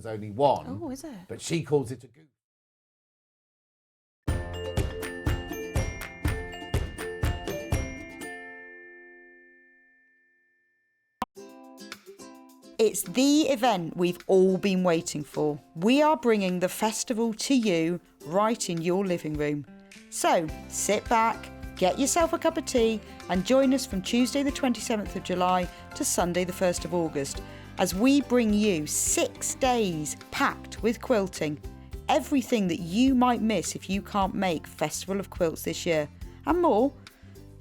there's only one. Oh, is it? But she calls it a goose. It's the event we've all been waiting for. We are bringing the festival to you right in your living room. So sit back, get yourself a cup of tea and join us from Tuesday the 27th of July to Sunday the 1st of August as we bring you 6 days packed with quilting. Everything that you might miss if you can't make Festival of Quilts this year and more.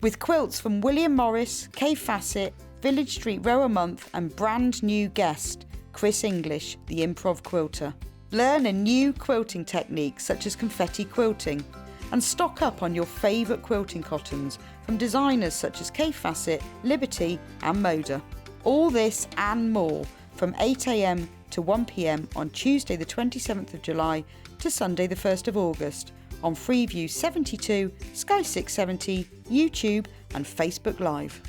With quilts from William Morris, Fassett, Village Street Row a Month and brand new guest, Chris English, the Improv quilter. Learn a new quilting technique such as confetti quilting and stock up on your favourite quilting cottons from designers such as Fassett, Liberty and Moda. All this and more from 8 a.m. to 1 p.m. on Tuesday the 27th of July to Sunday the 1st of August on Freeview 72, Sky 670, YouTube and Facebook Live.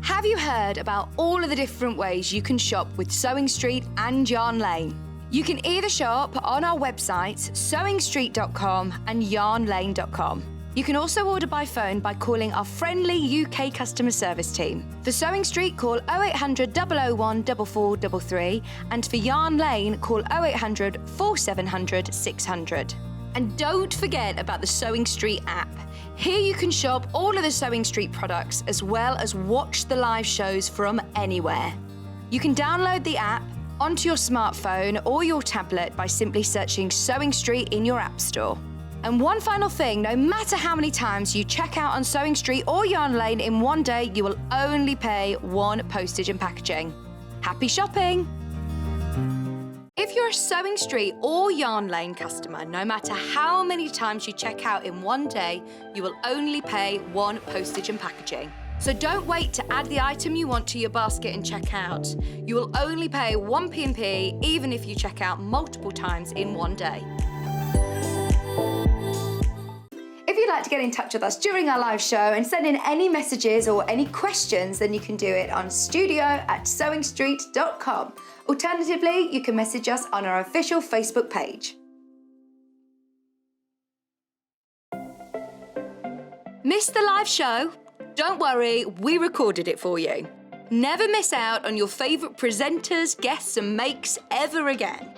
Have you heard about all of the different ways you can shop with Sewing Street and Yarn Lane? You can either shop on our websites sewingstreet.com and yarnlane.com. You can also order by phone by calling our friendly UK customer service team. For Sewing Street, call 0800 001 4433 and for Yarn Lane, call 0800 4700 600. And don't forget about the Sewing Street app. Here you can shop all of the Sewing Street products as well as watch the live shows from anywhere. You can download the app onto your smartphone or your tablet by simply searching Sewing Street in your app store. And one final thing, no matter how many times you check out on Sewing Street or Yarn Lane in one day, you will only pay 1 postage and packaging. Happy shopping! If you're a Sewing Street or Yarn Lane customer, no matter how many times you check out in one day, you will only pay 1 postage and packaging. So don't wait to add the item you want to your basket and check out. You will only pay 1 P&P even if you check out multiple times in one day. If you'd like to get in touch with us during our live show and send in any messages or any questions, then you can do it on studio@sewingstreet.com. Alternatively, you can message us on our official Facebook page. Missed the live show? Don't worry, we recorded it for you. Never miss out on your favourite presenters, guests and makes ever again.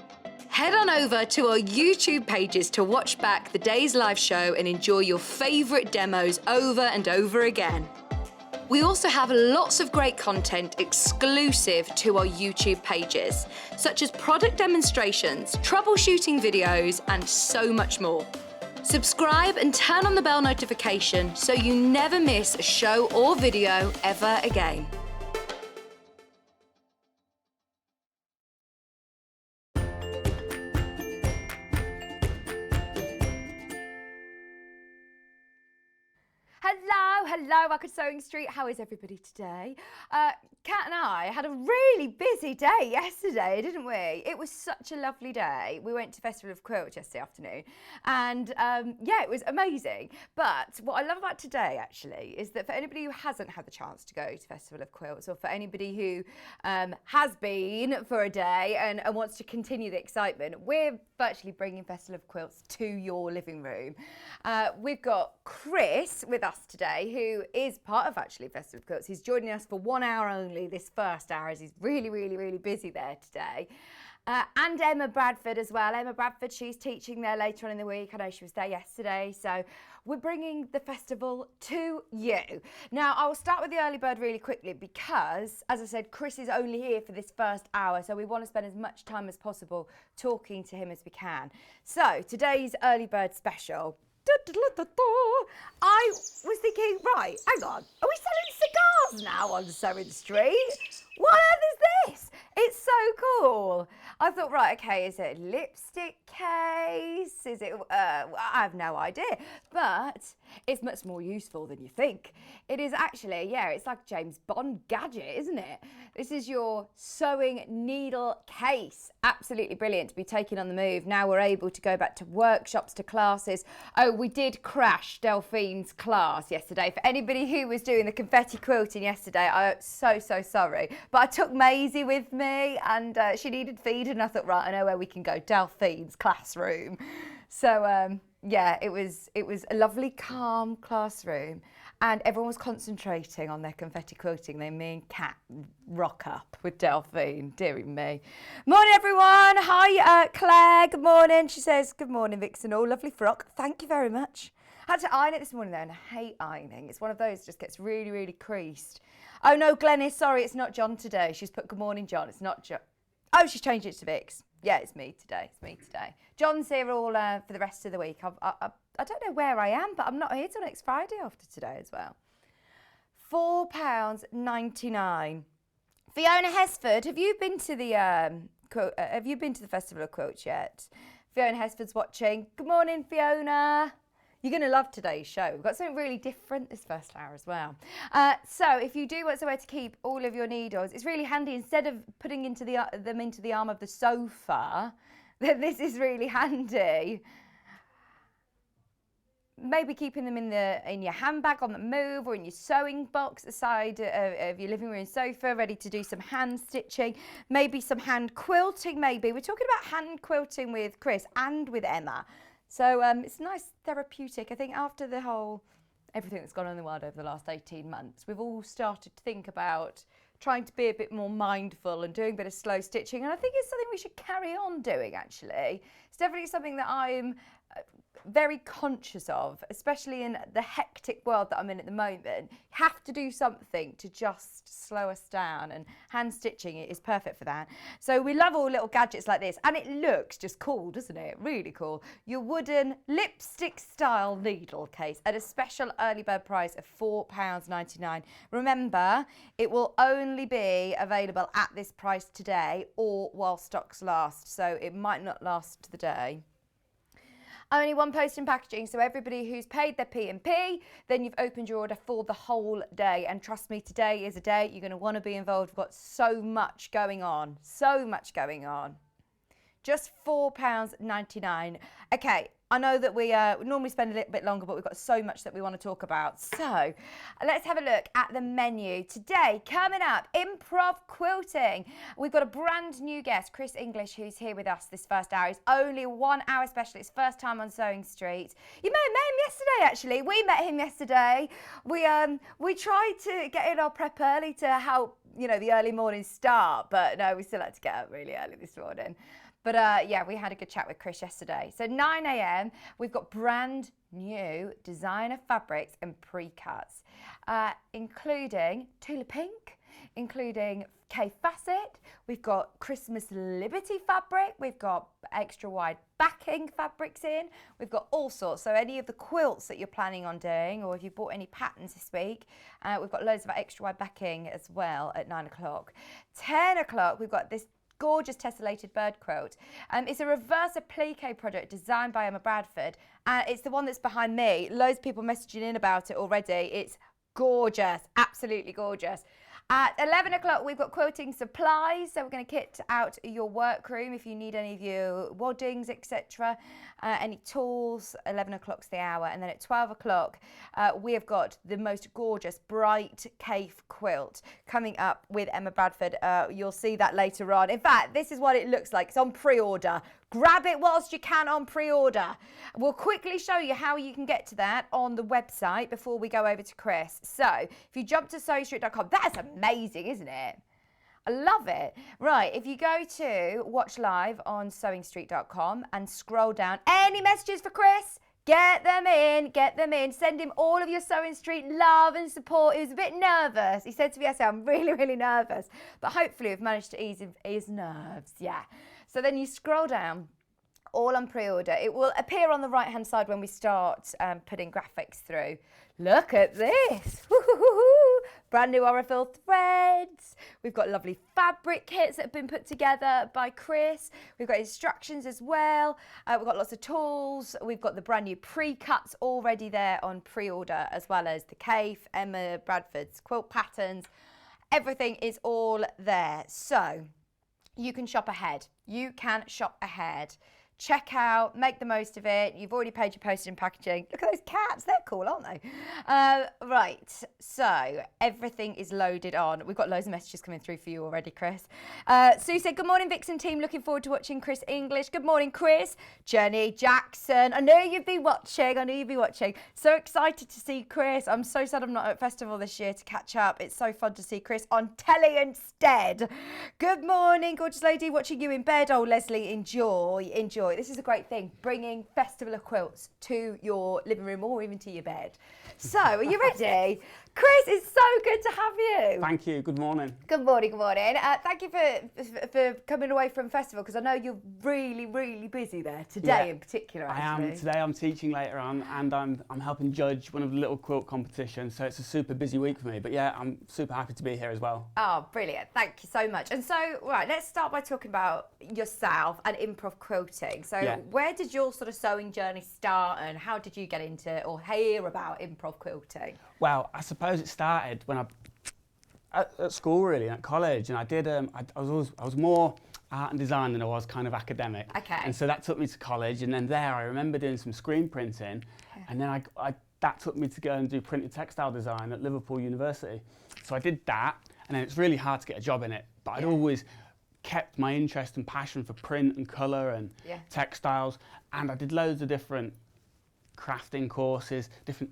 Head on over to our YouTube pages to watch back the day's live show and enjoy your favourite demos over and over again. We also have lots of great content exclusive to our YouTube pages, such as product demonstrations, troubleshooting videos, and so much more. Subscribe and turn on the bell notification so you never miss a show or video ever again. Hello, welcome to Sewing Street. How is everybody today? Kat and I had a really busy day yesterday, didn't we? It was such a lovely day. We went to Festival of Quilts yesterday afternoon and yeah, it was amazing. But what I love about today actually is that for anybody who hasn't had the chance to go to Festival of Quilts or for anybody who has been for a day and wants to continue the excitement, we're virtually bringing Festival of Quilts to your living room. We've got Chris with us today, who is part of actually Festival of Quilts. He's joining us for 1 hour only, this first hour, as he's really busy there today. And Emma Bradford as well. Emma Bradford, she's teaching there later on in the week. I know she was there yesterday. So we're bringing the festival to you. Now, I will start with the early bird really quickly because, as I said, Chris is only here for this first hour. So we want to spend as much time as possible talking to him as we can. So today's early bird special. I was thinking, right, hang on, are we selling cigars now on Sewing Street? What on earth is this? It's so cool. I thought, right, okay, is it a lipstick case? Is it, I have no idea, but it's much more useful than you think. It is actually, yeah, it's like James Bond gadget, isn't it? This is your sewing needle case. Absolutely brilliant to be taking on the move. Now we're able to go back to workshops, to classes. Oh, we did crash Delphine's class yesterday. For anybody who was doing the confetti quilting yesterday, I'm so sorry. But I took Maisie with me and she needed feed and I thought, right, I know where we can go, Delphine's classroom. So yeah, it was a lovely, calm classroom and everyone was concentrating on their confetti quilting. Then me and Kat rock up with Delphine, dearie me. Morning, everyone. Hi, Claire. Good morning. She says, good morning, Vixen. Oh, lovely frock. Thank you very much. I had to iron it this morning, though, and I hate ironing. It's one of those that just gets really, really creased. Oh, no, Glenys, sorry, it's not John today. She's put, good morning, John. It's not John. Oh, she's changed it to Vix. Yeah, it's me today. It's me today. John's here all for the rest of the week. I don't know where I am, but I'm not here till next Friday after today as well. £4.99. Fiona Hesford, have you been to the Festival of Quilts yet? Fiona Hesford's watching. Good morning, Fiona. You're going to love today's show. We've got something really different this first hour as well. So if you do want somewhere to keep all of your needles, it's really handy. Instead of putting them into the arm of the sofa, this is really handy. Maybe keeping them in your handbag on the move or in your sewing box aside of your living room sofa, ready to do some hand stitching, maybe some hand quilting maybe. We're talking about hand quilting with Chris and with Emma. So it's nice, therapeutic. I think after everything that's gone on in the world over the last 18 months, we've all started to think about trying to be a bit more mindful and doing a bit of slow stitching. And I think it's something we should carry on doing, actually. It's definitely something that I'm very conscious of, especially in the hectic world that I'm in at the moment. You have to do something to just slow us down, and hand stitching is perfect for that. So we love all little gadgets like this, and it looks just cool, doesn't it? Really cool. Your wooden lipstick style needle case at a special early bird price of £4.99. Remember, it will only be available at this price today or while stocks last, so it might not last the day. Only one post in packaging, so everybody who's paid their P&P, then you've opened your order for the whole day. And trust me, today is a day you're going to want to be involved. We've got so much going on, Just £4.99. Okay, I know that we normally spend a little bit longer, but we've got so much that we want to talk about. So let's have a look at the menu. Today, coming up, Improv Quilting. We've got a brand new guest, Chris English, who's here with us this first hour. It's only 1 hour special. It's first time on Sewing Street. You may have met him yesterday, actually. We met him yesterday. We tried to get in our prep early to help, the early morning start, but no, we still had to get up really early this morning. But yeah, we had a good chat with Chris yesterday. So 9 a.m, we've got brand new designer fabrics and pre-cuts, including Tula Pink, including Fassett. We've got Christmas Liberty fabric. We've got extra wide backing fabrics in. We've got all sorts. So any of the quilts that you're planning on doing, or if you bought any patterns this week, we've got loads of extra wide backing as well at 9 o'clock. 10 o'clock, we've got this gorgeous tessellated bird quilt. It's a reverse applique project designed by Emma Bradford. It's the one that's behind me. Loads of people messaging in about it already. It's gorgeous, absolutely gorgeous. At 11 o'clock, we've got Quilting Supplies. So we're going to kit out your workroom if you need any of your waddings, etc. Any tools. 11 o'clock's the hour. And then at 12 o'clock, we have got the most gorgeous bright Kaffe quilt coming up with Emma Bradford. You'll see that later on. In fact, this is what it looks like. It's on pre-order. Grab it whilst you can on pre-order. We'll quickly show you how you can get to that on the website before we go over to Chris. So if you jump to sewingstreet.com, that's amazing, isn't it? I love it. Right, if you go to watch live on sewingstreet.com and scroll down, any messages for Chris? Get them in. Send him all of your Sewing Street love and support. He was a bit nervous. He said to me, I said, I'm really, really nervous. But hopefully we've managed to ease his nerves, yeah. So then you scroll down, all on pre-order. It will appear on the right-hand side when we start putting graphics through. Look at this. Woo-hoo-hoo-hoo. Brand new Aurifil threads. We've got lovely fabric kits that have been put together by Chris. We've got instructions as well. We've got lots of tools. We've got the brand new pre-cuts already there on pre-order, as well as the Kaffe, Emma Bradford's quilt patterns. Everything is all there. So you can shop ahead. You can shop ahead. Check out, make the most of it. You've already paid your postage and packaging. Look at those cats, they're cool, aren't they? Right, so everything is loaded on. We've got loads of messages coming through for you already, Chris. Sue said, good morning, Vixen team. Looking forward to watching Chris English. Good morning, Chris. Jenny, Jackson. I know you've been watching. So excited to see Chris. I'm so sad I'm not at festival this year to catch up. It's so fun to see Chris on telly instead. Good morning, gorgeous lady. Watching you in bed. Oh, Leslie, enjoy. This is a great thing, bringing Festival of Quilts to your living room or even to your bed. So, are you ready? Chris, it's so good to have you. Thank you. Good morning. Good morning, good morning. Thank you for coming away from festival, because I know you're really, really busy there today in particular, actually. I am. Today I'm teaching later on, and I'm helping judge one of the little quilt competitions, so it's a super busy week for me. But yeah, I'm super happy to be here as well. Oh, brilliant. Thank you so much. And so, right, let's start by talking about yourself and improv quilting. So where did your sort of sewing journey start, and how did you get into or hear about improv quilting? Well, I suppose it started when at school, really, at college, and I did. I was more art and design than I was kind of academic. Okay. And so that took me to college, and then there I remember doing some screen printing, and then that took me to go and do printed textile design at Liverpool University. So I did that, and then it's really hard to get a job in it, but I'd always kept my interest and passion for print and colour and textiles, and I did loads of different crafting courses,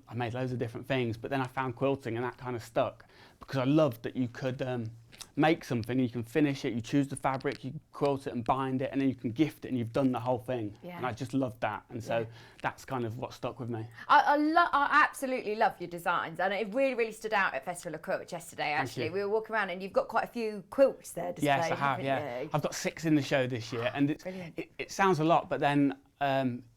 I made loads of different things, but then I found quilting, and that kind of stuck because I loved that you could make something, you can finish it, you choose the fabric, you quilt it and bind it, and then you can gift it, and you've done the whole thing. And I just loved that, and so that's kind of what stuck with me. I absolutely love your designs, and it really, really stood out at Festival of Quilts yesterday, actually. We were walking around, and you've got quite a few quilts there displayed. Yes, I have, you? I've got 6 in the show this year, and it sounds a lot, but then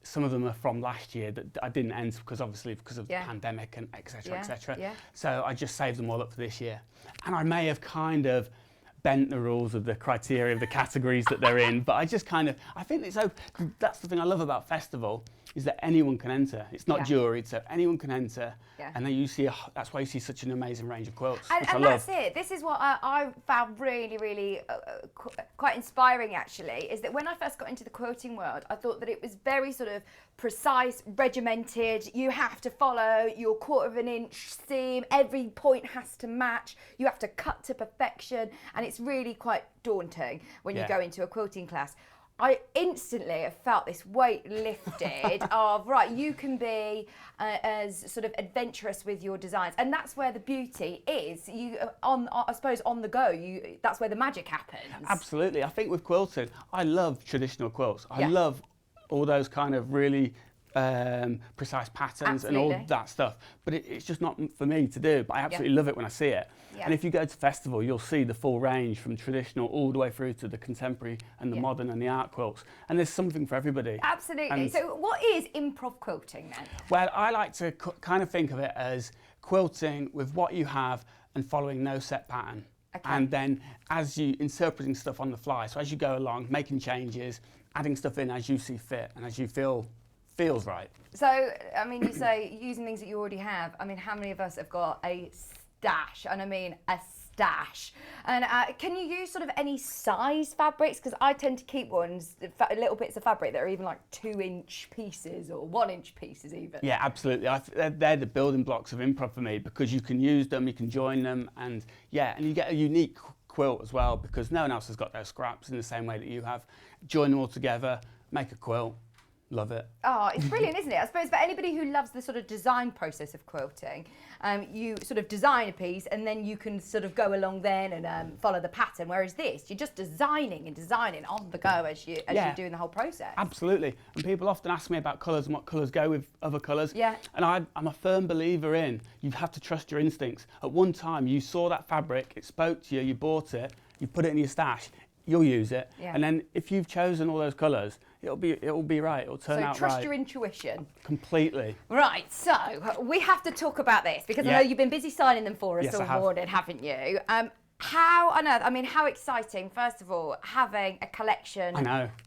some of them are from last year that I didn't enter because of the pandemic and etc. etc. So I just saved them all up for this year, and I may have kind of bent the rules of the criteria of the categories that they're in, but I think it's open. That's the thing I love about festival, is that anyone can enter. It's not juried, so anyone can enter, and then that's why you see such an amazing range of quilts, which I love. That's it. This is what I found really, really quite inspiring, actually, is that when I first got into the quilting world, I thought that it was very sort of precise, regimented. You have to follow your 1/4 inch seam. Every point has to match. You have to cut to perfection, and it's really quite daunting when you go into a quilting class. I instantly have felt this weight lifted of, right, you can be as sort of adventurous with your designs. And that's where the beauty is. I suppose on the go, that's where the magic happens. Absolutely. I think with quilting, I love traditional quilts. I love all those kind of really precise patterns and all that stuff. But it's just not for me to do, but I absolutely love it when I see it. And if you go to festival, you'll see the full range from traditional all the way through to the contemporary and the modern and the art quilts. And there's something for everybody. Absolutely. And so what is improv quilting then? Well, I like to kind of think of it as quilting with what you have and following no set pattern. And then as you interpreting stuff on the fly, so as you go along, making changes, adding stuff in as you see fit and as you feels right. So, I mean, you say using things that you already have. I mean, how many of us have got a stash? And I mean a stash. And can you use sort of any size fabrics? Because I tend to keep little bits of fabric that are even like 2-inch pieces or 1-inch pieces even. Yeah, absolutely. They're the building blocks of improv for me, because you can use them, you can join them, and you get a unique quilt as well, because no one else has got those scraps in the same way that you have. Join them all together, make a quilt. Love it. Oh, it's brilliant, isn't it? I suppose for anybody who loves the sort of design process of quilting, you sort of design a piece and then you can sort of go along then and follow the pattern. Whereas this, you're just designing on the go as you're doing the whole process. Absolutely. And people often ask me about colours and what colours go with other colours. Yeah. And I'm a firm believer in you have to trust your instincts. At one time, you saw that fabric, it spoke to you, you bought it, you put it in your stash. you'll use it. Yeah. And then if you've chosen all those colours, it'll be right. It'll turn out right. So trust your intuition. Completely. Right, so we have to talk about this because I know you've been busy signing them for us Yes, all morning, haven't you? How on earth, I mean, how exciting, first of all, having a collection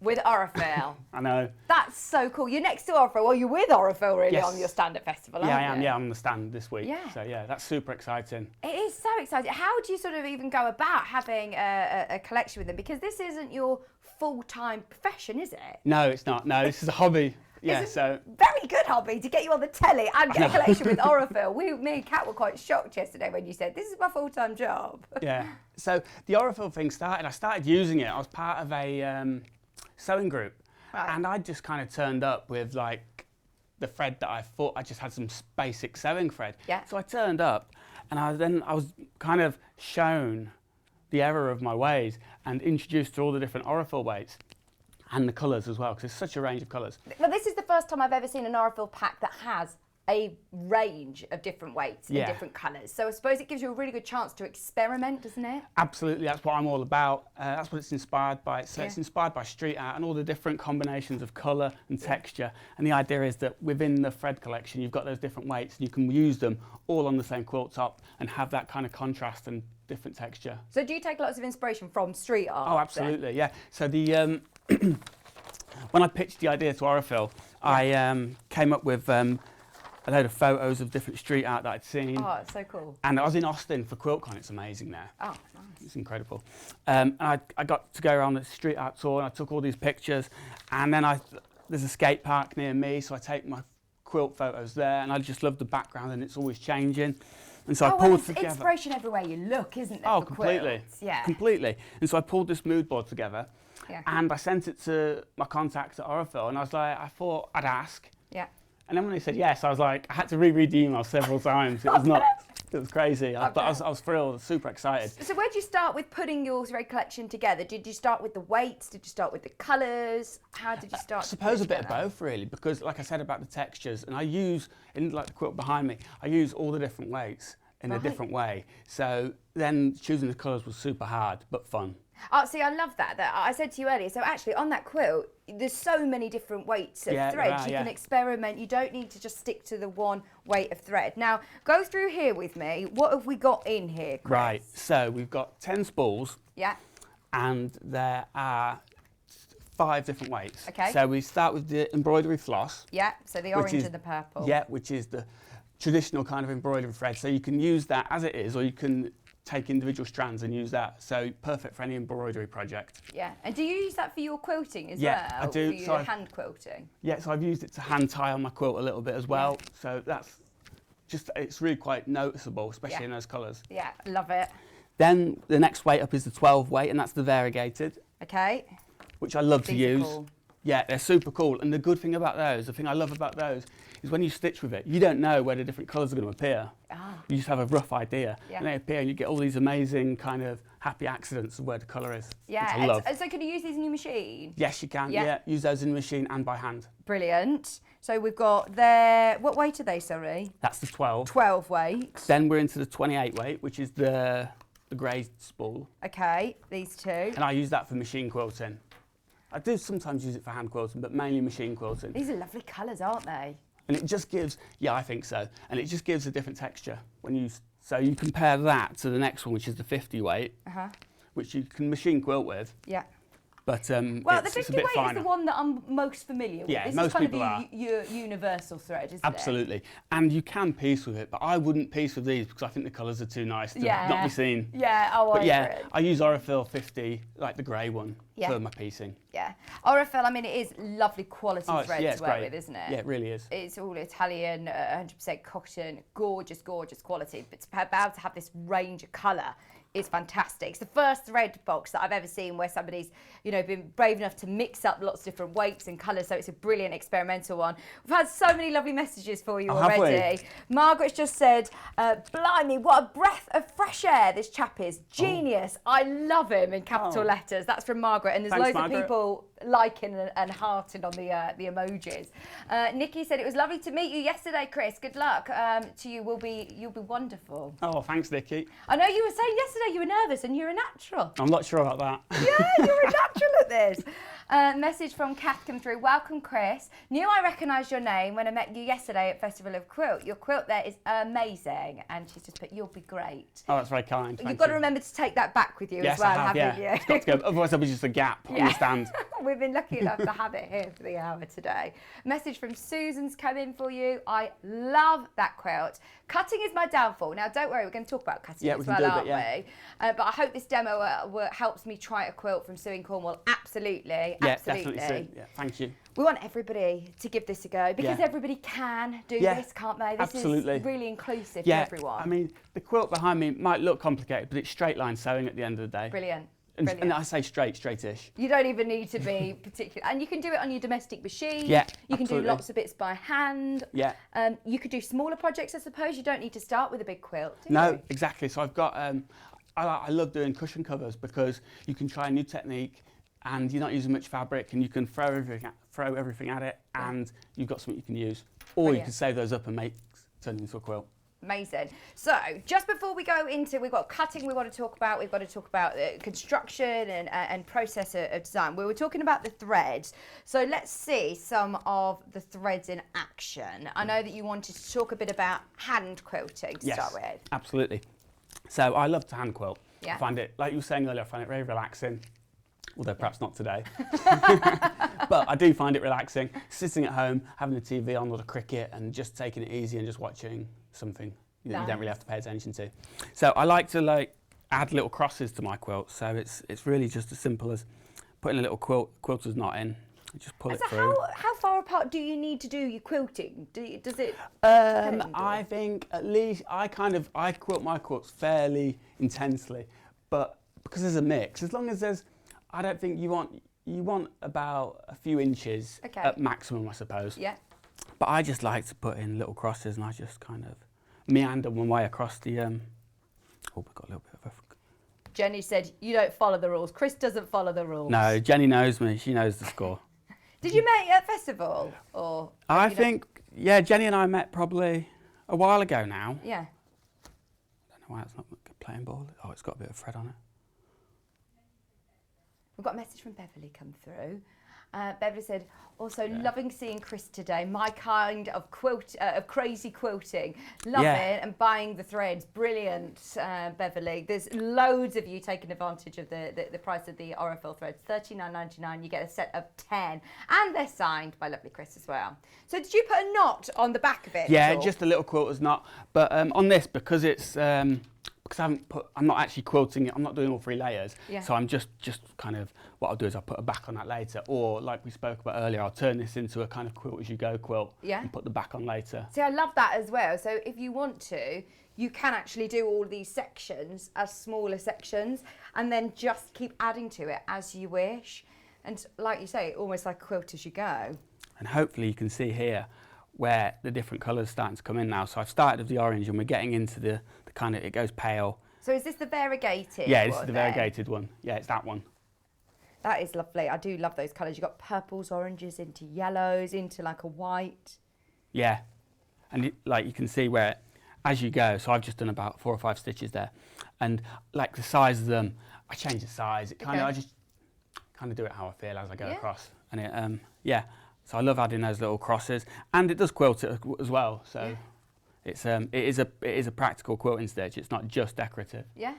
with Aurifil. I know. That's so cool. You're next to Aurifil, well, you're with Aurifil really Yes. on your stand at festival, aren't Yeah, I am. you? Yeah, I'm on the stand this week. Yeah. So yeah, that's super exciting. It is so exciting. How do you sort of even go about having a collection with them? Because this isn't your full-time profession, is it? No, it's not. No, this is a hobby. Yeah, It's a so very good hobby to get you on the telly and get a collection with Aurifil. Me and Kat were quite shocked yesterday when you said, this is my full-time job. yeah. So the Aurifil thing started. I started using it. I was part of a sewing group, and I just kind of turned up with like the thread that I thought I just had some basic sewing thread. Yeah. So I turned up, and I was kind of shown the error of my ways and introduced to all the different Aurifil weights. And the colours as well, because there's such a range of colours. Well, this is the first time I've ever seen an Aurifil pack that has a range of different weights and different colours. So I suppose it gives you a really good chance to experiment, doesn't it? Absolutely, that's what I'm all about. That's what it's inspired by. So it's inspired by street art and all the different combinations of colour and texture. And the idea is that within the thread collection, you've got those different weights and you can use them all on the same quilt top and have that kind of contrast and different texture. So do you take lots of inspiration from street art? Oh, absolutely, yeah. So the when I pitched the idea to Aurifil, I came up with a load of photos of different street art that I'd seen. Oh, it's so cool. And I was in Austin for QuiltCon. It's amazing there. Oh, nice. It's incredible. And I got to go around the street art tour and I took all these pictures. And then there's a skate park near me, so I take my quilt photos there. And I just love the background and it's always changing. And so I pulled together. Inspiration everywhere you look, isn't there? Oh, for completely. quilts? Yeah. Completely. And so I pulled this mood board together. Yeah. And I sent it to my contacts at Aurifil, and I was like, I thought I'd ask. Yeah. And then when they said yes, I was like, I had to reread the email several times. It was not, it was crazy. I was thrilled, super excited. So where did you start with putting your thread collection together? Did you start with the weights? Did you start with the colours? How did you start? I suppose a bit of both, really, because like I said about the textures, and I use, in like the quilt behind me, I use all the different weights in a different way. So then choosing the colours was super hard, but fun. Oh, see, I love that. That I said to you earlier. So actually, on that quilt, there's so many different weights of threads. You can experiment. You don't need to just stick to the one weight of thread. Now, go through here with me. What have we got in here, Chris? Right. So we've got 10 spools. Yeah. And there are 5 different weights. Okay. So we start with the embroidery floss. Yeah. So the orange and the purple. Yeah, which is the traditional kind of embroidery thread. So you can use that as it is, or you can take individual strands and use that. So perfect for any embroidery project. Yeah. And do you use that for your quilting as well? Yeah, I do. For your hand quilting? Yeah, so I've used it to hand tie on my quilt a little bit as well. Yeah. So that's just, it's really quite noticeable, especially in those colours. Yeah, love it. Then the next weight up is the 12 weight, and that's the variegated. Okay. Which I love to use. Cool. Yeah, they're super cool. And the good thing about those, the thing I love about those, is when you stitch with it, you don't know where the different colours are going to appear. You just have a rough idea. And they appear and you get all these amazing kind of happy accidents of where the colour is. Yeah, which I love. So can you use these in your machine? Yes, you can. Yeah, use those in the machine and by hand. Brilliant. So we've got their, what weight are they, sorry? That's the 12. 12 weights. Then we're into the 28 weight, which is the grey spool. Okay, these two. And I use that for machine quilting. I do sometimes use it for hand quilting, but mainly machine quilting. These are lovely colours, aren't they? And it just gives, yeah, I think so. And it just gives a different texture when you, so you compare that to the next one, which is the 50 weight, which you can machine quilt with. Yeah. But well, the 50 weight finer. is the one that I'm most familiar with. Yeah, this most is kind people of are. your universal thread, isn't Absolutely. And you can piece with it, but I wouldn't piece with these because I think the colours are too nice to not be seen. Yeah, oh, but yeah, I use Aurifil 50, like the grey one, for my piecing. Yeah. Aurifil, I mean, it is lovely quality thread to work great. with, isn't it? Yeah, it really is. It's all Italian, 100% cotton, gorgeous, gorgeous quality. But to be able to have this range of colour is fantastic. It's the first thread box that I've ever seen where somebody's, you know, been brave enough to mix up lots of different weights and colours, so it's a brilliant experimental one. We've had so many lovely messages for you already. Margaret's just said, blimey, what a breath of fresh air this chap is. Genius. I love him in capital letters. That's from Margaret, and there's loads of people liking and hearting on the emojis. Nikki said, it was lovely to meet you yesterday, Chris. Good luck to you. You'll be wonderful. Oh, thanks, Nikki. I know you were saying yesterday you were nervous and you're a natural. I'm not sure about that. Yeah, you're a natural at this. Message from Kath come through. Welcome, Chris. Knew I recognised your name when I met you yesterday at Festival of Quilt. Your quilt there is amazing. And she's just put, you'll be great. Oh, that's very kind. You've got to remember to take that back with you Yes, as well, I have, haven't yeah. you? It's got to go, otherwise there'll be just a gap on the stand. We've been lucky enough to have it here for the hour today. Message from Susan's come in for you. I love that quilt. Cutting is my downfall. Now, don't worry, we're going to talk about cutting as well, aren't we? But I hope this demo helps me try a quilt from Sewing Cornwall. Absolutely, Yeah, absolutely. definitely. Yeah, thank you. We want everybody to give this a go because everybody can do this, can't they? This absolutely. is really inclusive Yeah, for everyone. I mean, the quilt behind me might look complicated, but it's straight line sewing at the end of the day. Brilliant. And I say straightish. You don't even need to be particular, and you can do it on your domestic machine. Yeah, you can absolutely. do lots of bits by hand. Yeah. You could do smaller projects, I suppose. You don't need to start with a big quilt, do No, you? exactly. So I've got, I love doing cushion covers because you can try a new technique and you're not using much fabric and you can throw everything at it and you've got something you can use. Or Brilliant. you can save those up and turn them into a quilt. Amazing. So just before we go into, we've got cutting we want to talk about, we've got to talk about construction and process of design. We were talking about the threads. So let's see some of the threads in action. I know that you wanted to talk a bit about hand quilting to start with. Absolutely. So I love to hand quilt. Yeah. I find it, like you were saying earlier, I find it very relaxing. Although perhaps not today. But I do find it relaxing. Sitting at home, having the TV on or the cricket and just taking it easy and just watching something that you don't really have to pay attention to. So I like to add little crosses to my quilt. So it's really just as simple as putting a little quilter's knot in and just pull it through. How far apart do you need to do your quilting? Does it I think at least I quilt my quilts fairly intensely, but because there's a mix, as long as there's, I don't think you want about a few inches at maximum, I suppose. Yeah. But I just like to put in little crosses and I just kind of meander one way across the, oh, we've got a little bit of a... Jenny said, you don't follow the rules. Chris doesn't follow the rules. No, Jenny knows me. She knows the score. Did you meet at a festival? Or I think, yeah, Jenny and I met probably a while ago now. Yeah. I don't know why it's not playing ball. Oh, it's got a bit of thread on it. We've got a message from Beverly come through. Beverly said, also loving seeing Chris today. My kind of crazy quilting. Love it and buying the threads. Brilliant, Beverly. There's loads of you taking advantage of the price of the Aurifil threads. $39.99. You get a set of 10, and they're signed by lovely Chris as well. So did you put a knot on the back of it? Yeah, just a little quilter's knot. But on this, because it's because I'm not actually quilting it, I'm not doing all 3 layers. Yeah. So I'm just kind of, what I'll do is I'll put a back on that later. Or like we spoke about earlier, I'll turn this into a kind of quilt as you go quilt and put the back on later. See, I love that as well. So if you want to, you can actually do all these sections as smaller sections and then just keep adding to it as you wish. And like you say, almost like a quilt as you go. And hopefully you can see here where the different colours starting to come in now. So I've started with the orange and we're getting into the kind of, it goes pale. So is this the variegated Yeah, this is the variegated one. Yeah, it's that one. That is lovely. I do love those colours. You've got purples, oranges, into yellows, into like a white. Yeah, and like you can see where, as you go, so I've just done about 4 or 5 stitches there. And like the size of them, I change the size. It kind of, I just kind of do it how I feel as I go across. And it, yeah, so I love adding those little crosses. And it does quilt it as well, so. It's it is a practical quilting stitch. It's not just decorative. Yeah,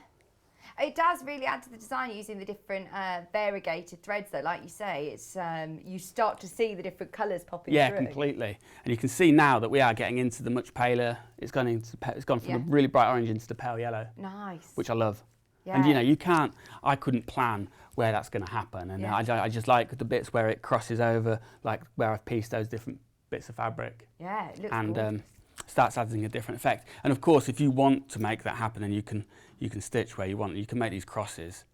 it does really add to the design using the different variegated threads. Though, like you say, it's you start to see the different colours popping through. Yeah, completely. And you can see now that we are getting into the much paler. It's gone from the really bright orange into the pale yellow. Nice. Which I love. Yeah. And you know, I couldn't plan where that's going to happen. And I just like the bits where it crosses over, like where I've pieced those different bits of fabric. Yeah, it looks and starts adding a different effect. And of course, if you want to make that happen, and you can stitch where you want. You can make these crosses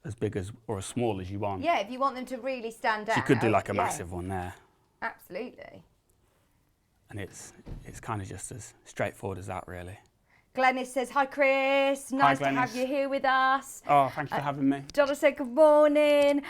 as big as or as small as you want. Yeah, if you want them to really stand out. You could do like a massive one there. Absolutely. And it's kind of just as straightforward as that, really. Glenys says, hi Chris, nice to have you here with us. Oh, thanks for having me. Donna said, good morning.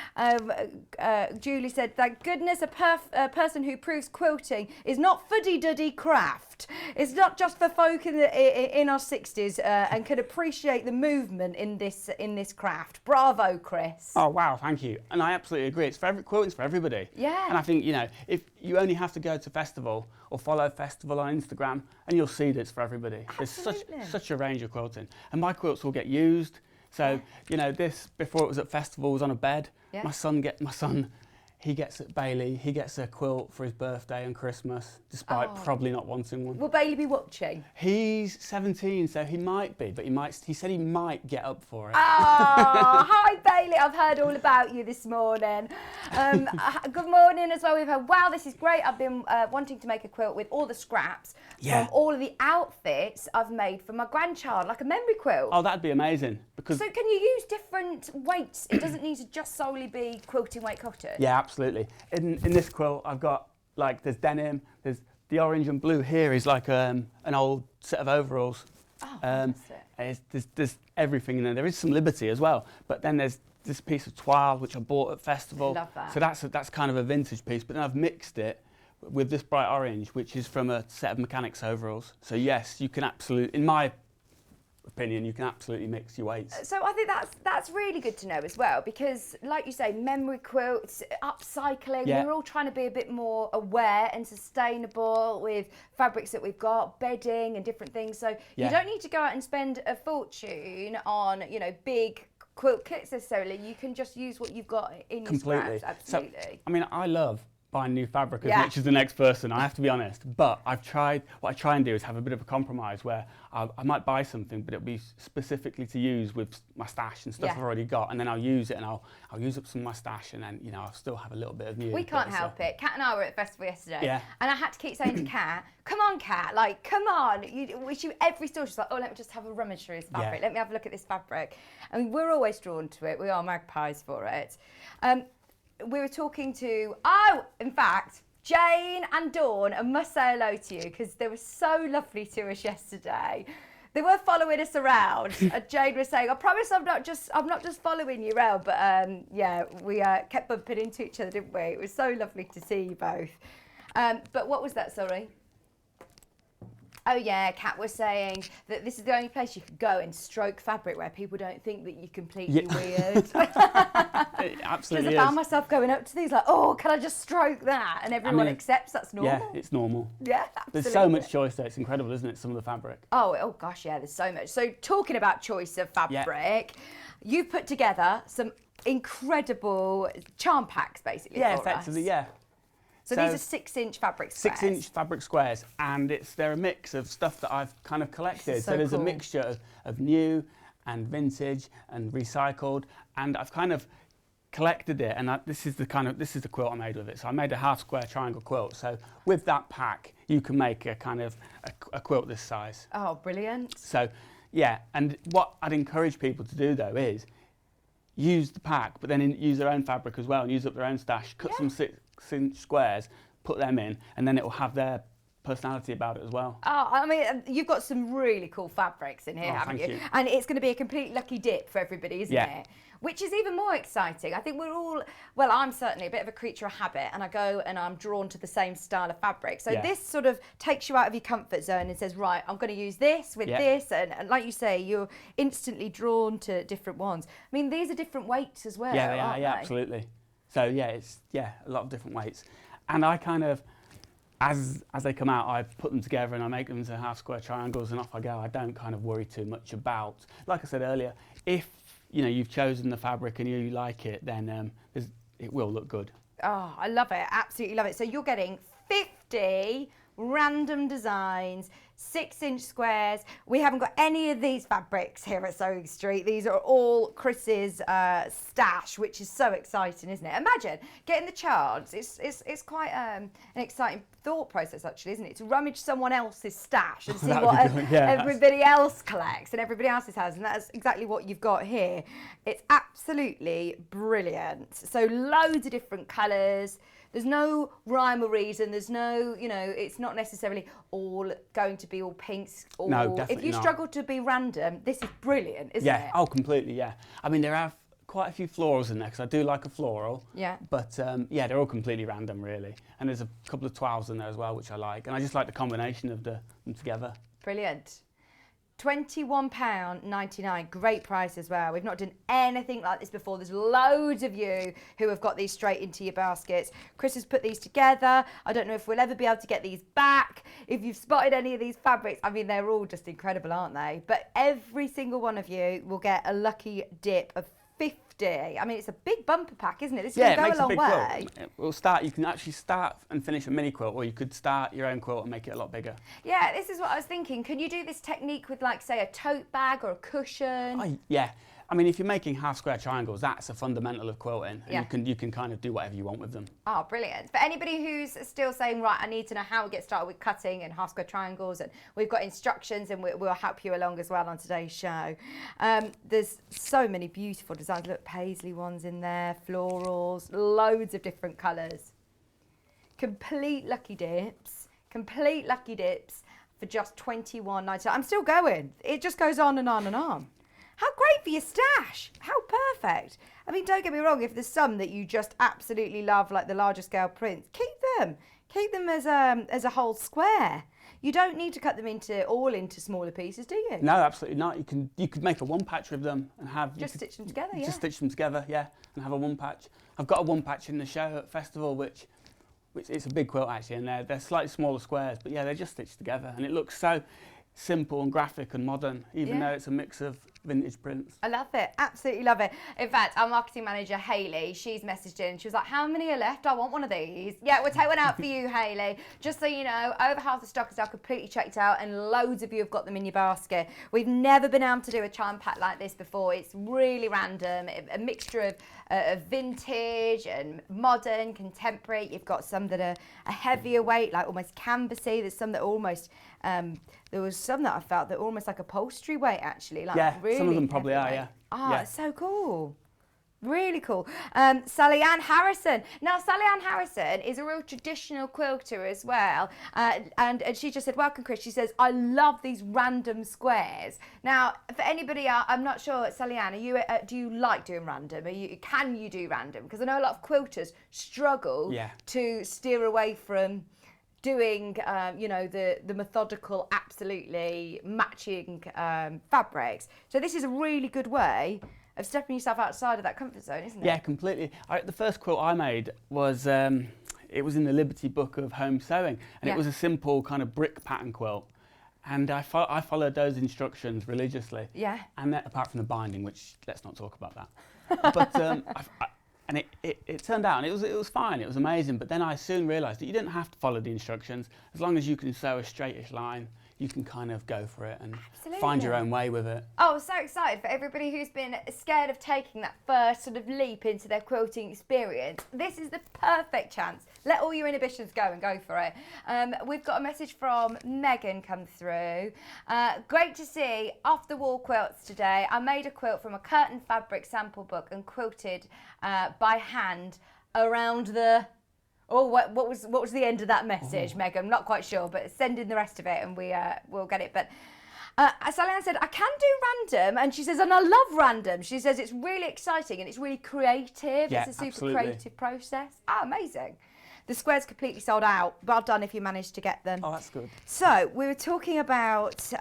Julie said, thank goodness a person who proves quilting is not fuddy-duddy craft. craft. It's not just for folk in our 60s and can appreciate the movement in this craft. Bravo, Chris. Oh wow, thank you. And I absolutely agree. It's for quilting's for everybody. Yeah. And I think, you know, if you only have to go to festival or follow festival on Instagram, and you'll see that it's for everybody. Absolutely. There's such a range of quilting, and my quilts will get used. So you know, this before it was at festival was on a bed. Yeah. My son, he gets at Bailey. He gets a quilt for his birthday and Christmas, despite probably not wanting one. Will Bailey be watching? He's 17, so he might be, but he said he might get up for it. Oh, hi Bailey, I've heard all about you this morning. Good morning as well. We've heard, wow, this is great. I've been wanting to make a quilt with all the scraps from all of the outfits I've made for my grandchild, like a memory quilt. Oh, that'd be amazing. Because So can you use different weights? It doesn't need to just solely be quilting weight cotton? yeah, absolutely. In this quilt, I've got, like, there's denim, there's the orange and blue here is like an old set of overalls. Oh, There's everything in there. There is some Liberty as well, but then there's this piece of toile which I bought at festival. Love that. So that's kind of a vintage piece, but then I've mixed it with this bright orange, which is from a set of mechanics overalls. So yes, you can absolutely, in my opinion, you can absolutely mix your weights. So I think that's really good to know as well, because like you say, memory quilts, upcycling, Yeah. we're all trying to be a bit more aware and sustainable with fabrics that we've got, bedding and different things. So Yeah. you don't need to go out and spend a fortune on, you know, big quilt kits necessarily. You can just use what you've got in your Completely. scraps. Absolutely. So, I mean, I love buying new fabric as Yeah. much as the next person, I have to be honest. But what I try and do is have a bit of a compromise where I might buy something, but it'll be specifically to use with my stash and stuff Yeah. I've already got, and then I'll use it and I'll use up some of my stash, and then, you know, I'll still have a little bit of new. We can't help it. Kat and I were at the festival yesterday, Yeah. and I had to keep saying to Kat, "Come on, Kat! Like, come on!" Every store, she's like, "Oh, let me just have a rummage through this fabric. Yeah. Let me have a look at this fabric." And we're always drawn to it. We are magpies for it. We were talking to, in fact, Jane and Dawn, I must say hello to you because they were so lovely to us yesterday. They were following us around. Jane was saying, "I promise I'm not just following you around," but yeah, we kept bumping into each other, didn't we? It was so lovely to see you both. But what was that? Sorry. Oh yeah, Kat was saying that this is the only place you could go and stroke fabric where people don't think that you're completely weird. It absolutely Because I found myself going up to these like, "Oh, can I just stroke that?" And everyone accepts that's normal. Yeah, it's normal. Yeah, absolutely. There's so much choice there. It's incredible, isn't it? Some of the fabric. Oh gosh, yeah, there's so much. So talking about choice of fabric, you've put together some incredible charm packs, basically. Yeah, for effectively, us. yeah. So these are 6-inch fabric squares. 6-inch fabric squares, and they're a mix of stuff that I've kind of collected. So So there's cool. a mixture of new and vintage and recycled, and I've kind of collected it. And this is the quilt I made with it. So I made a half square triangle quilt. So with that pack, you can make a kind of a quilt this size. Oh, brilliant. So yeah, and what I'd encourage people to do though is use the pack, but then use their own fabric as well, and use up their own stash. Cut some 6-inch squares, put them in, and then it will have their personality about it as well. Oh, I mean, you've got some really cool fabrics in here, Oh, haven't thank you? you. And it's going to be a complete lucky dip for everybody, isn't Yeah. it? Which is even more exciting. I think we're all, well, I'm certainly a bit of a creature of habit, and I go and I'm drawn to the same style of fabric. So Yeah. this sort of takes you out of your comfort zone and says, right, I'm going to use this with this. And like you say, you're instantly drawn to different ones. I mean, these are different weights as well, Yeah, they are. aren't Yeah, they? absolutely. So yeah, it's a lot of different weights, and I kind of, as they come out, I put them together and I make them into half square triangles, and off I go. I don't kind of worry too much about, like I said earlier, if you know you've chosen the fabric and you like it, then it will look good. Oh, I love it. Absolutely love it. So you're getting 50 random designs, 6-inch squares. We haven't got any of these fabrics here at Sewing Street. These are all Chris's stash, which is so exciting, isn't it? Imagine getting the chance. It's quite an exciting thought process, actually, isn't it? To rummage someone else's stash and see That would what be good, yeah. everybody else collects and everybody else's has, and that's exactly what you've got here. It's absolutely brilliant. So loads of different colours. There's no rhyme or reason. There's no, you know, it's not necessarily all going to be all pinks. No, If definitely you not. struggle to be random, this is brilliant, isn't it? Yeah. Oh, completely. Yeah. I mean, there have quite a few florals in there because I do like a floral. Yeah. But yeah, they're all completely random really. And there's a couple of 12s in there as well, which I like. And I just like the combination of them together. Brilliant. £21.99, great price as well. We've not done anything like this before. There's loads of you who have got these straight into your baskets. Chris has put these together. I don't know if we'll ever be able to get these back. If you've spotted any of these fabrics, I mean, they're all just incredible, aren't they? But every single one of you will get a lucky dip of 50. I mean, it's a big bumper pack, isn't it? This is going to go a long way. You can actually start and finish a mini quilt, or you could start your own quilt and make it a lot bigger. Yeah, this is what I was thinking. Can you do this technique with, like, say, a tote bag or a cushion? Yeah. I mean, if you're making half square triangles, that's a fundamental of quilting. And Yeah. you can kind of do whatever you want with them. Oh, brilliant. For anybody who's still saying, right, I need to know how to get started with cutting and half square triangles, and we've got instructions and we'll help you along as well on today's show. There's so many beautiful designs. Look, paisley ones in there, florals, loads of different colours. Complete lucky dips for just £21.99. I'm still going. It just goes on and on and on. How great for your stash. How perfect. I mean, don't get me wrong, if there's some that you just absolutely love, like the larger scale prints, keep them. Keep them as a whole square. You don't need to cut them into smaller pieces, do you? No, absolutely not. You could make a one patch with them and have Stitch them together, yeah. Just stitch them together, yeah, and have a one patch. I've got a one patch in the show at festival, which it's a big quilt actually, and they're slightly smaller squares, but yeah, they're just stitched together, and it looks so simple and graphic and modern, even though it's a mix of vintage prints. I love it, absolutely love it. In fact, our marketing manager, Hayley, she's messaged in, she was like, how many are left? I want one of these. Yeah, we'll take one out for you, Hayley. Just so you know, over half the stock is now completely checked out and loads of you have got them in your basket. We've never been able to do a charm pack like this before. It's really random, a mixture of vintage and modern, contemporary. You've got some that are a heavier weight, like almost canvassy. There's some that are almost, there was some that I felt that were almost like upholstery weight actually. Like really some of them probably are, yeah. Oh, yeah. It's so cool. Really cool. Sally Ann Harrison. Now, Sally Ann Harrison is a real traditional quilter as well. And she just said, welcome, Chris. She says, I love these random squares. Now, for anybody, I'm not sure, Sally Ann, do you like doing random? Can you do random? Because I know a lot of quilters struggle to steer away from doing, the methodical, absolutely matching fabrics. So this is a really good way of stepping yourself outside of that comfort zone, isn't it? Yeah, completely. The first quilt I made was, it was in the Liberty Book of Home Sewing, and it was a simple kind of brick pattern quilt. And I followed those instructions religiously. Yeah. And then, apart from the binding, which, let's not talk about that. But, and it turned out, and it was fine, it was amazing, but then I soon realised that you didn't have to follow the instructions. As long as you can sew a straightish line, you can kind of go for it and find your own way with it. Oh, I'm so excited for everybody who's been scared of taking that first sort of leap into their quilting experience. This is the perfect chance. Let all your inhibitions go and go for it. We've got a message from Megan come through. Great to see off the wall quilts today. I made a quilt from a curtain fabric sample book and quilted by hand around the... Oh, what was the end of that message, Meg? I'm not quite sure, but send in the rest of it and we'll get it. But Sally Ann said, I can do random, and she says, and I love random. She says it's really exciting and it's really creative. Yeah, it's a super absolutely. creative process. Oh, amazing. The square's completely sold out. Well done if you managed to get them. Oh, that's good. So we were talking about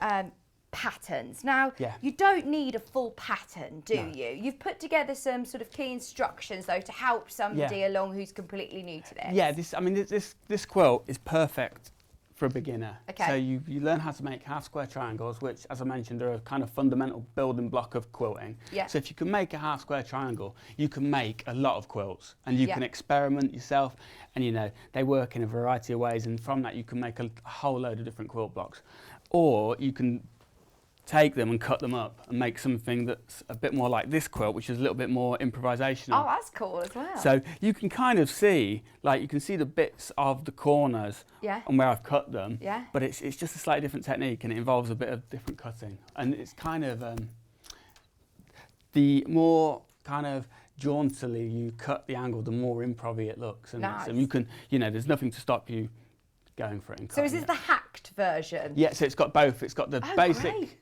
patterns. Now, you don't need a full pattern, do you? You've put together some sort of key instructions, though, to help somebody along who's completely new to this. Yeah, this quilt is perfect for a beginner. Okay. So you learn how to make half square triangles, which, as I mentioned, are a kind of fundamental building block of quilting. Yeah. So if you can make a half square triangle, you can make a lot of quilts, and you can experiment yourself, and they work in a variety of ways, and from that you can make a whole load of different quilt blocks. Or you can take them and cut them up and make something that's a bit more like this quilt, which is a little bit more improvisational. Oh, that's cool as well. So you can kind of see, you can see the bits of the corners and where I've cut them, but it's just a slightly different technique, and it involves a bit of different cutting. And it's kind of, the more kind of jauntily you cut the angle, the more improv-y it looks. And, nice. And you can, there's nothing to stop you going for it and So cutting is this the hacked version? Yeah, so it's got both. It's got the basic... Great.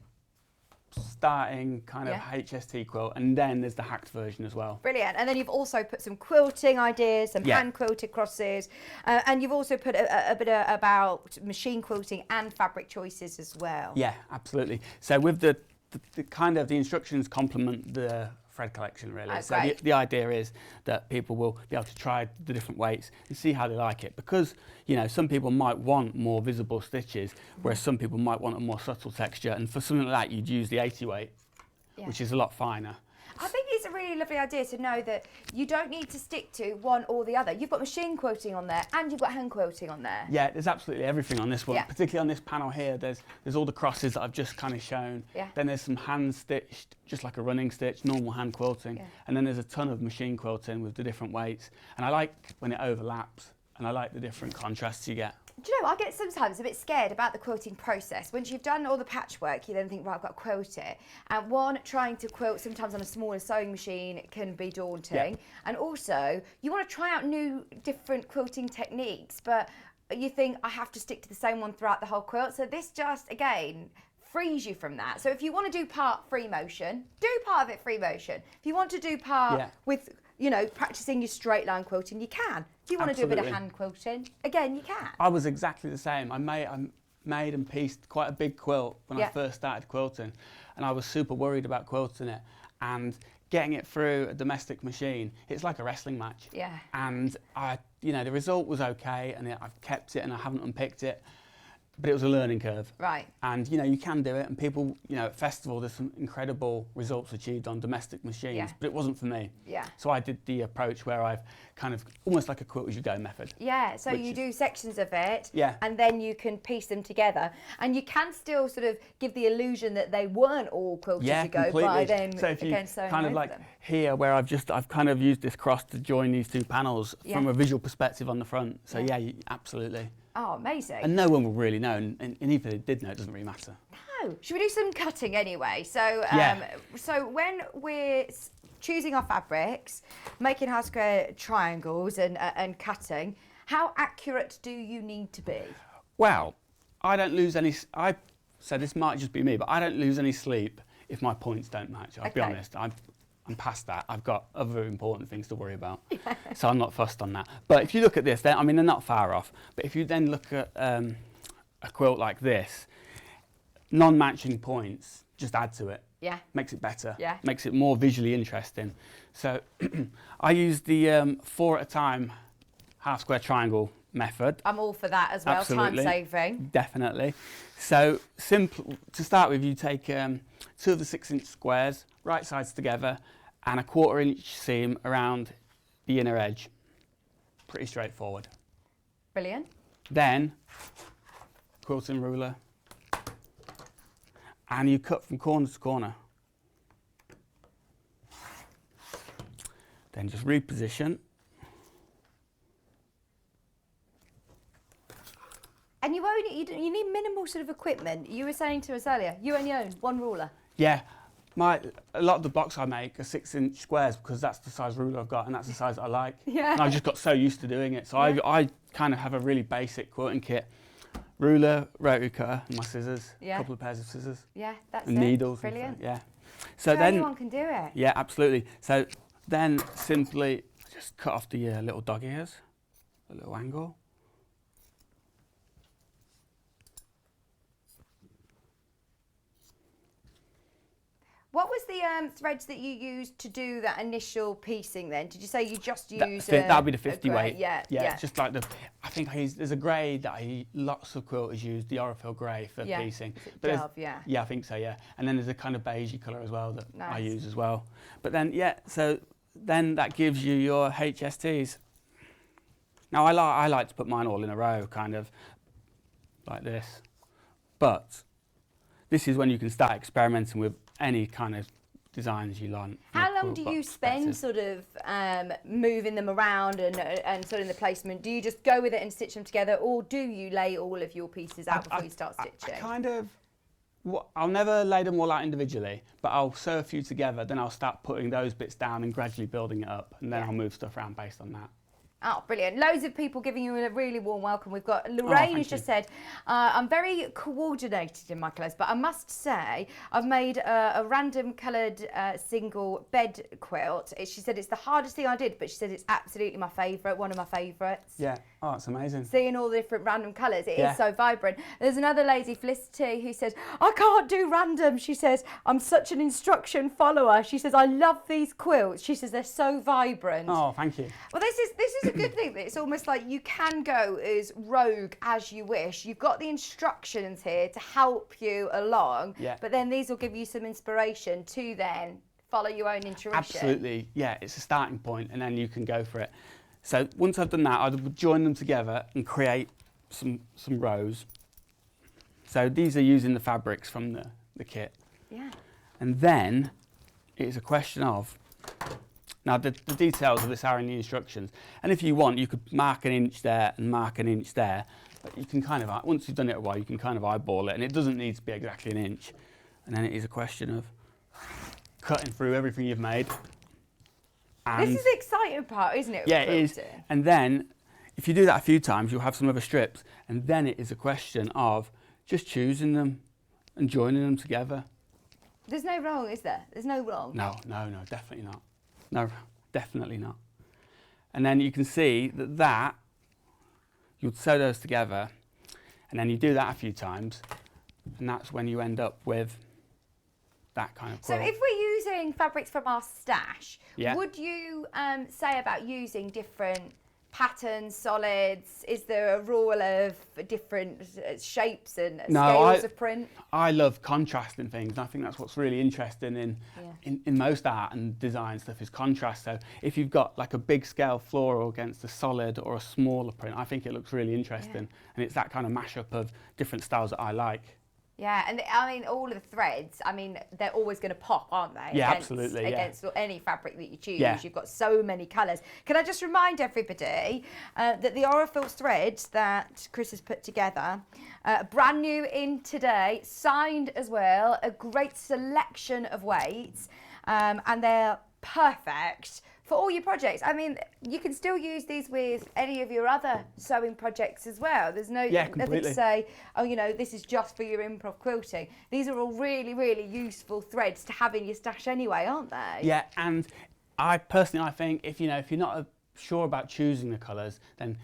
starting kind of HST quilt, and then there's the hacked version as well. Brilliant. And then you've also put some quilting ideas, some hand quilted crosses, and you've also put a bit about machine quilting and fabric choices as well. Yeah, absolutely. So with the kind of the instructions complement the thread collection really. So the idea is that people will be able to try the different weights and see how they like it, because you know some people might want more visible stitches, whereas some people might want a more subtle texture, and for something like that you'd use the 80 weight, which is a lot finer. I think it's a really lovely idea to know that you don't need to stick to one or the other. You've got machine quilting on there and you've got hand quilting on there. Yeah, there's absolutely everything on this one, particularly on this panel here. There's all the crosses that I've just kind of shown. Then there's some hand stitched, just like a running stitch, normal hand quilting. And then there's a ton of machine quilting with the different weights. And I like when it overlaps, and I like the different contrasts you get. Do you know, I get sometimes a bit scared about the quilting process. Once you've done all the patchwork, you then think, right, I've got to quilt it. And one, trying to quilt sometimes on a smaller sewing machine can be daunting. And also, you want to try out new, different quilting techniques, but you think, I have to stick to the same one throughout the whole quilt. So this just, again, frees you from that. So if you want to do part free motion, do part of it free motion. If you want to do part with, you know, practicing your straight line quilting, you can. If you want to do a bit of hand quilting, again, you can. I was exactly the same. I made and pieced quite a big quilt when I first started quilting, and I was super worried about quilting it and getting it through a domestic machine. It's like a wrestling match. Yeah. And you know, the result was okay, and I've kept it and I haven't unpicked it. But it was a learning curve. Right. And, you know, you can do it. And people, you know, at festival, there's some incredible results achieved on domestic machines. But it wasn't for me. Yeah. So I did the approach where I've kind of, almost like a quilt as you go method. Yeah, so you do sections of it. Yeah. And then you can piece them together. And you can still sort of give the illusion that they weren't all quilted as you go by then, so if you again, sewing kind of over like them. here where I've kind of used this cross to join these two panels from a visual perspective on the front. So yeah, absolutely. Oh, amazing. And no one will really know, and even if they did know, it doesn't really matter. No. Should we do some cutting anyway? So, so when we're choosing our fabrics, making half square triangles and cutting, how accurate do you need to be? Well, I don't lose any, so this might just be me, but I don't lose any sleep if my points don't match. I'll be honest. I'm past that. I've got other important things to worry about. So I'm not fussed on that. But if you look at this, then, I mean, they're not far off. But if you then look at a quilt like this, non-matching points just add to it. Yeah. Makes it better. Yeah. Makes it more visually interesting. So I use the 4 at a time half square triangle method. I'm all for that as well. Absolutely. Time saving. Definitely. So simple. To start with, you take 2 of the 6-inch squares, right sides together, and a 1/4 inch seam around the inner edge. Pretty straightforward. Brilliant. Then quilting ruler, and you cut from corner to corner. Then just reposition. And you need minimal sort of equipment. You were saying to us earlier, you only own one ruler. Yeah, a lot of the blocks I make are 6-inch squares because that's the size ruler I've got and that's the size I like. Yeah. And I just got so used to doing it. So I kind of have a really basic quilting kit. Ruler, rotary cutter, and my scissors. A couple of pairs of scissors. Yeah, that's and it. needles. Brilliant. And so So then anyone can do it. Yeah, absolutely. So then simply just cut off the little dog ears, a little angle. What was the threads that you used to do that initial piecing then? Did you say you just used that would be the 50 weight. Yeah. It's just like I think there's a grey that lots of quilters use, the Orifil grey for piecing. Dove, yeah. Yeah, I think so, yeah. And then there's a kind of beigey colour as well that I Nice. use as well. But then, so then that gives you your HSTs. Now I like to put mine all in a row, kind of like this. But this is when you can start experimenting with any kind of designs you like. How long do you spend sort of moving them around and sort of in the placement? Do you just go with it and stitch them together, or do you lay all of your pieces out before you start stitching? I'll never lay them all out individually, but I'll sew a few together, then I'll start putting those bits down and gradually building it up, and then I'll move stuff around based on that. Oh, brilliant. Loads of people giving you a really warm welcome. We've got Lorraine who's just said, I'm very coordinated in my clothes, but I must say I've made a random coloured single bed quilt. She said it's the hardest thing I did, but she said it's absolutely my favourite, one of my favourites. Yeah, oh, it's amazing. Seeing all the different random colours, it is so vibrant. There's another lady, Felicity, who says, I can't do random. She says, I'm such an instruction follower. She says, I love these quilts. She says, they're so vibrant. Oh, thank you. Well, this is a good thing. It's almost like you can go as rogue as you wish. You've got the instructions here to help you along, but then these will give you some inspiration to then follow your own intuition. Absolutely, yeah, it's a starting point and then you can go for it. So once I've done that, I would join them together and create some rows. So these are using the fabrics from the kit. Yeah. And then it's a question of, now the details of this are in the instructions, and if you want you could mark an inch there and mark an inch there, but you can kind of, once you've done it a while, you can kind of eyeball it, and it doesn't need to be exactly an inch. And then it is a question of cutting through everything you've made. And this is the exciting part, isn't it? Yeah, it is. And then if you do that a few times, you'll have some other strips, and then it is a question of just choosing them and joining them together. There's no wrong, is there? There's no wrong. No, definitely not. No, definitely not. And then you can see that you'd sew those together, and then you do that a few times, and that's when you end up with that kind of quilt. So if we're using fabrics from our stash, Yeah. would you say about using different patterns, solids? Is there a rule of different shapes and scales of print? I love contrasting things, and I think that's what's really interesting in most art and design stuff is contrast. So if you've got like a big scale floral against a solid or a smaller print, I think it looks really interesting, and it's that kind of mashup of different styles that I like. Yeah, and I mean, all of the threads, I mean, they're always going to pop, aren't they? Yeah, absolutely, Against any fabric that you choose. Yeah. You've got so many colours. Can I just remind everybody that the Aurifil threads that Chris has put together, brand new in today, signed as well, a great selection of weights, and they're perfect for all your projects. I mean, you can still use these with any of your other sewing projects as well. There's nothing to say, oh, you know, this is just for your improv quilting. These are all really, really useful threads to have in your stash anyway, aren't they? Yeah, and I personally, I think if you're not sure about choosing the colours, then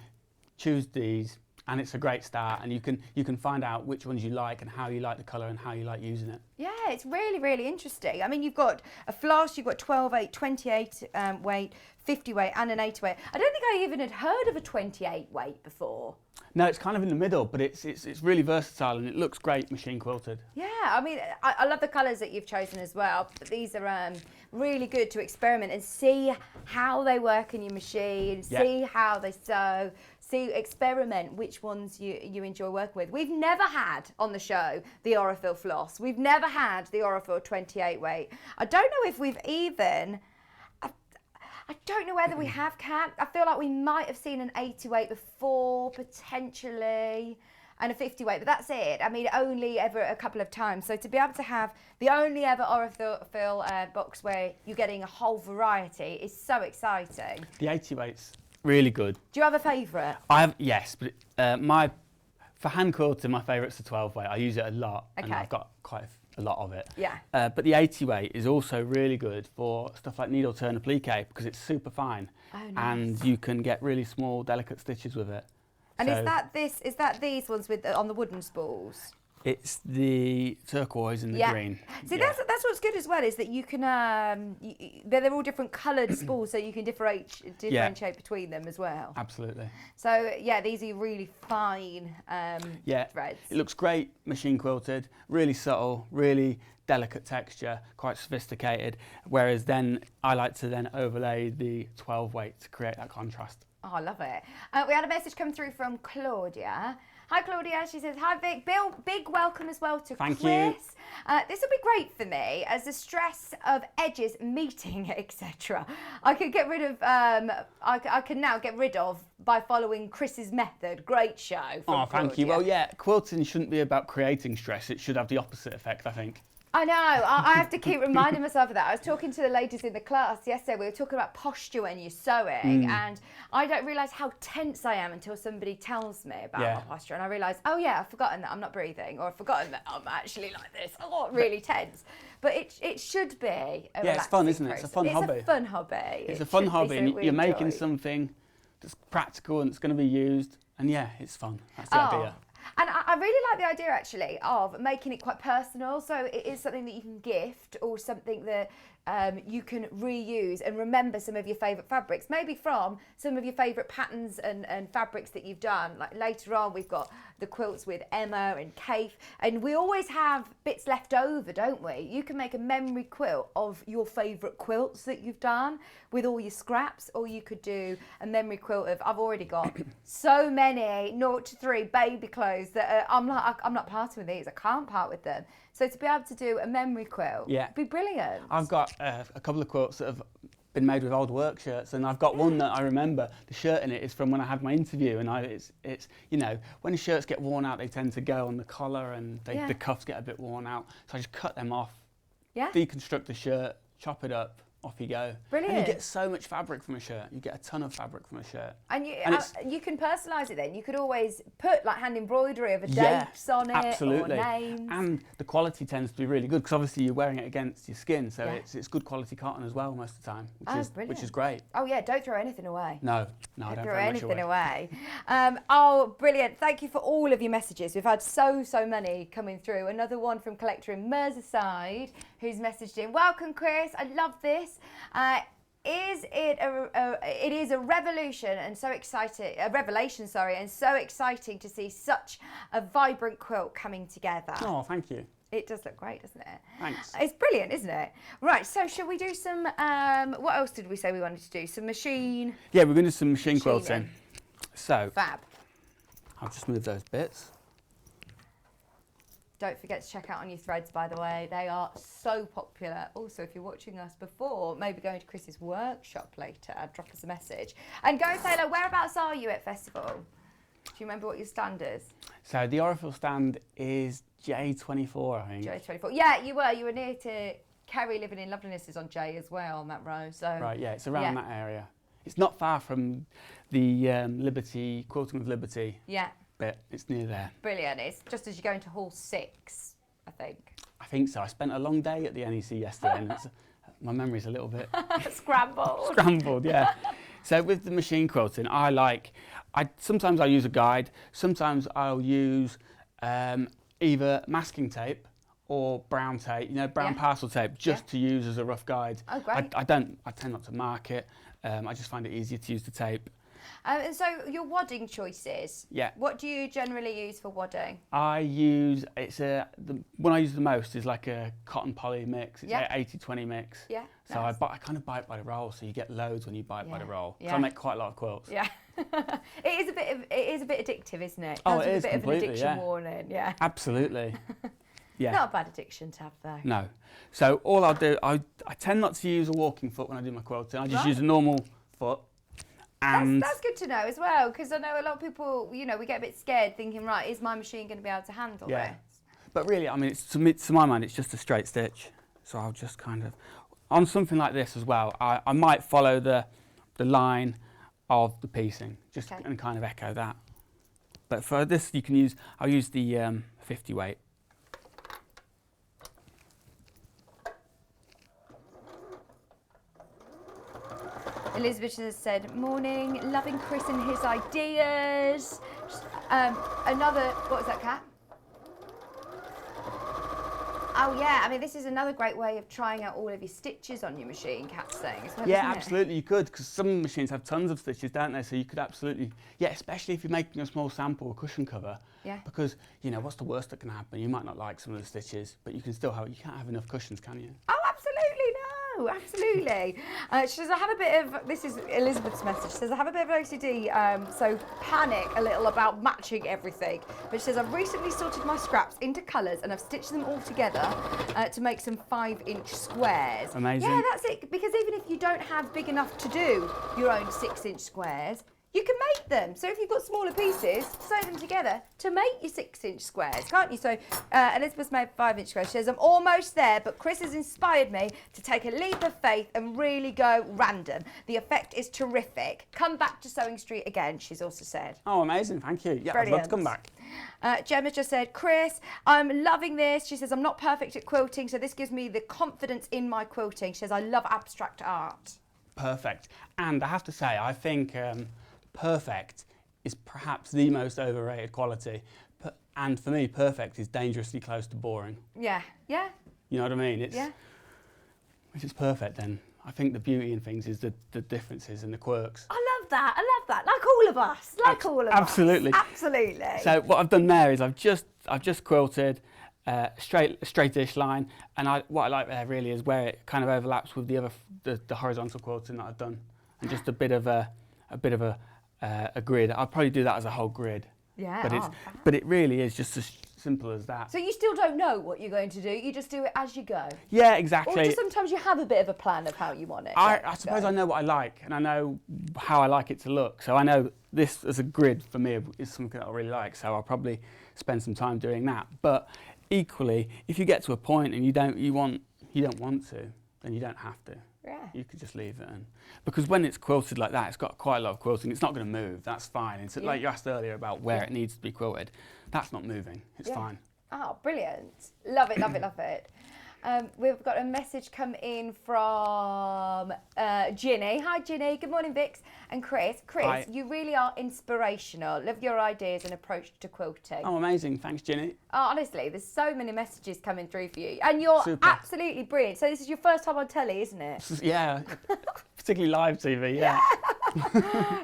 choose these, and it's a great start, and you can find out which ones you like and how you like the colour and how you like using it. Yeah, it's really, really interesting. I mean, you've got a floss, you've got 12/8, 28 weight, 50 weight and an 80 weight. I don't think I even had heard of a 28 weight before. No, it's kind of in the middle, but it's really versatile and it looks great machine quilted. Yeah, I mean, I love the colours that you've chosen as well. But these are really good to experiment and see how they work in your machine, see how they sew, experiment which ones you enjoy working with. We've never had on the show the Aurifil floss. We've never had the Aurifil 28 weight. I don't know if we've even... I don't know whether we have, Kat. I feel like we might have seen an 80 weight before, potentially, and a 50 weight, but that's it. I mean, only ever a couple of times. So to be able to have the only ever Aurifil box where you're getting a whole variety is so exciting. The 80 weight's really good. Do you have a favourite? I have, yes, but for hand quilting, my favourite's the 12 weight. I use it a lot, and I've got quite a lot of it. Yeah. But the 80 weight is also really good for stuff like needle turn applique because it's super fine. Oh, nice. And you can get really small, delicate stitches with it. And so, is that these ones with on the wooden spools? It's the turquoise and the green. See, that's what's good as well, is that you can they're all different coloured spools, so you can differentiate between them as well. Absolutely. So yeah, these are really fine threads. It looks great machine quilted, really subtle, really delicate texture, quite sophisticated. Whereas then I like to then overlay the 12 weight to create that contrast. Oh, I love it. We had a message come through from Claudia. Hi Claudia, she says, hi Vic, Bill, big welcome as well to Thank Chris. you. This will be great for me as the stress of edges, meeting, etc. I could get rid of, I can now get rid of by following Chris's method. Great show. Oh, thank you. Well, yeah, quilting shouldn't be about creating stress. It should have the opposite effect, I think. I know. I have to keep reminding myself of that. I was talking to the ladies in the class yesterday. We were talking about posture when you're sewing, and I don't realise how tense I am until somebody tells me about my posture, and I realise, oh yeah, I've forgotten that I'm not breathing, or I've forgotten that I'm actually like this. Oh, really tense. But it should be a it's fun, isn't it? process. It's a fun hobby. It's a fun hobby. It's a fun hobby, and you're making something that's practical and it's going to be used, and yeah, it's fun. That's the idea. And I really like the idea, actually, of making it quite personal. So it is something that you can gift, or something that you can reuse and remember some of your favourite fabrics, maybe from some of your favourite patterns and fabrics that you've done. Like later on, we've got the quilts with Emma and Kaffe, and we always have bits left over, don't we? You can make a memory quilt of your favourite quilts that you've done with all your scraps, or you could do a memory quilt of, I've already got so many 0 to 3 baby clothes that I'm not parting with these. I can't part with them. So to be able to do a memory quilt would be brilliant. I've got a couple of quilts that have been made with old work shirts, and I've got one that I remember. The shirt in it is from when I had my interview, and it's you know, when shirts get worn out, they tend to go on the collar, and the cuffs get a bit worn out. So I just cut them off, deconstruct the shirt, chop it up, off you go. Brilliant. And you get so much fabric from a shirt. You get a ton of fabric from a shirt. And you can personalise it then. You could always put like hand embroidery of dates on it, absolutely. Or names. And the quality tends to be really good, because obviously you're wearing it against your skin, so it's good quality cotton as well most of the time, which is great. Oh yeah, don't throw anything away. No, I don't throw anything away. Brilliant. Thank you for all of your messages. We've had so many coming through. Another one from collector in Merseyside who's messaged in, welcome Chris, I love this. It is a revelation and so exciting, and so exciting to see such a vibrant quilt coming together. Oh, thank you. It does look great, doesn't it? Thanks. It's brilliant, isn't it? Right, so shall we do some, what else did we say we wanted to do? Some machine? Yeah, we're going to do some machine quilting. So, fab. I'll just move those bits. Don't forget to check out on your threads, by the way. They are so popular. Also, if you're watching us before, maybe going to Chris's workshop later, drop us a message. And go and say hello. Whereabouts are you at festival? Do you remember what your stand is? So the Orifil stand is J24, I think. J24. Yeah, you were near to Kerry living in Loveliness is on J as well on that row. So right, yeah, it's around that area. It's not far from the Liberty, Quilting with Liberty. Yeah. Bit. It's near there. Brilliant. It's just as you go into hall 6, I think. I think so. I spent a long day at the NEC yesterday, and my memory's a little bit scrambled. Scrambled, yeah. So with the machine quilting, sometimes I use a guide. Sometimes I'll use either masking tape or brown tape, brown parcel tape, just to use as a rough guide. Oh, great. I tend not to mark it. I just find it easier to use the tape. And so your wadding choices. Yeah. What do you generally use for wadding? I use the one I use the most is like a cotton poly mix. It's 80-20 mix. Yeah. So nice. I kind of buy it by the roll, so you get loads when you buy it by the roll. So I make quite a lot of quilts. Yeah. It is a bit addictive, isn't it? Oh, it is a bit completely, of an addiction warning. Yeah. Absolutely. Yeah. Not a bad addiction to have though. No. So all I'll do, I tend not to use a walking foot when I do my quilting. I just use a normal foot. And that's good to know as well, because I know a lot of people, we get a bit scared thinking, right, is my machine going to be able to handle this? But really, I mean, to my mind, it's just a straight stitch. So I'll just kind of, on something like this as well, I might follow the line of the piecing, just and kind of echo that. But for this, I'll use the 50 weight. Elizabeth has said, morning, loving Chris and his ideas. What was that, Kat? Oh yeah, I mean, this is another great way of trying out all of your stitches on your machine, Kat's saying. Yeah, absolutely, you could, because some machines have tons of stitches, don't they? So you could absolutely, especially if you're making a small sample or cushion cover. Yeah. Because, what's the worst that can happen? You might not like some of the stitches, but you can't have enough cushions, can you? Oh, absolutely, no, absolutely. She says, this is Elizabeth's message, she says, I have a bit of OCD, so panic a little about matching everything. But she says, I've recently sorted my scraps into colours and I've stitched them all together to make some 5-inch squares. Amazing. Yeah, that's it, because even if you don't have big enough to do your own 6-inch squares, You can make them. So if you've got smaller pieces, sew them together to make your 6-inch squares, can't you? So Elizabeth's made 5-inch squares. She says, I'm almost there, but Chris has inspired me to take a leap of faith and really go random. The effect is terrific. Come back to Sewing Street again, she's also said. Oh, amazing. Thank you. Yeah, Brilliant. I'd love to come back. Gemma just said, Chris, I'm loving this. She says, I'm not perfect at quilting, so this gives me the confidence in my quilting. She says, I love abstract art. Perfect. And I have to say, I think perfect is perhaps the most overrated quality. And for me, perfect is dangerously close to boring. Yeah, yeah. You know what I mean? It's, Yeah. If it's perfect, then I think the beauty in things is the differences and the quirks. I love that. I love that. Like all of us. Like all of absolutely. us. Absolutely. So what I've done there is I've just quilted a straightish line, and what I like there really is where it kind of overlaps with the horizontal quilting that I've done, and just a bit of a grid. I'll probably do that as a whole grid. Yeah. But it really is just as simple as that. So you still don't know what you're going to do. You just do it as you go. Yeah, exactly. Or just sometimes you have a bit of a plan of how you want it. I suppose I know what I like, and I know how I like it to look. So I know this as a grid for me is something that I really like. So I'll probably spend some time doing that. But equally, if you get to a point and you don't want to, then you don't have to. Yeah. You could just leave it in. Because when it's quilted like that, it's got quite a lot of quilting. It's not going to move. That's fine. It's like you asked earlier about where it needs to be quilted. That's not moving. It's fine. Oh, brilliant. Love it, love it, love it. We've got a message come in from Ginny. Hi, Ginny. Good morning, Vix and Chris. Chris, Hi. you really are inspirational. Love your ideas and approach to quilting. Oh, amazing. Thanks, Ginny. Oh, honestly, there's so many messages coming through for you. And you're absolutely brilliant. So this is your first time on telly, isn't it? Yeah, particularly live TV, yeah.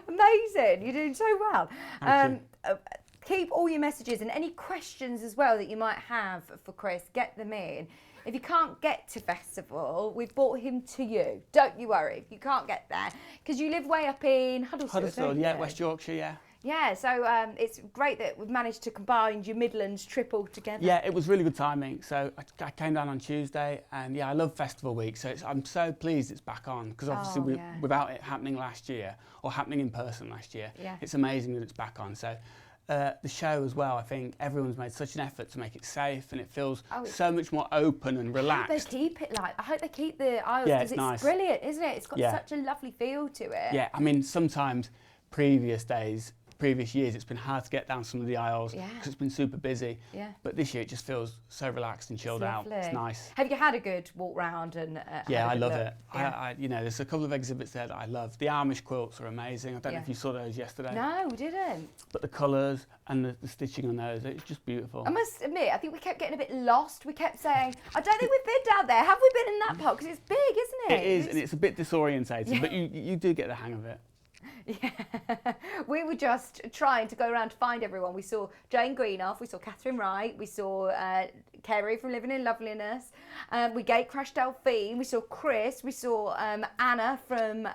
Amazing. You're doing so well. Thank you. Keep all your messages and any questions as well that you might have for Chris, get them in. If you can't get to festival, we've brought him to you. Don't you worry if you can't get there, because you live way up in Huddersfield, yeah, West Yorkshire, yeah. Yeah, so it's great that we've managed to combine your Midlands trip all together. Yeah, it was really good timing. So I came down on Tuesday, and yeah, I love Festival Week. So I'm so pleased it's back on, because obviously without it happening last year, or happening in person last year, it's amazing that it's back on. So the show as well, I think everyone's made such an effort to make it safe, and it feels so much more open and relaxed. I hope they keep it I hope they keep the aisles, Yeah, because it's nice. brilliant, isn't it? It's got such a lovely feel to it. Yeah, I mean, sometimes previous years, it's been hard to get down some of the aisles because it's been super busy. Yeah. But this year it just feels so relaxed and chilled out. It's nice. Have you had a good walk round and? Yeah, I love look? it. Yeah. You know, there's a couple of exhibits there that I love. The Amish quilts are amazing. I don't know if you saw those yesterday. No, we didn't. But the colours and the stitching on those, it's just beautiful. I must admit, I think we kept getting a bit lost. We kept saying, I don't think we've been down there. Have we been in that part? Because it's big, isn't it? It is, and it's a bit disorientating, but you do get the hang of it. Yeah, we were just trying to go around to find everyone. We saw Jane Greenough, we saw Catherine Wright, we saw Kerry from Living in Loveliness, we gate crashed Delphine, we saw Chris, we saw Anna from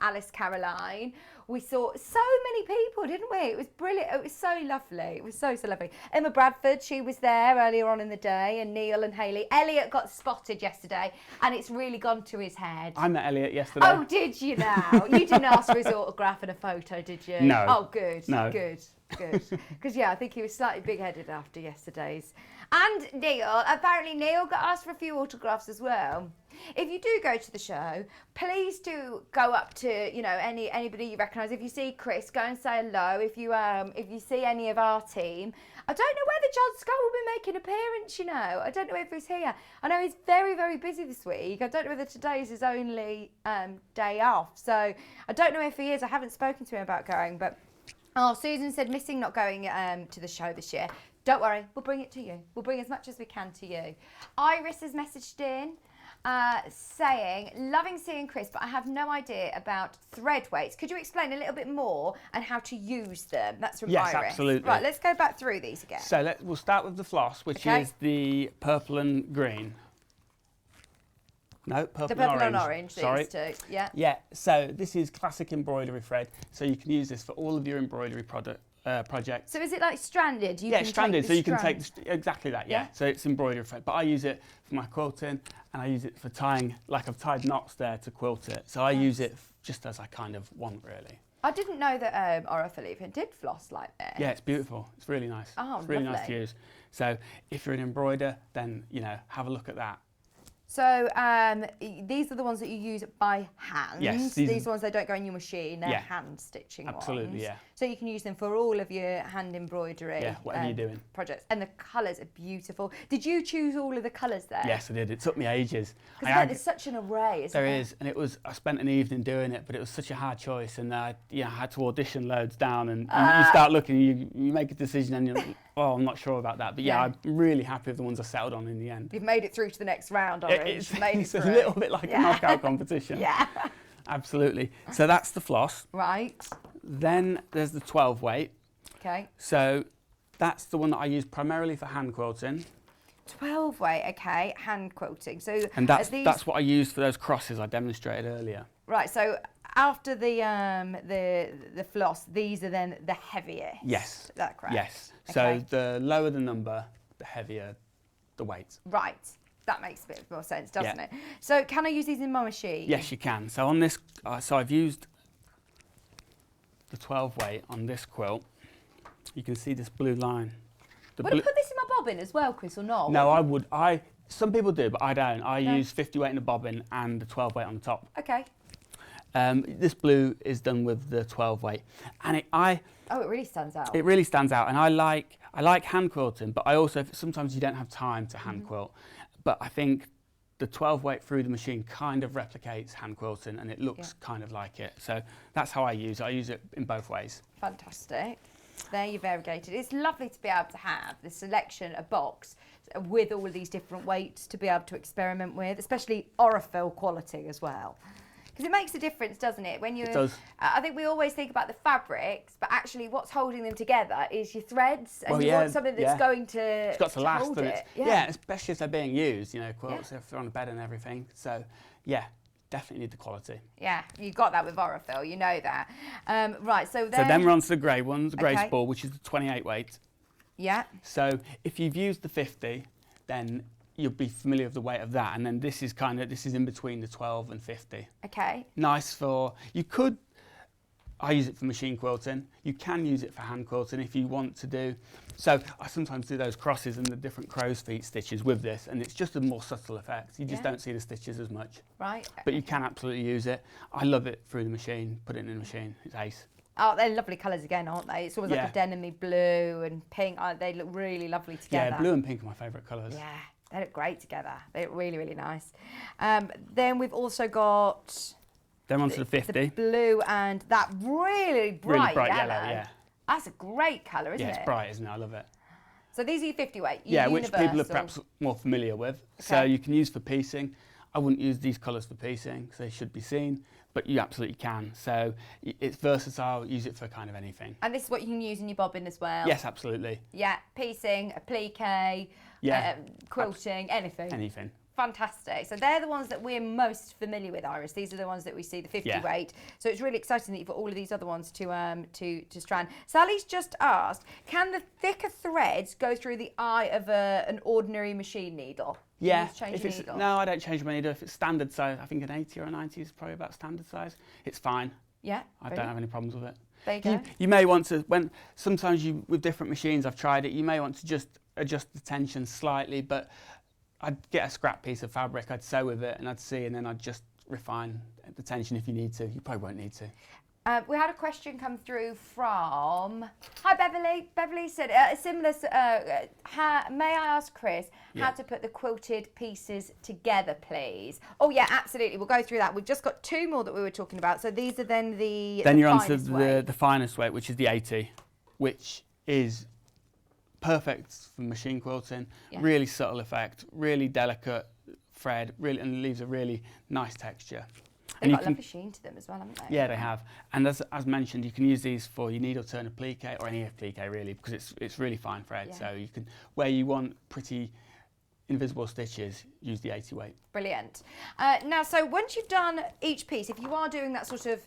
Alice Caroline. We saw so many people, didn't we? It was brilliant. It was so lovely. It was so lovely. Emma Bradford, she was there earlier on in the day, and Neil and Hayley. Elliot got spotted yesterday, and it's really gone to his head. I met Elliot yesterday. Oh, did you now? You didn't ask for his autograph and a photo, did you? No. Oh, good. No. Good. Because, I think he was slightly big-headed after yesterday's. And Neil, apparently Neil got asked for a few autographs as well. If you do go to the show, please do go up to, anybody you recognise. If you see Chris, go and say hello. If you see any of our team, I don't know whether John Scott will be making an appearance, I don't know if he's here. I know he's very, very busy this week. I don't know whether today is his only day off. So I don't know if he is. I haven't spoken to him about going, but Susan said missing not going to the show this year. Don't worry, we'll bring it to you. We'll bring as much as we can to you. Iris has messaged in saying, loving seeing Chris, but I have no idea about thread weights. Could you explain a little bit more and how to use them? That's from Iris. Yes, absolutely. Right, let's go back through these again. So we'll start with the floss, which is the purple and green. No, purple, the purple and orange. Sorry. These two, yeah. Yeah, so this is classic embroidery thread. So you can use this for all of your embroidery projects. So is it like stranded? Stranded, so you can take exactly that, yeah. So it's embroidery thread, but I use it for my quilting, and I use it for tying, like I've tied knots there to quilt it. So I use it just as I kind of want, really. I didn't know that Aurifil even did floss like this. Yeah, it's beautiful. It's really nice. Oh, it's really nice lovely. to use. So if you're an embroider, then have a look at that. So these are the ones that you use by hand. Yes, these ones that don't go in your machine. They're Yeah. hand stitching Absolutely, ones. yeah. So you can use them for all of your hand embroidery. Yeah, whatever you're doing. Projects, and the colours are beautiful. Did you choose all of the colours there? Yes, I did. It took me ages. Because there's such an array, isn't There there? is, and I spent an evening doing it, but it was such a hard choice, and I had to audition loads down, and you start looking, you make a decision, and you're like, oh, I'm not sure about that, but Yeah. I'm really happy with the ones I settled on in the end. You've made it through to the next round, Orange. It's a little bit like a knockout competition. Yeah. Absolutely. So that's the floss. Right. Then there's the 12 weight. Okay. So that's the one that I use primarily for hand quilting. 12 weight. Okay. Hand quilting. So And are these... that's what I used for those crosses I demonstrated earlier. Right. So after the floss, these are then the heaviest. Yes. Is that correct? Yes. Okay. So the lower the number, the heavier the weight. Right. That makes a bit more sense, doesn't Yeah. it? So can I use these in my machine? Yes, you can. So on this, so I've used the 12 weight on this quilt. You can see this blue line. Would I put this in my bobbin as well, Chris, or not? No, I would. Some people do, but I don't. I use 50 weight in the bobbin and the 12 weight on the top. Okay. This blue is done with the 12 weight, and Oh, it really stands out. it really stands out. And I like hand quilting, but I also sometimes you don't have time to hand quilt. But I think the 12 weight through the machine kind of replicates hand quilting, and it looks kind of like it. So that's how I use it. I use it in both ways. Fantastic. There you're variegated. It's lovely to be able to have this selection, a box with all of these different weights to be able to experiment with, especially Aurifil quality as well. Because it makes a difference, doesn't it? When you, It does. I think we always think about the fabrics, but actually what's holding them together is your threads, and Well, you yeah, want something that's yeah. going to It's got to last, hold and it. yeah, especially if they're being used. Quilts if they're on a bed and everything. So yeah, definitely need the quality. Yeah, you got that with Aurifil, you know that. Right, so then we're on to the grey ones, the grey Okay. spool, which is the 28 weight. Yeah. So if you've used the 50, then you'll be familiar with the weight of that, and then this is in between the 12 and 50. Okay. Nice I use it for machine quilting. You can use it for hand quilting if you want to do. So I sometimes do those crosses and the different crow's feet stitches with this, and it's just a more subtle effect. You just don't see the stitches as much. Right. But you can absolutely use it. I love it through the machine, put it in the machine, it's ace. Oh, they're lovely colours again, aren't they? It's almost like Yeah. a denim-y blue and pink. Oh, they look really lovely together. Yeah, blue and pink are my favourite colours. Yeah, they look great together. They look really, really nice. Then we've also got Then on to the 50. the blue and that really bright, bright yellow. yellow, yeah. That's a great colour, isn't Yeah, it? it's bright, isn't it? I love it. So these are your 50 weight. Yeah, your which people are universal. perhaps more familiar with. So Okay. you can use for piecing. I wouldn't use these colours for piecing because they should be seen, but you absolutely can. So it's versatile, use it for kind of anything. And this is what you can use in your bobbin as well. Yes, absolutely. Yeah, piecing, applique, Yeah, quilting, anything. anything. Fantastic. So they're the ones that we're most familiar with, Iris. These are the ones that we see, the 50 Yeah. weight. So it's really exciting that you've got all of these other ones to strand. Sally's just asked, can the thicker threads go through the eye of an ordinary machine needle? Do you Yeah, need to change if the it's, needle? no, I don't change my needle. If it's standard size, I think an 80 or a 90 is probably about standard size. It's fine. Yeah, I don't have any problems with it. There you go. You may want to, sometimes with different machines, I've tried it, you may want to just adjust the tension slightly, but I'd get a scrap piece of fabric, I'd sew with it, and I'd see, and then I'd just refine the tension if you need to. You probably won't need to. We had a question come through from... Hi, Beverly. Beverly said, similar... may I ask Chris how to put the quilted pieces together, please? Oh, yeah, absolutely. We'll go through that. We've just got two more that we were talking about. So these are then the Then you're on to finest weight. the finest weight, which is the 80, which is perfect for machine quilting. Yeah. Really subtle effect, really delicate thread, really, and leaves a really nice texture. They've And got a lovely sheen to them as well, haven't they? Yeah, they have. And as mentioned, you can use these for your needle turn applique, or any applique really, because it's really fine thread. Yeah. So you can, where you want pretty invisible stitches, use the 80 weight. Brilliant. Now, so once you've done each piece, if you are doing that sort of,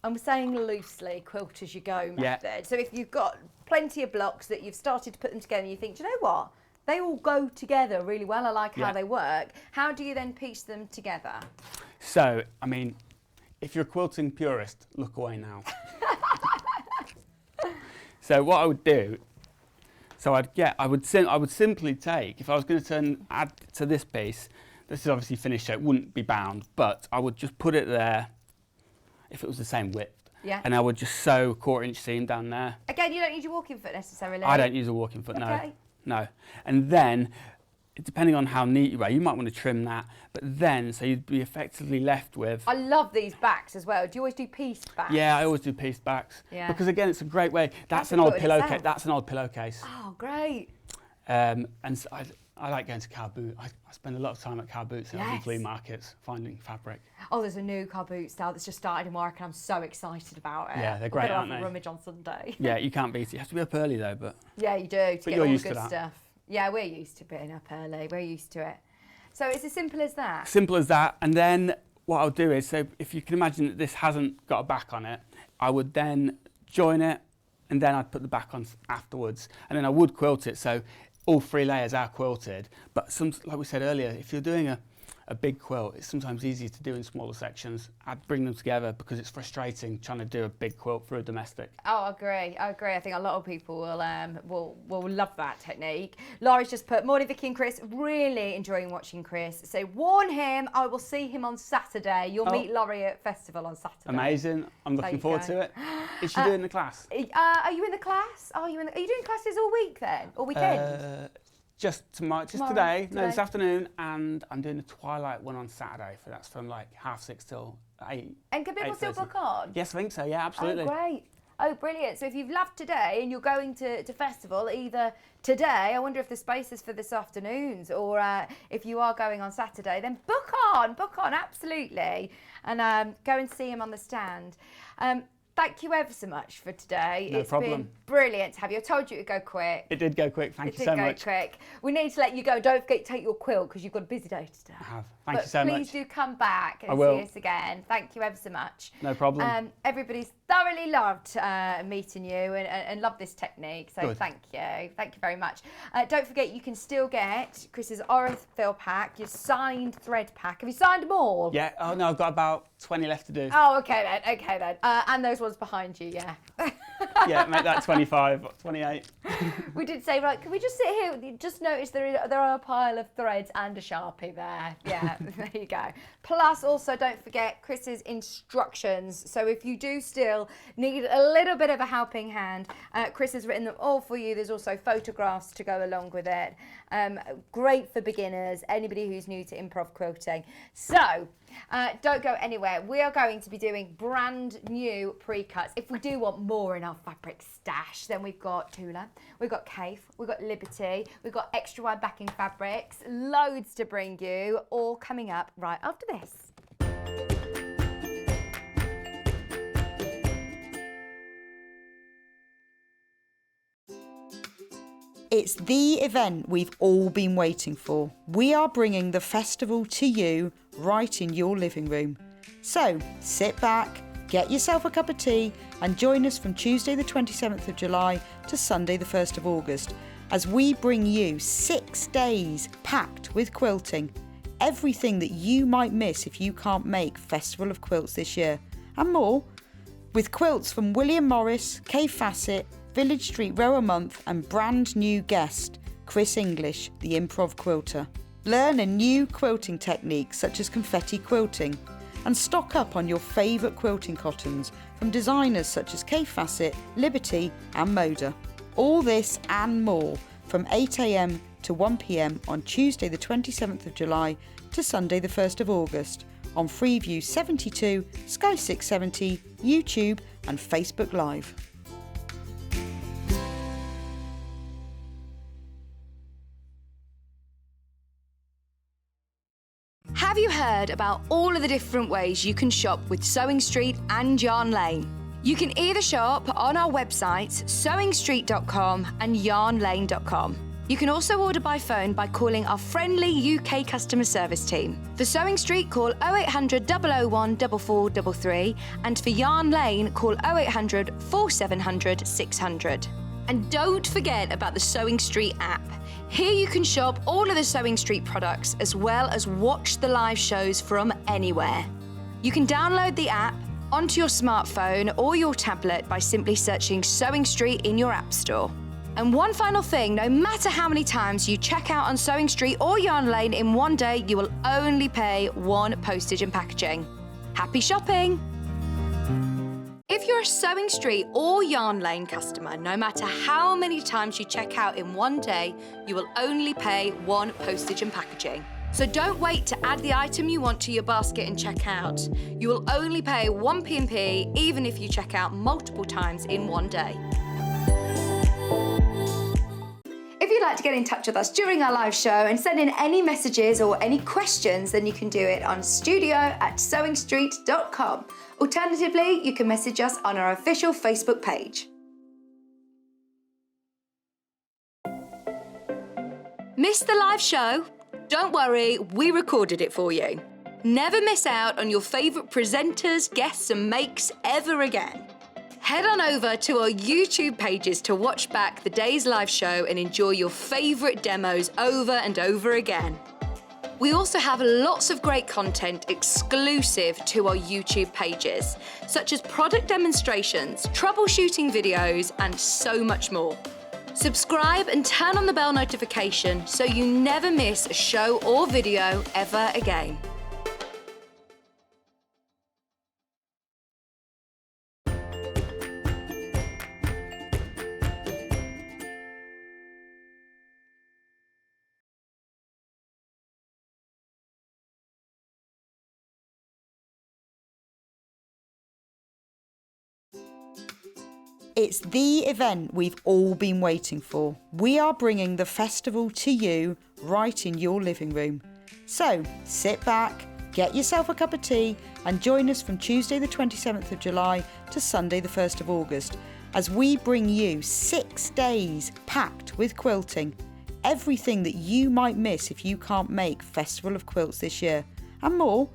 I'm saying loosely, quilt as you go method. So if you've got plenty of blocks that you've started to put them together and you think, do you know what? They all go together really well. I like how they work. How do you then piece them together? So, I mean, if you're a quilting purist, look away now. So what I would do, I would simply take, if I was going to add to this piece, this is obviously finished, so it wouldn't be bound, but I would just put it there if it was the same width. Yeah. And I would just sew a 1/4-inch seam down there. Again, you don't use your walking foot necessarily. I don't use a walking foot, Okay. no. And then, depending on how neat you are, you might want to trim that. But then, so you'd be effectively left with... I love these backs as well. Do you always do pieced backs? Yeah, I always do pieced backs. Yeah. Because again, it's a great way. That's a an old quilt pillowcase. itself. That's an old pillowcase. Oh, great. And so I like going to car boot. I spend a lot of time at car boots and Yes. flea markets finding fabric. Oh, there's a new car boot style that's just started in work and I'm so excited about it. Yeah, they're great, I'll aren't have a they? rummage on Sunday. Yeah, you can't beat it. You have to be up early though, but... Yeah, you do, to But get you're all the used to good that. stuff. Yeah, we're used to being up early. We're used to it. So it's as simple as that. Simple as that. And then what I'll do is, so if you can imagine that this hasn't got a back on it, I would then join it and then I'd put the back on afterwards. And then I would quilt it. So all 3 layers are quilted. But like we said earlier, if you're doing a big quilt, it's sometimes easier to do in smaller sections. I'd bring them together because it's frustrating trying to do a big quilt for a domestic. Oh, I agree. I think a lot of people will love that technique. Laurie's just put, morning Vicky and Chris, really enjoying watching Chris. So warn him, I will see him on Saturday. You'll meet Laurie at festival on Saturday. Amazing. I'm looking forward to it. Is she doing the class? Are you in the class? Are you doing classes all week then? Or weekend? Just today, no, this afternoon, and I'm doing the Twilight one on Saturday. That's from like 6:30 till 8. And can people still 8:30. book on? Yes, I think so. Yeah, absolutely. Oh, great. Oh, brilliant. So if you've loved today and you're going to festival either today, I wonder if the space is for this afternoon's, or if you are going on Saturday, then book on, absolutely. And go and see him on the stand. Thank you ever so much for today. No It's problem. been brilliant to have you. I told you it would go quick. It did go quick. Thank you so It did much. go quick. We need to let you go. Don't forget to take your quilt because you've got a busy day today. I have. Thank you so much. Please do come back and I will. see us again. Thank you ever so much. No problem. Everybody's thoroughly loved meeting you and loved this technique. So Good. thank you. Thank you very much. Don't forget, you can still get Chris's Orifil pack, your signed thread pack. Have you signed them all? Yeah. Oh no, I've got about 20 left to do. Oh, okay then. And those ones behind you, yeah. Yeah, make that 25, 28. We did say, right, can we just sit here? You just noticed there are a pile of threads and a Sharpie there. Yeah, there you go. Plus, also, don't forget Chris's instructions. So if you do still need a little bit of a helping hand, Chris has written them all for you. There's also photographs to go along with it. Great for beginners, anybody who's new to improv quilting. So, don't go anywhere. We are going to be doing brand new pre-cuts. If we do want more in our fabric stash, then we've got Tula, we've got Kaffe, we've got Liberty, we've got extra wide backing fabrics, loads to bring you, all coming up right after this. It's the event we've all been waiting for. We are bringing the festival to you right in your living room. So sit back, get yourself a cup of tea and join us from Tuesday the 27th of July to Sunday the 1st of August as we bring you 6 days packed with quilting. Everything that you might miss if you can't make Festival of Quilts this year and more, with quilts from William Morris, Fassett, Village Street Row a Month and brand new guest, Chris English, the Improv quilter. Learn a new quilting technique such as confetti quilting and stock up on your favourite quilting cottons from designers such as Fassett, Liberty and Moda. All this and more from 8 a.m. to 1 p.m. on Tuesday the 27th of July to Sunday the 1st of August on Freeview 72, Sky 670, YouTube and Facebook Live. Have you heard about all of the different ways you can shop with Sewing Street and Yarn Lane? You can either shop on our websites, sewingstreet.com and yarnlane.com. You can also order by phone by calling our friendly UK customer service team. For Sewing Street, call 0800 001 4433, and for Yarn Lane, call 0800 4700 600. And don't forget about the Sewing Street app. Here you can shop all of the Sewing Street products as well as watch the live shows from anywhere. You can download the app, onto your smartphone or your tablet by simply searching Sewing Street in your App Store. And one final thing, no matter how many times you check out on Sewing Street or Yarn Lane in one day, you will only pay one postage and packaging. Happy shopping! If you're a Sewing Street or Yarn Lane customer, no matter how many times you check out in one day, you will only pay one postage and packaging. So don't wait to add the item you want to your basket and check out. You will only pay one P&P even if you check out multiple times in one day. If you'd like to get in touch with us during our live show and send in any messages or any questions, then you can do it on studio@sewingstreet.com. Alternatively, you can message us on our official Facebook page. Missed the live show? Don't worry, we recorded it for you. Never miss out on your favourite presenters, guests and makes ever again. Head on over to our YouTube pages to watch back the day's live show and enjoy your favourite demos over and over again. We also have lots of great content exclusive to our YouTube pages, such as product demonstrations, troubleshooting videos, and so much more. Subscribe and turn on the bell notification so you never miss a show or video ever again. It's the event we've all been waiting for. We are bringing the festival to you right in your living room. So sit back, get yourself a cup of tea and join us from Tuesday the 27th of July to Sunday the 1st of August as we bring you 6 days packed with quilting. Everything that you might miss if you can't make Festival of Quilts this year and more,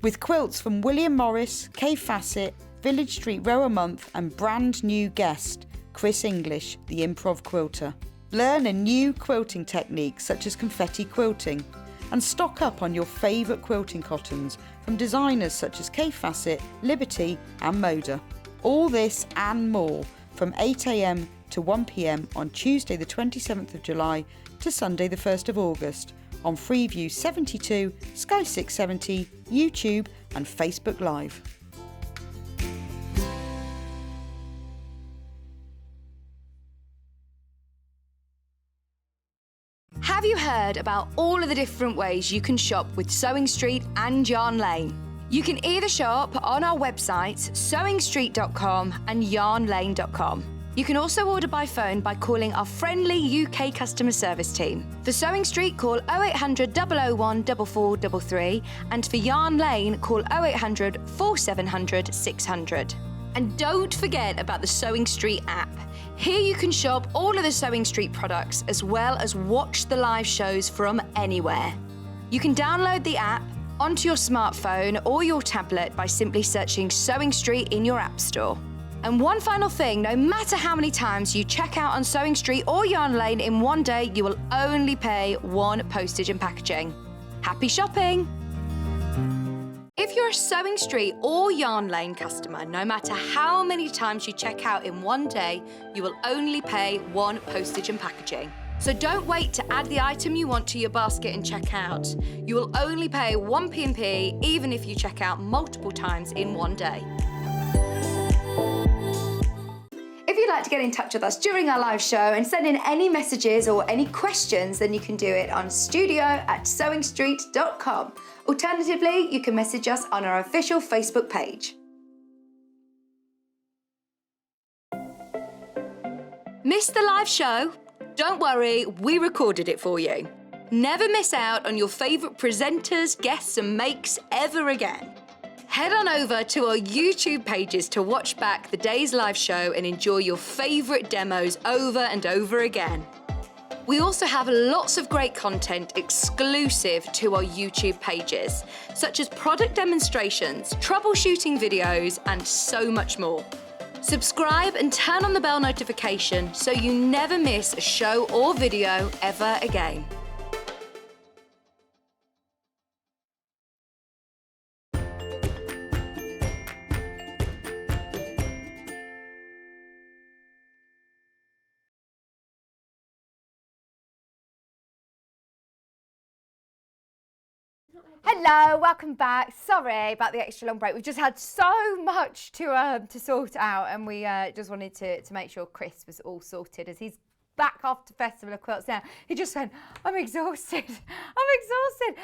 with quilts from William Morris, Fassett, Village Street Row a Month and brand new guest, Chris English, the Improv quilter. Learn a new quilting technique such as confetti quilting and stock up on your favourite quilting cottons from designers such as Fassett, Liberty and Moda. All this and more from 8 a.m. to 1 p.m. on Tuesday the 27th of July to Sunday the 1st of August on Freeview 72, Sky 670, YouTube and Facebook Live. Have you heard about all of the different ways you can shop with Sewing Street and Yarn Lane? You can either shop on our websites, sewingstreet.com and yarnlane.com. You can also order by phone by calling our friendly UK customer service team. For Sewing Street, call 0800 001 4433 and for Yarn Lane, call 0800 4700 600. And don't forget about the Sewing Street app. Here you can shop all of the Sewing Street products as well as watch the live shows from anywhere. You can download the app onto your smartphone or your tablet by simply searching Sewing Street in your App Store. And one final thing, no matter how many times you check out on Sewing Street or Yarn Lane in one day, you will only pay one postage and packaging. Happy shopping! If you're a Sewing Street or Yarn Lane customer, no matter how many times you check out in one day, you will only pay one postage and packaging. So don't wait to add the item you want to your basket and check out. You will only pay one P&P even if you check out multiple times in one day. If you'd like to get in touch with us during our live show and send in any messages or any questions, then you can do it on studio@sewingstreet.com. Alternatively, you can message us on our official Facebook page. Missed the live show? Don't worry, we recorded it for you. Never miss out on your favourite presenters, guests and makes ever again. Head on over to our YouTube pages to watch back the day's live show and enjoy your favourite demos over and over again. We also have lots of great content exclusive to our YouTube pages, such as product demonstrations, troubleshooting videos, and so much more. Subscribe and turn on the bell notification so you never miss a show or video ever again. Hello, welcome back. Sorry about the extra long break. We've just had so much to sort out, and we just wanted to make sure Chris was all sorted as he's back after Festival of Quilts now. He just went, I'm exhausted. I'm exhausted.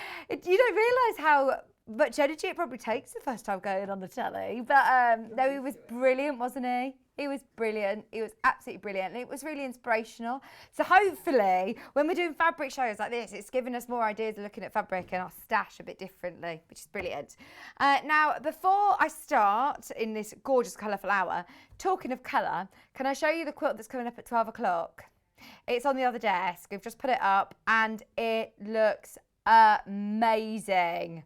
You don't realise how much energy it probably takes the first time going on the telly. But no, he was brilliant, wasn't he? He was brilliant. He was absolutely brilliant. And it was really inspirational. So hopefully, when we're doing fabric shows like this, it's given us more ideas of looking at fabric and our stash a bit differently, which is brilliant. Now, before I start in this gorgeous colourful hour, talking of colour, can I show you the quilt that's coming up at 12 o'clock? It's on the other desk. We've just put it up and it looks amazing.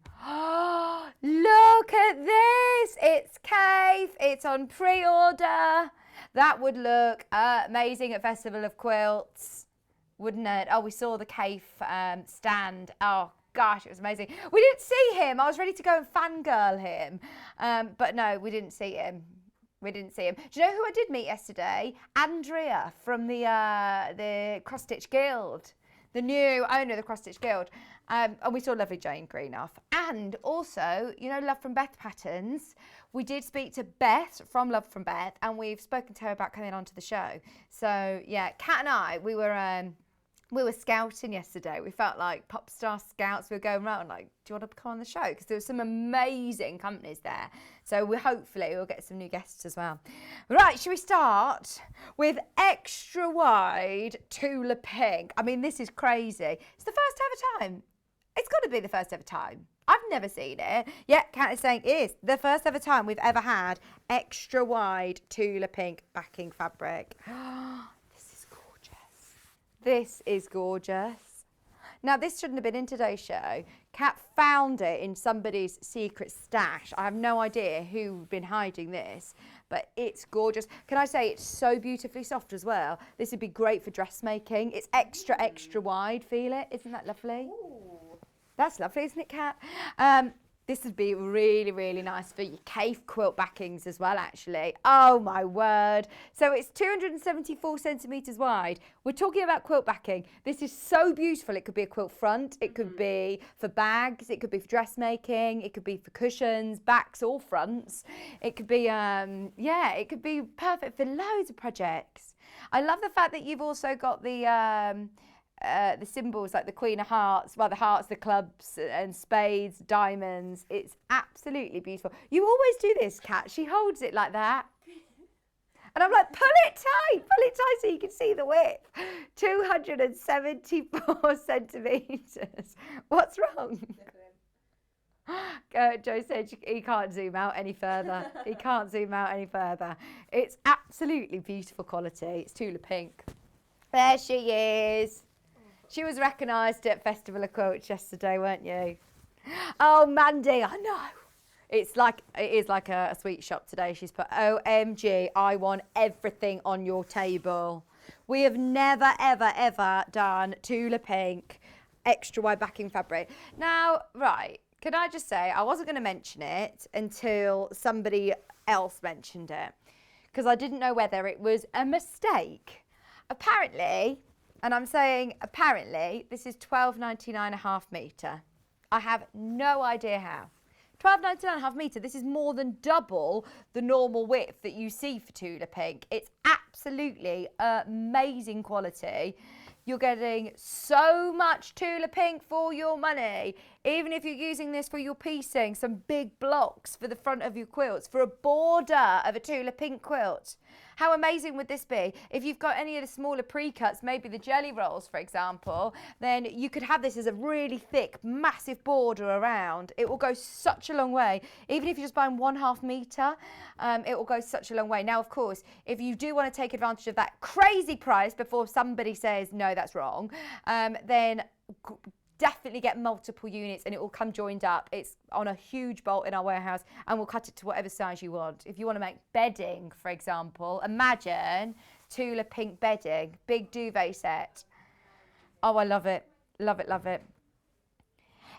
Look at this. It's Kaffe. It's on pre-order. That would look amazing at Festival of Quilts, wouldn't it? Oh, we saw the Kaffe stand. Oh, gosh, it was amazing. We didn't see him. I was ready to go and fangirl him. But no, we didn't see him. We didn't see him. Do you know who I did meet yesterday? Andrea from the Cross Stitch Guild, the new owner of the Cross Stitch Guild. And we saw lovely Jane Greenough. And also, you know, Love from Beth Patterns. We did speak to Beth from Love from Beth, and we've spoken to her about coming onto the show. So yeah, Kat and I, we were scouting yesterday. We felt like pop star scouts. We were going around like, do you want to come on the show? Because there were some amazing companies there. So hopefully we'll get some new guests as well. Right, should we start with extra wide Tula Pink? I mean, this is crazy. It's the first ever time. It's got to be the first ever time. I've never seen it. Yeah, Kat is saying it is the first ever time we've ever had extra wide Tula Pink backing fabric. This is gorgeous. This is gorgeous. Now, this shouldn't have been in today's show. Kat found it in somebody's secret stash. I have no idea who's been hiding this, but it's gorgeous. Can I say it's so beautifully soft as well? This would be great for dressmaking. It's extra, extra wide. Feel it? Isn't that lovely? Ooh. That's lovely, isn't it, Kat? This would be really, really nice for your Kaffe quilt backings as well, actually. Oh, my word. So it's 274 centimetres wide. We're talking about quilt backing. This is so beautiful. It could be a quilt front. It could be for bags. It could be for dressmaking. It could be for cushions, backs or fronts. It could be, yeah, it could be perfect for loads of projects. I love the fact that you've also got the symbols like the Queen of Hearts, well, the hearts, the clubs and spades, diamonds. It's absolutely beautiful. You always do this, Kat. She holds it like that. And I'm like, pull it tight so you can see the width. 274 centimetres. What's wrong? Joe said he can't zoom out any further. He can't zoom out any further. It's absolutely beautiful quality. It's Tula Pink. There she is. She was recognised at Festival of Quilts yesterday, weren't you? Oh, Mandy, I know. It is like a sweet shop today. She's put, OMG, I want everything on your table. We have never, ever, ever done Tula Pink extra wide backing fabric. Now, right, can I just say, I wasn't going to mention it until somebody else mentioned it, because I didn't know whether it was a mistake. Apparently, and I'm saying apparently, this is 12.99 a half metre. I have no idea how. 12.99 a half metre, this is more than double the normal width that you see for Tula Pink. It's absolutely amazing quality. You're getting so much Tula Pink for your money. Even if you're using this for your piecing, some big blocks for the front of your quilts, for a border of a Tula Pink quilt. How amazing would this be? If you've got any of the smaller pre-cuts, maybe the jelly rolls, for example, then you could have this as a really thick, massive border around. It will go such a long way. Even if you're just buying 1/2 metre, it will go such a long way. Now, of course, if you do want to take advantage of that crazy price before somebody says, no, that's wrong, then definitely get multiple units and it will come joined up. It's on a huge bolt in our warehouse and we'll cut it to whatever size you want. If you want to make bedding, for example, imagine Tula Pink bedding, big duvet set. Oh, I love it. Love it, love it.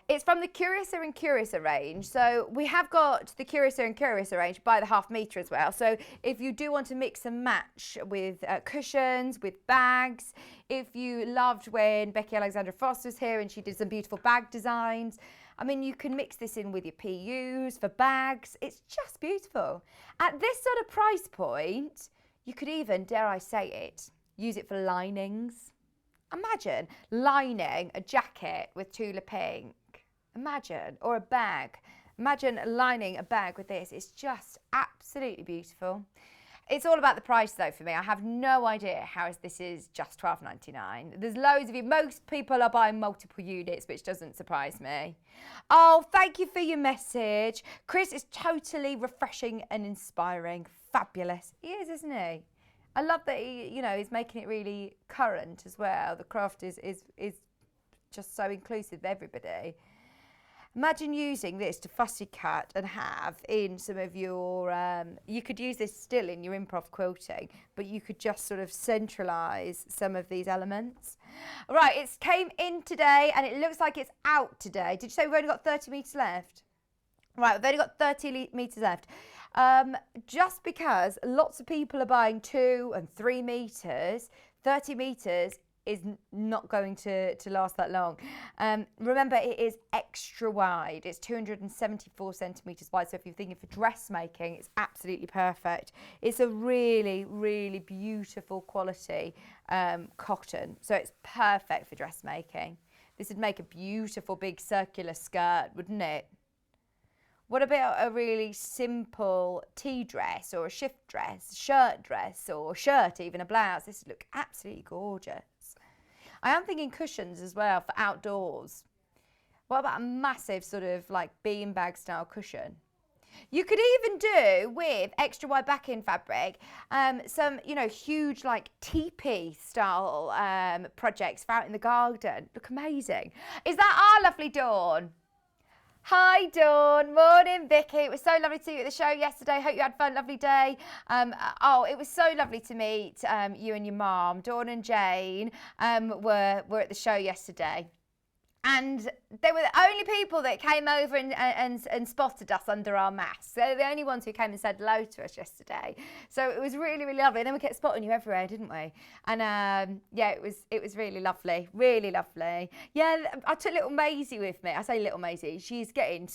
It's from the Curiouser and Curiouser range. So we have got the Curiouser and Curiouser range by the half metre as well. So if you do want to mix and match with cushions, with bags, if you loved when Becky Alexandra Frost was here and she did some beautiful bag designs, I mean, you can mix this in with your PUs for bags. It's just beautiful. At this sort of price point, you could even, dare I say it, use it for linings. Imagine lining a jacket with Tula Pink. Imagine, or a bag. Imagine lining a bag with this. It's just absolutely beautiful. It's all about the price though for me. I have no idea how this is just $12.99. There's loads of you. Most people are buying multiple units, which doesn't surprise me. Oh, thank you for your message. Chris is totally refreshing and inspiring. Fabulous. He is, isn't he? I love that he, you know, he's making it really current as well. The craft is just so inclusive of everybody. Imagine using this to fussy cut and have in some of your, you could use this still in your improv quilting, but you could just sort of centralise some of these elements. Right, it came in today and it looks like it's out today. Did you say we've only got 30 metres left? Right, we've only got 30 metres left. Just because lots of people are buying 2 and 3 metres, 30 metres is not going to last that long. Remember, it is extra wide. It's 274 centimetres wide. So if you're thinking for dressmaking, it's absolutely perfect. It's a really, really beautiful quality cotton. So it's perfect for dressmaking. This would make a beautiful big circular skirt, wouldn't it? What about a really simple tea dress or a shift dress, shirt dress or shirt, even a blouse? This would look absolutely gorgeous. I am thinking cushions as well for outdoors. What about a massive sort of like beanbag style cushion? You could even do with extra wide backing fabric some, you know, huge like teepee style projects for out in the garden. Look amazing. Is that our lovely Dawn? Hi Dawn, morning Vicky. It was so lovely to see you at the show yesterday. Hope you had a fun, lovely day. Oh, it was so lovely to meet you and your mum. Dawn and Jane were at the show yesterday. And they were the only people that came over and spotted us under our masks. They're the only ones who came and said hello to us yesterday. So it was really, really lovely. And then we kept spotting you everywhere, didn't we? And yeah, it was really lovely, really lovely. Yeah, I took little Maisie with me. I say little Maisie. She's getting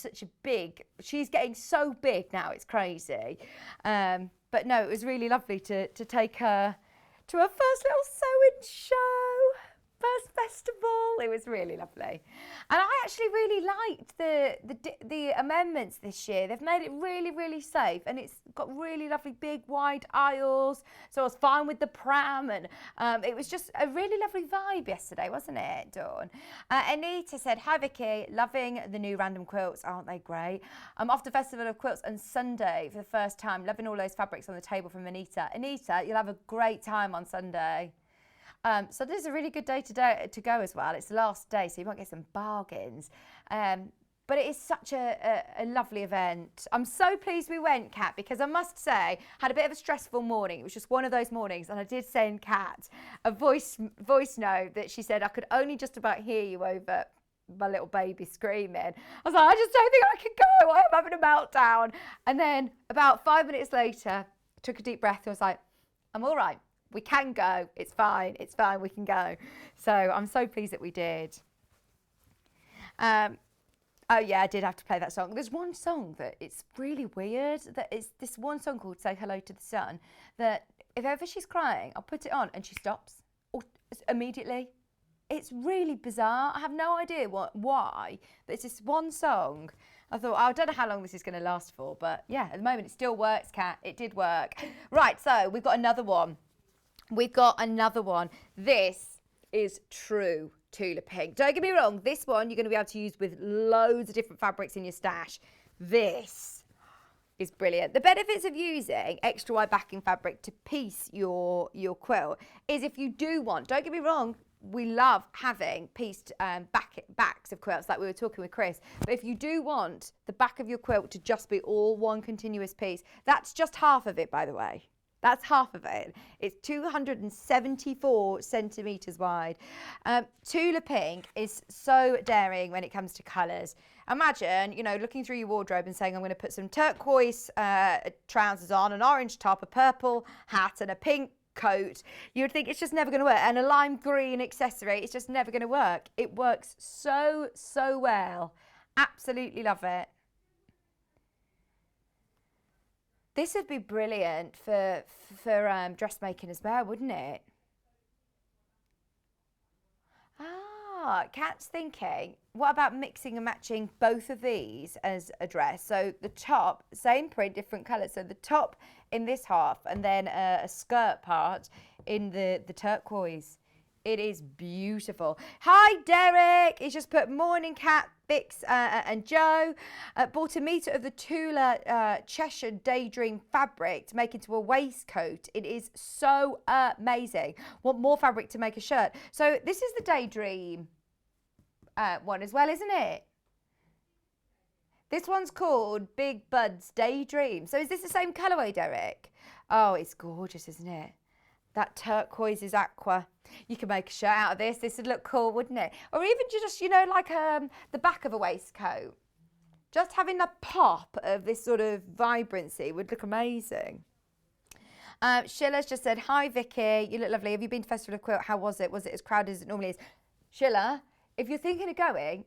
she's getting so big now. It's crazy. But no, it was really lovely to take her to her first little sewing show. First festival. It was really lovely. And I actually really liked the amendments this year. They've made it really, really safe, and it's got really lovely big wide aisles. So I was fine with the pram, and it was just a really lovely vibe yesterday, wasn't it, Dawn? Anita said, hi Vicky, loving the new random quilts. Aren't they great? I'm off to Festival of Quilts on Sunday for the first time. Loving all those fabrics on the table from Anita. Anita, you'll have a great time on Sunday. So this is a really good day to go as well. It's the last day, so you might get some bargains. But it is such a lovely event. I'm so pleased we went, Kat, because I must say, I had a bit of a stressful morning. It was just one of those mornings, and I did send Kat a voice note that she said I could only just about hear you over my little baby screaming. I was like, I just don't think I can go. I'm having a meltdown. And then about 5 minutes later, I took a deep breath and was like, I'm all right. We can go. It's fine. It's fine. We can go. So I'm so pleased that we did. Oh yeah, I did have to play that song. There's one song that it's really weird. That it's this one song called "Say Hello to the Sun." That if ever she's crying, I'll put it on and she stops or immediately. It's really bizarre. I have no idea why. But it's this one song. I thought, I don't know how long this is going to last for, but yeah, at the moment it still works, Kat. It did work. Right, so we've got another one. This is true Tula Pink. Don't get me wrong, this one you're going to be able to use with loads of different fabrics in your stash. This is brilliant. The benefits of using extra wide backing fabric to piece your quilt is if you do want, don't get me wrong, we love having pieced backs of quilts like we were talking with Chris, but if you do want the back of your quilt to just be all one continuous piece, that's just half of it, by the way. That's half of it. It's 274 centimetres wide. Tula Pink is so daring when it comes to colours. Imagine, you know, looking through your wardrobe and saying, I'm going to put some turquoise trousers on, an orange top, a purple hat and a pink coat. You would think it's just never going to work. And a lime green accessory, it's just never going to work. It works so, so well. Absolutely love it. This would be brilliant for dressmaking as well, wouldn't it? Kat's thinking, what about mixing and matching both of these as a dress? So the top, same print, different colours. So the top in this half and then a skirt part in the turquoise. It is beautiful. Hi, Derek. He's just put morning, Kat, Bix and Joe. Bought a metre of the Tula Cheshire Daydream fabric to make into a waistcoat. It is so amazing. Want more fabric to make a shirt. So this is the Daydream one as well, isn't it? This one's called Big Bud's Daydream. So is this the same colourway, Derek? Oh, it's gorgeous, isn't it? That turquoise is aqua. You can make a shirt out of this. This would look cool, wouldn't it? Or even just, you know, like the back of a waistcoat. Just having the pop of this sort of vibrancy would look amazing. Sheila's just said, hi, Vicky. You look lovely. Have you been to Festival of Quilt? How was it? Was it as crowded as it normally is? Sheila, if you're thinking of going,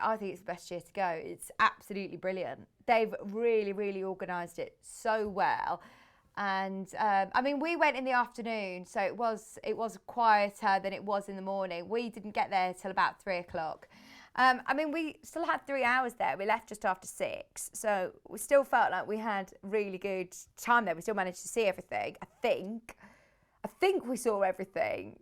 I think it's the best year to go. It's absolutely brilliant. They've really, really organised it so well. And I mean, we went in the afternoon, so it was quieter than it was in the morning. We didn't get there till about 3 o'clock. I mean, we still had 3 hours there. We left just after 6, so we still felt like we had really good time there. We still managed to see everything. I think we saw everything.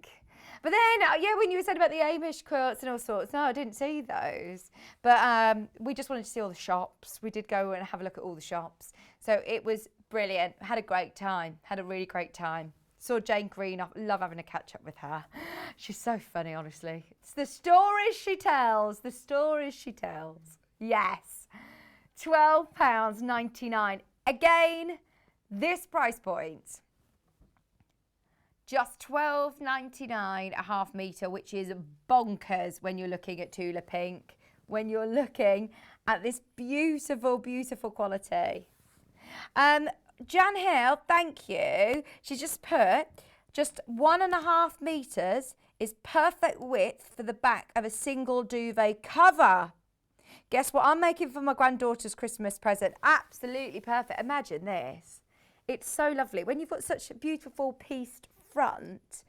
But then, yeah, when you said about the Amish quilts and all sorts, no, I didn't see those. But we just wanted to see all the shops. We did go and have a look at all the shops. So it was brilliant. Had a great time. Had a really great time. Saw Jane Green. I love having a catch up with her. She's so funny, honestly. It's the stories she tells. The stories she tells. Yes. £12.99. Again, this price point. Just £12.99 a half metre, which is bonkers when you're looking at Tula Pink, when you're looking at this beautiful, beautiful quality. Jan Hill, thank you. She just put, just 1.5 metres is perfect width for the back of a single duvet cover. Guess what I'm making for my granddaughter's Christmas present? Absolutely perfect. Imagine this. It's so lovely. When you've got such a beautiful pieced front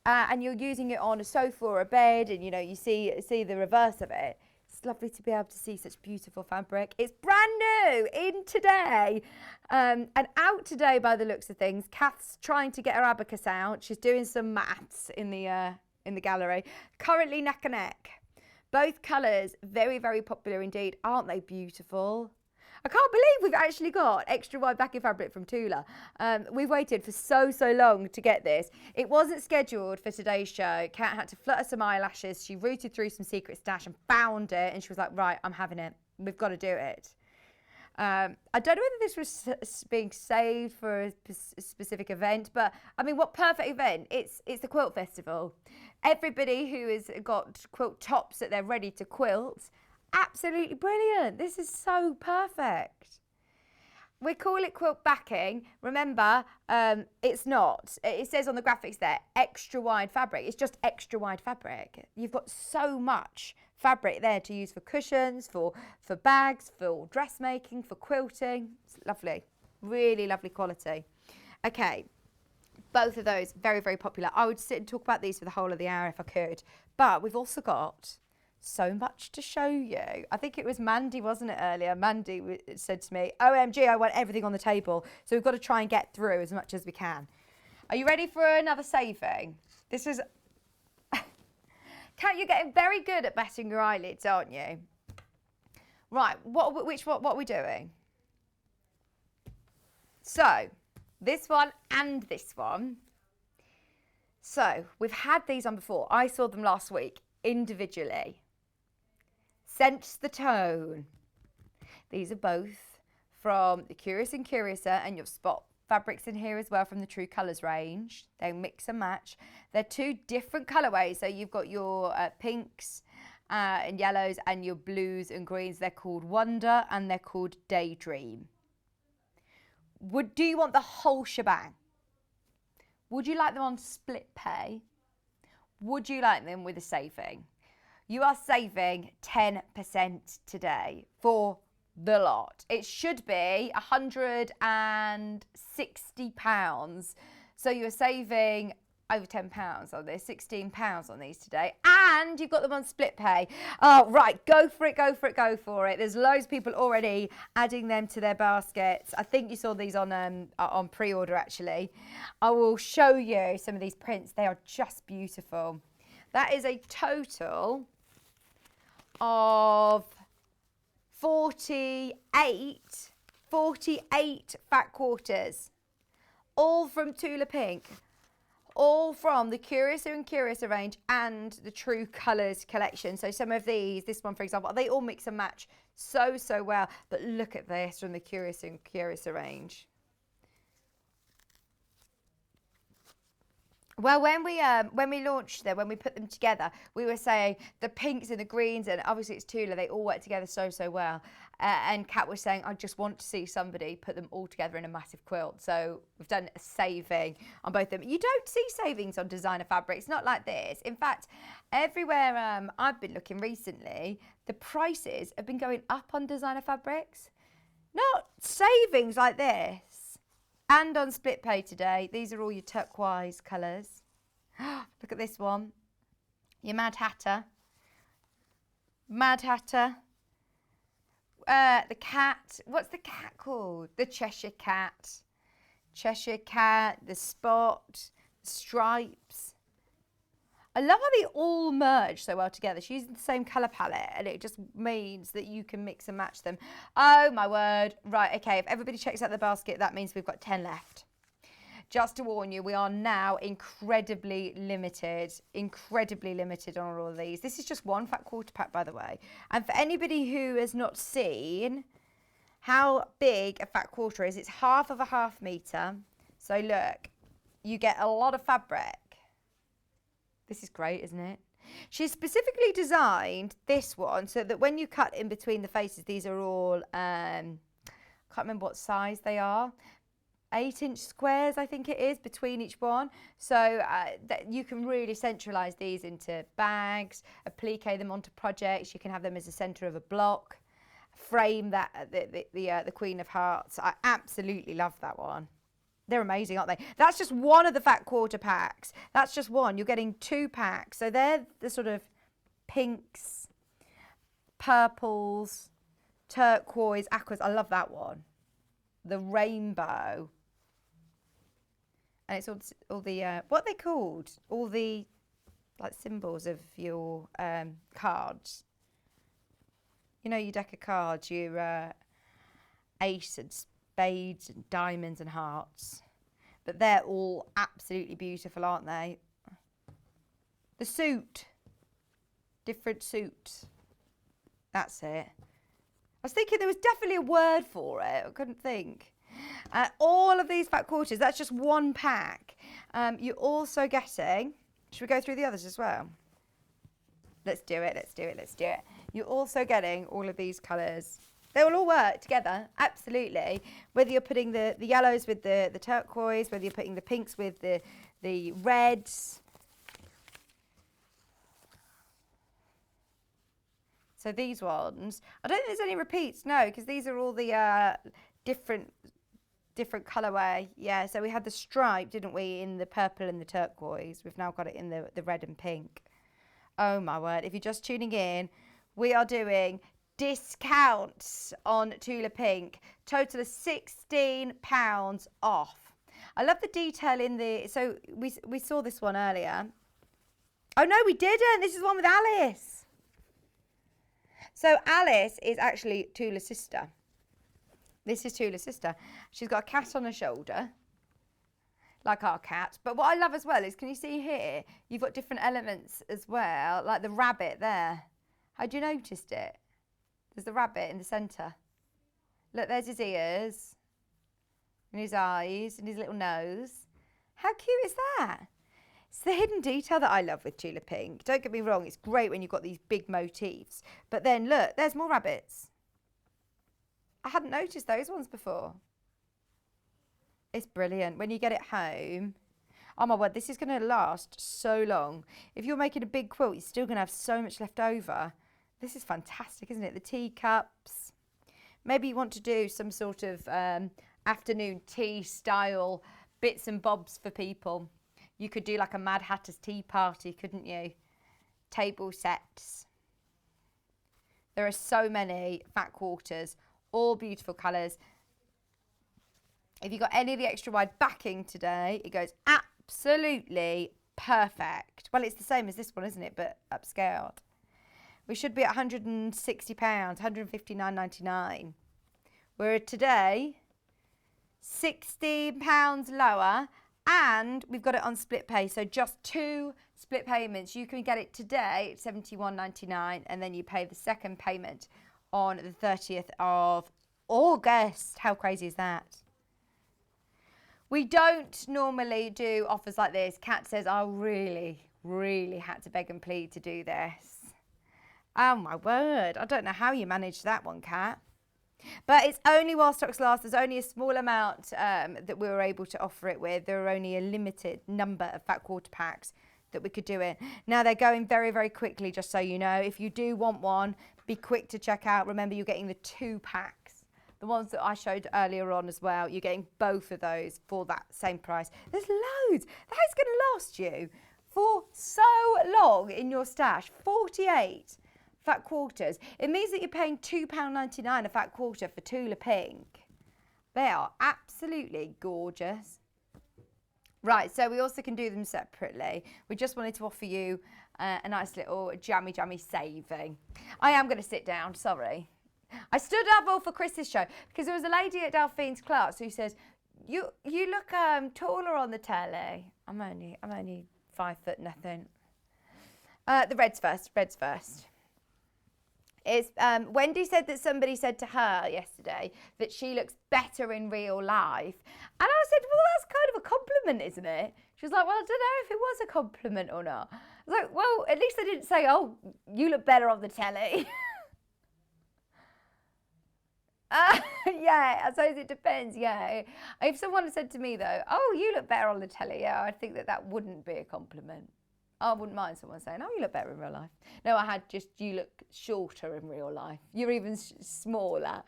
and you're using it on a sofa or a bed and, you know, you see the reverse of it. It's lovely to be able to see such beautiful fabric. It's brand new in today and out today by the looks of things. Kath's trying to get her abacus out. She's doing some maths in the gallery. Currently neck and neck. Both colours, very, very popular indeed. Aren't they beautiful? I can't believe we've actually got extra wide backing fabric from Tula. We've waited for so long to get this. It wasn't scheduled for today's show. Kat had to flutter some eyelashes. She rooted through some secret stash and found it. And she was like, right, I'm having it. We've got to do it. I don't know whether this was being saved for a specific event, but I mean, what perfect event. It's the Quilt Festival. Everybody who has got quilt tops that they're ready to quilt, absolutely brilliant. This is so perfect. We call it quilt backing. Remember, it's not. It says on the graphics there, extra wide fabric. It's just extra wide fabric. You've got so much fabric there to use for cushions, for bags, for dressmaking, for quilting. It's lovely. Really lovely quality. Okay. Both of those, very, very popular. I would sit and talk about these for the whole of the hour if I could. But we've also got so much to show you. I think it was Mandy, wasn't it, earlier? Mandy said to me, OMG, I want everything on the table. So we've got to try and get through as much as we can. Are you ready for another saving? This is... Kat, you're getting very good at batting your eyelids, aren't you? Right, what are we doing? So, this one and this one. So, we've had these on before. I saw them last week individually. Sense the tone. These are both from the Curious and Curiouser, and you'll spot fabrics in here as well from the True Colours range. They mix and match. They're two different colourways. So you've got your pinks and yellows and your blues and greens. They're called Wonder and they're called Daydream. Do you want the whole shebang? Would you like them on split pay? Would you like them with a saving? you are saving 10% today for the lot. It should be £160. So you're saving over £10 on this, £16 on these today, and you've got them on split pay. Oh, right, go for it, go for it, go for it. There's loads of people already adding them to their baskets. I think you saw these on pre-order, actually. I will show you some of these prints. They are just beautiful. That is a total of 48 fat quarters, all from Tula Pink. All from the Curiouser and Curiouser range and the True Colours collection. So some of these, this one for example, they all mix and match so well. But look at this from the Curiouser and Curiouser range. Well, when we launched them, when we put them together, we were saying the pinks and the greens, and obviously it's Tula, they all work together so well. And Kat was saying, I just want to see somebody put them all together in a massive quilt. So we've done a saving on both of them. You don't see savings on designer fabrics, not like this. In fact, everywhere I've been looking recently, the prices have been going up on designer fabrics. Not savings like this. And on split pay today, these are all your turquoise colours. Look at this one. Your Mad Hatter. Mad Hatter. The cat. What's the cat called? The Cheshire Cat. Cheshire Cat, the Spot, the Stripes. I love how they all merge so well together. She's using the same colour palette, and it just means that you can mix and match them. Oh my word. Right, okay, if everybody checks out the basket, that means we've got 10 left. Just to warn you, we are now incredibly limited on all of these. This is just one fat quarter pack, by the way. And for anybody who has not seen how big a fat quarter is, it's half of a half metre. So look, you get a lot of fabric. This is great, isn't it? She's specifically designed this one so that when you cut in between the faces, these are all, can't remember what size they are, 8-inch squares, I think it is, between each one. So that you can really centralise these into bags, applique them onto projects. You can have them as the centre of a block, frame that the Queen of Hearts. I absolutely love that one. They're amazing, aren't they? That's just one of the fat quarter packs. That's just one. You're getting 2 packs. So they're the sort of pinks, purples, turquoise, aquas. I love that one. The rainbow. And it's all the, what are they called? All the, like, symbols of your cards. You know, your deck of cards, your ace and spades and diamonds and hearts, but they're all absolutely beautiful, aren't they? The suit, different suits, that's it. I was thinking there was definitely a word for it, I couldn't think. All of these fat quarters, that's just one pack. You're also getting, should we go through the others as well? Let's do it. You're also getting all of these colours. They will all work together, absolutely. Whether you're putting the yellows with the turquoise, whether you're putting the pinks with the reds. So these ones, I don't think there's any repeats, no, because these are all the different colourway. Yeah, so we had the stripe, didn't we, in the purple and the turquoise. We've now got it in the red and pink. Oh my word, if you're just tuning in, we are doing discounts on Tula Pink, total of £16 off. I love the detail in the, so we saw this one earlier. Oh no, we didn't. This is one with Alice. So Alice is actually Tula's sister. This is Tula's sister. She's got a cat on her shoulder, like our cat. But what I love as well is, can you see here, you've got different elements as well, like the rabbit there. Had you noticed it? There's the rabbit in the centre. Look, there's his ears and his eyes and his little nose. How cute is that? It's the hidden detail that I love with Tula Pink. Don't get me wrong, it's great when you've got these big motifs. But then look, there's more rabbits. I hadn't noticed those ones before. It's brilliant. When you get it home, Oh my word, this is going to last so long. If you're making a big quilt, you're still going to have so much left over. This is fantastic, isn't it? The teacups. Maybe you want to do some sort of afternoon tea style bits and bobs for people. You could do like a Mad Hatter's tea party, couldn't you? Table sets. There are so many fat quarters, all beautiful colours. If you've got any of the extra wide backing today, it goes absolutely perfect. Well, it's the same as this one, isn't it? But upscaled. We should be at £160, £159.99. We're today £16 lower, and we've got it on split pay. So just 2 split payments. You can get it today at £71.99, and then you pay the second payment on the 30th of August. How crazy is that? We don't normally do offers like this. Kat says, I really had to beg and plead to do this. Oh my word. I don't know how you managed that one, Kat. But it's only while stocks last. There's only a small amount that we were able to offer it with. There are only a limited number of fat quarter packs that we could do it. Now they're going very, very quickly, just so you know. If you do want one, be quick to check out. Remember, you're getting the 2 packs. The ones that I showed earlier on as well. You're getting both of those for that same price. There's loads. That is going to last you for so long in your stash. 48 fat quarters. It means that you're paying £2.99 a fat quarter for Tula Pink. They are absolutely gorgeous. Right, so we also can do them separately. We just wanted to offer you a nice little jammy saving. I am going to sit down, sorry. I stood up all for Chris's show because there was a lady at Delphine's class who says, you look taller on the telly. I'm only 5 foot nothing. The red's first. It's, Wendy said that somebody said to her yesterday that she looks better in real life. And I said, well, that's kind of a compliment, isn't it? She was like, well, I don't know if it was a compliment or not. I was like, well, at least I didn't say, oh, you look better on the telly. Yeah, I suppose it depends, yeah. If someone had said to me, though, oh, you look better on the telly, yeah, I think that wouldn't be a compliment. I wouldn't mind someone saying, oh, you look better in real life. No, I had just, you look shorter in real life. You're even smaller.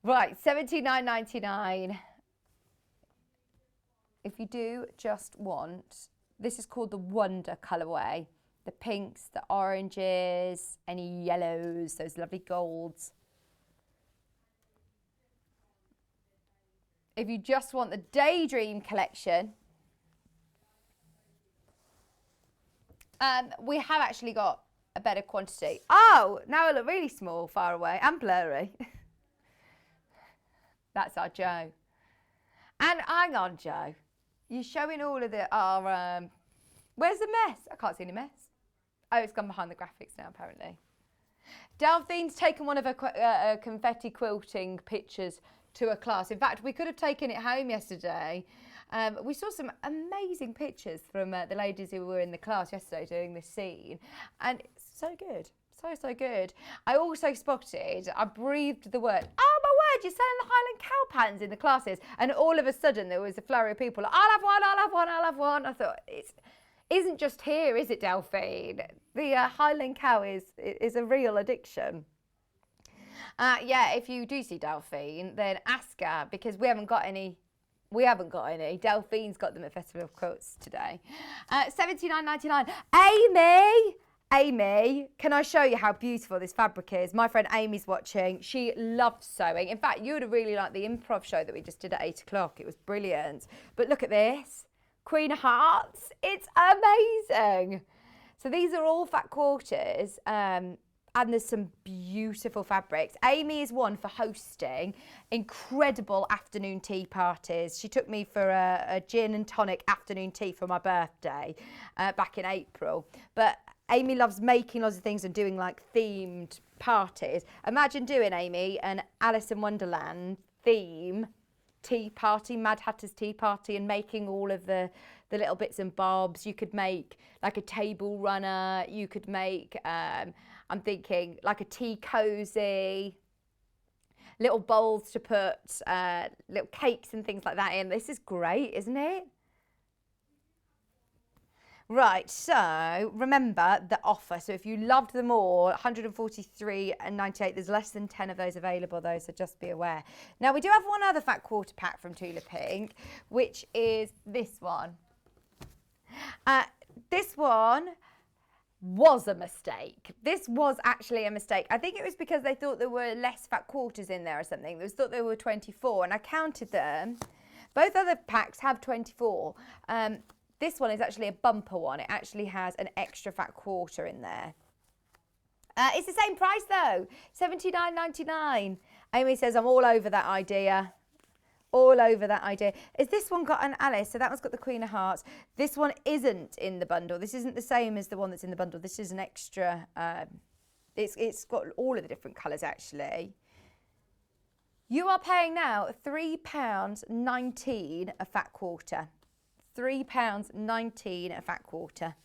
Right, $79.99. If you do just want, this is called the Wonder colourway. The pinks, the oranges, any yellows, those lovely golds. If you just want the Daydream collection, we have actually got a better quantity. Oh, now I look really small, far away, and blurry. That's our Joe. And hang on, Joe. You're showing all of our... where's the mess? I can't see any mess. Oh, it's gone behind the graphics now, apparently. Delphine's taken one of her confetti quilting pictures to a class. In fact, we could have taken it home yesterday. We saw some amazing pictures from the ladies who were in the class yesterday doing this scene, and it's so good, so good. I also spotted, I breathed the word, oh my word, you're selling the Highland cow pans in the classes, and all of a sudden there was a flurry of people like, I'll have one, I'll have one, I'll have one. I thought, it isn't just here, is it, Delphine? The Highland cow is a real addiction. Yeah, if you do see Delphine, then ask her, because we haven't got any. Delphine's got them at Festival of Quilts today. $79.99. Amy, can I show you how beautiful this fabric is? My friend Amy's watching. She loves sewing. In fact, you would have really liked the Improv show that we just did at 8 o'clock. It was brilliant. But look at this. Queen of Hearts. It's amazing. So these are all fat quarters. And there's some beautiful fabrics. Amy is one for hosting incredible afternoon tea parties. She took me for a gin and tonic afternoon tea for my birthday back in April. But Amy loves making lots of things and doing like themed parties. Imagine doing, Amy, an Alice in Wonderland theme tea party, Mad Hatter's tea party, and making all of the little bits and bobs. You could make like a table runner. You could make... I'm thinking like a tea cozy, little bowls to put little cakes and things like that in. This is great, isn't it? Right, so remember the offer. So if you loved them all, 143.98. There's less than 10 of those available though, so just be aware. Now we do have one other fat quarter pack from Tula Pink, which is this one. This one was a mistake. This was actually a mistake. I think it was because they thought there were less fat quarters in there or something. They thought there were 24, and I counted them. Both other packs have 24. This one is actually a bumper one. It actually has an extra fat quarter in there. It's the same price though, $79.99. Amy says, I'm all over that idea. All over that idea. Is this one got an Alice? So that one's got the Queen of Hearts. This one isn't in the bundle. This isn't the same as the one that's in the bundle. This is an extra. It's got all of the different colours actually. You are paying now £3.19 a fat quarter. £3.19 a fat quarter.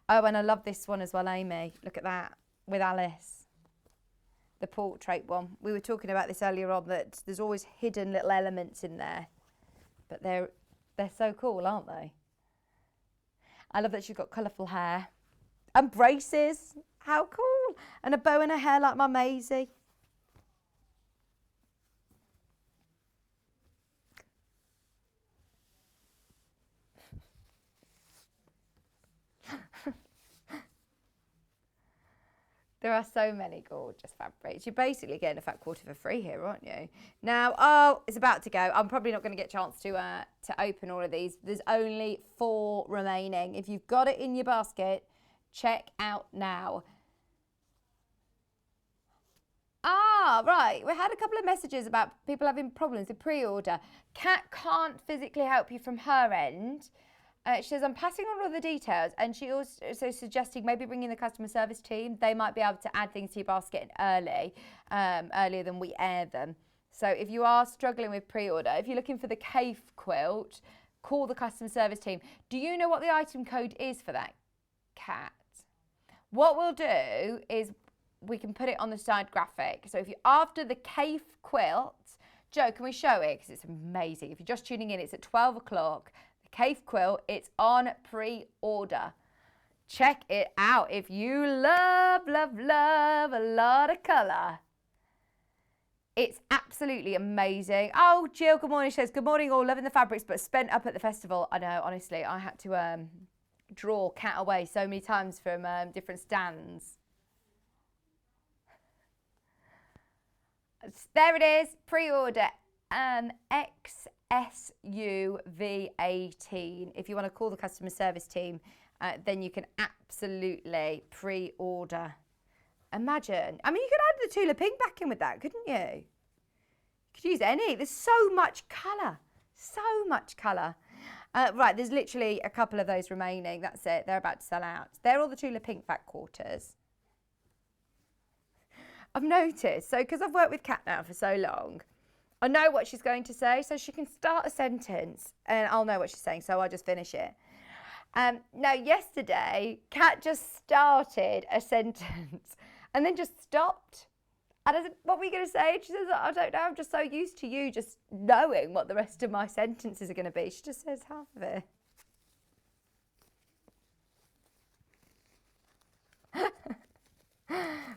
Oh, and I love this one as well, Amy. Look at that with Alice. The portrait one. We were talking about this earlier on, that there's always hidden little elements in there. But they're so cool, aren't they? I love that she's got colourful hair. And braces. How cool. And a bow in her hair like my Maisie. There are so many gorgeous fabrics. You're basically getting a fat quarter for free here, aren't you? Now, oh, it's about to go. I'm probably not going to get a chance to open all of these. There's only 4 remaining. If you've got it in your basket, check out now. Ah, right. We had a couple of messages about people having problems with pre-order. Kat can't physically help you from her end. She says, I'm passing on all the details, and she also suggesting maybe bringing the customer service team. They might be able to add things to your basket earlier than we air them. So if you are struggling with pre-order, if you're looking for the Kaffe quilt, call the customer service team. Do you know what the item code is for that, Kat? What we'll do is we can put it on the side graphic. So if you're after the Kaffe quilt, Joe, can we show it? Because it's amazing. If you're just tuning in, it's at 12 o'clock. Kaffe quilt, it's on pre-order. Check it out if you love a lot of colour. It's absolutely amazing. Oh, Jill, good morning. She says, good morning all, loving the fabrics but spent up at the festival. I know, honestly, I had to draw Cat away so many times from different stands. There it is, pre-order XSUV18. If you want to call the customer service team, then you can absolutely pre-order. Imagine, I mean, you could add the Tula Pink back in with that, couldn't you? You could use any. There's so much colour, so much colour. Right, there's literally a couple of those remaining. That's it. They're about to sell out. They're all the Tula Pink fat quarters. I've noticed, so because I've worked with Kat now for so long, I know what she's going to say, so she can start a sentence and I'll know what she's saying, so I'll just finish it. Now, yesterday, Kat just started a sentence and then just stopped. And I said, what were you going to say? She says, I don't know, I'm just so used to you just knowing what the rest of my sentences are going to be. She just says half of it.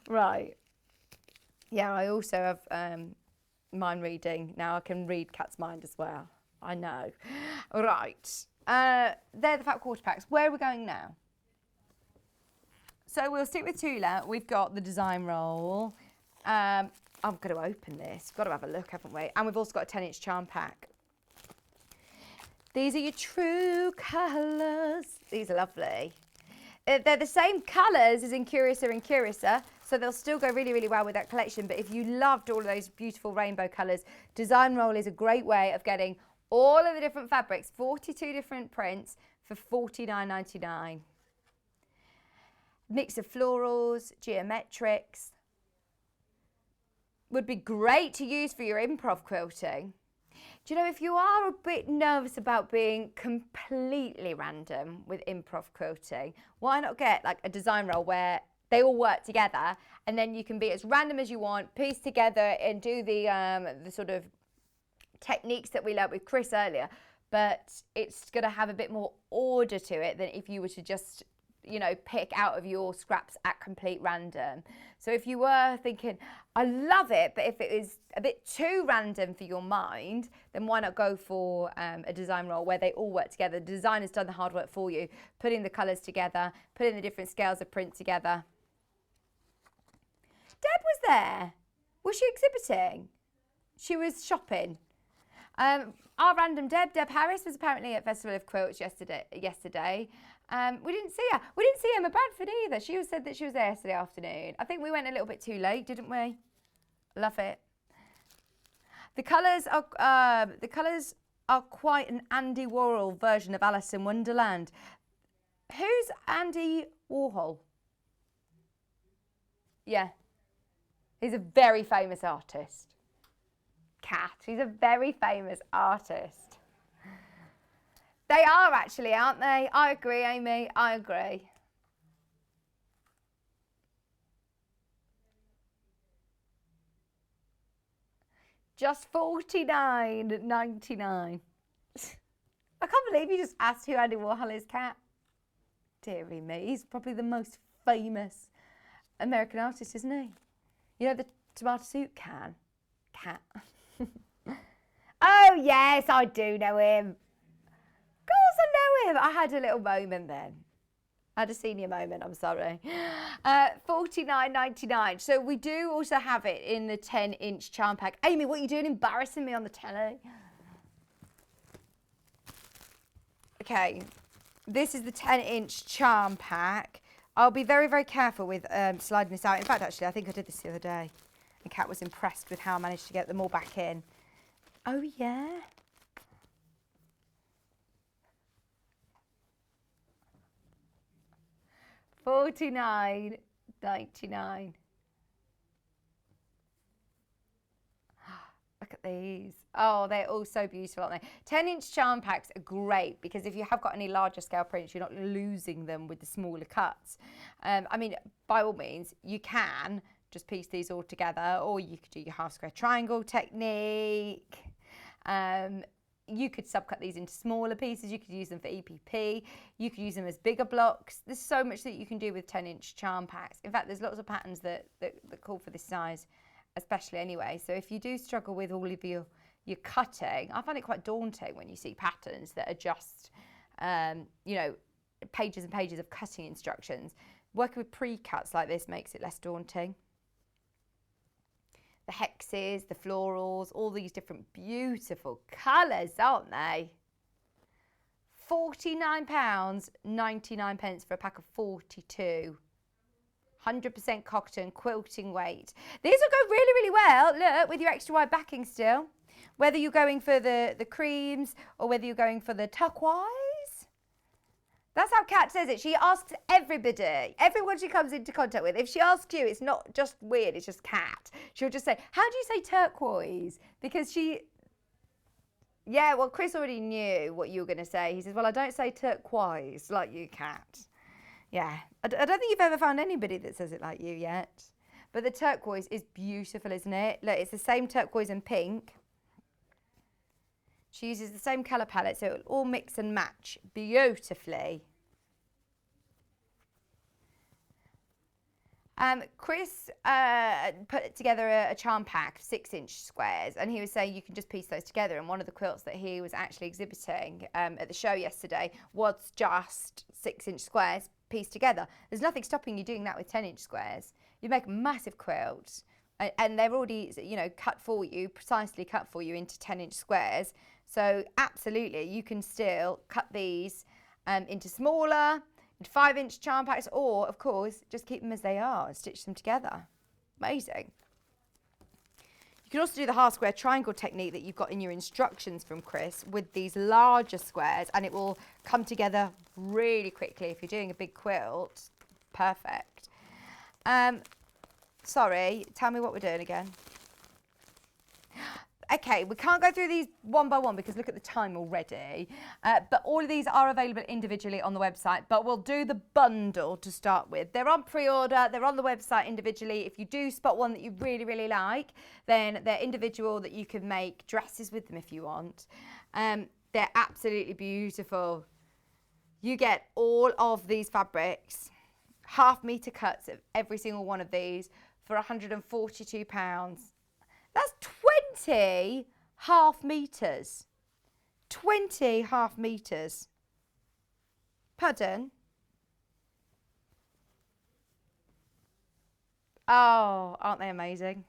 Right. Yeah, I also have mind reading. Now I can read Kat's mind as well. I know. Right. They're the fat quarter packs. Where are we going now? So we'll stick with Tula. We've got the design roll. I'm going to open this. We've got to have a look, haven't we? And we've also got a 10-inch charm pack. These are your true colours. These are lovely. They're the same colours as in Curiouser and Curiouser, so they'll still go really, really well with that collection. But if you loved all of those beautiful rainbow colours, Design Roll is a great way of getting all of the different fabrics, 42 different prints for $49.99. Mix of florals, geometrics. Would be great to use for your improv quilting. Do you know, if you are a bit nervous about being completely random with improv quilting, why not get like a design roll where they all work together and then you can be as random as you want, piece together and do the sort of techniques that we learned with Chris earlier, but it's going to have a bit more order to it than if you were to just, you know, pick out of your scraps at complete random. So if you were thinking, I love it, but if it is a bit too random for your mind, then why not go for a design roll where they all work together. The designer's done the hard work for you, putting the colours together, putting the different scales of print together. Deb was there. Was she exhibiting? She was shopping. Our random Deb Harris, was apparently at Festival of Quilts yesterday. We didn't see her. We didn't see Emma Bradford either. She said that she was there yesterday afternoon. I think we went a little bit too late, didn't we? Love it. The colours are quite an Andy Warhol version of Alice in Wonderland. Who's Andy Warhol? Yeah. He's a very famous artist. Cat. He's a very famous artist. They are actually, aren't they? I agree, Amy. I agree. Just $49.99. I can't believe you just asked who Andy Warhol is, Cat. Dearie me. He's probably the most famous American artist, isn't he? You know the tomato soup can? Cat. Oh, yes, I do know him. Of course I know him. I had a little moment then. I had a senior moment, I'm sorry. $49.99. So we do also have it in the 10-inch charm pack. Amy, what are you doing embarrassing me on the telly? Okay, this is the 10-inch charm pack. I'll be very, very careful with sliding this out. In fact, actually, I think I did this the other day. And Kat was impressed with how I managed to get them all back in. Oh, yeah. $49.99. Look at these. Oh, they're all so beautiful, aren't they? 10-inch charm packs are great because if you have got any larger scale prints, you're not losing them with the smaller cuts. I mean, by all means, you can just piece these all together, or you could do your half square triangle technique. You could subcut these into smaller pieces. You could use them for EPP. You could use them as bigger blocks. There's so much that you can do with 10-inch charm packs. In fact, there's lots of patterns that call for this size, especially anyway. So if you do struggle with all of your cutting, I find it quite daunting when you see patterns that are just, you know, pages and pages of cutting instructions. Working with pre-cuts like this makes it less daunting. The hexes, the florals, all these different beautiful colours, aren't they? £49.99 for a pack of 42. 100% cotton, quilting weight. These will go really, really well, look, with your extra wide backing still. Whether you're going for the creams or whether you're going for the turquoise. That's how Kat says it. She asks everybody, everyone she comes into contact with. If she asks you, it's not just weird, it's just Kat. She'll just say, how do you say turquoise? Because she, yeah, well, Chris already knew what you were going to say. He says, well, I don't say turquoise like you, Kat. Yeah, I don't think you've ever found anybody that says it like you yet. But the turquoise is beautiful, isn't it? Look, it's the same turquoise and pink. She uses the same colour palette, so it will all mix and match beautifully. Chris put together a charm pack of 6-inch squares, and he was saying you can just piece those together. And one of the quilts that he was actually exhibiting at the show yesterday was just 6-inch squares pieced together. There's nothing stopping you doing that with 10-inch squares. You make a massive quilt, and they're already, you know, cut for you, precisely cut for you into 10-inch squares. So absolutely, you can still cut these into smaller, 5-inch charm packs, or of course, just keep them as they are and stitch them together. Amazing. You can also do the half square triangle technique that you've got in your instructions from Chris with these larger squares, and it will come together really quickly if you're doing a big quilt. Perfect. Sorry, tell me what we're doing again. Okay, we can't go through these one by one because look at the time already. But all of these are available individually on the website, but we'll do the bundle to start with. They're on pre-order, they're on the website individually. If you do spot one that you really, really like, then they're individual that you can make dresses with them if you want. They're absolutely beautiful. You get all of these fabrics, half-metre cuts of every single one of these for £142. That's 20 half metres. 20 half metres. Pardon? Oh, aren't they amazing?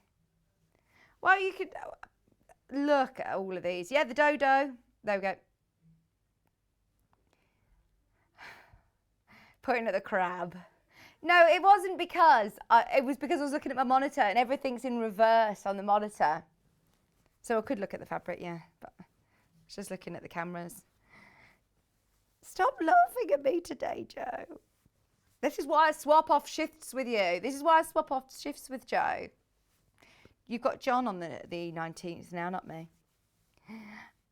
Well, you could look at all of these. Yeah, the dodo. There we go. Pointing at the crab. No, it wasn't because, it was because I was looking at my monitor and everything's in reverse on the monitor. So I could look at the fabric, yeah, but I was just looking at the cameras. Stop laughing at me today, Joe. This is why I swap off shifts with you. This is why I swap off shifts with Joe. You've got John on the 19th now, not me.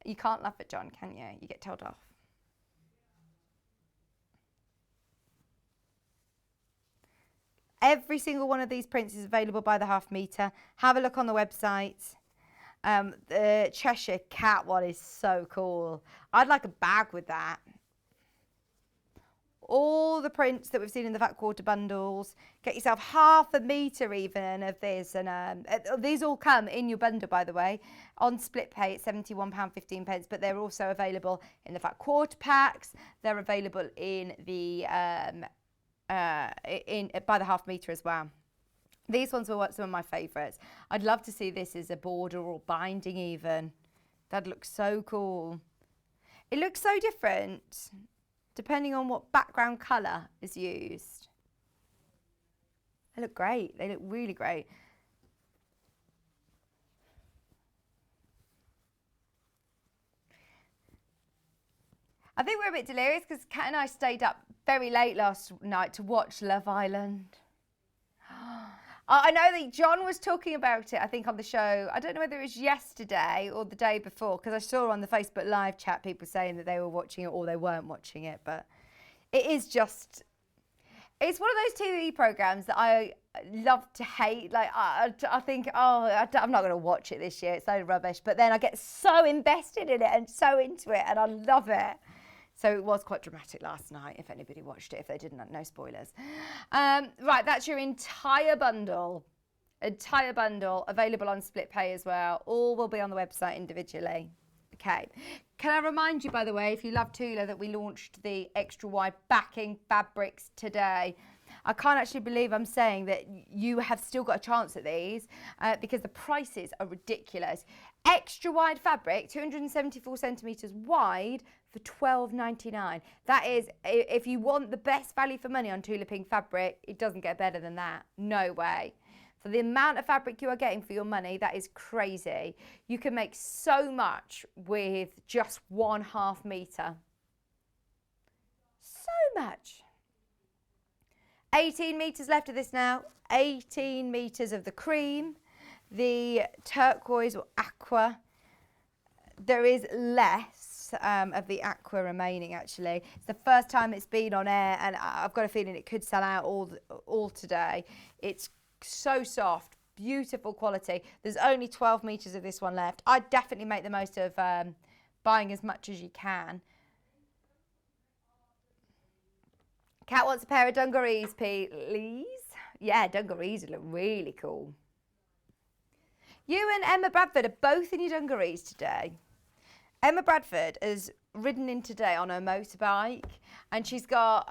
You can't laugh at John, can you? You get told off. Every single one of these prints is available by the half metre. Have a look on the website. The Cheshire Cat one is so cool. I'd like a bag with that. All the prints that we've seen in the fat quarter bundles. Get yourself half a metre even of this. And these all come in your bundle, by the way. On split pay, it's £71.15, but they're also available in the fat quarter packs. They're available in the by the half metre as well. These ones were some of my favourites. I'd love to see this as a border or binding even. That looks so cool. It looks so different depending on what background colour is used. They look great. They look really great. I think we're a bit delirious because Kat and I stayed up very late last night to watch Love Island. I know that John was talking about it, I think, on the show. I don't know whether it was yesterday or the day before, because I saw on the Facebook Live chat people saying that they were watching it or they weren't watching it. But it is just, it's one of those TV programmes that I love to hate. Like, I think, oh, I'm not going to watch it this year. It's so rubbish. But then I get so invested in it and so into it, and I love it. So it was quite dramatic last night, if anybody watched it. If they didn't, no spoilers. Right, that's your entire bundle. Entire bundle, available on split pay as well. All will be on the website individually. Okay. Can I remind you, by the way, if you love Tula, that we launched the extra wide backing fabrics today. I can't actually believe I'm saying that you have still got a chance at these because the prices are ridiculous. Extra wide fabric, 274 centimetres wide for £12.99. That is, if you want the best value for money on Tula Pink fabric, it doesn't get better than that. No way. For the amount of fabric you are getting for your money, that is crazy. You can make so much with just 1/2 metre. So much. 18 metres left of this now. 18 metres of the cream. The turquoise or aqua. There is less of the aqua remaining, actually. It's the first time it's been on air, and I've got a feeling it could sell out all today. It's so soft, beautiful quality. There's only 12 metres of this one left. I'd definitely make the most of buying as much as you can. Kat wants a pair of dungarees, please. Yeah, dungarees would look really cool. You and Emma Bradford are both in your dungarees today. Emma Bradford has ridden in today on her motorbike, and she's got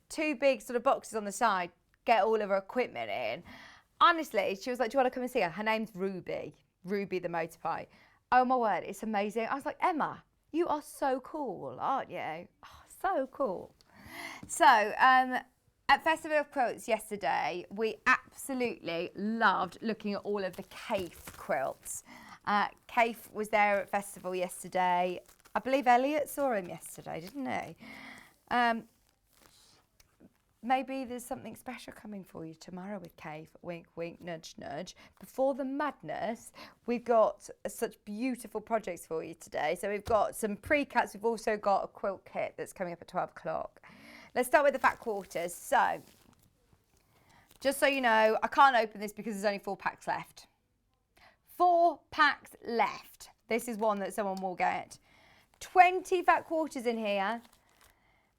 2 big sort of boxes on the side, get all of her equipment in. Honestly, she was like, do you want to come and see her? Her name's Ruby the motorbike. Oh my word, it's amazing. I was like, Emma, you are so cool, aren't you? Oh, so cool. So, at Festival of Quilts yesterday, we absolutely loved looking at all of the Kaffe quilts. Kaffe was there at Festival yesterday. I believe Elliot saw him yesterday, didn't he? Maybe there's something special coming for you tomorrow with Kaffe. Wink, wink, nudge, nudge. Before the madness, we've got such beautiful projects for you today. So we've got some pre-cuts. We've also got a quilt kit that's coming up at 12 o'clock. Let's start with the fat quarters. So, just so you know, I can't open this because there's only 4 packs left. 4 packs left. This is one that someone will get. 20 fat quarters in here.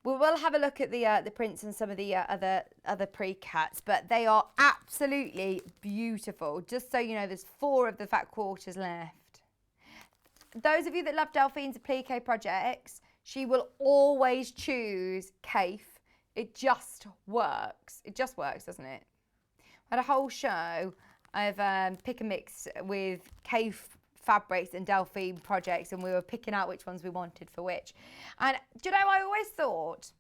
We will have a look at the prints and some of the other Precuts, but they are absolutely beautiful. Just so you know, there's 4 of the fat quarters left. Those of you that love Delphine's applique projects, she will always choose Kaffe. It just works. It just works, doesn't it? I had a whole show of pick and mix with Kaffe fabrics and Delphine projects, and we were picking out which ones we wanted for which. And do you know, I always thought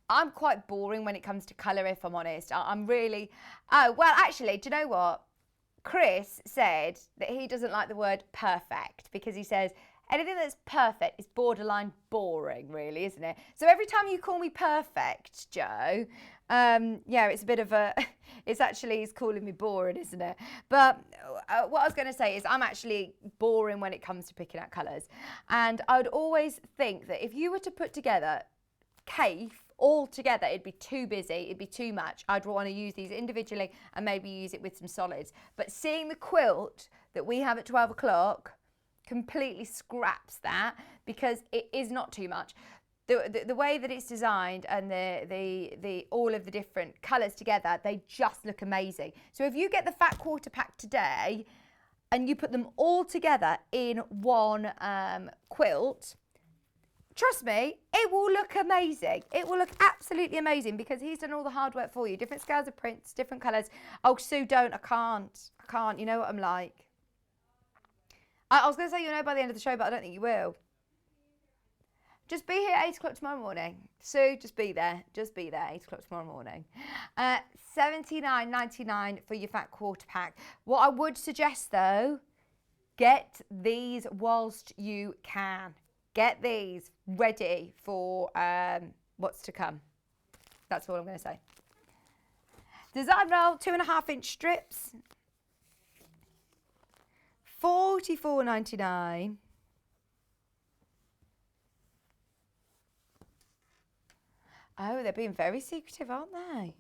I'm quite boring when it comes to colour, if I'm honest. I'm really, oh, well, actually, do you know what? Chris said that he doesn't like the word perfect because he says anything that's perfect is borderline boring, really, isn't it? So every time you call me perfect, Joe, yeah, it's a bit of a, he's calling me boring, isn't it? But what I was going to say is I'm actually boring when it comes to picking out colours. And I would always think that if you were to put together Kaffe all together, it'd be too busy, it'd be too much. I'd want to use these individually and maybe use it with some solids. But seeing the quilt that we have at 12 o'clock completely scraps that because it is not too much. The way that it's designed and the all of the different colours together, they just look amazing. So if you get the fat quarter pack today and you put them all together in one quilt, trust me, it will look amazing. It will look absolutely amazing because he's done all the hard work for you. Different scales of prints, different colours. Oh, Sue, don't. I can't. You know what I'm like. I was going to say you'll know by the end of the show, but I don't think you will. Just be here at 8 o'clock tomorrow morning. Sue, just be there. Just be there, 8 o'clock tomorrow morning. $79.99 for your fat quarter pack. What I would suggest, though, get these whilst you can. Get these ready for what's to come. That's all I'm going to say. Design roll, 2.5-inch strips. $44.99. Oh, they're being very secretive, aren't they?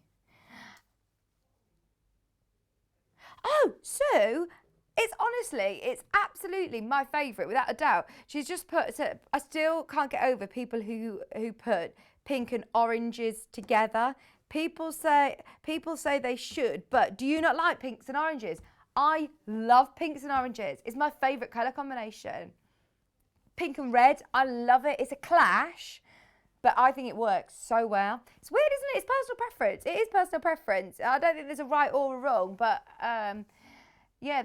Oh, Sue, it's absolutely my favourite, without a doubt. She's just put, I still can't get over people who put pink and oranges together. People say they should, but do you not like pinks and oranges? I love pinks and oranges. It's my favourite colour combination. Pink and red, I love it. It's a clash, but I think it works so well. It's weird, isn't it? It's personal preference. It is personal preference. I don't think there's a right or a wrong, but yeah,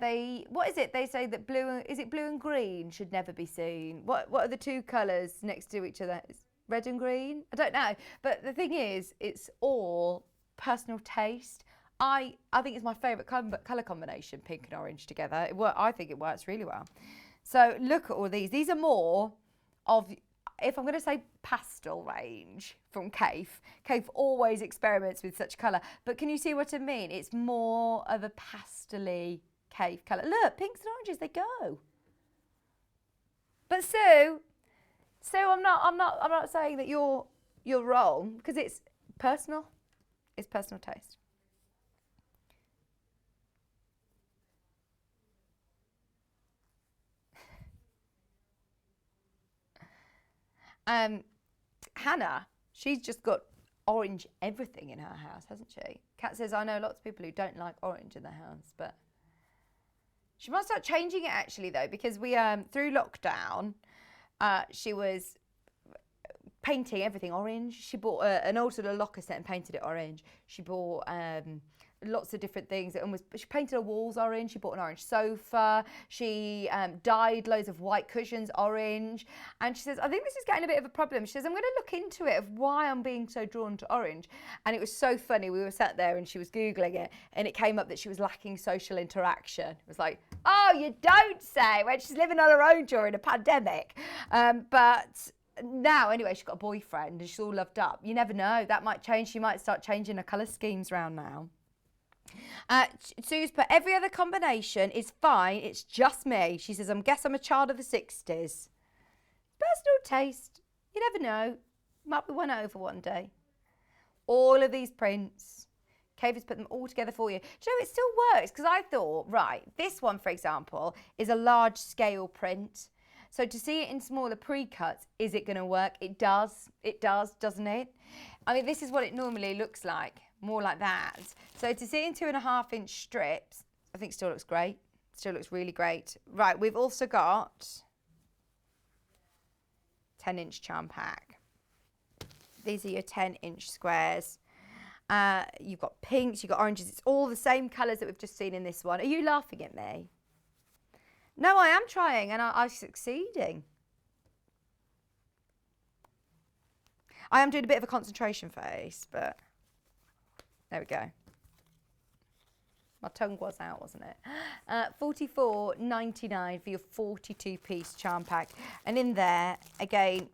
what is it? They say that blue and green should never be seen. What are the two colours next to each other? It's red and green? I don't know. But the thing is, it's all personal taste. I think it's my favourite colour combination, pink and orange together. I think it works really well. So look at all these. These are more of, if I'm going to say pastel range from Kaffe. Kaffe always experiments with such colour. But can you see what I mean? It's more of a pastel-y Kaffe colour. Look, pinks and oranges, they go. But Sue, I'm not saying that you're wrong, because it's personal. It's personal taste. Hannah, she's just got orange everything in her house, hasn't she? Kat says, I know lots of people who don't like orange in their house, but she might start changing it actually though, because we through lockdown, she was painting everything orange. She bought an old sort of locker set and painted it orange. She bought lots of different things. She painted her walls orange. She bought an orange sofa. She dyed loads of white cushions orange. And she says, I think this is getting a bit of a problem. She says, I'm going to look into it of why I'm being so drawn to orange. And it was so funny. We were sat there and she was Googling it, and it came up that she was lacking social interaction. It was like, oh, you don't say, when she's living on her own during a pandemic. But now, anyway, she's got a boyfriend and she's all loved up. You never know. That might change. She might start changing her colour schemes around now. Sue's put, every other combination is fine, it's just me. She says, I guess I'm a child of the 60s. Personal taste. You never know. Might be won over one day. All of these prints. Kaffe has put them all together for you. Do you know, it still works, because I thought, right, this one, for example, is a large scale print. So to see it in smaller pre-cuts, is it going to work? It does, doesn't it? I mean, this is what it normally looks like, more like that. So to see it in 2.5-inch strips, I think still looks great. Still looks really great. Right, we've also got 10-inch charm pack. These are your 10-inch squares. You've got pinks, you've got oranges. It's all the same colours that we've just seen in this one. Are you laughing at me? No, I am trying and I'm succeeding. I am doing a bit of a concentration face, but there we go. My tongue was out, wasn't it? $44.99 for your 42-piece charm pack. And in there, again,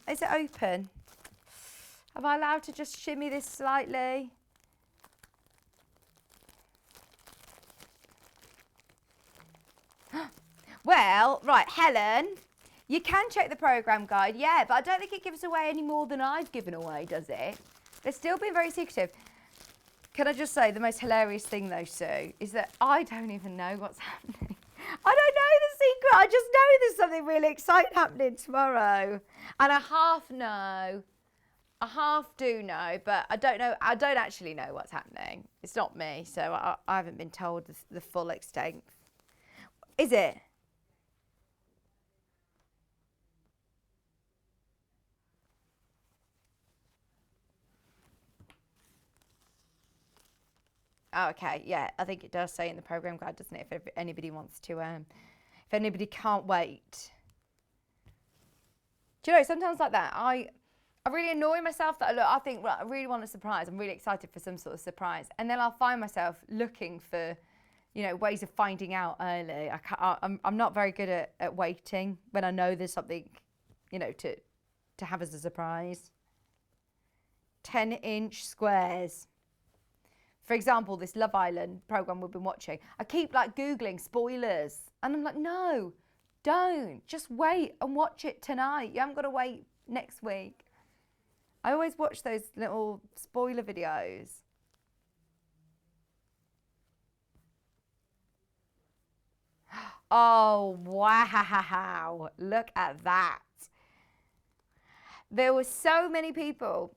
is it open? Am I allowed to just shimmy this slightly? Well, right, Helen, you can check the programme guide, yeah, but I don't think it gives away any more than I've given away, does it? They're still being very secretive. Can I just say the most hilarious thing though, Sue, is that I don't even know what's happening. I don't know the secret. I just know there's something really exciting happening tomorrow. And I half know, I half do know, but I don't know. I don't actually know what's happening. It's not me, so I haven't been told the full extent. Is it? Oh, okay, yeah, I think it does say in the programme guide, doesn't it? If anybody wants to, if anybody can't wait. Do you know, sometimes like that, I really annoy myself that I think, well, I really want a surprise. I'm really excited for some sort of surprise. And then I'll find myself looking for, you know, ways of finding out early. I'm not very good at waiting when I know there's something, you know, to have as a surprise. 10-inch squares. For example, this Love Island programme we've been watching, I keep like Googling spoilers. And I'm like, no, don't. Just wait and watch it tonight. You haven't got to wait next week. I always watch those little spoiler videos. Oh, wow. Look at that. There were so many people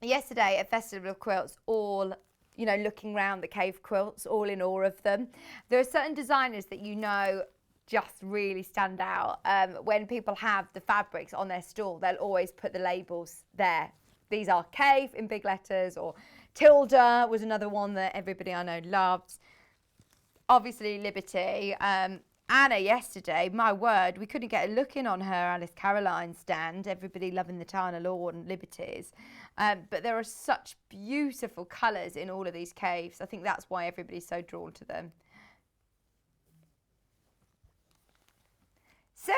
yesterday at Festival of Quilts, all, you know, looking around the cave quilts, all in awe of them. There are certain designers that you know just really stand out. When people have the fabrics on their stall, they'll always put the labels there. These are Cave in big letters, or Tilda was another one that everybody I know loves. Obviously Liberty. Anna yesterday, my word, we couldn't get a look in on her Alice Caroline stand. Everybody loving the Tana Lawn Liberties. But there are such beautiful colours in all of these caves. I think that's why everybody's so drawn to them. So,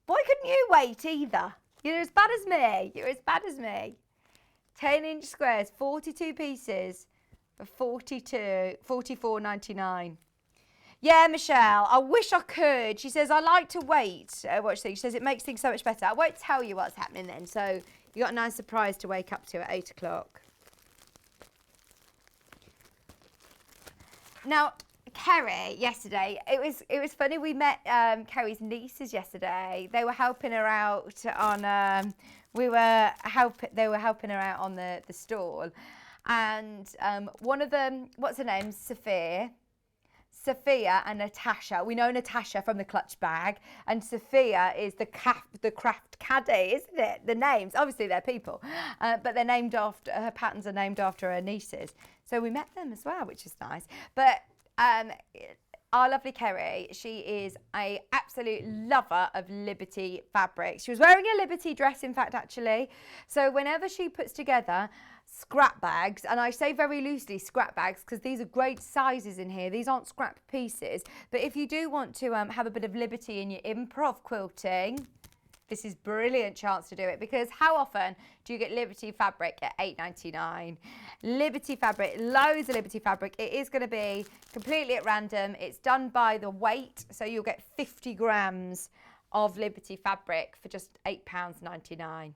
why couldn't you wait either? You're as bad as me. You're as bad as me. 10-inch squares, 42 pieces for $44.99. Yeah, Michelle, I wish I could. She says, I like to wait. Watch things. She says, it makes things so much better. I won't tell you what's happening then. So you got a nice surprise to wake up to at 8 o'clock. Now, Kerry, yesterday, it was funny. We met Kerry's nieces yesterday. They were helping her out on, they were helping her out on the stall. And one of them, what's her name? Sophia and Natasha. We know Natasha from the clutch bag, and Sophia is the craft caddy, isn't it? The names, obviously they're people, but they're named after, her patterns are named after her nieces. So we met them as well, which is nice. But our lovely Kerry, she is an absolute lover of Liberty fabric. She was wearing a Liberty dress, in fact, actually. So whenever she puts together scrap bags, and I say very loosely scrap bags because these are great sizes in here. These aren't scrap pieces. But if you do want to have a bit of liberty in your improv quilting, this is a brilliant chance to do it, because how often do you get Liberty fabric at $8.99? Liberty fabric, loads of Liberty fabric. It is going to be completely at random. It's done by the weight, so you'll get 50 grams of Liberty fabric for just £8.99.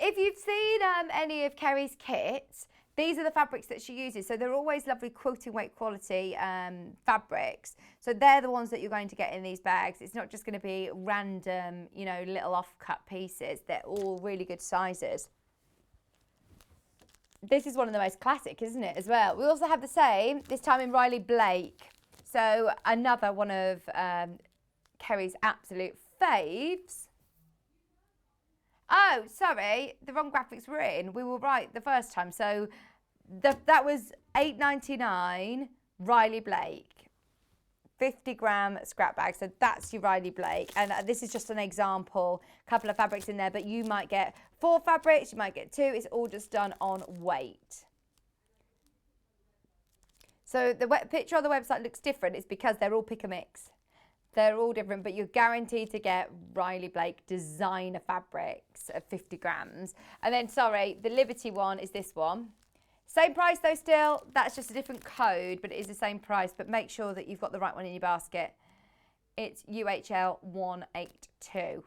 If you've seen any of Kerry's kits, These are the fabrics that she uses. So they're always lovely quilting weight quality fabrics. So they're the ones that you're going to get in these bags. It's not just going to be random, you know, little off-cut pieces. They're all really good sizes. This is one of the most classic, isn't it, as well? We also have the same, this time in Riley Blake. So another one of Kerry's absolute faves. Oh, sorry, the wrong graphics were in. We were right the first time. So that was £8.99 Riley Blake. 50-gram scrap bag. So that's your Riley Blake. And this is just an example, couple of fabrics in there, but you might get 4 fabrics, you might get 2. It's all just done on weight. So the picture on the website looks different. It's because they're all pick a mix. They're all different, but you're guaranteed to get Riley Blake designer fabrics at 50 grams. And then, sorry, the Liberty one is this one. Same price though still. That's just a different code, but it is the same price. But make sure that you've got the right one in your basket. It's UHL 182.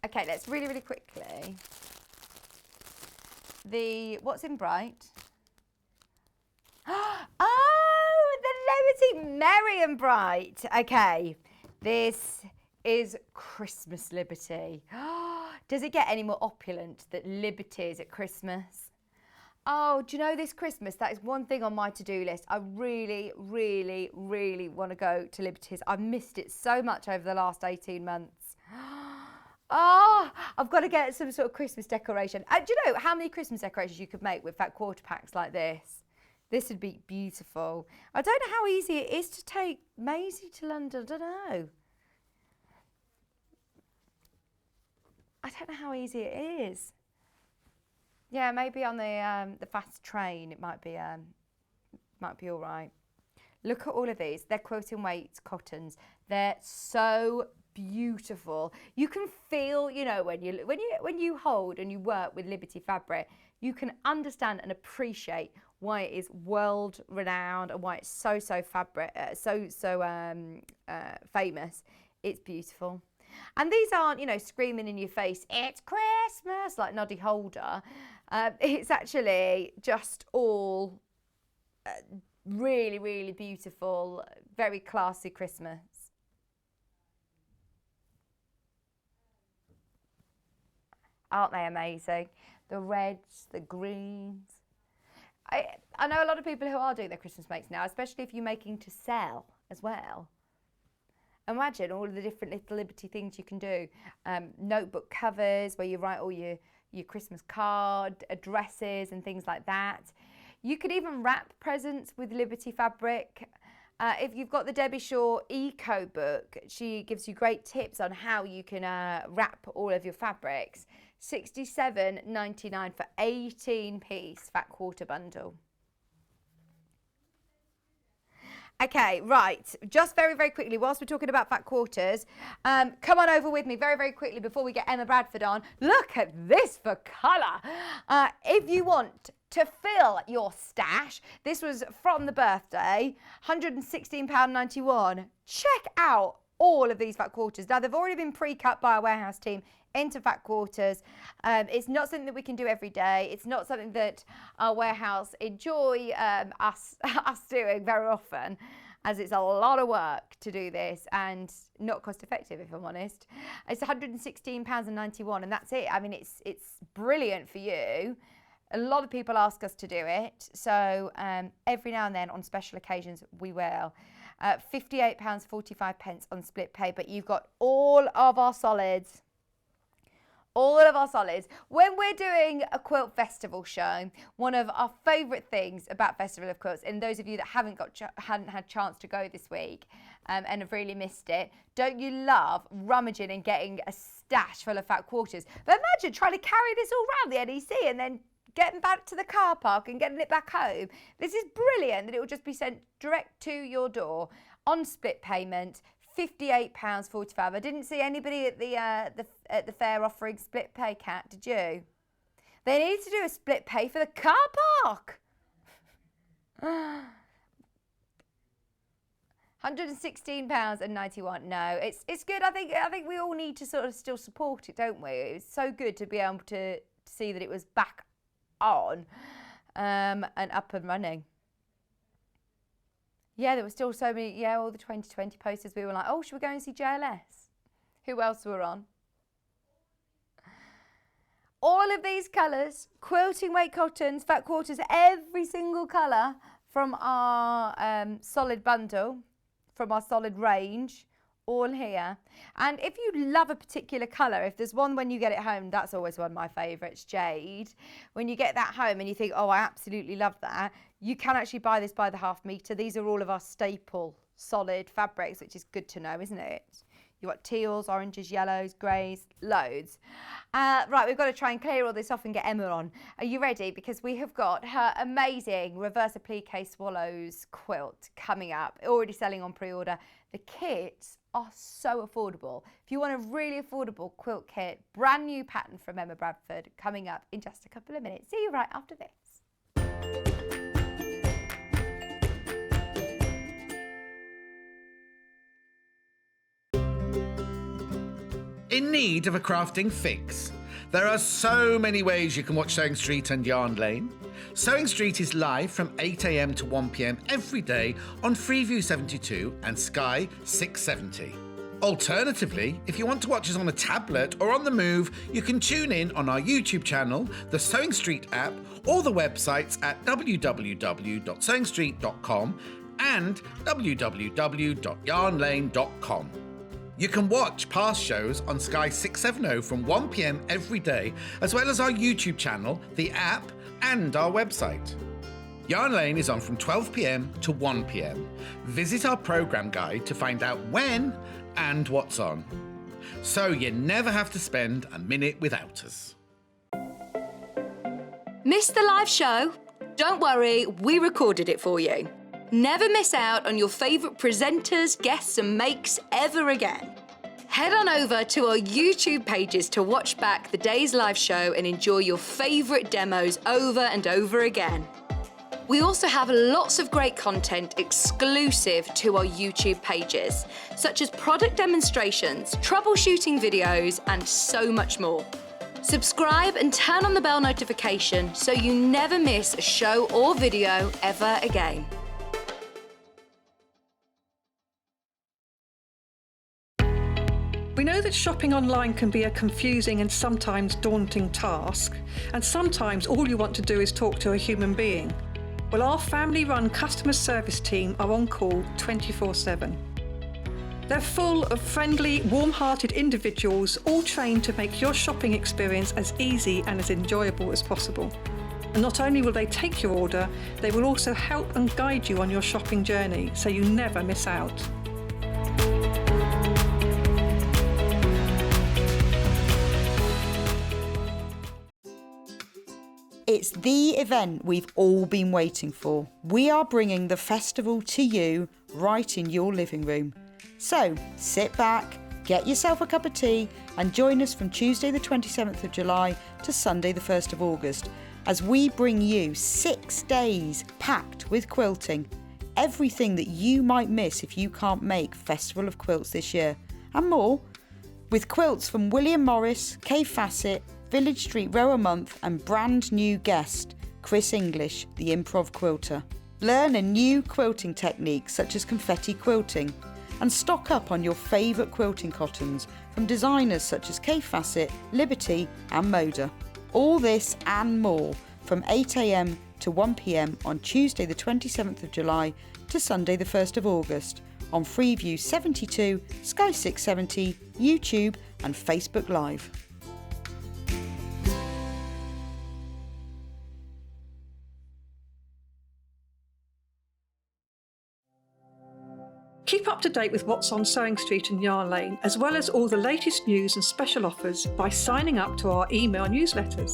Okay, let's really, really quickly. What's in Bright? Oh, the Liberty Merry and Bright. Okay, this is Christmas Liberty. Does it get any more opulent than Liberties at Christmas? Oh, do you know this Christmas, that is one thing on my to-do list. I really, really, really want to go to Liberties. I've missed it so much over the last 18 months. Oh, I've got to get some sort of Christmas decoration. Do you know how many Christmas decorations you could make with fat quarter packs like this? This would be beautiful. I don't know how easy it is to take Maisie to London. I don't know. I don't know how easy it is. Yeah, maybe on the fast train it might be all right. Look at all of these. They're quilting weights cottons. They're so beautiful. You can feel, you know, when you hold and you work with Liberty fabric, you can understand and appreciate why it is world renowned and why it's so famous. It's beautiful. And these aren't, you know, screaming in your face, it's Christmas, like Noddy Holder. It's actually just all really, really beautiful, very classy Christmas. Aren't they amazing? The reds, the greens. I know a lot of people who are doing their Christmas makes now, especially if you're making to sell as well. Imagine all of the different little Liberty things you can do. Notebook covers where you write all your Christmas card, addresses and things like that. You could even wrap presents with Liberty fabric. If you've got the Debbie Shaw Eco book, she gives you great tips on how you can wrap all of your fabrics. $67.99 for 18-piece fat quarter bundle. Okay, right, just very, very quickly, whilst we're talking about fat quarters, come on over with me very, very quickly before we get Emma Bradford on. Look at this for colour. If you want to fill your stash, this was from the birthday, £116.91. Check out all of these fat quarters. Now, they've already been pre-cut by our warehouse team into fat quarters. It's not something that we can do every day. It's not something that our warehouse enjoy us doing very often, as it's a lot of work to do this and not cost effective, if I'm honest. It's £116.91 and that's it. I mean, it's brilliant for you. A lot of people ask us to do it, so every now and then on special occasions we will. £58.45 on split pay, but you've got all of our solids. All of our solids. When we're doing a quilt festival show, one of our favourite things about Festival of Quilts, and those of you that hadn't had chance to go this week and have really missed it, don't you love rummaging and getting a stash full of fat quarters? But imagine trying to carry this all around the NEC and then getting back to the car park and getting it back home. This is brilliant that it will just be sent direct to your door on split payment. £58.45. I didn't see anybody at the fair offering split pay, Kat, did you? They need to do a split pay for the car park. £116.91. No, it's good. I think we all need to sort of still support it, don't we? It's so good to be able to see that it was back on and up and running. Yeah, there were still so many. Yeah, all the 2020 posters. We were like, oh, should we go and see JLS? Who else were on? All of these colours, quilting weight cottons, fat quarters, every single colour from our solid bundle, from our solid range, all here. And if you love a particular colour, if there's one when you get it home, that's always one of my favourites, jade. When you get that home and you think, oh, I absolutely love that, you can actually buy this by the half metre. These are all of our staple solid fabrics, which is good to know, isn't it? You've got teals, oranges, yellows, greys, loads. Right, we've got to try and clear all this off and get Emma on. Are you ready? Because we have got her amazing reverse applique swallows quilt coming up, already selling on pre-order. The kits are so affordable. If you want a really affordable quilt kit, brand new pattern from Emma Bradford, coming up in just a couple of minutes. See you right after this. In need of a crafting fix? There are so many ways you can watch Sewing Street and Yarn Lane. Sewing Street is live from 8 AM to 1 PM every day on Freeview 72 and Sky 670. Alternatively, if you want to watch us on a tablet or on the move, you can tune in on our YouTube channel, the Sewing Street app, or the websites at www.sewingstreet.com and www.yarnlane.com. You can watch past shows on Sky 670 from 1 PM every day, as well as our YouTube channel, the app, and our website. Yarn Lane is on from 12 PM to 1 PM. Visit our programme guide to find out when and what's on, so you never have to spend a minute without us. Missed the live show? Don't worry, we recorded it for you. Never miss out on your favourite presenters, guests and makes ever again. Head on over to our YouTube pages to watch back the day's live show and enjoy your favourite demos over and over again. We also have lots of great content exclusive to our YouTube pages, such as product demonstrations, troubleshooting videos, and so much more. Subscribe and turn on the bell notification so you never miss a show or video ever again. We know that shopping online can be a confusing and sometimes daunting task, and sometimes all you want to do is talk to a human being. Well, our family-run customer service team are on call 24/7. They're full of friendly, warm-hearted individuals, all trained to make your shopping experience as easy and as enjoyable as possible. And not only will they take your order, they will also help and guide you on your shopping journey, so you never miss out. It's the event we've all been waiting for. We are bringing the festival to you right in your living room. So sit back, get yourself a cup of tea and join us from Tuesday the 27th of July to Sunday the 1st of August as we bring you 6 days packed with quilting. Everything that you might miss if you can't make Festival of Quilts this year and more. With quilts from William Morris, Fassett, Village Street Row a Month and brand new guest, Chris English, the Improv quilter. Learn a new quilting technique such as confetti quilting and stock up on your favourite quilting cottons from designers such as Fassett, Liberty and Moda. All this and more from 8 AM to 1 PM on Tuesday the 27th of July to Sunday the 1st of August on Freeview 72, Sky 670, YouTube and Facebook Live. Keep up to date with what's on Sewing Street and Yarn Lane, as well as all the latest news and special offers by signing up to our email newsletters.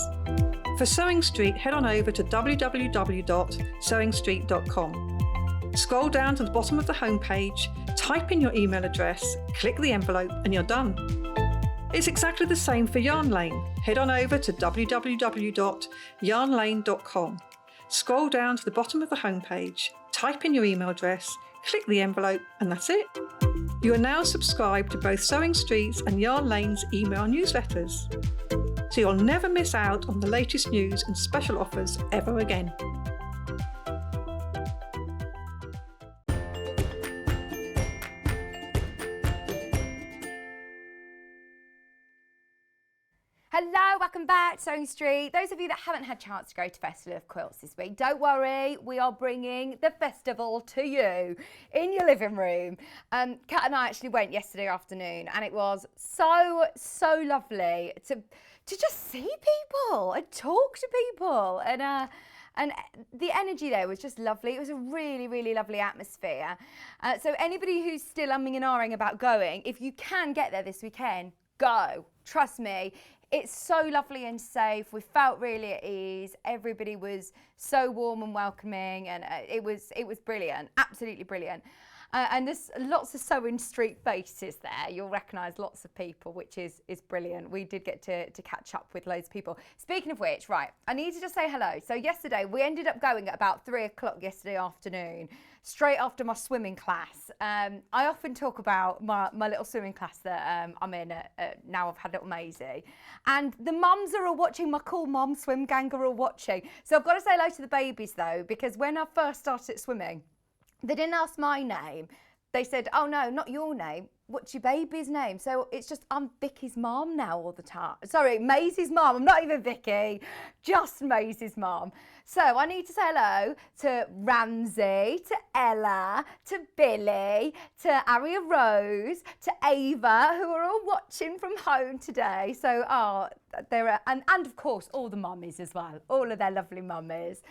For Sewing Street, head on over to www.sewingstreet.com. Scroll down to the bottom of the homepage, type in your email address, click the envelope and you're done. It's exactly the same for Yarn Lane. Head on over to www.yarnlane.com. Scroll down to the bottom of the homepage, type in your email address, click the envelope, and that's it. You are now subscribed to both Sewing Street's and Yarn Lane's email newsletters, so you'll never miss out on the latest news and special offers ever again. Hello, welcome back to Sewing Street. Those of you that haven't had a chance to go to Festival of Quilts this week, don't worry, we are bringing the festival to you in your living room. Kat and I actually went yesterday afternoon, and it was so lovely to just see people and talk to people, and the energy there was just lovely. It was a really lovely atmosphere. So anybody who's still umming and ahhing about going, if you can get there this weekend, go. Trust me. It's so lovely and safe. We felt really at ease. Everybody was so warm and welcoming, and it was brilliant, absolutely brilliant. And there's lots of Sewing Street faces there. You'll recognise lots of people, which is brilliant. We did get to catch up with loads of people. Speaking of which, right, I need to just say hello. So yesterday, we ended up going at about 3 o'clock yesterday afternoon, straight after my swimming class. I often talk about my little swimming class that I'm in now. I've had little Maisie. And the mums are all watching, my cool mum swim gang are all watching. So I've got to say hello to the babies though, because when I first started swimming, they didn't ask my name. They said, oh no, not your name. What's your baby's name? So it's just, I'm Vicky's mum now all the time. Sorry, Maisie's mum. I'm not even Vicky, just Maisie's mum. So I need to say hello to Ramsey, to Ella, to Billy, to Aria Rose, to Ava, who are all watching from home today. So, and of course, all the mummies as well, all of their lovely mummies.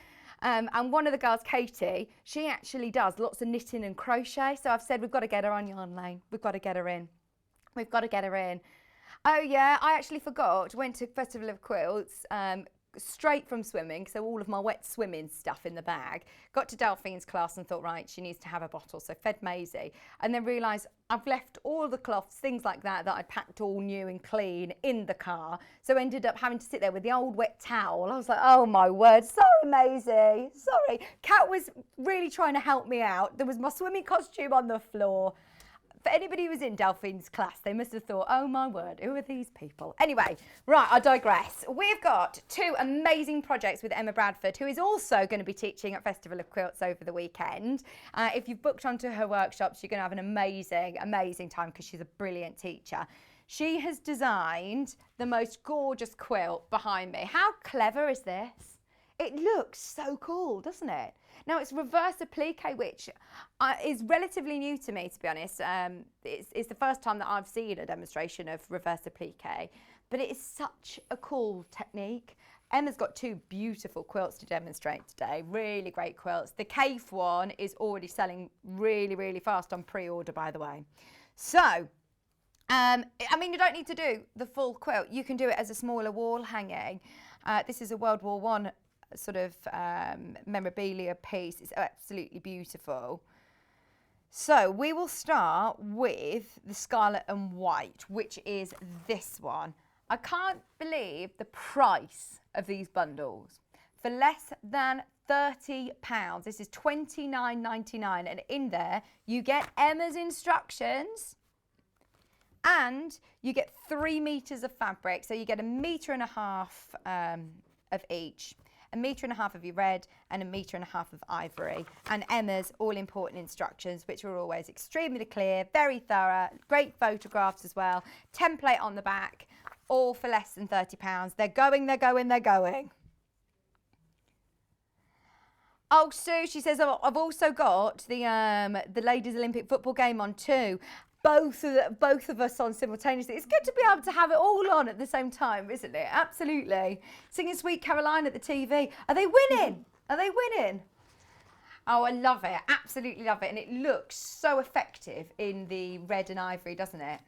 And one of the girls, Katie, she actually does lots of knitting and crochet. So I've said, we've got to get her on Yarn Lane. We've got to get her in. We've got to get her in. Oh yeah, I actually forgot. Went to Festival of Quilts straight from swimming. So all of my wet swimming stuff in the bag. Got to Delphine's class and thought, right, she needs to have a bottle. So fed Maisie. And then realised I've left all the cloths, things like that I'd packed all new and clean in the car. So ended up having to sit there with the old wet towel. I was like, oh my word, sorry Maisie, sorry. Kat was really trying to help me out. There was my swimming costume on the floor. For anybody who was in Delphine's class, they must have thought, oh my word, who are these people? Anyway, right, I digress. We've got 2 amazing projects with Emma Bradford, who is also going to be teaching at Festival of Quilts over the weekend. If you've booked onto her workshops, you're going to have an amazing time because she's a brilliant teacher. She has designed the most gorgeous quilt behind me. How clever is this? It looks so cool, doesn't it? Now it's reverse applique, which is relatively new to me, to be honest. It's the first time that I've seen a demonstration of reverse applique, but it is such a cool technique. Emma's got 2 beautiful quilts to demonstrate today, really great quilts. The Kaffe one is already selling really fast on pre-order, by the way. So, I mean, you don't need to do the full quilt. You can do it as a smaller wall hanging. This is a World War I sort of memorabilia piece. It's absolutely beautiful. So we will start with the Scarlet and White, which is this one. I can't believe the price of these bundles. For less than £30, this is £29.99, and in there you get Emma's instructions and you get 3 meters of fabric. So you get 1.5 meters of each. 1.5 meters of your red and 1.5 meters of ivory, and Emma's all-important instructions, which are always extremely clear, very thorough, great photographs as well, template on the back, all for less than £30. They're going. Oh, Sue, she says, oh, I've also got the Ladies Olympic football game on too. Both of us on simultaneously. It's good to be able to have it all on at the same time, isn't it? Absolutely. Singing Sweet Caroline at the TV. Are they winning? Are they winning? Oh, I love it. Absolutely love it. And it looks so effective in the red and ivory, doesn't it?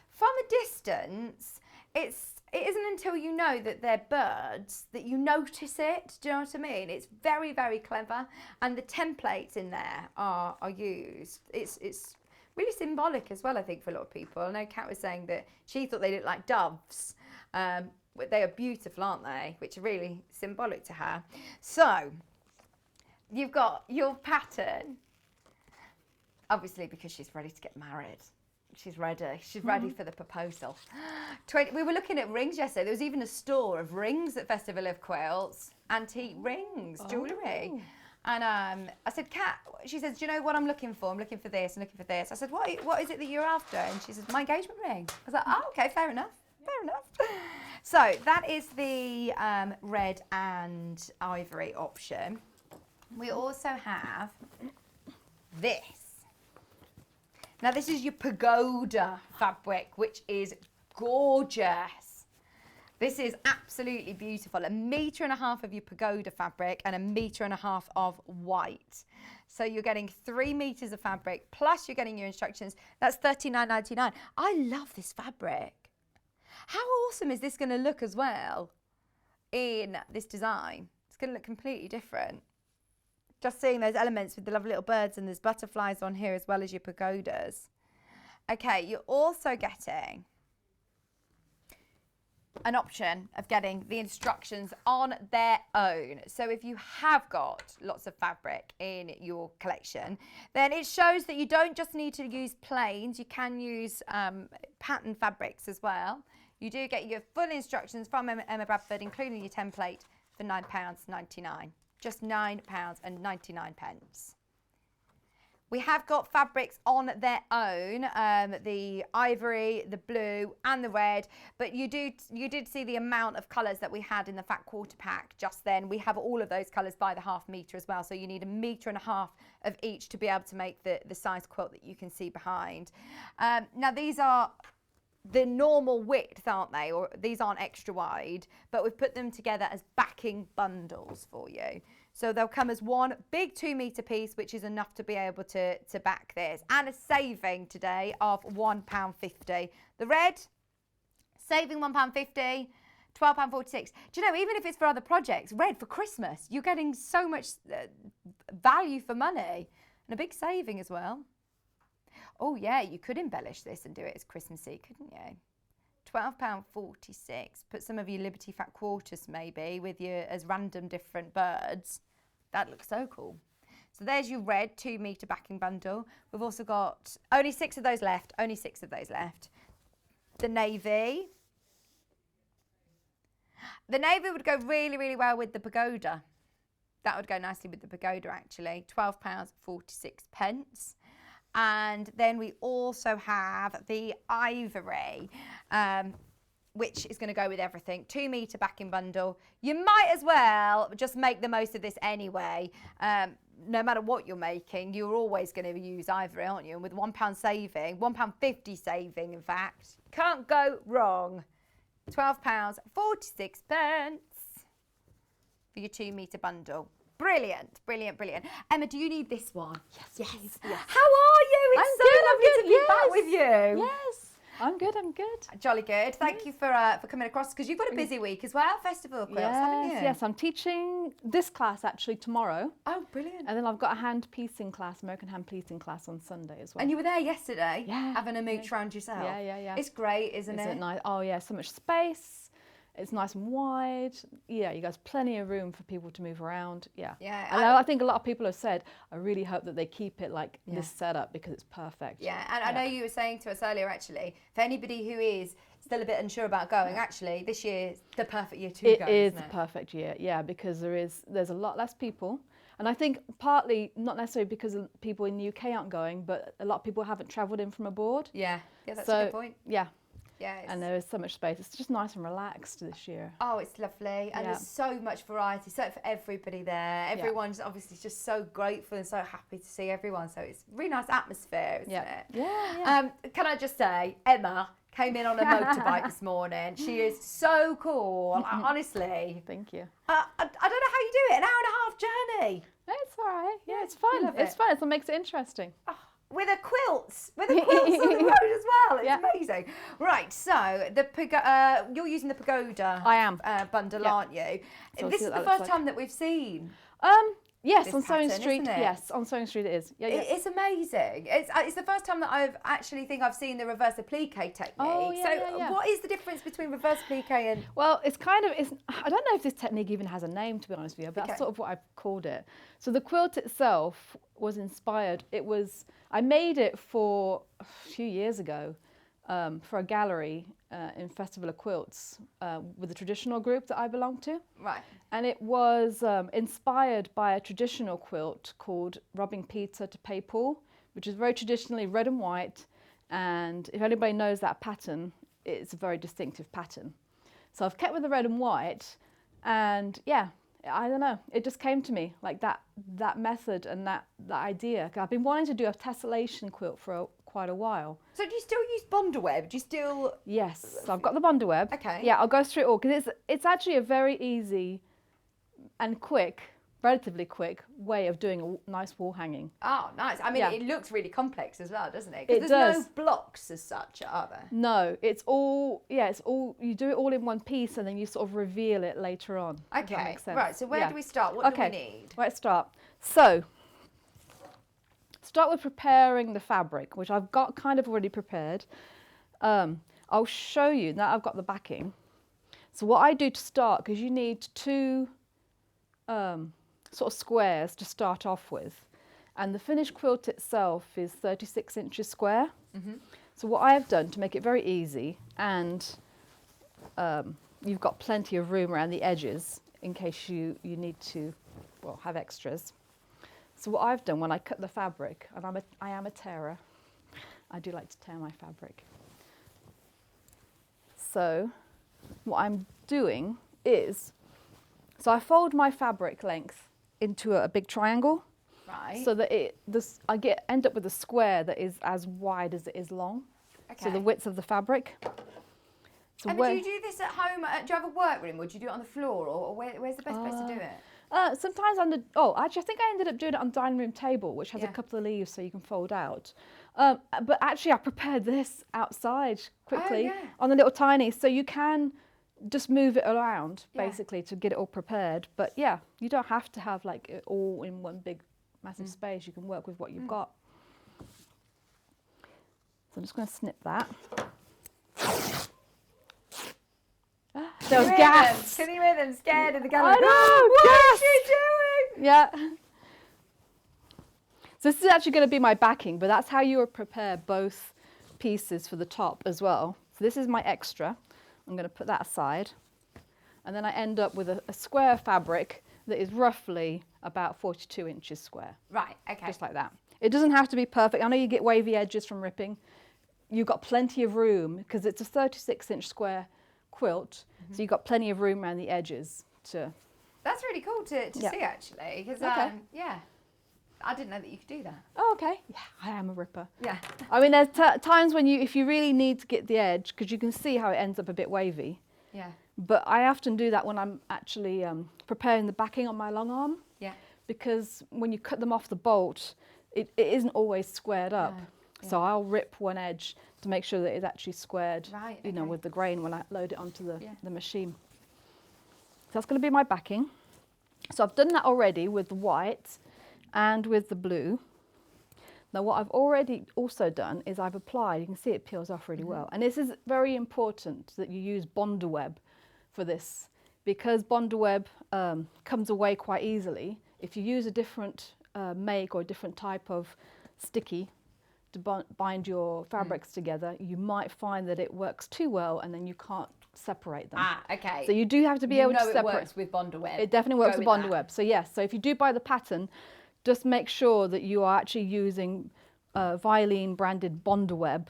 From a distance, it isn't until you know that they're birds that you notice it. Do you know what I mean? It's very clever. And the templates in there are used. It's really symbolic as well, I think, for a lot of people. I know Kat was saying that she thought they looked like doves. But they are beautiful, aren't they? Which are really symbolic to her. So, you've got your pattern. obviously because she's ready to get married. She's ready. She's ready for the proposal. We were looking at rings yesterday. There was even a store of rings at Festival of Quilts, antique rings, jewellery. And I said, Kat, she says, do you know what I'm looking for? I'm looking for this and looking for this. I said, what is it that you're after? And she says, my engagement ring. I was like, oh, okay, fair enough. Fair enough. So that is the red and ivory option. We also have this. Now this is your pagoda fabric, which is gorgeous. This is absolutely beautiful. 1.5 meters of your pagoda fabric and 1.5 meters of white. So you're getting 3 meters of fabric, plus you're getting your instructions. That's $39.99. I love this fabric. How awesome is this going to look as well in this design? It's going to look completely different. Just seeing those elements with the lovely little birds, and there's butterflies on here as well as your pagodas. Okay, you're also getting an option of getting the instructions on their own. So if you have got lots of fabric in your collection, then it shows that you don't just need to use plains, you can use pattern fabrics as well. You do get your full instructions from Emma Bradford, including your template, for £9.99. Just £9.99. We have got fabrics on their own, the ivory, the blue and the red, but you did see the amount of colours that we had in the Fat Quarter Pack just then. We have all of those colours by the 1/2 metre as well, so you need 1.5 meters of each to be able to make the size quilt that you can see behind. Now these are the normal width, aren't they? Or these aren't extra wide, but we've put them together as backing bundles for you. So they'll come as one big 2 metre piece, which is enough to be able to back this. And a saving today of £1.50. The red, saving £1.50, £12.46. Do you know, even if it's for other projects, red for Christmas, you're getting so much value for money and a big saving as well. Oh yeah, you could embellish this and do it as Christmassy, couldn't you? £12.46. Put some of your Liberty Fat Quarters maybe with your as random different birds. That looks so cool. So there's your red 2 metre backing bundle. We've also got only 6 of those left. Only 6 of those left. The navy. The navy would go really, really well with the pagoda. That would go nicely with the pagoda actually. £12.46. And then we also have the ivory, which is going to go with everything. 2 metre backing bundle. You might as well just make the most of this anyway. No matter what you're making, you're always going to use ivory, aren't you? And with £1 saving, £1.50 saving, in fact, can't go wrong. £12.46 for your 2 metre bundle. Brilliant, brilliant, brilliant. Emma, do you need this one? Yes. How are you? It's so lovely to be back with you. Yes, I'm good, I'm good. Jolly good. Thank you for coming across, because you've got a busy week as well, Festival of Quilts, haven't you? Yes, I'm teaching this class actually tomorrow. Oh, brilliant. And then I've got a hand piecing class, American hand piecing class on Sunday as well. And you were there yesterday, Yeah. having a mooch round yourself. Yeah. It's great, isn't Isn't it? it nice? Oh yeah, so much space. It's nice and wide. Yeah, you guys plenty of room for people to move around. Yeah. Yeah, And I think a lot of people have said, I really hope that they keep it like this setup because it's perfect. Yeah, and I know you were saying to us earlier, actually, for anybody who is still a bit unsure about going, actually, this year is the perfect year to go, It is isn't the it? perfect year, yeah, because there's a lot less people. And I think partly, not necessarily because people in the UK aren't going, but a lot of people haven't travelled in from abroad. Yeah, that's So, a good point. Yeah. Yeah, And there is so much space. It's just nice and relaxed this year. oh, it's lovely, and there's so much variety, so for everybody there. Everyone's obviously just so grateful and so happy to see everyone. So it's a really nice atmosphere, isn't it? Yeah. Can I just say, Emma came in on a motorbike this morning. She is so cool, honestly. Thank you. I don't know how you do it. An hour-and-a-half journey. It's all right. Yeah, it's fun. love It's it. fun. It's what makes it interesting. With a quilt on the road as well. It's Yeah. amazing. Right, so the you're using the pagoda. I am. Bundle, Yeah. aren't you? So This see is what the that looks first like. time that we've seen. Yes, this on Sewing pattern, Street. isn't it? Yes, on Sewing Street it is. Yeah, yeah. It's amazing. It's the first time that I've seen the reverse applique technique. Oh, yeah, so yeah, yeah. what is the difference between reverse applique and... Well, it's I don't know if this technique even has a name, to be honest with you, but Okay. that's sort of what I've called it. So the quilt itself was inspired. I made it for a few years ago for a gallery in Festival of Quilts with a traditional group that I belong to. Right. And it was inspired by a traditional quilt called Robbing Peter to Pay Paul, which is very traditionally red and white. And if anybody knows that pattern, it's a very distinctive pattern. So I've kept with the red and white, and yeah, I don't know, it just came to me, like that method and that idea. I've been wanting to do a tessellation quilt for quite a while. So do you still use Bondaweb? Do you still... Yes, so I've got the Bondaweb. Okay. Yeah, I'll go through it all, because it's actually a very easy and quick, relatively quick way of doing a nice wall hanging. Oh, nice. I mean, Yeah. it looks really complex as well, doesn't it? It Because there's does. no blocks as such, are there? No, it's all, you do it all in one piece and then you sort of reveal it later on. If that Okay, makes sense. right, so where Yeah. do we start? What do we Okay, need? let's start. So, start with preparing the fabric, which I've got kind of already prepared. I'll show you, now I've got the backing. So what I do to start, because you need two sort of squares to start off with. And the finished quilt itself is 36 inches square. So what I have done to make it very easy, and you've got plenty of room around the edges in case you need to, well, have extras. So what I've done when I cut the fabric, and I am a tearer, I do like to tear my fabric. So what I'm doing is, so I fold my fabric length into a big triangle, Right. so that I end up with a square that is as wide as it is long. So the Okay. width of the fabric. So And do you do this at home? Do you have a workroom, or do you do it on the floor, or where's the best place to do it? sometimes actually I think I ended up doing it on the dining room table, which has a Yeah. couple of leaves so you can fold out. But actually I prepared this outside quickly yeah. on the little tiny, so you can just move it around Yeah. basically to get it all prepared. But yeah, you don't have to have like it all in one big massive space. You can work with what you've got. So I'm just going to snip that. There was gas. Can you hear them scared in the gallery? I know, What gas. is she doing? Yeah. So this is actually going to be my backing, but that's how you would prepare both pieces for the top as well. So this is my extra. I'm going to put that aside. And then I end up with a square fabric that is roughly about 42 inches square. Right, okay. Just like that. It doesn't have to be perfect. I know you get wavy edges from ripping. You've got plenty of room because it's a 36-inch square quilt, so you've got plenty of room around the edges to... That's really cool to Yeah. see, actually, because, Okay. yeah, I didn't know that you could do that. Oh, okay. Yeah, I am a ripper. Yeah. I mean, there's times when if you really need to get the edge, because you can see how it ends up a bit wavy. Yeah. But I often do that when I'm actually preparing the backing on my long arm, Yeah. because when you cut them off the bolt, it isn't always squared up. No, So I'll rip one edge to make sure that it's actually squared, Right, you know, okay. with the grain when I load it onto Yeah. the machine. So that's going to be my backing. So I've done that already with the white and with the blue. Now what I've already also done is I've applied, you can see it peels off really well. And this is very important that you use Bondaweb for this, because Bondaweb comes away quite easily. If you use a different make or a different type of sticky to bind your fabrics together, you might find that it works too well and then you can't separate them. Ah, okay. So you do have to be able to separate. it works with Bondaweb. It definitely works with Go that. Bondaweb. So yes, so if you do buy the pattern, just make sure that you are actually using Violin branded Bondaweb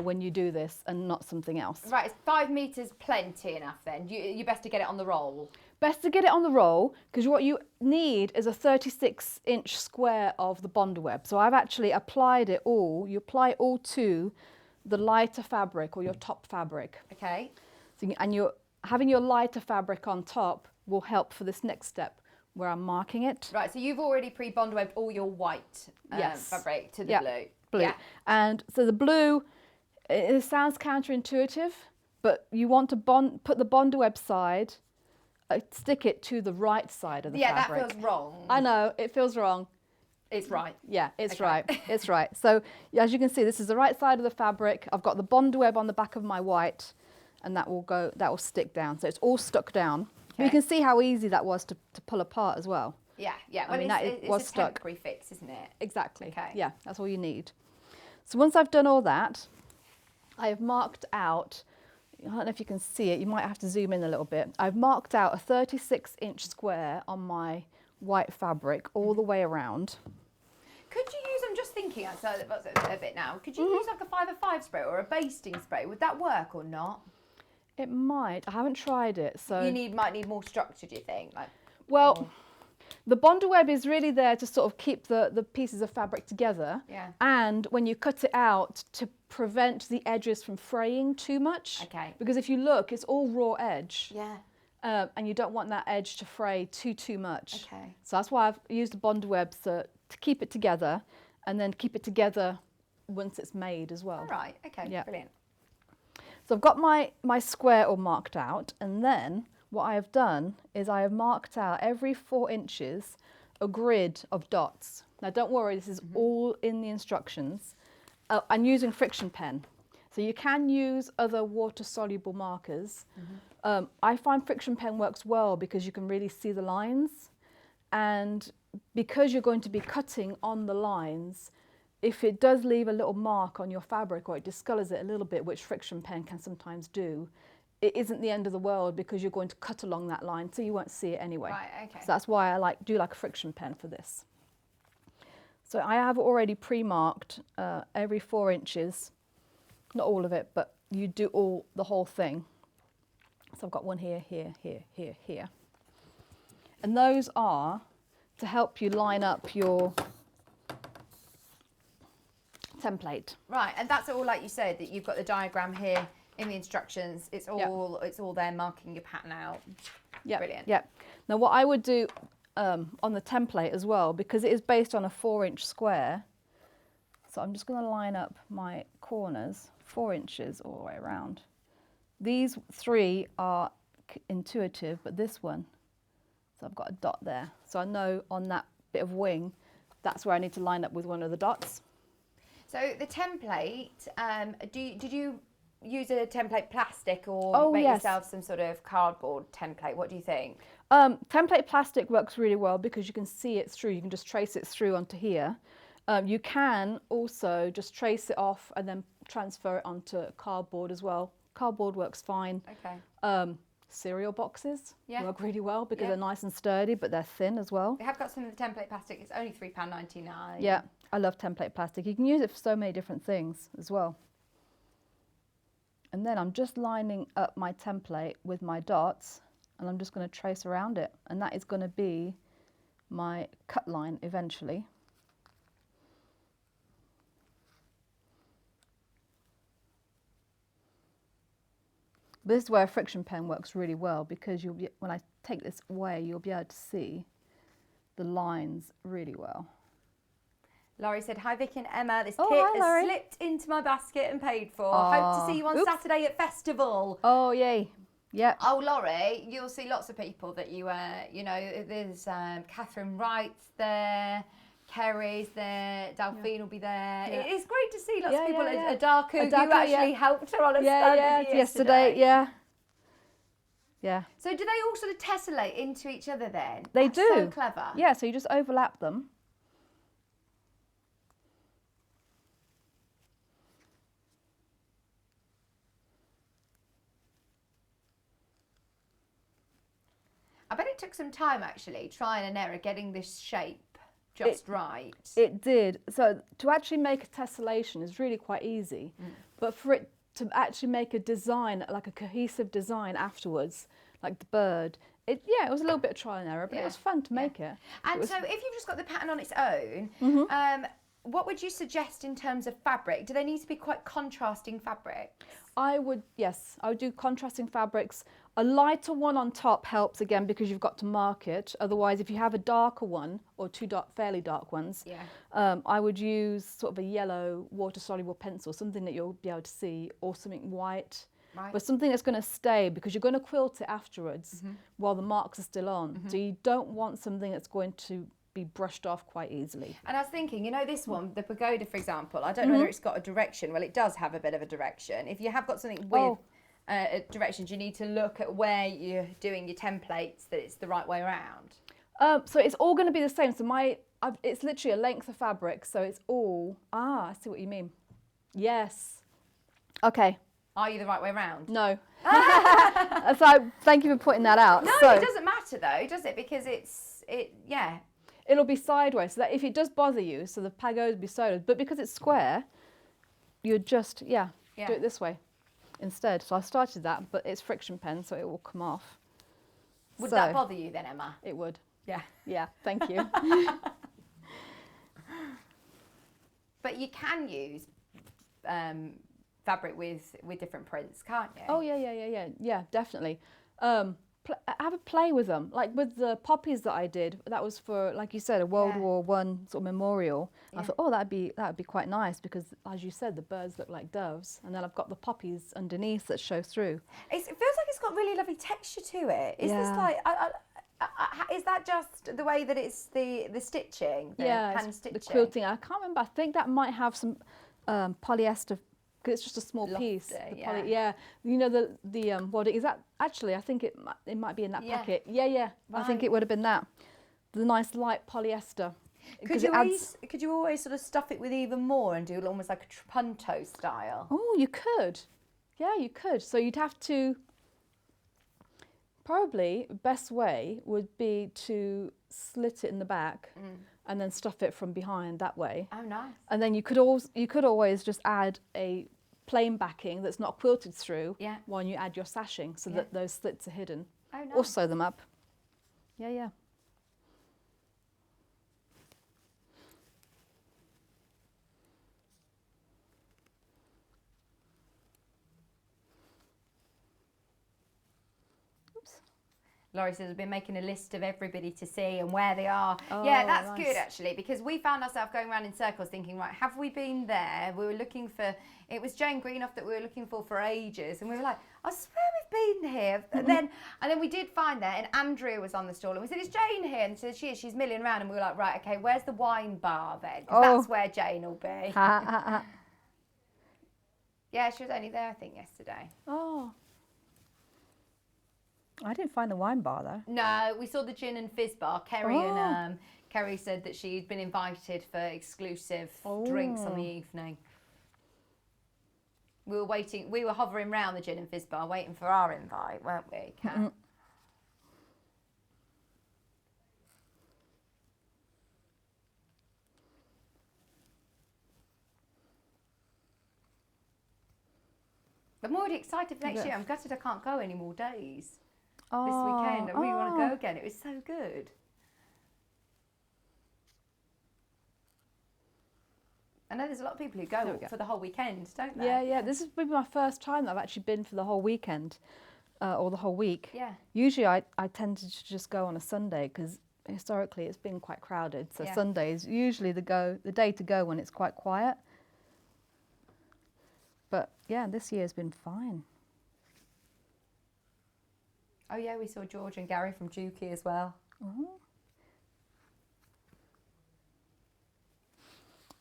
when you do this and not something else. Right, is 5 metres plenty enough then? You're best to get it on the roll. Best to get it on the roll, because what you need is a 36-inch square of the Bondaweb. So I've actually applied it all. You apply it all to the lighter fabric or your top fabric. Okay. So, and you're having your lighter fabric on top will help for this next step where I'm marking it. Right, so you've already pre-Bondawebbed all your white Yes. fabric to the Yeah, blue. Blue. Yeah. And so the blue, it sounds counterintuitive, but you want to put the Bondaweb side stick it to the right side of the Yeah, fabric. that feels wrong. I know, it feels wrong. It's right. Yeah, it's Okay. right. It's right. So as you can see, this is the right side of the fabric. I've got the bond web on the back of my white, and that will stick down. So it's all stuck down. But you Okay. can see how easy that was to pull apart as well. Yeah, yeah. I Well, mean, it's was a stuck. temporary fix, isn't it? Exactly. Okay. Yeah, that's all you need. So once I've done all that, I have marked out, I don't know if you can see it, you might have to zoom in a little bit. I've marked out a 36-inch square on my white fabric all the way around. Could you use, I'm just thinking outside the box a bit now, could you use like a 505 spray or a basting spray? Would that work or not? It might. I haven't tried it, so. You might need more structure, do you think? Like, Well, the bonder web is really there to sort of keep the pieces of fabric together. Yeah. And when you cut it out, to prevent the edges from fraying too much. Okay. Because if you look, it's all raw edge. yeah. And you don't want that edge to fray too much. Okay. So that's why I've used the bonder web to keep it together, and then keep it together once it's made as well. All right. Okay. Yeah. Brilliant. So I've got my square all marked out, and then what I have done is I have marked out every 4 inches a grid of dots. Now don't worry, this is all in the instructions. I'm using friction pen. So you can use other water-soluble markers. I find friction pen works well because you can really see the lines, and because you're going to be cutting on the lines, if it does leave a little mark on your fabric or it discolours it a little bit, which friction pen can sometimes do, it isn't the end of the world because you're going to cut along that line, so you won't see it anyway. Right, okay. So that's why I do like a friction pen for this. So I have already pre-marked every 4 inches, not all of it, but you do the whole thing. So I've got one here, here, here, here, here. And those are to help you line up your template. Right, and that's all like you said, that you've got the diagram here in the instructions. It's all there marking your pattern out. Yeah, Brilliant. yeah. Now what I would do on the template as well, because it is based on a 4-inch square, so I'm just going to line up my corners 4 inches all the way around. These 3 are intuitive, but this one, so I've got a dot there. So I know on that bit of wing, that's where I need to line up with one of the dots. So the template, did you use a template plastic or make yes. yourself some sort of cardboard template? What do you think? Template plastic works really well because you can see it through. You can just trace it through onto here. You can also just trace it off and then transfer it onto cardboard as well. Cardboard works fine. Okay. Cereal boxes work really well because Yeah. they're nice and sturdy, but they're thin as well. We have got some of the template plastic. It's only £3.99. Yeah, I love template plastic. You can use it for so many different things as well. And then I'm just lining up my template with my dots, and I'm just going to trace around it, and that is going to be my cut line eventually. This is where a friction pen works really well because when I take this away, you'll be able to see the lines really well. Laurie said, hi Vicky and Emma, this Oh, kit hi, has Laurie. slipped into my basket and paid for. Hope to see you on Oops. Saturday at Festival. Oh, yay. Yep. Oh, Laurie, you'll see lots of people that you there's Catherine Wright's there, Kerry's there, Delphine will be there. Yeah. It's great to see lots Yeah, of people. yeah, yeah. Adaku, you Adaku, actually yeah. helped her on a Yeah, stand yeah, with you yesterday, yeah. Yeah. So do they all sort of tessellate into each other then? They That's do. so clever. Yeah, so you just overlap them. I bet it took some time actually, trial and error, getting this shape just right. It did. So to actually make a tessellation is really quite easy, but for it to actually make a design, like a cohesive design afterwards, like the bird, it was a little bit of trial and error, but it was fun to make it. And so if you've just got the pattern on its own, what would you suggest in terms of fabric? Do they need to be quite contrasting fabrics? I would do contrasting fabrics. A lighter one on top helps again because you've got to mark it. Otherwise, if you have a darker one or two fairly dark ones, I would use sort of a yellow water-soluble pencil, something that you'll be able to see, or something white. Right. but something that's going to stay, because you're going to quilt it afterwards while the marks are still on. So you don't want something that's going to be brushed off quite easily. And I was thinking, you know, this one, the pagoda, for example, I don't know whether it's got a direction. Well, it does have a bit of a direction. If you have got something with directions, you need to look at where you're doing your templates, that it's the right way around. So it's all going to be the same. So it's literally a length of fabric. So it's all, I see what you mean. Yes. Okay. Are you the right way around? No. So thank you for putting that out. No, so, it doesn't matter though, does it? Because yeah. It'll be sideways, so that if it does bother you, so the pagoda will be sideways, but because it's square, you just, do it this way instead. So I started that, but it's friction pen, so it will come off. Would that bother you then, Emma? It would. Yeah. Yeah, thank you. But you can use fabric with different prints, can't you? Oh, yeah, definitely. Have a play with them, like with the poppies that I did. That was for, like you said, a World War I sort of memorial. I thought, oh, that'd be quite nice, because, as you said, the birds look like doves, and then I've got the poppies underneath that show through. It feels like it's got really lovely texture to it. Is this like? Is that just the way that it's the stitching, the hand stitching? The quilting. I can't remember. I think that might have some polyester. It's just a small piece. You know the what is that? Actually, I think it might be in that pocket. Yeah. Right. I think it would have been that. The nice light polyester. Could you always sort of stuff it with even more and do almost like a trapunto style? Oh, you could. Yeah, you could. So you'd have to. Probably best way would be to slit it in the back and then stuff it from behind that way. Oh, nice. And then you could always just add a plain backing that's not quilted through when you add your sashing, so that those slits are hidden. Oh, nice. Or sew them up. Yeah. Laurie says we've been making a list of everybody to see and where they are. Oh, yeah, that's nice. good actually, because we found ourselves going around in circles thinking, right, have we been there? We were looking for, it was Jane Greenough that we were looking for ages, and we were like, I swear we've been here. And then we did find that, and Andrea was on the stall, and we said, is Jane here? And she said, she is, she's milling around, and we were like, right, okay, where's the wine bar then? 'Cause that's where Jane will be. Yeah, she was only there, I think, yesterday. Oh. I didn't find the wine bar though. No, we saw the gin and fizz bar. Kerry said that she'd been invited for exclusive drinks on the evening. We were hovering around the gin and fizz bar waiting for our invite, weren't we, Kat? I'm already excited for next year. I'm gutted I can't go any more days this weekend. I really want to go again. It was so good. I know there's a lot of people who go for the whole weekend, don't they? Yeah. This has been my first time that I've actually been for the whole weekend or the whole week. Yeah. Usually I tend to just go on a Sunday, because historically it's been quite crowded. So Sunday is usually the day to go when it's quite quiet. But yeah, this year's been fine. Oh yeah, we saw George and Gary from Dukey as well.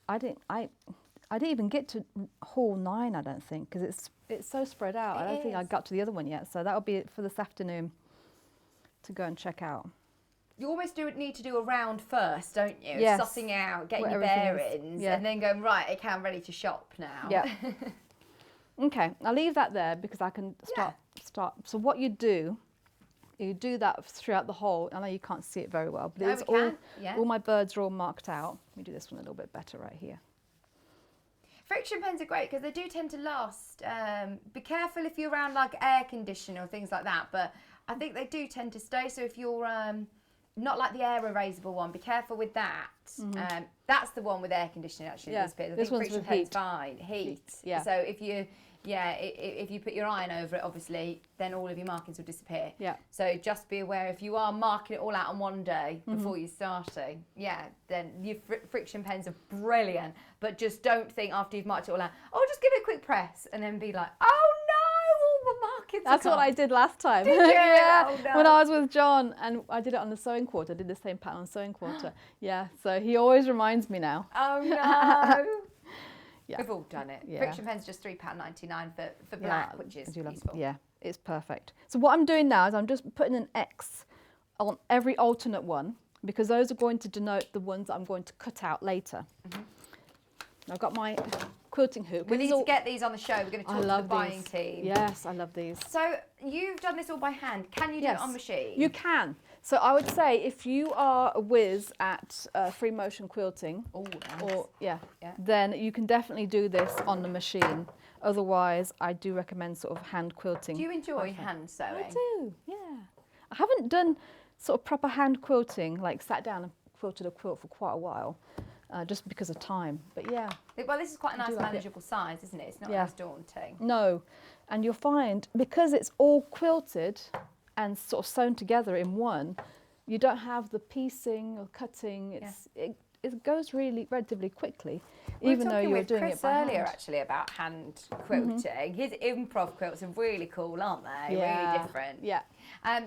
I didn't even get to hall 9, I don't think, because it's so spread out. I don't think I got to the other one yet, so that'll be it for this afternoon to go and check out. You almost need to do a round first, don't you? Yes. Sussing out, getting What your everything is. bearings, Yeah. and then going, right, okay, I'm ready to shop now. Yeah. Okay, I'll leave that there because I can start. So what you do that throughout the whole. I know you can't see it very well, but it's all my birds are all marked out. Let me do this one a little bit better right here. Friction pens are great because they do tend to last. Be careful if you're around like air conditioning or things like that, but I think they do tend to stay. So if you're not like the air erasable one, be careful with that. That's the one with air conditioning actually. Yeah. This one's friction pen's fine. Heat. Yeah. So if you put your iron over it, obviously, then all of your markings will disappear. Yeah. So just be aware if you are marking it all out on one day before you're starting, then your friction pens are brilliant. But just don't think after you've marked it all out, just give it a quick press and then be like, oh no, all markings. That's what I did last time. Did you? Yeah, Oh, no. when I was with John, and I did it on the sewing quarter. I did the same pattern on sewing quarter. Yeah, so he always reminds me now. Oh no. Yeah. We've all done it. Yeah. Friction pen's just £3.99 for black, which is I do love- useful. Yeah, it's perfect. So what I'm doing now is I'm just putting an X on every alternate one, because those are going to denote the ones that I'm going to cut out later. I've got my quilting hoop. We This need is to all- get these on the show. We're going to I talk to the love buying these. team. Yes, I love these. So you've done this all by hand. Can you do it on machine? You can. So I would say if you are a whiz at free motion quilting, Oh, or Yeah. then you can definitely do this on the machine. Otherwise, I do recommend sort of hand quilting. Do you enjoy Perfect. hand sewing? I do, yeah. I haven't done sort of proper hand quilting, like sat down and quilted a quilt for quite a while, just because of time. But yeah, Well, this is quite a I do nice like it. manageable size, isn't it? It's not Yeah. as daunting. no. And you'll find, because it's all quilted and sort of sewn together in one, you don't have the piecing or cutting. It goes really relatively quickly, even though you're doing Chris it by earlier hand. actually about hand quilting. His improv quilts are really cool, aren't they? Yeah. Really different. Yeah.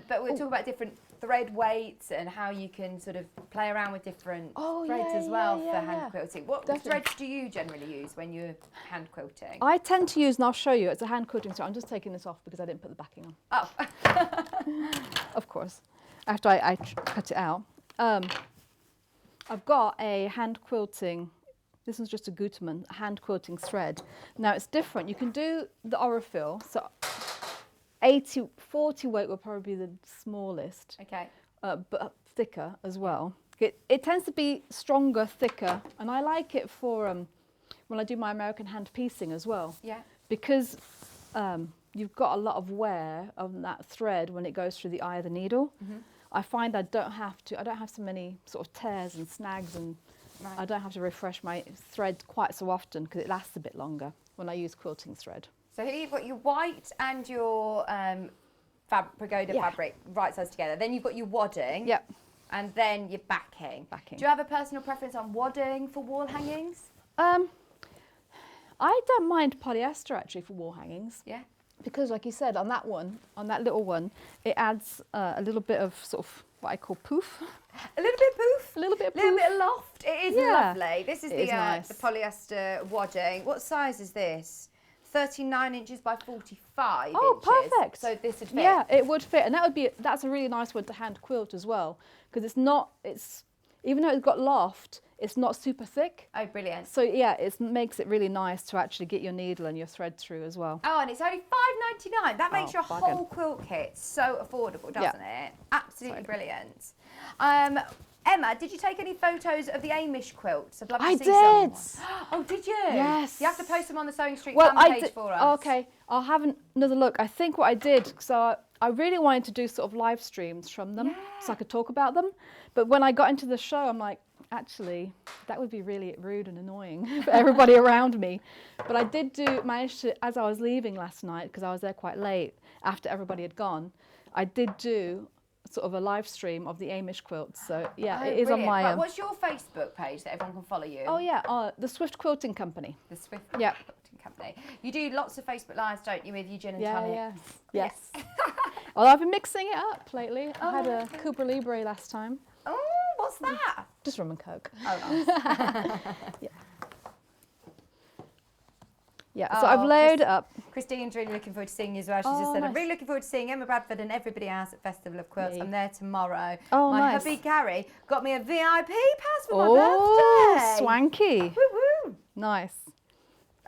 But we'll talk about different thread weights and how you can sort of play around with different threads as well for hand quilting. What Definitely. threads do you generally use when you're hand quilting? I tend to use, and I'll show you, it's a hand quilting. So I'm just taking this off because I didn't put the backing on. Oh. Of course, after I cut it out. I've got a hand quilting, this is just a Gutermann hand quilting thread. Now it's different, you can do the Aurifil, so 40 weight will probably be the smallest, Okay. but thicker as well. It tends to be stronger, thicker, and I like it for when I do my American hand piecing as well. Yeah. Because you've got a lot of wear on that thread when it goes through the eye of the needle. I find I don't have so many sort of tears and snags, and I don't have to refresh my thread quite so often because it lasts a bit longer when I use quilting thread. So here you've got your white and your pagoda fabric right sides together. Then you've got your wadding. Yep. And then your backing. Backing. Do you have a personal preference on wadding for wall hangings? I don't mind polyester actually for wall hangings. Yeah. Because like you said, on that one, on that little one, it adds a little bit of sort of what I call poof. A little bit poof. A little bit of A little poof. bit of loft. It is Yeah. lovely. This is It the is nice. the polyester wadding. What size is this? 39 inches by 45 Oh, inches. perfect. So this would fit. Yeah, it would fit, and that's a really nice one to hand quilt as well, because even though it's got loft, it's not super thick. Oh, brilliant. So yeah, it makes it really nice to actually get your needle and your thread through as well. Oh, and it's only $5.99. That makes your bargain. whole quilt kit so affordable, doesn't it? Absolutely Sorry. brilliant. Emma, did you take any photos of the Amish quilts? I'd love to I see did. some. Oh, did you? Yes. You have to post them on the Sewing Street Well, fan I page did. for us. Okay, I'll have another look. I think what I did, so I really wanted to do sort of live streams from them, so I could talk about them. But when I got into the show, I'm like, actually, that would be really rude and annoying for everybody around me. But I did manage to, as I was leaving last night, because I was there quite late after everybody had gone, I did do sort of a live stream of the Amish quilts. So yeah, it is on my. Right, what's your Facebook page that everyone can follow you? Oh yeah, the Swift Quilting Company. The Swift Yeah. Quilting Company. You do lots of Facebook Lives, don't you, with Eugene and Yeah, Tony? yeah. Yes. Well, I've been mixing it up lately. I had a Cooper Libre last time. Oh, what's that? Just rum and coke. Oh, nice. Yeah, so I've layered it up. Christine's really looking forward to seeing you as well. She Oh, just said, I'm nice. really looking forward to seeing Emma Bradford and everybody else at Festival of Quilts. Yay. I'm there tomorrow. Oh, my nice. hubby Gary got me a VIP pass for my Oh, birthday. swanky. Woo-woo. Nice.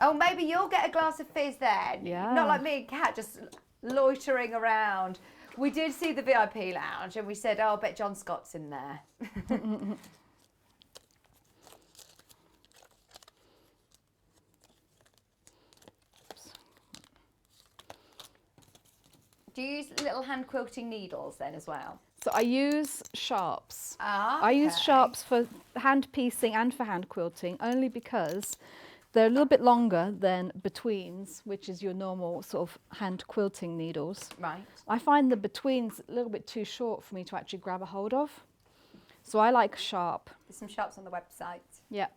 Oh, maybe you'll get a glass of fizz then. Yeah. Not like me and Kat just loitering around. We did see the VIP lounge and we said, oh, I bet John Scott's in there. Do you use little hand quilting needles then as well? So I use sharps. Ah, I use okay. sharps for hand piecing and for hand quilting, only because they're a little bit longer than betweens, which is your normal sort of hand quilting needles. Right. I find the betweens a little bit too short for me to actually grab a hold of. So I like sharp. There's some sharps on the website. Yeah.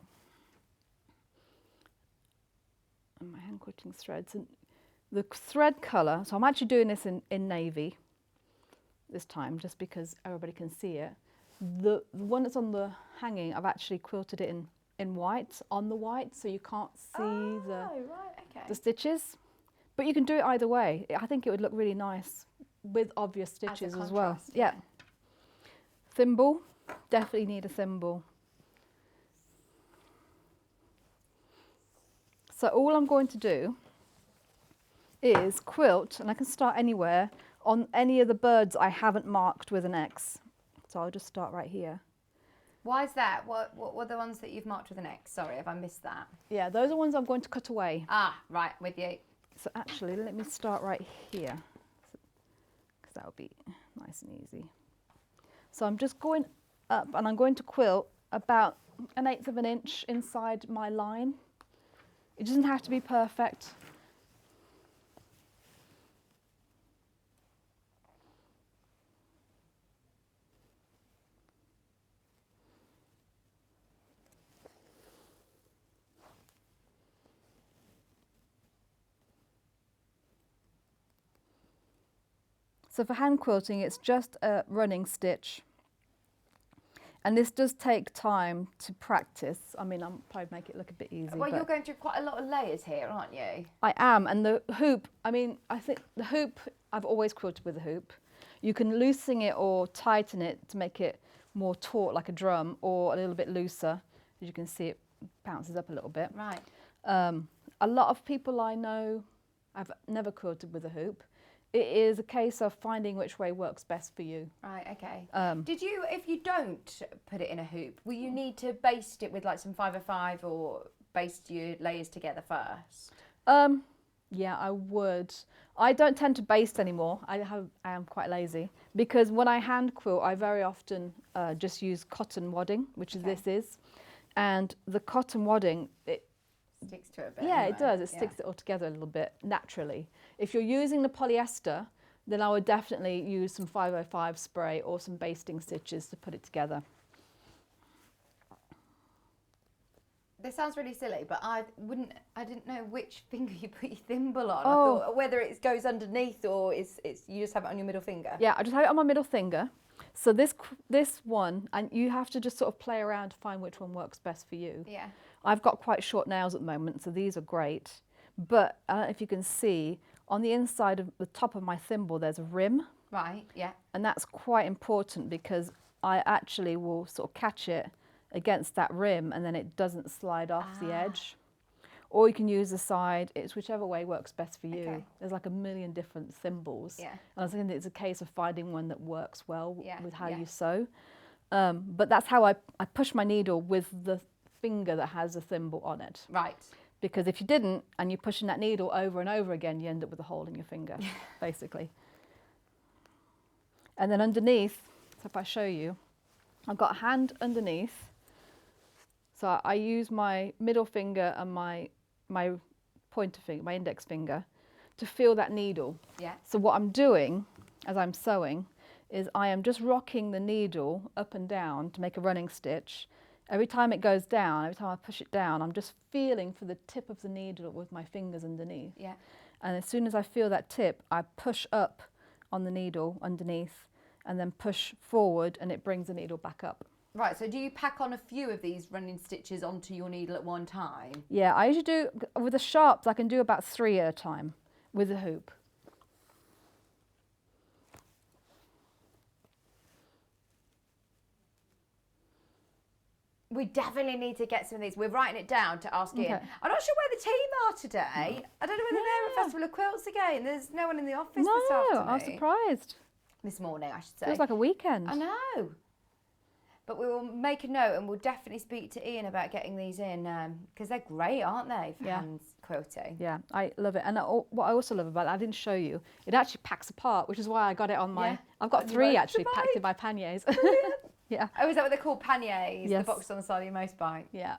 And my hand quilting threads. And the thread colour, so I'm actually doing this in navy this time, just because everybody can see it. The one that's on the hanging, I've actually quilted it in white, on the white, so you can't see the stitches. But you can do it either way. I think it would look really nice with obvious stitches as well. Yeah. Thimble, definitely need a thimble. So all I'm going to do is quilt, and I can start anywhere, on any of the birds I haven't marked with an X. So I'll just start right here. Why is that? What were the ones that you've marked with an X? Sorry if I missed that. Yeah, those are ones I'm going to cut away. Ah, right, with you. So actually, let me start right here, because that'll be nice and easy. So I'm just going up, and I'm going to quilt about 1/8 of an inch inside my line. It doesn't have to be perfect. So for hand quilting, it's just a running stitch. And this does take time to practice. I mean, I'll probably make it look a bit easy. Well, you're going through quite a lot of layers here, aren't you? I am, and the hoop, I mean, I think the hoop, I've always quilted with a hoop. You can loosen it or tighten it to make it more taut like a drum, or a little bit looser. As you can see, it bounces up a little bit. Right. A lot of people I know, I've never quilted with a hoop. It is a case of finding which way works best for you. Right, okay. Did you, if you don't put it in a hoop, will you need to baste it with like some 505 or baste your layers together first? Yeah, I would. I don't tend to baste anymore. I am quite lazy, because when I hand quilt, I very often just use cotton wadding, which this is. And the cotton wadding, it sticks to it a bit. Yeah, anyway. it does. It sticks it all together a little bit naturally. If you're using the polyester, then I would definitely use some 505 spray or some basting stitches to put it together. This sounds really silly, but I didn't know which finger you put your thimble on. Oh. I thought whether it goes underneath or it's you just have it on your middle finger. Yeah, I just have it on my middle finger. So this one, and you have to just sort of play around to find which one works best for you. Yeah. I've got quite short nails at the moment, so these are great. But I don't know if you can see, on the inside of the top of my thimble, there's a rim. Right, yeah. And that's quite important, because I actually will sort of catch it against that rim, and then it doesn't slide off the edge. Or you can use the side. It's whichever way works best for you. Okay. There's like a million different thimbles. Yeah. And I think it's a case of finding one that works well with how yeah. you sew. But that's how I push my needle with the finger that has a thimble on it. Right. Because if you didn't, and you're pushing that needle over and over again, you end up with a hole in your finger, basically. And then underneath, so if I show you, I've got a hand underneath. So I use my middle finger and my pointer finger, my index finger, to feel that needle. Yeah. So what I'm doing as I'm sewing is I am just rocking the needle up and down to make a running stitch. Every time it goes down, every time I push it down, I'm just feeling for the tip of the needle with my fingers underneath. Yeah. And as soon as I feel that tip, I push up on the needle underneath and then push forward, and it brings the needle back up. Right, so do you pack on a few of these running stitches onto your needle at one time? Yeah, I usually do, with the sharps, I can do about 3 at a time with a hoop. We definitely need to get some of these. We're writing it down to ask Ian. Okay. I'm not sure where the team are today. I don't know whether they're at Festival of Quilts again. There's no one in the office this afternoon. I was surprised. This morning, I should say. Feels like a weekend. I know. But we will make a note, and we'll definitely speak to Ian about getting these in, because they're great, aren't they, for hand quilting? Yeah, I love it. And what I also love about it, I didn't show you, it actually packs apart, which is why I got it on my... Yeah. I've got On your 3 actually motorbike. packed in my panniers. Yeah. Oh, is that what they're called? Panniers? Yes. The box on the side of your motorbike? Yeah.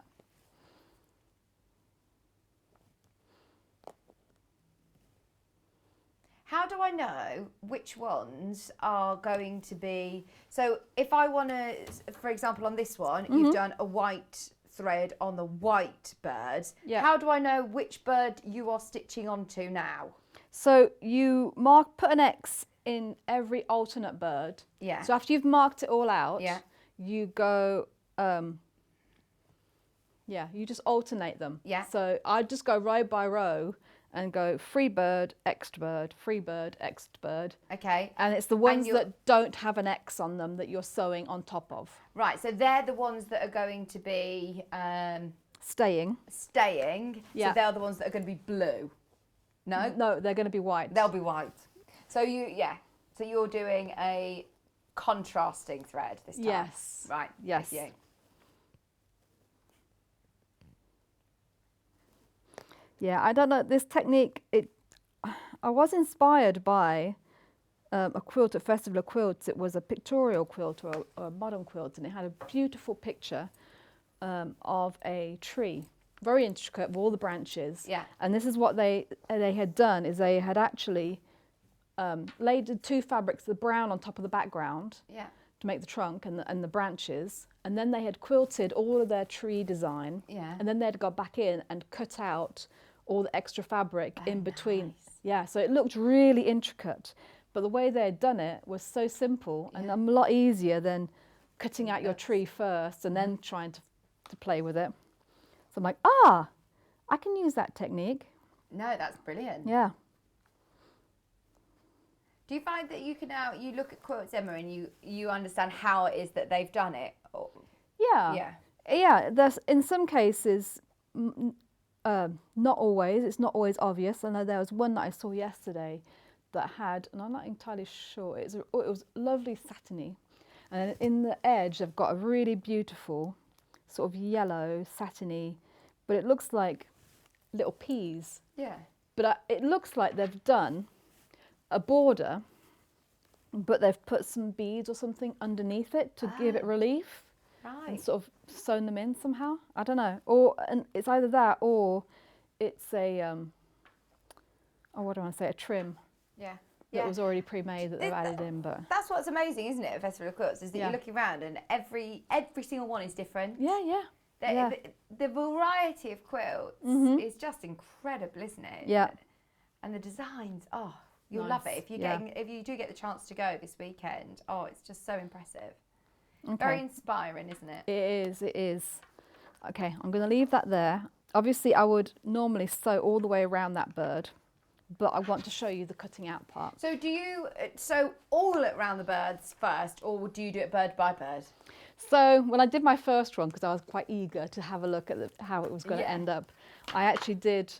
How do I know which ones are going to be... So if I want to, for example, on this one, you've done a white thread on the white bird. Yeah. How do I know which bird you are stitching onto now? So you put an X in every alternate bird. Yeah. So after you've marked it all out, Yeah. you go, you just alternate them. Yeah. So I just go row by row and go free bird, extra bird, free bird, extra bird. Okay. And it's the ones you're- that don't have an X on them that you're sewing on top of. Right, so they're the ones that are going to be Staying. staying. Yeah. So they're the ones that are going to be blue. No? No, they're going to be white. They'll be white. So so you're doing a contrasting thread this time. Yes. Right. Yes. with you. Yeah, I don't know, this technique, I was inspired by a quilt at Festival of Quilts. It was a pictorial quilt or a modern quilt, and it had a beautiful picture of a tree, very intricate with all the branches. Yeah. And this is what they had done, is they had actually laid the two fabrics, the brown on top of the background, Yeah. to make the trunk and the branches, and then they had quilted all of their tree design, Yeah. and then they'd go back in and cut out all the extra fabric in between. nice. Yeah, so it looked really intricate, but the way they had done it was so simple and a lot easier than cutting out your tree first and then trying to play with it. So I'm like, I can use that technique. No, that's brilliant. Yeah. Do you find that you can now, you look at quilts, Emma, and you understand how it is that they've done it? Or, Yeah. There's in some cases, not always. It's not always obvious. I know there was one that I saw yesterday that had, and I'm not entirely sure. It was lovely satiny, and in the edge they've got a really beautiful sort of yellow satiny, but it looks like little peas. yeah. But it looks like they've done a border, but they've put some beads or something underneath it to give it relief. Right. And sort of sewn them in somehow. I don't know. And it's either that or it's a what do I want to say? A trim Yeah. that was already pre-made that they've added in. But That's what's amazing, isn't it, at Festival of Quilts, is that Yeah. you're looking around and every single one is different. yeah. The variety of quilts is just incredible, isn't it? Yeah. And the designs, you'll love it. Nice, If you do get the chance to go this weekend, it's just so impressive. Okay. Very inspiring, isn't it? It is. Okay, I'm going to leave that there. Obviously, I would normally sew all the way around that bird, but I want to show you the cutting out part. So do you sew all around the birds first, or do you do it bird by bird? So when I did my first one, because I was quite eager to have a look at how it was going to end up, I actually did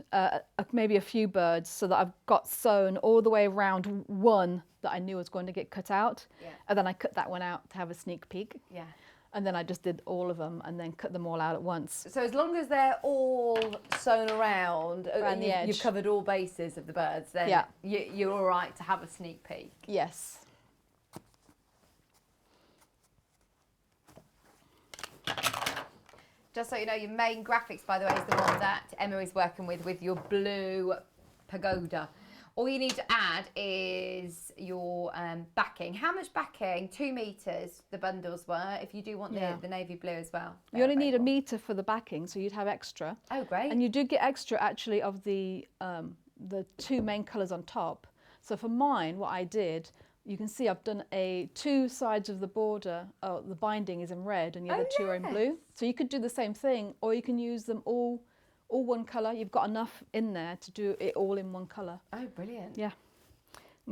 maybe a few birds so that I've got sewn all the way around one that I knew was going to get cut out. Yeah. And then I cut that one out to have a sneak peek. Yeah. And then I just did all of them and then cut them all out at once. So as long as they're all sewn around Around the edge. you've covered all bases of the birds, then Yeah. you're all right to have a sneak peek. Yes. Just so you know, your main graphics, by the way, is the one that Emma is working with your blue pagoda. All you need to add is your backing. How much backing? 2 meters, the bundles were, if you do want the navy blue as well. You only need a metre for the backing, so you'd have extra. Oh, great. And you do get extra, actually, of the 2 main colours on top. So for mine, what I did, you can see I've done 2 sides of the border. Oh, the binding is in red and the other 2 are in blue. So you could do the same thing, or you can use them all one colour. You've got enough in there to do it all in one colour. Oh, brilliant. Yeah.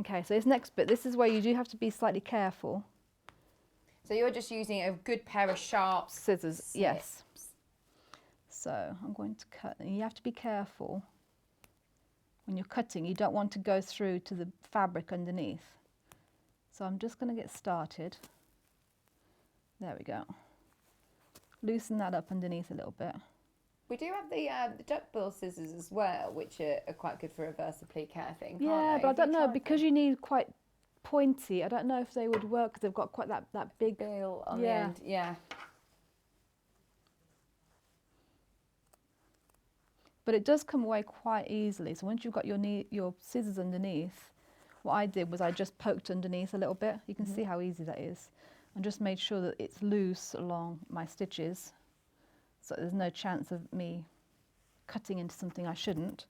Okay, so this next bit, this is where you do have to be slightly careful. So you're just using a good pair of sharp Scissors, yes. So I'm going to cut, and you have to be careful when you're cutting. You don't want to go through to the fabric underneath. So I'm just going to get started. There we go. Loosen that up underneath a little bit. We do have the duckbill scissors as well, which are quite good for reverse applique, I think. Yeah, but I don't know, because you need quite pointy, I don't know if they would work because they've got quite that big bill on the end. Yeah. But it does come away quite easily. So once you've got your scissors underneath, what I did was I just poked underneath a little bit. You can see how easy that is. And just made sure that it's loose along my stitches. so there's no chance of me cutting into something I shouldn't.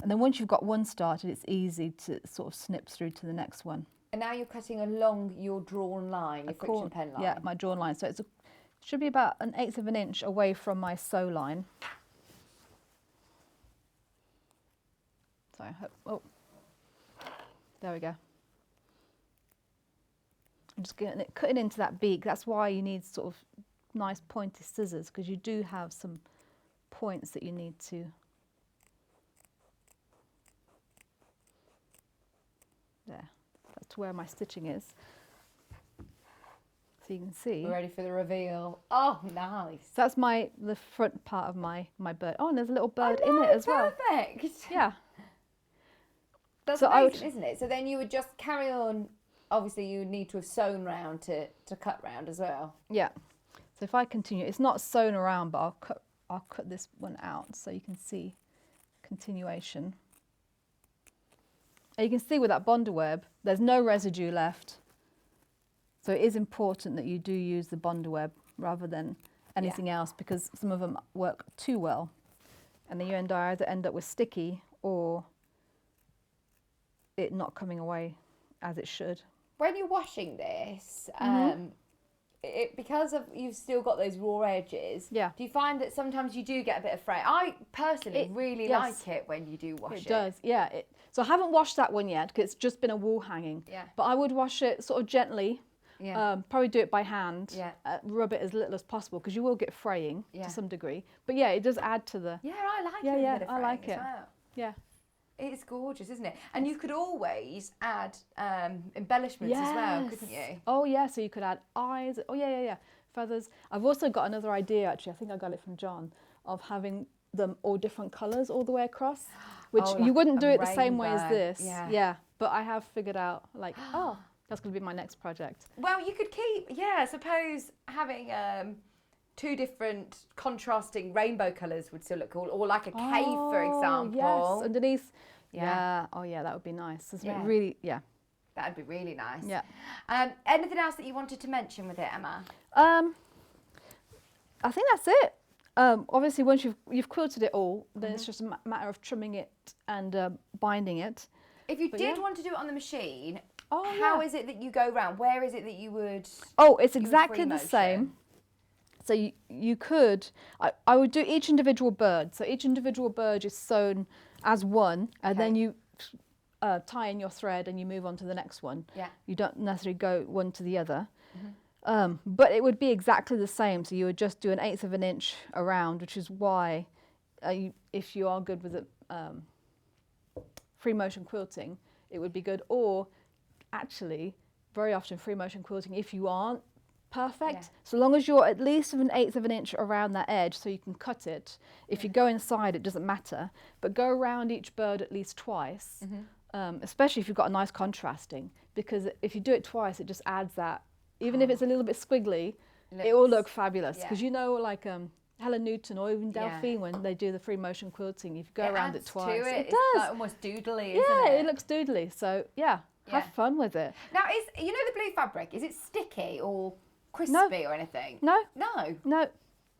And then once you've got one started, it's easy to sort of snip through to the next one. And now you're cutting along your drawn line, your friction pen line. Yeah, my drawn line. So it should be about 1/8 of an inch away from my sew line. So I hope, oh, there we go. I'm just getting it, cutting into that beak. That's why you need sort of nice pointy scissors, because you do have some points that you need to. There, that's where my stitching is. So you can see. We're ready for the reveal. Oh, nice. So that's the front part of my bird. Oh, and there's a little bird in it as well. Perfect. Yeah. That's So amazing, isn't it? So then you would just carry on. Obviously, you would need to have sewn round to cut round as well. Yeah. So if I continue, it's not sewn around, but I'll cut this one out so you can see continuation. And you can see with that bonder web, there's no residue left. So it is important that you do use the bonder web rather than anything else, because some of them work too well. And then you either end up with sticky or it not coming away as it should. When you're washing this, because you've still got those raw edges, do you find that sometimes you do get a bit of fray? I personally really like it when you do wash it. It does, yeah. So I haven't washed that one yet because it's just been a wall hanging. Yeah. But I would wash it sort of gently. Yeah. Probably do it by hand. Yeah. Rub it as little as possible because you will get fraying to some degree. But yeah, it does add to the. Yeah, I like it. Yeah, a bit of I like fraying it. as well. Yeah. It's gorgeous, isn't it? And you could always add embellishments as well, couldn't you? Oh yeah, so you could add eyes. Oh yeah. Feathers. I've also got another idea actually. I think I got it from John, of having them all different colours all the way across, which you wouldn't do it the same way as this. Yeah. But I have figured out like, that's going to be my next project. Well, you could keep, I suppose having 2 different contrasting rainbow colours would still look cool, or like a cave, for example. Yes, underneath. Yeah. Oh yeah, that would be nice. Really, That'd be really nice. Yeah. Anything else that you wanted to mention with it, Emma? I think that's it. Obviously, once you've quilted it all, then it's just a matter of trimming it and binding it. If you did want to do it on the machine, how how is it that you go round? Where is it that you would? Oh, it's exactly the same. So you could, I would do each individual bird. So each individual bird is sewn as one, and then you tie in your thread and you move on to the next one. Yeah. You don't necessarily go one to the other. But it would be exactly the same. So you would just do 1/8 of an inch around, which is why if you are good with it, free motion quilting, it would be good. Or actually, very often free motion quilting, if you aren't perfect, so long as you're at least 1/8 of an inch around that edge so you can cut it. If you go inside, it doesn't matter, but go around each bird at least twice, especially if you've got a nice contrasting, because if you do it twice, it just adds that. Even if it's a little bit squiggly, it will look fabulous, because you know, like Helen Newton or even Delphine, when they do the free motion quilting, if you go around it twice, it does. It's like almost doodly, isn't yeah, it? it looks doodly. So have fun with it. Now, the blue fabric, is it sticky or crispy or anything? No. No.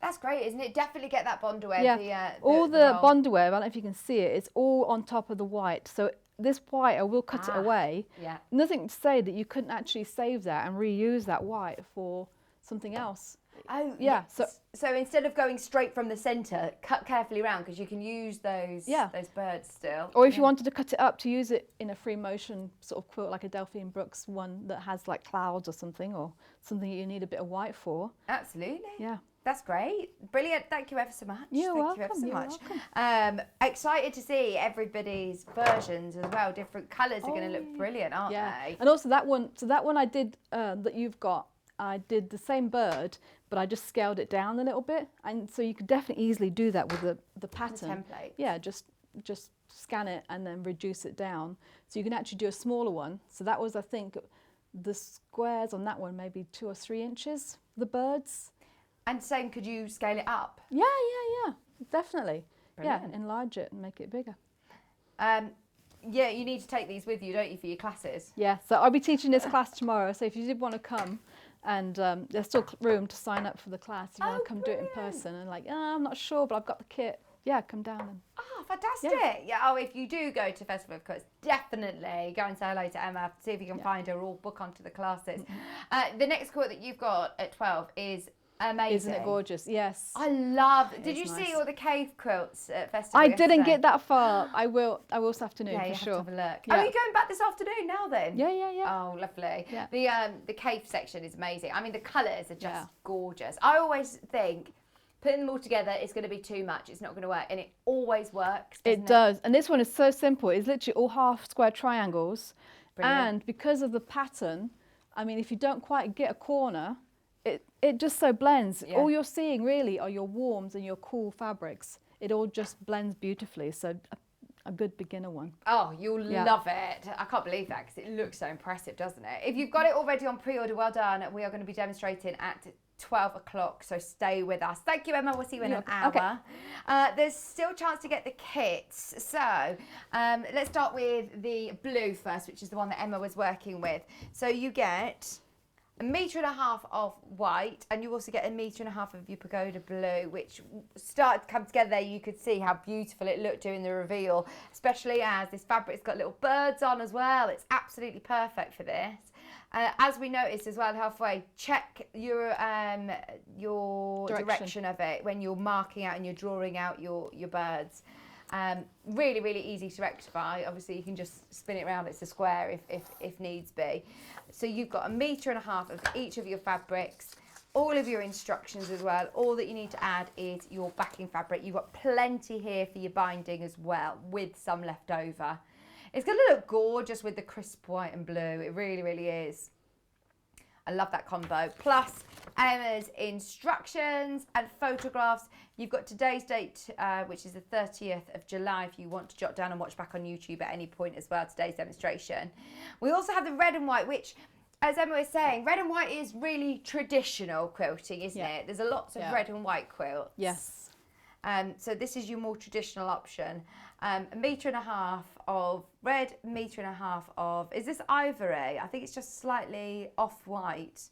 That's great, isn't it? Definitely get that bonder web. Yeah. All the bonder web, I don't know if you can see it, it's all on top of the white. So this white, I will cut it away. Yeah. Nothing to say that you couldn't actually save that and reuse that white for something else. Oh, yeah. So instead of going straight from the centre, cut carefully around, because you can use those birds still. Or if you wanted to cut it up to use it in a free motion sort of quilt, like a Delphine Brooks one that has like clouds or something you need a bit of white for. Absolutely. Yeah. That's great. Brilliant. Thank you ever so much. You're welcome. You ever so You're much. welcome. Excited to see everybody's versions as well. Different colours are going to look brilliant, aren't they? And also that one, I did, that you've got, I did the same bird, but I just scaled it down a little bit. And so you could definitely easily do that with the pattern. The template. Yeah, just scan it and then reduce it down. So you can actually do a smaller one. So that was, I think, the squares on that one, maybe 2 or 3 inches, the birds. And same, could you scale it up? Yeah, definitely. Brilliant. Yeah, enlarge it and make it bigger. Yeah, you need to take these with you, don't you, for your classes? Yeah, so I'll be teaching this class tomorrow, so if you did want to come, And there's still room to sign up for the class if you want Oh, to come do it in person. And like, I'm not sure, but I've got the kit. Yeah, come down and. Oh, fantastic. Yeah. Oh, if you do go to Festival of Quilts, definitely go and say hello to Emma, see if you can find her or book onto the classes. The next quilt that you've got at 12 is amazing. Isn't it gorgeous? Yes. I love. Did you It's see nice. all the cave quilts at Festival? I didn't yesterday? get that far. I will this afternoon Yeah, for you sure. have to have a look. Yeah. Are you going back this afternoon now then? Yeah. Oh, lovely. Yeah. The cave section is amazing. I mean, the colours are just Yeah. gorgeous. I always think putting them all together is going to be too much. It's not going to work, and it always works. It does. And this one is so simple. It's literally all half square triangles. Brilliant. And because of the pattern, I mean, if you don't quite get a corner, it just so blends. Yeah. All you're seeing really are your warms and your cool fabrics. It all just blends beautifully. So a good beginner one. Oh, you'll Yeah. love it. I can't believe that because it looks so impressive, doesn't it? If you've got it already on pre-order, well done. We are going to be demonstrating at 12 o'clock, so stay with us. Thank you, Emma. We'll see you in an hour. Okay. There's still a chance to get the kits. So let's start with the blue first, which is the one that Emma was working with. So you get 1.5 meters of white, and you also get 1.5 meters of your pagoda blue, which started to come together there. You could see how beautiful it looked during the reveal, especially as this fabric's got little birds on as well. It's absolutely perfect for this. As we noticed as well halfway, check your direction of it when you're marking out and you're drawing out your birds. Really, really easy to rectify. Obviously, you can just spin it around. It's a square if needs be. So you've got 1.5 meters of each of your fabrics, all of your instructions as well. All that you need to add is your backing fabric. You've got plenty here for your binding as well, with some left over. It's going to look gorgeous with the crisp white and blue. It really, really is. I love that combo. Plus Emma's instructions and photographs. You've got today's date, which is the 30th of July, if you want to jot down and watch back on YouTube at any point as well, today's demonstration. We also have the red and white, which, as Emma was saying, red and white is really traditional quilting, isn't it? There's a lots of red and white quilts. Yes. So this is your more traditional option. 1.5 meters of red, 1.5 meters of, is this ivory? I think it's just slightly off-white.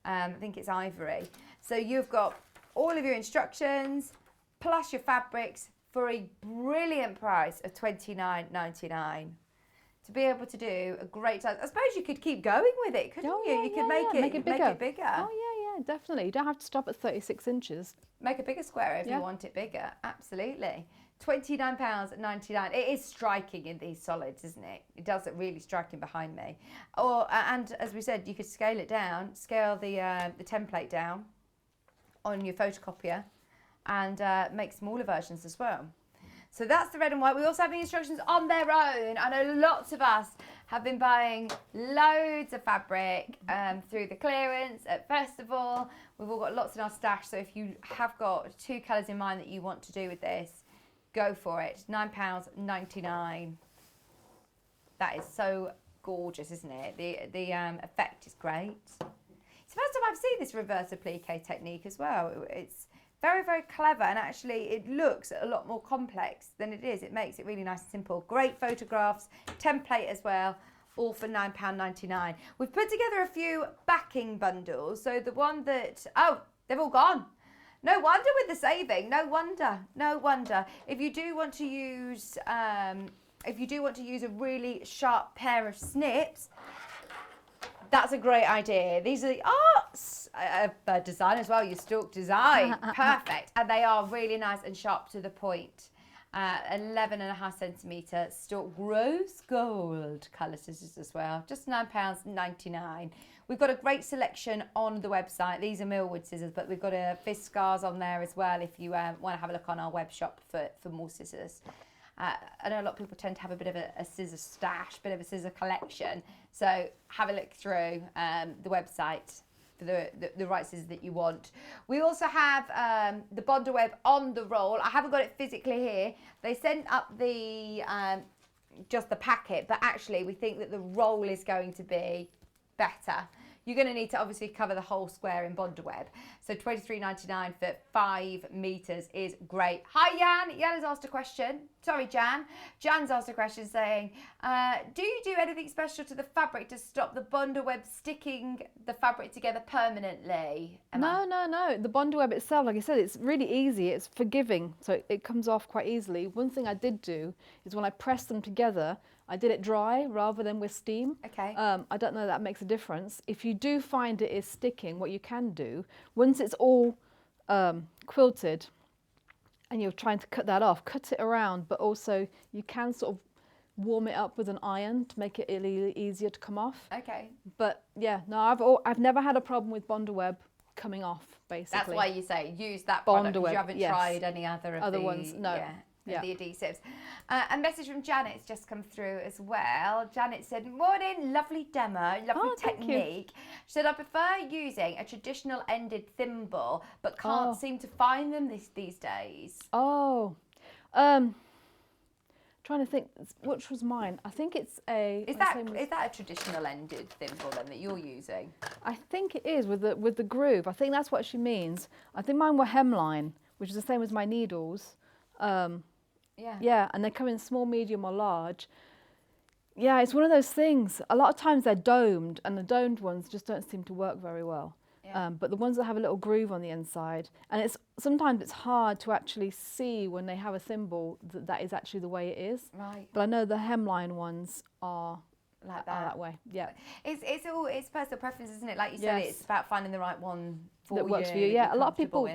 I think it's ivory. So you've got all of your instructions plus your fabrics for a brilliant price of $29.99. To be able to do a great size. I suppose you could keep going with it, couldn't you? You could make it bigger. Oh, yeah, definitely. You don't have to stop at 36 inches. Make a bigger square if you want it bigger. Absolutely. £29.99. It is striking in these solids, isn't it? It does look really striking behind me. And as we said, you could scale it down, scale the template down on your photocopier, and make smaller versions as well. So that's the red and white. We also have the instructions on their own. I know lots of us have been buying loads of fabric through the clearance at Festival. We've all got lots in our stash. So if you have got 2 colours in mind that you want to do with this, go for it. £9.99. That is so gorgeous, isn't it? The effect is great. It's the first time I've seen this reverse applique technique as well. It's very, very clever, and actually it looks a lot more complex than it is. It makes it really nice and simple. Great photographs, template as well, all for £9.99. We've put together a few backing bundles. So the one that, they've all gone. No wonder with the saving, no wonder. If you do want to use, a really sharp pair of snips, that's a great idea. These are the arts design as well, your stalk design. Perfect. And they are really nice and sharp to the point. 11.5 centimetre stalk rose gold colour scissors as well. Just £9.99. We've got a great selection on the website. These are Millwood scissors, but we've got a Fiskars on there as well if you want to have a look on our web shop for more scissors. I know a lot of people tend to have a bit of a scissor stash, bit of a scissor collection. So have a look through the website for the right scissors that you want. We also have the Bonder Web on the roll. I haven't got it physically here. They sent up the just the packet, but actually we think that the roll is going to be better. you're going to need to obviously cover the whole square in Bondaweb. So £23.99 for 5 metres is great. Hi, Jan. Jan has asked a question. Sorry, Jan. Jan's asked a question saying, do you do anything special to the fabric to stop the Bondaweb sticking the fabric together permanently? Emma? No. The Bondaweb itself, like I said, it's really easy. It's forgiving, so it comes off quite easily. One thing I did do is when I pressed them together, I did it dry rather than with steam. Okay. I don't know if that makes a difference. If you do find it is sticking, what you can do, once it's all quilted and you're trying to cut that off, cut it around, but also you can sort of warm it up with an iron to make it really easier to come off. Okay. But yeah, no, I've never had a problem with Bondaweb coming off, basically. That's why you say use that product, because Bondaweb, you haven't yes. tried any other of the ones. No. Yeah. The adhesives. A message from Janet's just come through as well. Janet said, morning, lovely demo, lovely technique. She said, I prefer using a traditional ended thimble, but can't seem to find them these days. Trying to think, which was mine? I think it's a... Is that a traditional ended thimble then that you're using? I think it is, with the groove. I think that's what she means. I think mine were hemline, which is the same as my needles. Yeah, and they come in small, medium or large. Yeah, it's one of those things. A lot of times they're domed, and the domed ones just don't seem to work very well. Yeah. But the ones that have a little groove on the inside, and sometimes it's hard to actually see when they have a thimble that is actually the way it is. Right. But I know the hemline ones are like that. Are that way. Yeah. It's personal preference, isn't it? Like you said, it's about finding the right one that works for you. Yeah, a lot of people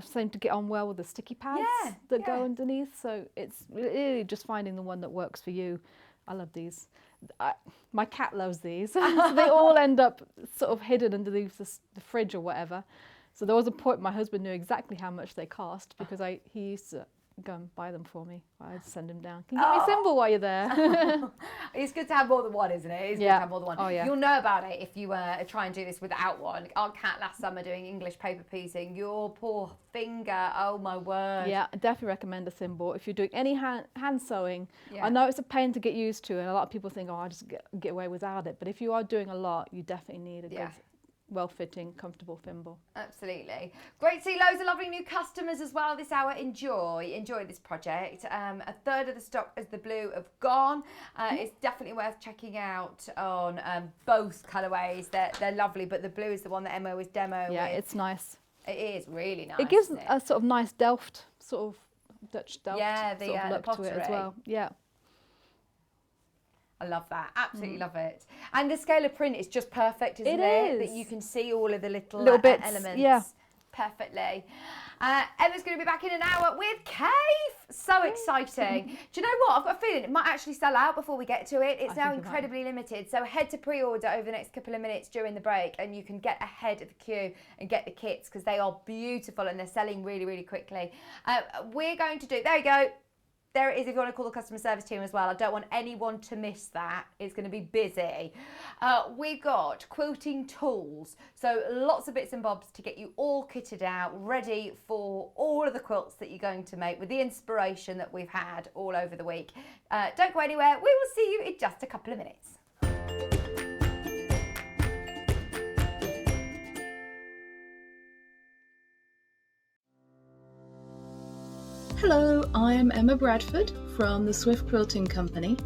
seem to get on well with the sticky pads that go underneath. So it's really just finding the one that works for you. I love these. My cat loves these. So they all end up sort of hidden underneath the fridge or whatever. So there was a point my husband knew exactly how much they cost because he used to go and buy them for me. I'd send him down. Can you get me a symbol while you're there? It's good to have more than one, isn't it? It's good to have more than one. Oh, yeah. You'll know about it if you try and do this without one. Our cat last summer doing English paper piecing, your poor finger, oh my word. Yeah, I definitely recommend a symbol. If you're doing any hand sewing, I know it's a pain to get used to and a lot of people think, I'll just get away without it. But if you are doing a lot, you definitely need a good, well-fitting, comfortable thimble. Absolutely. Great to see loads of lovely new customers as well this hour. Enjoy this project. A third of the stock as the blue have gone. It's definitely worth checking out on both colourways. They're lovely, but the blue is the one that Emma was demoing. Yeah, it's nice. It is really nice. It gives a sort of nice Delft, sort of Dutch Delft the look to it as well. Yeah. I love that. Absolutely love it. And the scale of print is just perfect, isn't it? That you can see all of the little bits, elements perfectly. Emma's going to be back in an hour with Kaffe. So exciting. Do you know what? I've got a feeling it might actually sell out before we get to it. It's now incredibly limited. So head to pre-order over the next couple of minutes during the break and you can get ahead of the queue and get the kits because they are beautiful and they're selling really, really quickly. We're going to do... There you go. There it is if you want to call the customer service team as well. I don't want anyone to miss that. It's going to be busy. We've got quilting tools. So lots of bits and bobs to get you all kitted out, ready for all of the quilts that you're going to make with the inspiration that we've had all over the week. Don't go anywhere. We will see you in just a couple of minutes. Hello, I'm Emma Bradford from the Swift Quilting Company.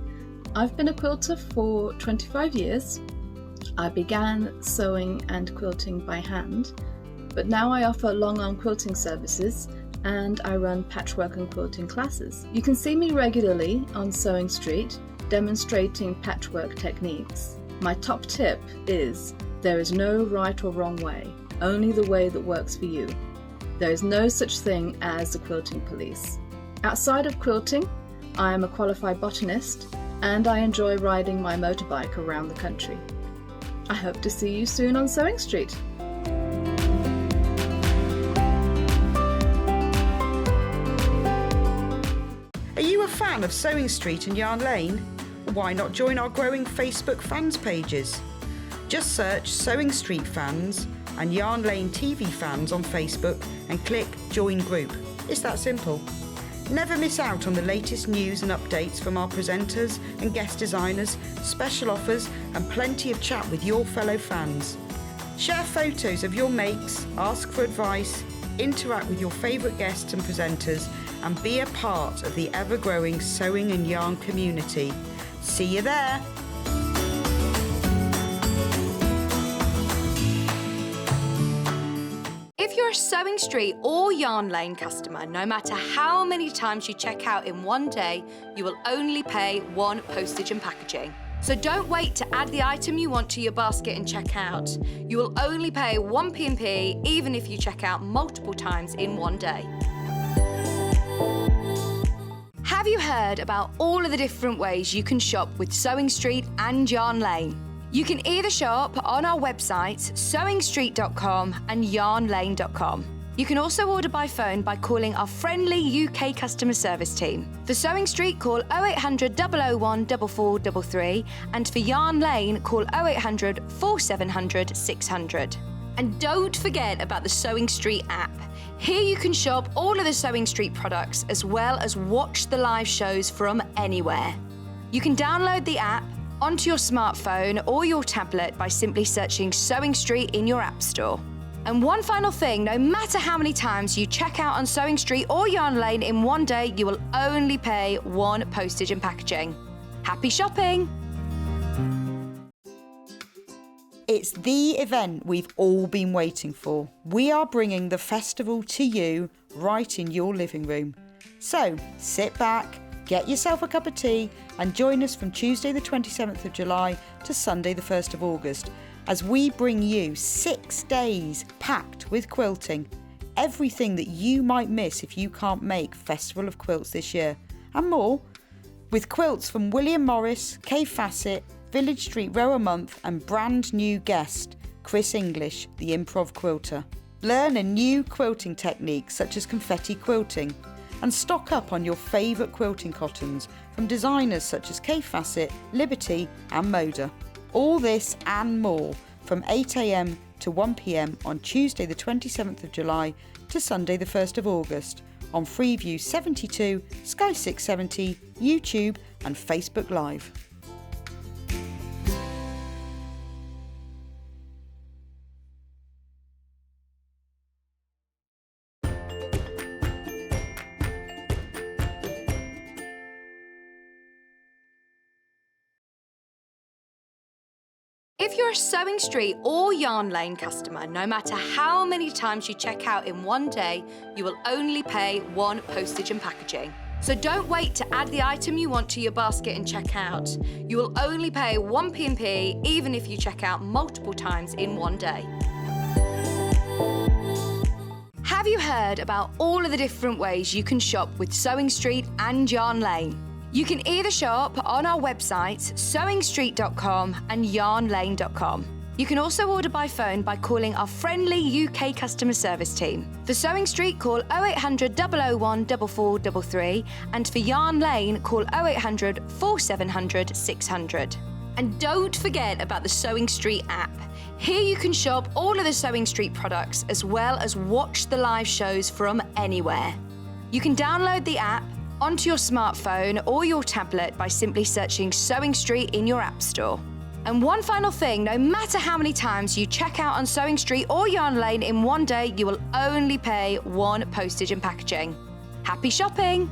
I've been a quilter for 25 years. I began sewing and quilting by hand, but now I offer long-arm quilting services and I run patchwork and quilting classes. You can see me regularly on Sewing Street demonstrating patchwork techniques. My top tip is there is no right or wrong way, only the way that works for you. There is no such thing as the quilting police. Outside of quilting, I am a qualified botanist and I enjoy riding my motorbike around the country. I hope to see you soon on Sewing Street. Are you a fan of Sewing Street and Yarn Lane? Why not join our growing Facebook fans pages? Just search Sewing Street Fans and Yarn Lane TV Fans on Facebook and click Join Group. It's that simple. Never miss out on the latest news and updates from our presenters and guest designers, special offers and plenty of chat with your fellow fans. Share photos of your makes, ask for advice, interact with your favourite guests and presenters and be a part of the ever-growing sewing and yarn community. See you there! If you're a Sewing Street or Yarn Lane customer, no matter how many times you check out in one day, you will only pay one postage and packaging. So don't wait to add the item you want to your basket and check out. You will only pay one P&P even if you check out multiple times in one day. Have you heard about all of the different ways you can shop with Sewing Street and Yarn Lane? You can either shop on our websites, sewingstreet.com and yarnlane.com. You can also order by phone by calling our friendly UK customer service team. For Sewing Street, call 0800 001 4433 and for Yarn Lane, call 0800 4700 600. And don't forget about the Sewing Street app. Here you can shop all of the Sewing Street products as well as watch the live shows from anywhere. You can download the app onto your smartphone or your tablet by simply searching Sewing Street in your app store. And one final thing, no matter how many times you check out on Sewing Street or Yarn Lane in one day, you will only pay one postage and packaging. Happy shopping! It's the event we've all been waiting for. We are bringing the festival to you right in your living room. So sit back, get yourself a cup of tea and join us from Tuesday the 27th of July to Sunday the 1st of August as we bring you 6 days packed with quilting. Everything that you might miss if you can't make Festival of Quilts this year and more, with quilts from William Morris, Fassett, Village Street Row a Month and brand new guest Chris English, the Improv quilter. Learn a new quilting technique such as confetti quilting and stock up on your favourite quilting cottons from designers such as Fassett, Liberty and Moda. All this and more from 8 a.m. to 1 p.m. on Tuesday the 27th of July to Sunday the 1st of August on Freeview 72, Sky 670, YouTube and Facebook Live. If you're a Sewing Street or Yarn Lane customer, no matter how many times you check out in one day, you will only pay one postage and packaging. So don't wait to add the item you want to your basket and check out. You will only pay one P&P even if you check out multiple times in one day. Have you heard about all of the different ways you can shop with Sewing Street and Yarn Lane? You can either shop on our websites, sewingstreet.com and yarnlane.com. You can also order by phone by calling our friendly UK customer service team. For Sewing Street, call 0800 001 4433 and for Yarn Lane, call 0800 4700 600. And don't forget about the Sewing Street app. Here you can shop all of the Sewing Street products as well as watch the live shows from anywhere. You can download the app onto your smartphone or your tablet by simply searching Sewing Street in your app store. And one final thing, no matter how many times you check out on Sewing Street or Yarn Lane in one day, you will only pay one postage and packaging. Happy shopping!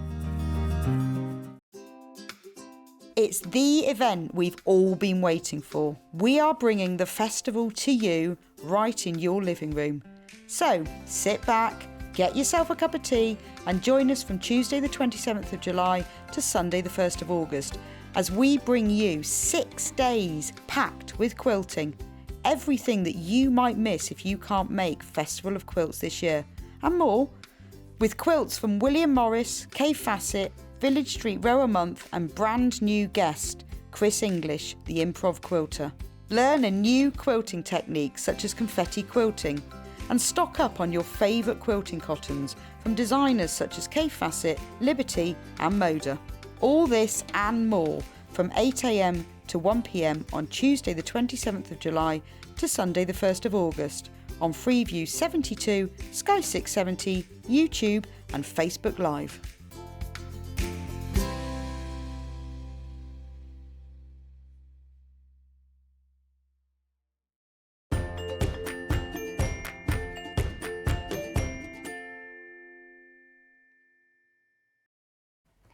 It's the event we've all been waiting for. We are bringing the festival to you right in your living room. So sit back, get yourself a cup of tea and join us from Tuesday the 27th of July to Sunday the 1st of August as we bring you 6 days packed with quilting. Everything that you might miss if you can't make Festival of Quilts this year and more, with quilts from William Morris, Fassett, Village Street Row a Month and brand new guest Chris English, the Improv quilter. Learn a new quilting technique such as confetti quilting and stock up on your favourite quilting cottons from designers such as Fassett, Liberty and Moda. All this and more from 8 a.m. to 1 p.m. on Tuesday the 27th of July to Sunday the 1st of August on Freeview 72, Sky 670, YouTube and Facebook Live.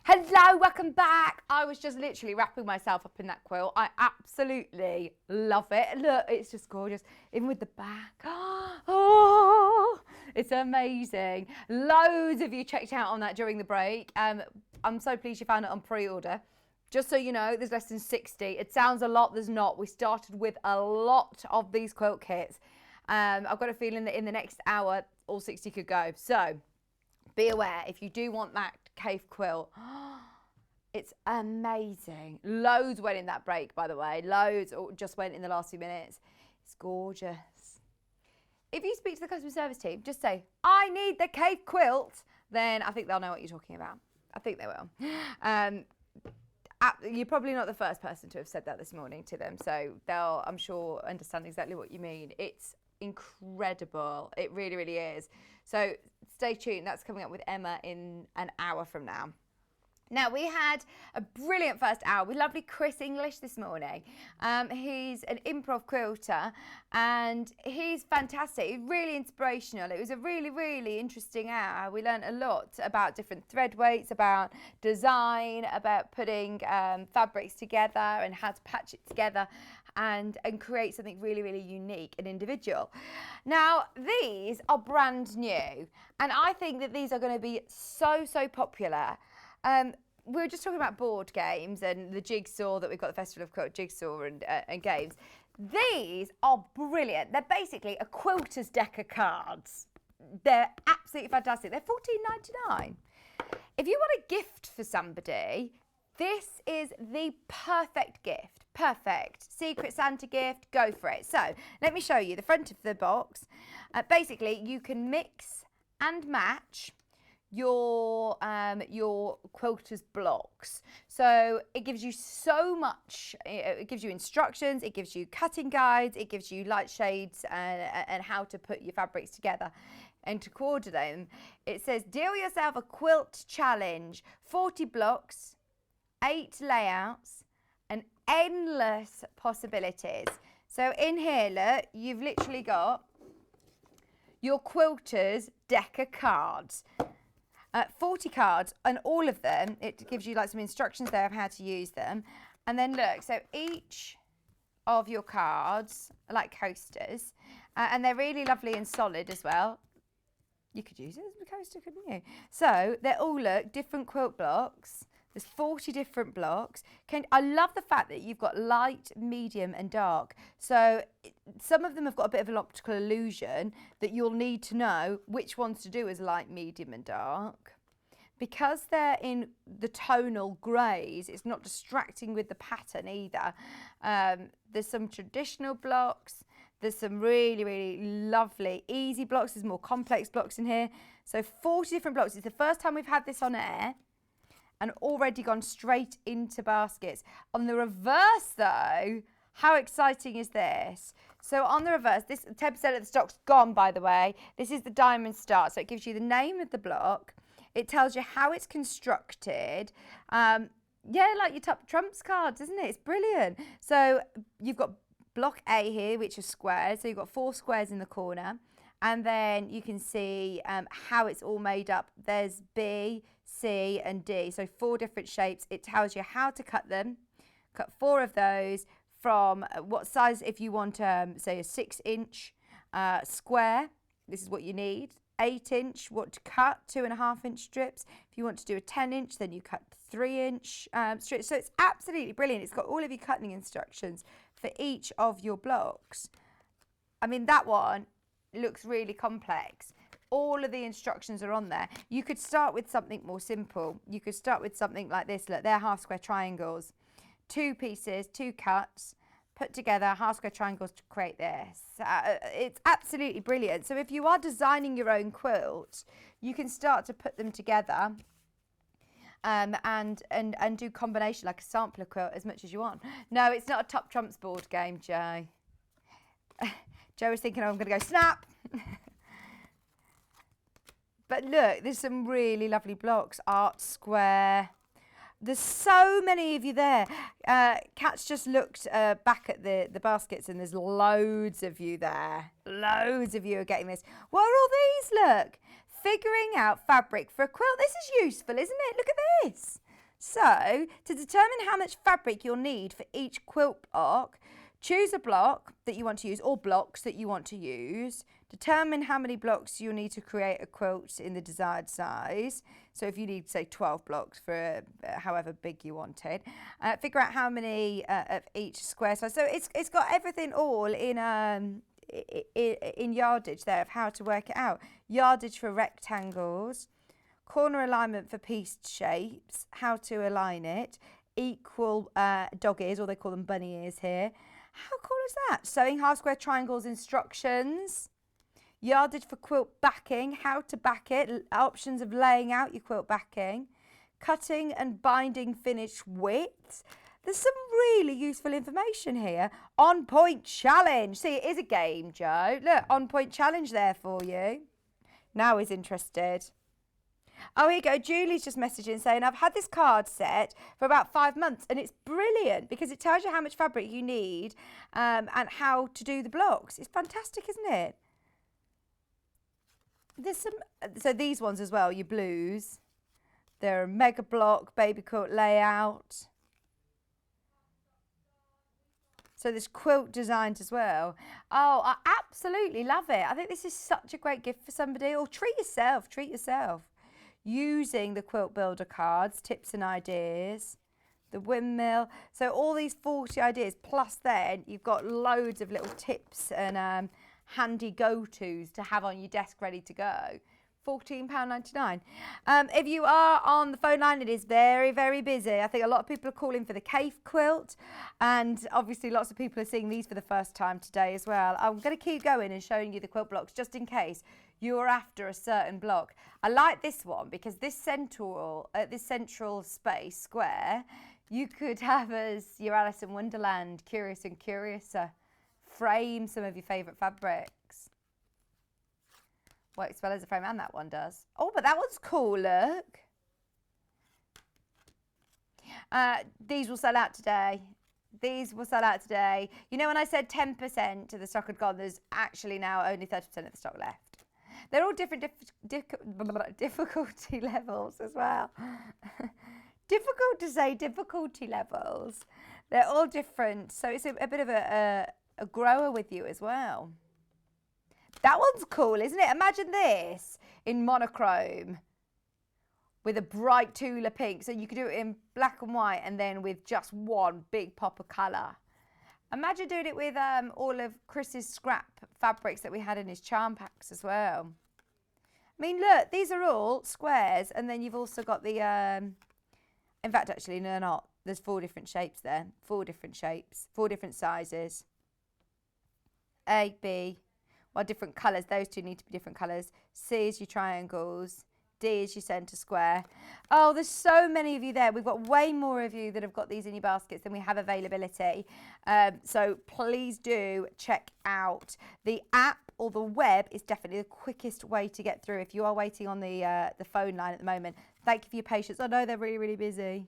Hello, welcome back. I was just literally wrapping myself up in that quilt. I absolutely love it. Look, it's just gorgeous. Even with the back. Oh, it's amazing. Loads of you checked out on that during the break. I'm so pleased you found it on pre-order. Just so you know, there's less than 60. It sounds a lot, there's not. We started with a lot of these quilt kits. I've got a feeling that in the next hour, all 60 could go. So be aware, if you do want that Kaffe quilt, it's amazing. Loads went in that break, by the way. Loads just went in the last few minutes. It's gorgeous. If you speak to the customer service team, just say, I need the Kaffe quilt, then I think they'll know what you're talking about. I think they will. You're probably not the first person to have said that this morning to them, so they'll, I'm sure, understand exactly what you mean. It's incredible. It really, really is. So stay tuned. That's coming up with Emma in an hour from now. Now, we had a brilliant first hour with lovely Chris English this morning. He's an improv quilter and he's fantastic. He's really inspirational. It was a really, really interesting hour. We learned a lot about different thread weights, about design, about putting fabrics together and how to patch it together and create something really, really unique and individual. Now, these are brand new and I think that these are going to be so, so popular. We were just talking about board games and the jigsaw that we've got, the Festival of Quilt Jigsaw and games. These are brilliant. They're basically a quilter's deck of cards. They're absolutely fantastic. They're $14.99. If you want a gift for somebody, this is the perfect gift. Perfect. Secret Santa gift, go for it. So let me show you the front of the box. Basically, you can mix and match your quilter's blocks. So it gives you so much. It gives you instructions, it gives you cutting guides, it gives you light shades and how to put your fabrics together and to coordinate them. It says, deal yourself a quilt challenge, 40 blocks, 8 layouts and endless possibilities. So in here, look, you've literally got your quilter's deck of cards. 40 cards, and all of them, it gives you like some instructions there of how to use them. And then look, so each of your cards are like coasters, and they're really lovely and solid as well. You could use it as a coaster, couldn't you? So they all look different quilt blocks. There's 40 different blocks. I love the fact that you've got light, medium and dark. So some of them have got a bit of an optical illusion that you'll need to know which ones to do as light, medium and dark. Because they're in the tonal greys, it's not distracting with the pattern either. There's some traditional blocks. There's some really, really lovely, easy blocks. There's more complex blocks in here. So 40 different blocks. It's the first time we've had this on air. And already gone straight into baskets. On the reverse though, how exciting is this? So on the reverse, this 10% of the stock's gone, by the way. This is the diamond start, so it gives you the name of the block. It tells you how it's constructed. Yeah, like your top trumps cards, isn't it? It's brilliant. So you've got block A here, which is squares. So you've got 4 squares in the corner. And then you can see how it's all made up. There's B, C and D, so 4 different shapes. It tells you how to cut them. Cut 4 of those from what size, if you want, say a 6-inch square, this is what you need. 8-inch, what to cut, 2.5-inch strips. If you want to do a 10-inch, then you cut 3-inch strips. So it's absolutely brilliant. It's got all of your cutting instructions for each of your blocks. I mean, that one looks really complex. All of the instructions are on there. You could start with something more simple. You could start with something like this. Look, they're half square triangles. 2 pieces, 2 cuts, put together half square triangles to create this. It's absolutely brilliant. So if you are designing your own quilt, you can start to put them together and do combination like a sampler quilt as much as you want. No, it's not a top trumps board game, Joe. Joe was thinking, oh, I'm going to go snap. But look, there's some really lovely blocks. Art Square. There's so many of you there. Kat's just looked back at the baskets and there's loads of you there. Loads of you are getting this. What are all these? Look. Figuring out fabric for a quilt. This is useful, isn't it? Look at this. So, to determine how much fabric you'll need for each quilt block, choose a block that you want to use or blocks that you want to use. Determine how many blocks you'll need to create a quilt in the desired size. So if you need, say, 12 blocks for however big you want it. Figure out how many of each square size. So it's got everything all in yardage there of how to work it out. Yardage for rectangles, corner alignment for piece shapes, how to align it, equal dog ears, or they call them bunny ears here. How cool is that? Sewing half square triangles instructions, yardage for quilt backing, how to back it, options of laying out your quilt backing, cutting and binding finish widths. There's some really useful information here. On point challenge. See, it is a game, Joe. Look, on point challenge there for you. Now he's interested. Oh, here you go. Julie's just messaging saying, I've had this card set for about 5 months and it's brilliant because it tells you how much fabric you need and how to do the blocks. It's fantastic, isn't it? There's some, so these ones as well, your blues. They're a mega block, baby quilt layout. So there's quilt designs as well. Oh, I absolutely love it. I think this is such a great gift for somebody. Or treat yourself, treat yourself. Using the Quilt Builder cards, tips and ideas, the windmill. So all these 40 ideas, plus then you've got loads of little tips and handy go-tos to have on your desk ready to go. £14.99. If you are on the phone line, it is very, very busy. I think a lot of people are calling for the Kaffe quilt, and obviously lots of people are seeing these for the first time today as well. I'm going to keep going and showing you the quilt blocks just in case you're after a certain block. I like this one because this central space square, you could have as your Alice in Wonderland, Curious and Curiouser. Frame some of your favourite fabrics. Works well as a frame, and that one does. Oh, but that one's cool, look. These will sell out today. These will sell out today. You know when I said 10% of the stock had gone, there's actually now only 30% of the stock left. They're all different difficulty levels as well. Difficult to say difficulty levels. They're all different. So it's a bit of a grower with you as well. That one's cool, isn't it? Imagine this in monochrome with a bright Tula pink. So you could do it in black and white and then with just one big pop of colour. Imagine doing it with all of Chris's scrap fabrics that we had in his charm packs as well. I mean, look, these are all squares, and then you've also got the, in fact, actually, no, they're not. There's 4 different shapes there, 4 different shapes, 4 different sizes. A, B, well, different colours. Those two need to be different colours. C is your triangles. D is your centre square. Oh, there's so many of you there. We've got way more of you that have got these in your baskets than we have availability. So please do check out the app, or the web is definitely the quickest way to get through if you are waiting on the phone line at the moment. Thank you for your patience. I know they're really, really busy.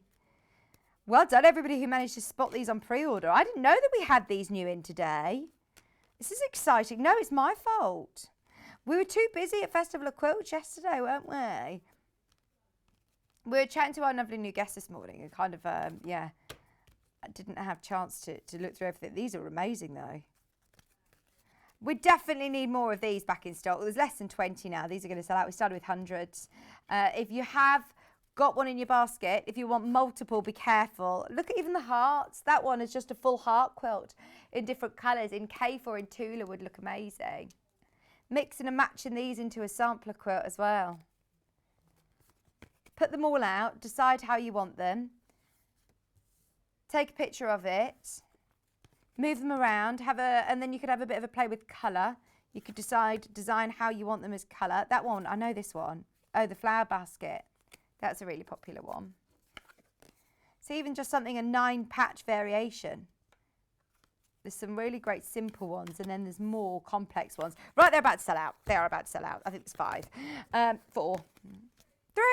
Well done, everybody who managed to spot these on pre-order. I didn't know that we had these new in today. This is exciting. No, it's my fault. We were too busy at Festival of Quilts yesterday, weren't we? We were chatting to our lovely new guest this morning and kind of, yeah, I didn't have a chance to look through everything. These are amazing, though. We definitely need more of these back in stock. There's less than 20 now. These are going to sell out. We started with hundreds. If you have got one in your basket, if you want multiple, be careful. Look at even the hearts. That one is just a full heart quilt in different colours. In Kaffe or in Tula would look amazing. Mixing and matching these into a sampler quilt as well. Put them all out, decide how you want them. Take a picture of it. Move them around, and then you could have a bit of a play with colour. You could design how you want them as colour. That one, I know this one. Oh, the flower basket. That's a really popular one. So even just something, a 9-patch variation. There's some really great simple ones, and then there's more complex ones. Right, they're about to sell out. They are about to sell out. I think it's 5. 4. 3.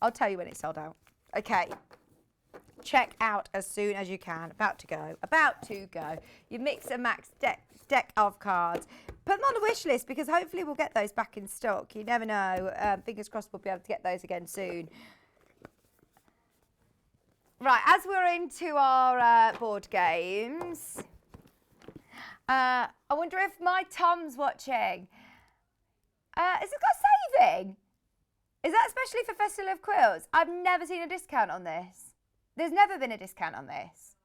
I'll tell you when it's sold out. Okay. Check out as soon as you can. About to go. About to go. Your Mix and Max deck of cards. Put them on the wish list because hopefully we'll get those back in stock. You never know. Fingers crossed we'll be able to get those again soon. Right, as we're into our board games, I wonder if my Tom's watching. Has it got saving? Is that especially for Festival of Quilts? I've never seen a discount on this. There's never been a discount on this.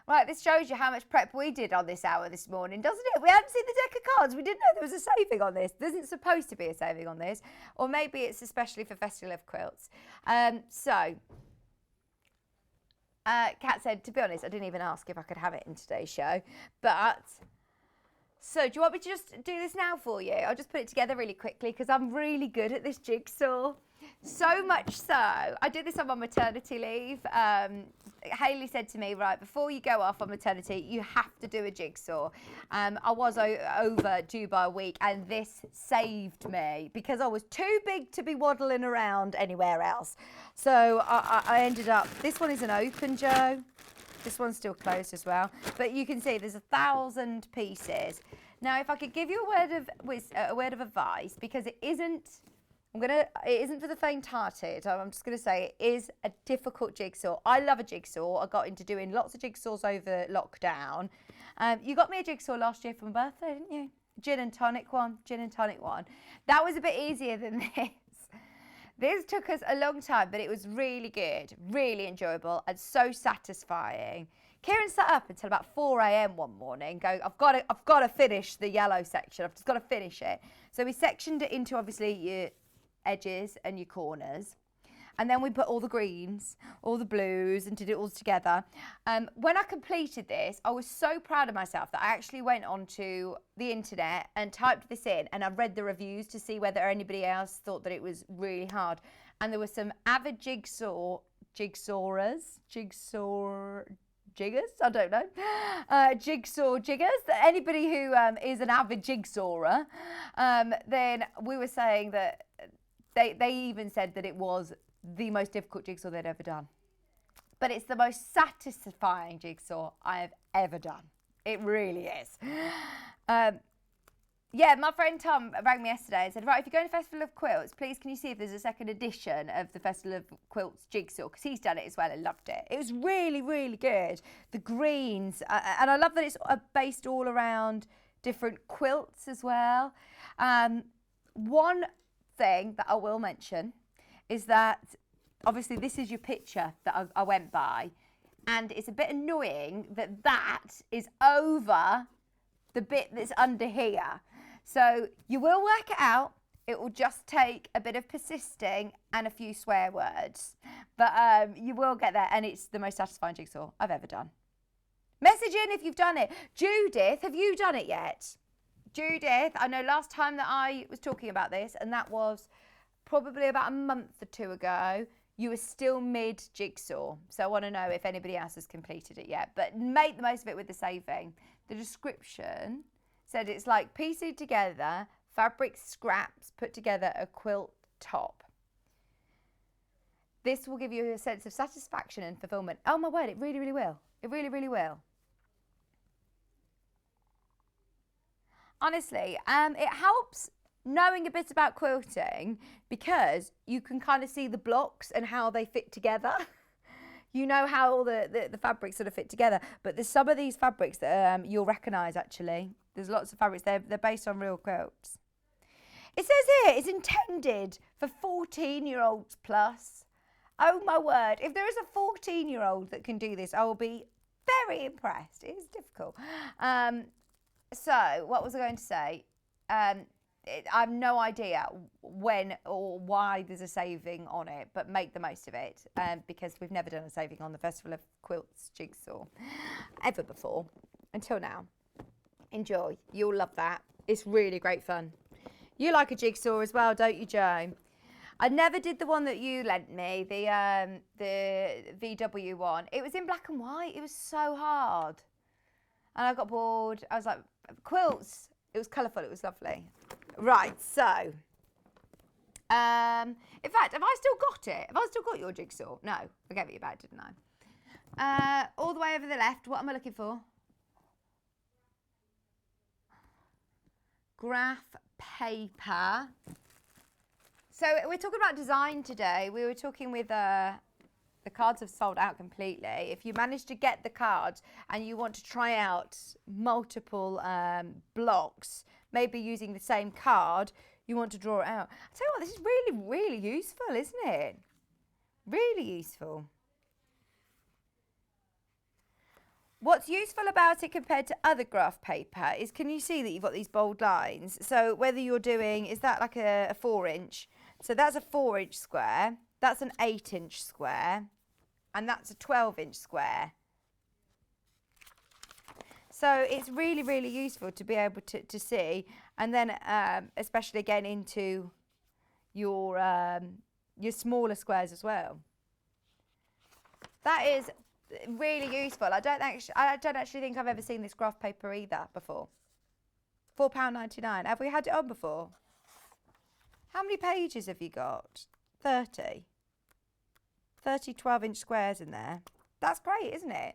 Right, this shows you how much prep we did on this hour this morning, doesn't it? We hadn't seen the deck of cards. We didn't know there was a saving on this. There isn't supposed to be a saving on this. Or maybe it's especially for Festival of Quilts. Kat said, to be honest, I didn't even ask if I could have it in today's show. But, so do you want me to just do this now for you? I'll just put it together really quickly because I'm really good at this jigsaw. So much so, I did this on my maternity leave. Hayley said to me, right, before you go off on maternity, you have to do a jigsaw. I was overdue by a week, and this saved me because I was too big to be waddling around anywhere else. So I ended up, this one is an open, Joe. This one's still closed as well. But you can see there's 1,000 pieces. Now, if I could give you a word of advice, because it isn't for the faint-hearted. I'm just going to say it is a difficult jigsaw. I love a jigsaw. I got into doing lots of jigsaws over lockdown. You got me a jigsaw last year for my birthday, didn't you? Gin and tonic one. That was a bit easier than this. This took us a long time, but it was really good, really enjoyable, and so satisfying. Kieran sat up until about 4 a.m. one morning, going, I've got to finish the yellow section. I've just got to finish it. So we sectioned it into obviously your edges and your corners, and then we put all the greens, all the blues, and did it all together. When I completed this, I was so proud of myself that I actually went onto the internet and typed this in, and I read the reviews to see whether anybody else thought that it was really hard. And there were some avid jiggers, I don't know, jigsaw jiggers. Anybody who is an avid jigsawyer, then we were saying that they even said that it was the most difficult jigsaw they'd ever done. But it's the most satisfying jigsaw I have ever done. It really is. Yeah, my friend Tom rang me yesterday and said, right, if you're going to Festival of Quilts, please can you see if there's a second edition of the Festival of Quilts jigsaw, because he's done it as well and loved it. It was really, really good. The greens, and I love that it's based all around different quilts as well. One thing that I will mention is that obviously this is your picture that I went by, and it's a bit annoying that that is over the bit that's under here. So you will work it out. It will just take a bit of persisting and a few swear words, but you will get there, and it's the most satisfying jigsaw I've ever done. Message in if you've done it. Judith, have you done it yet? Judith, I know last time that I was talking about this, and that was probably about a month or two ago, you were still mid-jigsaw. So I want to know if anybody else has completed it yet. But make the most of it with the saving. The description said it's like piecing together fabric scraps put together a quilt top. This will give you a sense of satisfaction and fulfillment. Oh my word, it really, really will. It really, really will. Honestly, it helps knowing a bit about quilting because you can kind of see the blocks and how they fit together. You know how all the fabrics sort of fit together. But there's some of these fabrics that you'll recognise actually. There's lots of fabrics, they're based on real quilts. It says here it's intended for 14-year-olds plus. Oh my word, if there is a 14-year-old that can do this, I will be very impressed. It is difficult. So, what was I going to say? I have no idea when or why there's a saving on it, but make the most of it because we've never done a saving on the Festival of Quilts jigsaw ever before, until now. Enjoy. You'll love that. It's really great fun. You like a jigsaw as well, don't you, Joe? I never did the one that you lent me, the VW one. It was in black and white. It was so hard. And I got bored. I was like, quilts. It was colourful. It was lovely. Right, so. In fact, have I still got it? Have I still got your jigsaw? No, I gave it you back, didn't I? All the way over the left, what am I looking for? Graph paper. So we're talking about design today. We were talking with The cards have sold out completely. If you manage to get the cards and you want to try out multiple blocks, maybe using the same card, you want to draw it out. I tell you what, this is really, really useful, isn't it? Really useful. What's useful about it compared to other graph paper is, can you see that you've got these bold lines? So whether you're doing, is that like a 4-inch? So that's a 4-inch square, that's an 8-inch square, and that's a 12-inch square. So it's really, really useful to be able to see, and then especially again into your smaller squares as well. That is really useful. I don't actually think I've ever seen this graph paper either before. £4.99. Have we had it on before? How many pages have you got? 30. 30 12-inch squares in there. That's great, isn't it?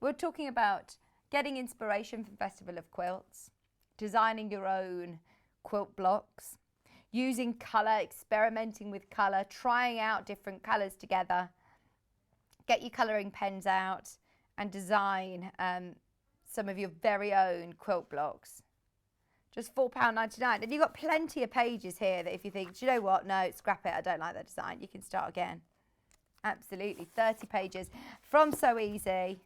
We're talking about getting inspiration from Festival of Quilts, designing your own quilt blocks, using colour, experimenting with colour, trying out different colours together. Get your colouring pens out and design some of your very own quilt blocks. Just £4.99. And you've got plenty of pages here that if you think, do you know what, no, scrap it, I don't like that design, you can start again. Absolutely, 30 pages from So Easy,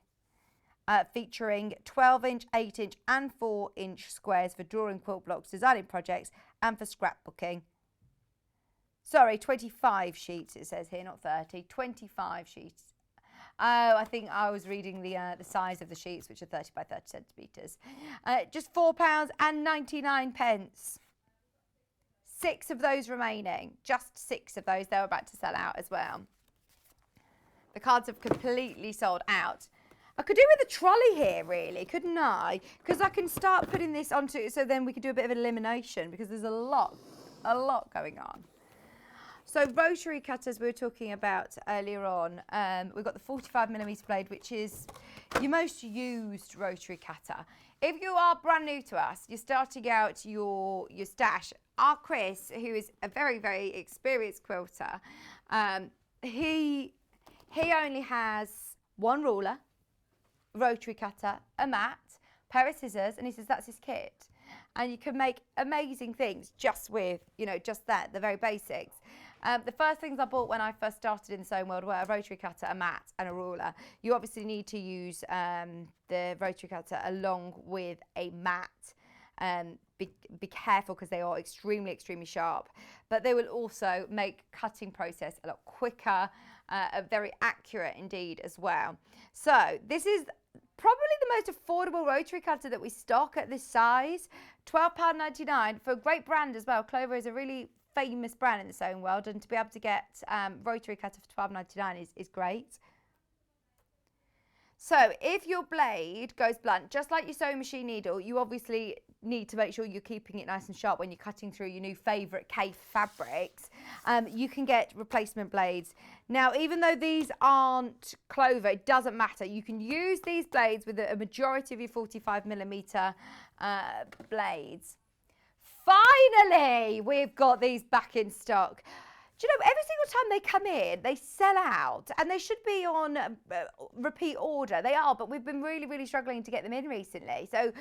featuring 12-inch, 8-inch and 4-inch squares for drawing quilt blocks, designing projects and for scrapbooking. Sorry, 25 sheets it says here, not 30, 25 sheets. Oh, I think I was reading the size of the sheets, which are 30 by 30 centimetres. Just £4.99. 6 of those remaining, just 6 of those. They're about to sell out as well. The cards have completely sold out. I could do with a trolley here, really, couldn't I? Because I can start putting this onto, so then we could do a bit of elimination, because there's a lot going on. So rotary cutters we were talking about earlier on. We've got the 45mm blade, which is your most used rotary cutter. If you are brand new to us, you're starting out your stash, our Chris, who is a very, very experienced quilter, he only has one ruler, rotary cutter, a mat, pair of scissors, and he says that's his kit. And you can make amazing things just with, just that, the very basics. The first things I bought when I first started in the sewing world were a rotary cutter, a mat and a ruler. You obviously need to use the rotary cutter along with a mat. Be careful because they are extremely, extremely sharp. But they will also make cutting process a lot quicker, very accurate indeed as well. So this is probably the most affordable rotary cutter that we stock at this size. £12.99 for a great brand as well. Clover is a really famous brand in the sewing world, and to be able to get rotary cutter for £12.99 is great. So if your blade goes blunt, just like your sewing machine needle, you obviously need to make sure you're keeping it nice and sharp when you're cutting through your new favourite Kaffe fabrics. You can get replacement blades. Now, even though these aren't Clover, it doesn't matter. You can use these blades with a majority of your 45mm blades. Finally, we've got these back in stock. Do you know, every single time they come in, they sell out, and they should be on repeat order. They are, but we've been really, really struggling to get them in recently. So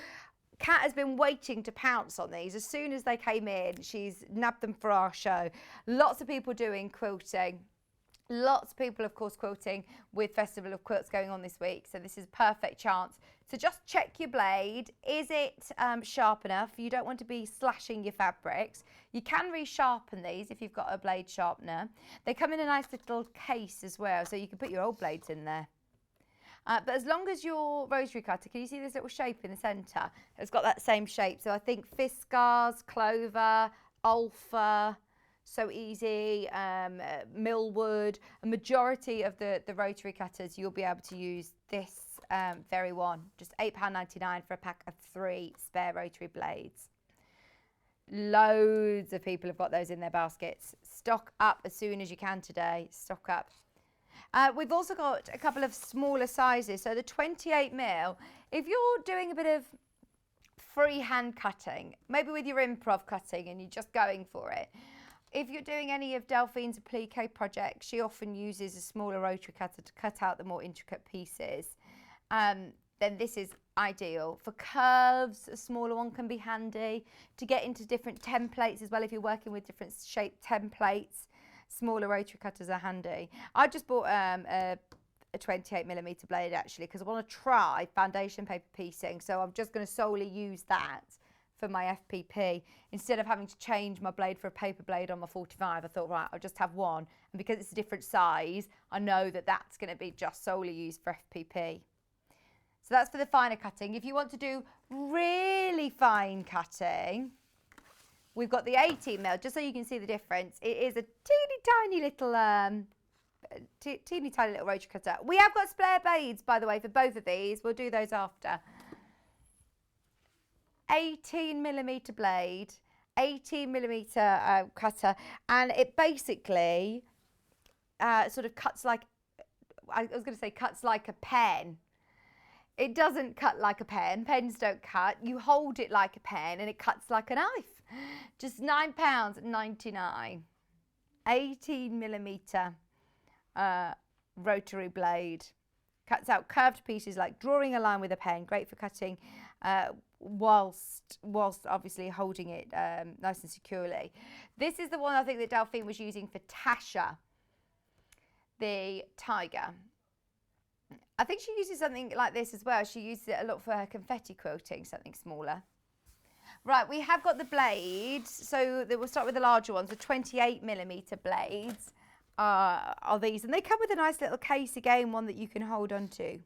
Kat has been waiting to pounce on these. As soon as they came in, she's nabbed them for our show. Lots of people doing quilting. Lots of people, of course, quilting with Festival of Quilts going on this week. So this is a perfect chance. So just check your blade. Is it sharp enough? You don't want to be slashing your fabrics. You can resharpen these if you've got a blade sharpener. They come in a nice little case as well, so you can put your old blades in there. But as long as your rotary cutter, can you see this little shape in the centre? It's got that same shape. So I think Fiskars, Clover, Alpha, So Easy, Millwood, a majority of the rotary cutters, you'll be able to use this very one. Just £8.99 for a pack of 3 spare rotary blades. Loads of people have got those in their baskets. Stock up as soon as you can today. Stock up. We've also got a couple of smaller sizes. So the 28mm, if you're doing a bit of freehand cutting, maybe with your improv cutting and you're just going for it, If you're doing any of Delphine's applique projects, she often uses a smaller rotary cutter to cut out the more intricate pieces. Then this is ideal. For curves, a smaller one can be handy. To get into different templates as well, if you're working with different shaped templates, smaller rotary cutters are handy. I just bought a 28mm blade actually because I want to try foundation paper piecing, so I'm just going to solely use that for my FPP. Instead of having to change my blade for a paper blade on my 45, I thought, right, I'll just have one, and because it's a different size, I know that that's going to be just solely used for FPP. So that's for the finer cutting. If you want to do really fine cutting, we've got the 18mm, just so you can see the difference. It is a teeny tiny little rotary cutter. We have got spare blades, by the way, for both of these. We'll do those after. 18mm blade, 18mm cutter, and it basically sort of cuts like, I was going to say cuts like a pen. It doesn't cut like a pen. Pens don't cut. You hold it like a pen and it cuts like a knife. Just £9.99. 18mm rotary blade. Cuts out curved pieces like drawing a line with a pen. Great for cutting whilst obviously holding it nice and securely. This is the one I think that Delphine was using for Tasha, the tiger. I think she uses something like this as well. She uses it a lot for her confetti quilting, something smaller. Right, we have got the blades. So we'll start with the larger ones. The 28mm blades are these. And they come with a nice little case again, one that you can hold onto.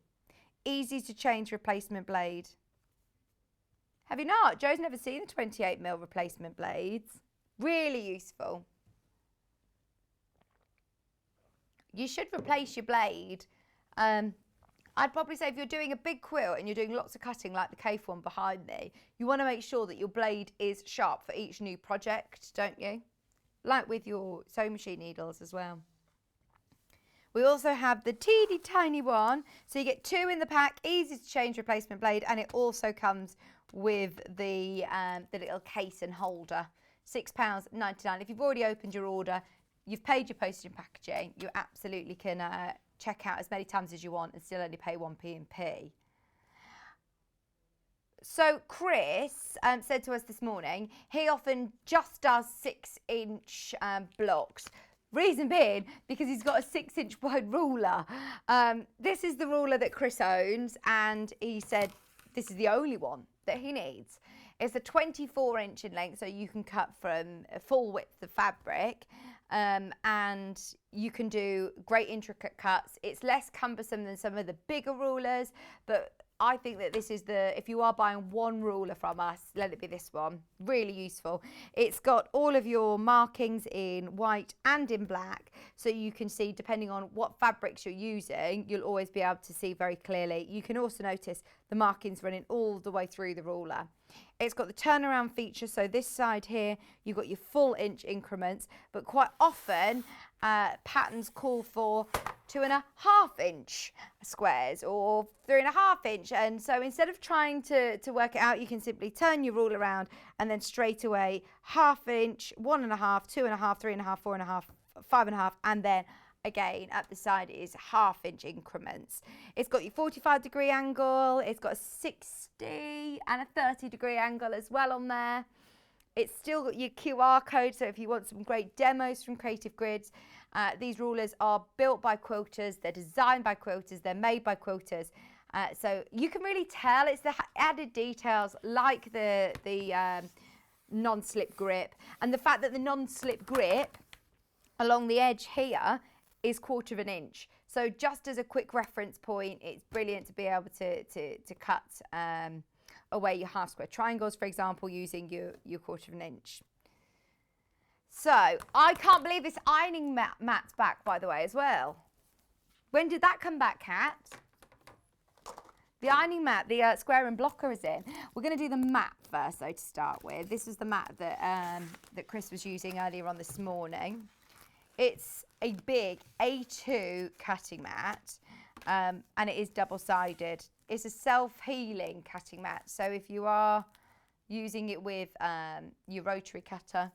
Easy to change replacement blade. Have you not? Joe's never seen the 28mm replacement blades. Really useful. You should replace your blade. I'd probably say if you're doing a big quilt and you're doing lots of cutting like the Kaffe one behind me, you want to make sure that your blade is sharp for each new project, don't you? Like with your sewing machine needles as well. We also have the teeny tiny one, so you get two in the pack, easy to change replacement blade, and it also comes with the little case and holder. £6.99. If you've already opened your order, you've paid your postage and packaging, you absolutely can check out as many times as you want and still only pay 1p&p. So Chris said to us this morning, he often just does 6-inch blocks. Reason being, because he's got a 6-inch wide ruler. This is the ruler that Chris owns, and he said this is the only one that he needs. It's a 24-inch in length, so you can cut from a full width of fabric, and you can do great intricate cuts. It's less cumbersome than some of the bigger rulers, but I think that this is if you are buying one ruler from us, let it be this one. Really useful. It's got all of your markings in white and in black, so you can see, depending on what fabrics you're using, you'll always be able to see very clearly. You can also notice the markings running all the way through the ruler. It's got the turnaround feature, so this side here, you've got your full inch increments, but quite often patterns call for 2.5 inch squares or 3.5 inch, and so instead of trying to work it out, you can simply turn your rule around and then straight away 1/2 inch, 1.5, 2.5, 3.5, 4.5, 5.5, and then again up the side is 1/2 inch increments. It's got your 45-degree angle, it's got a 60 and a 30-degree angle as well on there. It's still got your QR code, so if you want some great demos from Creative Grids, these rulers are built by quilters, they're designed by quilters, they're made by quilters, so you can really tell it's the added details like the non-slip grip, and the fact that the non-slip grip along the edge here is 1/4 inch. So just as a quick reference point, it's brilliant to be able to cut away your half square triangles, for example, using your 1/4 inch. So I can't believe this ironing mat's back, by the way, as well. When did that come back, Kat? The ironing mat, the square and blocker is in. We're going to do the mat first, though, to start with. This is the mat that Chris was using earlier on this morning. It's a big A2 cutting mat, and it is double-sided. It's a self-healing cutting mat, so if you are using it with your rotary cutter,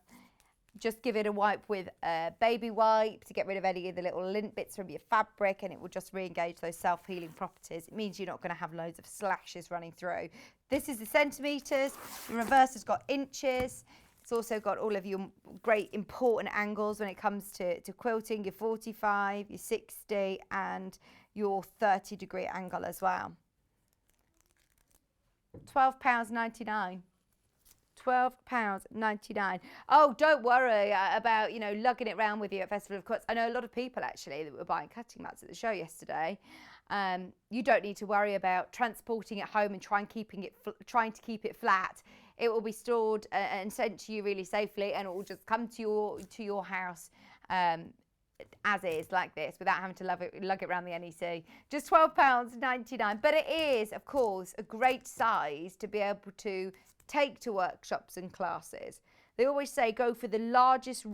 Just give it a wipe with a baby wipe to get rid of any of the little lint bits from your fabric, and it will just re-engage those self-healing properties. It means you're not going to have loads of slashes running through. This is the centimetres. The reverse has got inches. It's also got all of your great important angles when it comes to quilting, your 45, your 60 and your 30-degree angle as well. £12.99. £12.99. Oh, don't worry about, you know, lugging it around with you at Festival of Quilts. I know a lot of people actually that were buying cutting mats at the show yesterday. You don't need to worry about transporting it home and trying to keep it flat. It will be stored and sent to you really safely, and it will just come to your house as is, like this, without having to lug it around the NEC. Just £12.99. But it is, of course, a great size to be able to take to workshops and classes. They always say go for the largest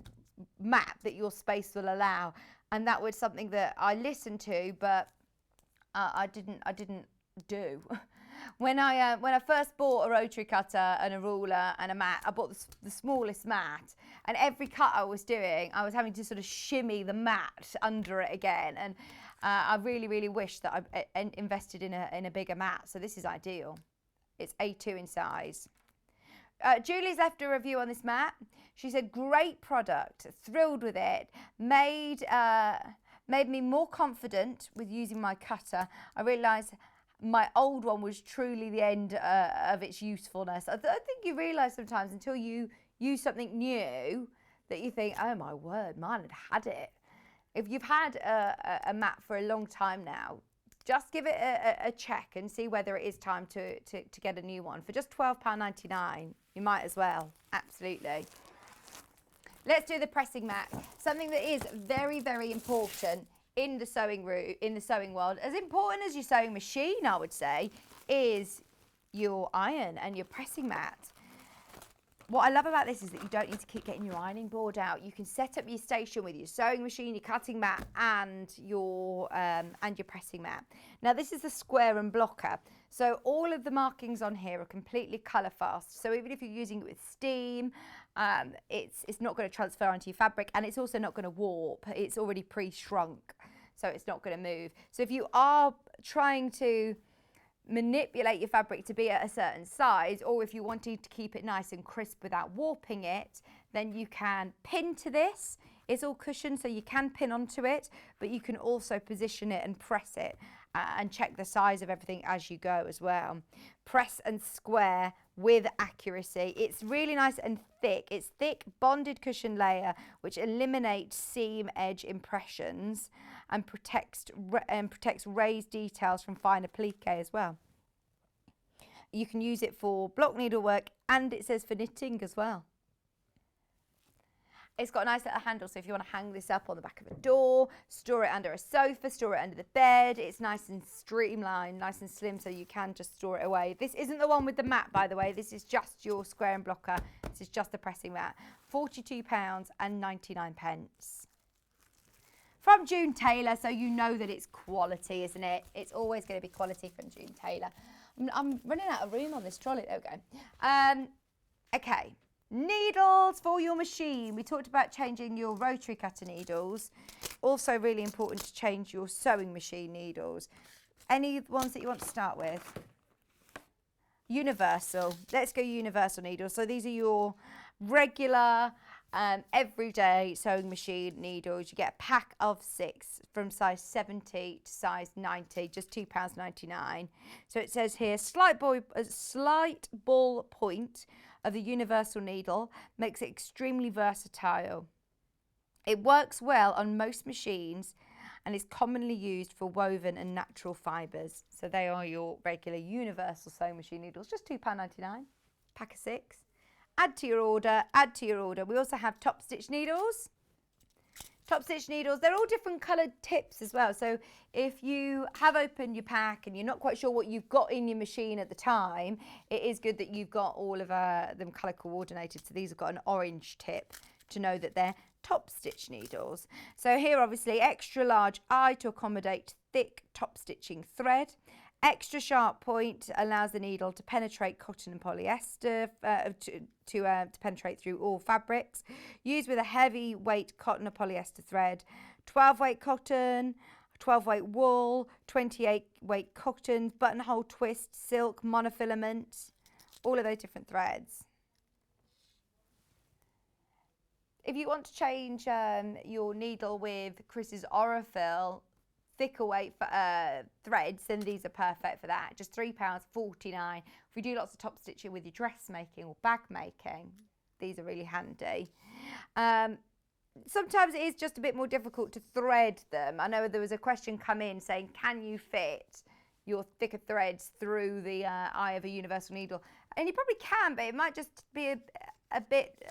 map that your space will allow, and that was something that I listened to, but I didn't do. When I first bought a rotary cutter and a ruler and a mat, I bought the smallest mat, and every cut I was doing, I was having to sort of shimmy the mat under it again, and I really wish that I invested in a bigger mat. So this is ideal. It's A2 in size. Julie's left a review on this mat. She said, great product, thrilled with it, made me more confident with using my cutter. I realised my old one was truly the end of its usefulness. I think you realise sometimes until you use something new that you think, oh my word, mine had it. If you've had a mat for a long time now, just give it a check and see whether it is time to get a new one. For just £12.99, you might as well. Absolutely. Let's do the pressing mat. Something that is very important in the sewing world, as important as your sewing machine, I would say, is your iron and your pressing mat. What I love about this is that you don't need to keep getting your ironing board out. You can set up your station with your sewing machine, your cutting mat, and your pressing mat. Now this is the square and blocker, so all of the markings on here are completely colour fast. So even if you're using it with steam, it's not going to transfer onto your fabric, and it's also not going to warp. It's already pre-shrunk, so it's not going to move. So if you are trying to manipulate your fabric to be at a certain size, or if you wanted to keep it nice and crisp without warping it, then you can pin to this. It's all cushioned, so you can pin onto it, but you can also position it and press it and check the size of everything as you go as well. Press and square with accuracy. It's really nice and thick. It's thick bonded cushion layer which eliminates seam edge impressions and protects raised details from fine applique as well. You can use it for block needlework, and it says for knitting as well. It's got a nice little handle, so if you want to hang this up on the back of a door, store it under a sofa, store it under the bed, it's nice and streamlined, nice and slim, so you can just store it away. This isn't the one with the mat, by the way. This is just your square and blocker. This is just the pressing mat. £42.99. From June Taylor, so you know that it's quality, isn't it? It's always going to be quality from June Taylor. I'm running out of room on this trolley. There we go. Okay. Needles for your machine. We talked about changing your rotary cutter needles. Also really important to change your sewing machine needles. Any ones that you want to start with? Universal. Let's go universal needles. So these are your regular, everyday sewing machine needles. You get a pack of 6 from size 70 to size 90, just £2.99. So it says here, slight ball point of the universal needle makes it extremely versatile. It works well on most machines and is commonly used for woven and natural fibres. So they are your regular universal sewing machine needles, just £2.99, pack of 6. Add to your order, add to your order. We also have top stitch needles. Top stitch needles, they're all different coloured tips as well. So if you have opened your pack and you're not quite sure what you've got in your machine at the time, it is good that you've got all of them colour coordinated. So these have got an orange tip to know that they're top stitch needles. So here obviously extra large eye to accommodate thick top stitching thread. Extra sharp point allows the needle to penetrate cotton and polyester to penetrate through all fabrics. Used with a heavy weight cotton or polyester thread. 12 weight cotton, 12 weight wool, 28 weight cotton, buttonhole twist, silk, monofilament, all of those different threads. If you want to change your needle with Chris's Aurifil thicker weight threads, then these are perfect for that. Just £3.49. If you do lots of top stitching with your dressmaking or bag making, these are really handy. Sometimes it is just a bit more difficult to thread them. I know there was a question come in saying, can you fit your thicker threads through the eye of a universal needle? And you probably can, but it might just be a bit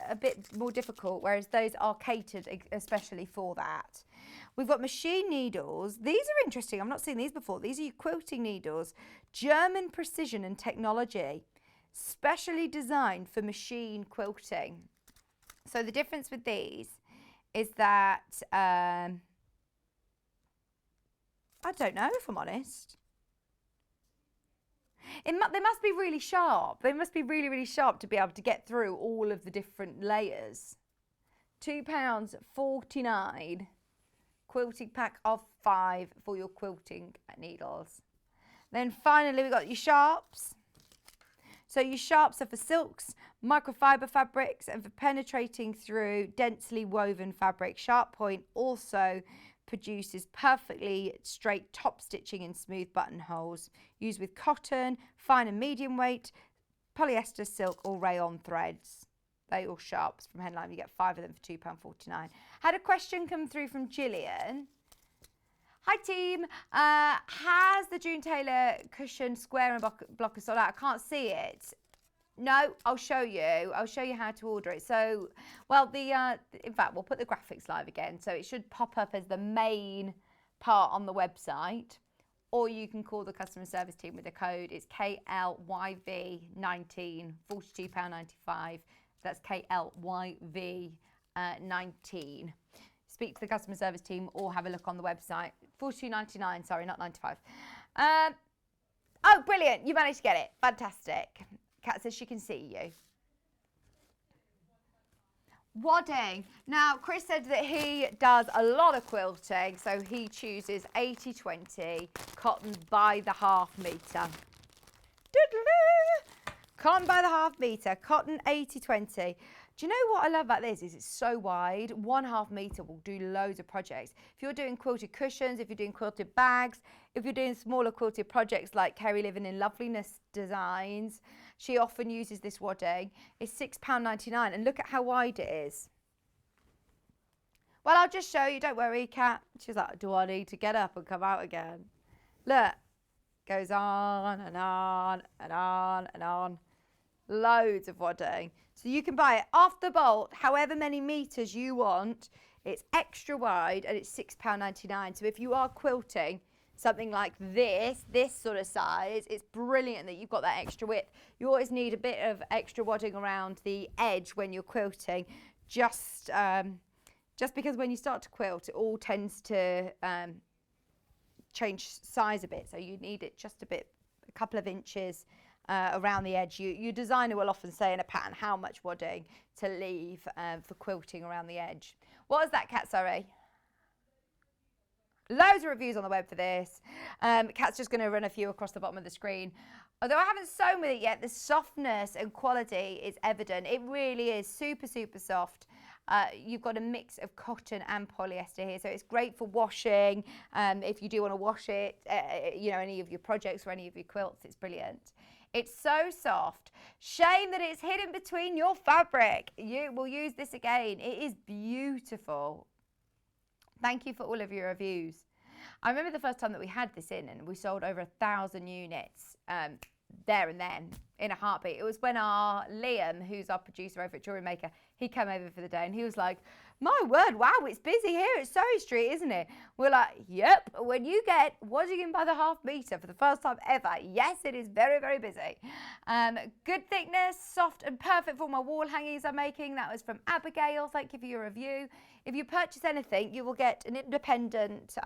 more difficult, whereas those are catered especially for that. We've got machine needles. These are interesting. I've not seen these before. These are your quilting needles. German precision and technology, specially designed for machine quilting. So the difference with these is that, I don't know if I'm honest. They must be really sharp. They must be really, really sharp to be able to get through all of the different layers. £2.49. Quilting pack of 5 for your quilting needles. Then finally we've got your sharps. So your sharps are for silks, microfiber fabrics, and for penetrating through densely woven fabric. Sharp point also produces perfectly straight top stitching in smooth buttonholes. Used with cotton, fine and medium weight, polyester, silk or rayon threads. They all sharps from Headline. You get 5 of them for £2.49. Had a question come through from Gillian. Hi team, has the June Taylor cushion square and blocker sold out? I can't see it. No, I'll show you. I'll show you how to order it. So, well, in fact, we'll put the graphics live again. So it should pop up as the main part on the website. Or you can call the customer service team with the code. It's KLYV19, £42.95. That's KLYV19. Speak to the customer service team or have a look on the website. £42.99, sorry, not 95. Oh, brilliant. You managed to get it. Fantastic. Kat says she can see you. Wadding. Now, Chris said that he does a lot of quilting, so he chooses 80/20 cotton by the half metre. Cotton by the half metre, cotton 80/20. Do you know what I love about this is it's so wide. 1/2 metre will do loads of projects. If you're doing quilted cushions, if you're doing quilted bags, if you're doing smaller quilted projects like Kerry Living in Loveliness Designs, she often uses this wadding. It's £6.99 and look at how wide it is. Well, I'll just show you, don't worry, Kat. She's like, do I need to get up and come out again? Look, goes on and on and on and on. Loads of wadding. So you can buy it off the bolt, however many metres you want. It's extra wide and it's £6.99. So if you are quilting something like this sort of size, it's brilliant that you've got that extra width. You always need a bit of extra wadding around the edge when you're quilting, just because when you start to quilt, it all tends to change size a bit. So you need it just a couple of inches around the edge. Your designer will often say in a pattern how much wadding to leave for quilting around the edge. What was that, Kat? Sorry. Loads of reviews on the web for this. Kat's just going to run a few across the bottom of the screen. Although I haven't sewn with it yet, the softness and quality is evident. It really is super, super soft. You've got a mix of cotton and polyester here, so it's great for washing. If you do want to wash it, any of your projects or any of your quilts, it's brilliant. It's so soft. Shame that it's hidden between your fabric. You will use this again. It is beautiful. Thank you for all of your reviews. I remember the first time that we had this in and we sold over 1,000 units there and then in a heartbeat. It was when our Liam, who's our producer over at Jewelry Maker, he came over for the day and he was like, My word, wow, it's busy here at Surrey Street, isn't it? We're like, yep, when you get wadding in by the half metre for the first time ever, yes, it is very, very busy. Good thickness, soft and perfect for my wall hangings I'm making. That was from Abigail. Thank you for your review. If you purchase anything, you will get an independent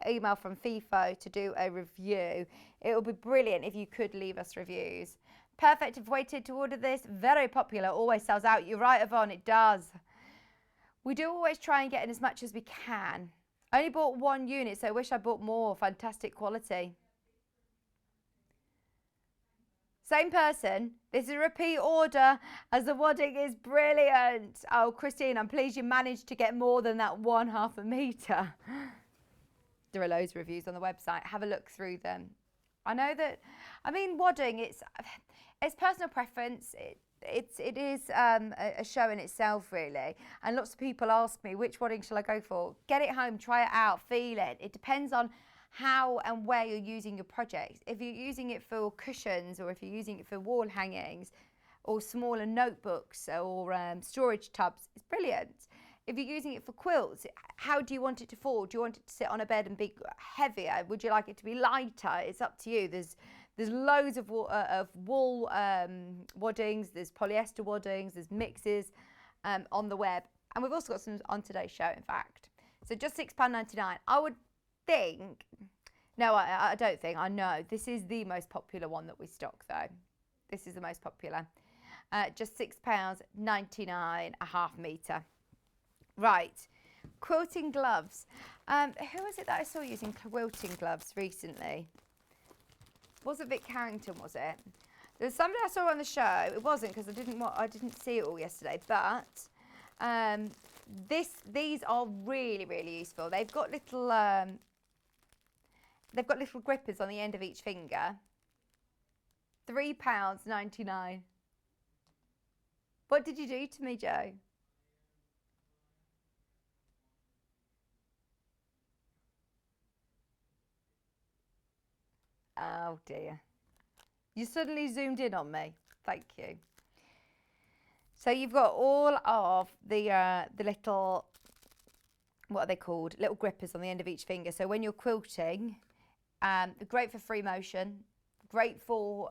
email from FIFO to do a review. It will be brilliant if you could leave us reviews. Perfect if waited to order this. Very popular, always sells out. You're right, Yvonne, it does. We do always try and get in as much as we can. I only bought 1 unit, so I wish I bought more. Fantastic quality. Same person. This is a repeat order as the wadding is brilliant. Oh, Christine, I'm pleased you managed to get more than that 1/2 metre. There are loads of reviews on the website. Have a look through them. I know that, I mean, wadding, it's personal preference. It is a show in itself, really. And lots of people ask me, which wadding shall I go for? Get it home, try it out, feel it. It depends on how and where you're using your projects. If you're using it for cushions, or if you're using it for wall hangings, or smaller notebooks, or storage tubs, it's brilliant. If you're using it for quilts, how do you want it to fall? Do you want it to sit on a bed and be heavier? Would you like it to be lighter? It's up to you. There's loads of wool waddings, there's polyester waddings, there's mixes on the web. And we've also got some on today's show, in fact. So just £6.99. I would think, no, I don't think, I know. This is the most popular one that we stock, though. This is the most popular. Just £6.99 a half metre. Right, quilting gloves. Who was it that I saw using quilting gloves recently? Was it Vic Carrington, was it? There was somebody I saw on the show. It wasn't, because I didn't see it all yesterday. But these are really, really useful. They've got little grippers on the end of each finger. £3.99. What did you do to me, Joe? Oh dear. You suddenly zoomed in on me. Thank you. So you've got all of the little, what are they called? Little grippers on the end of each finger. So when you're quilting, great for free motion, great for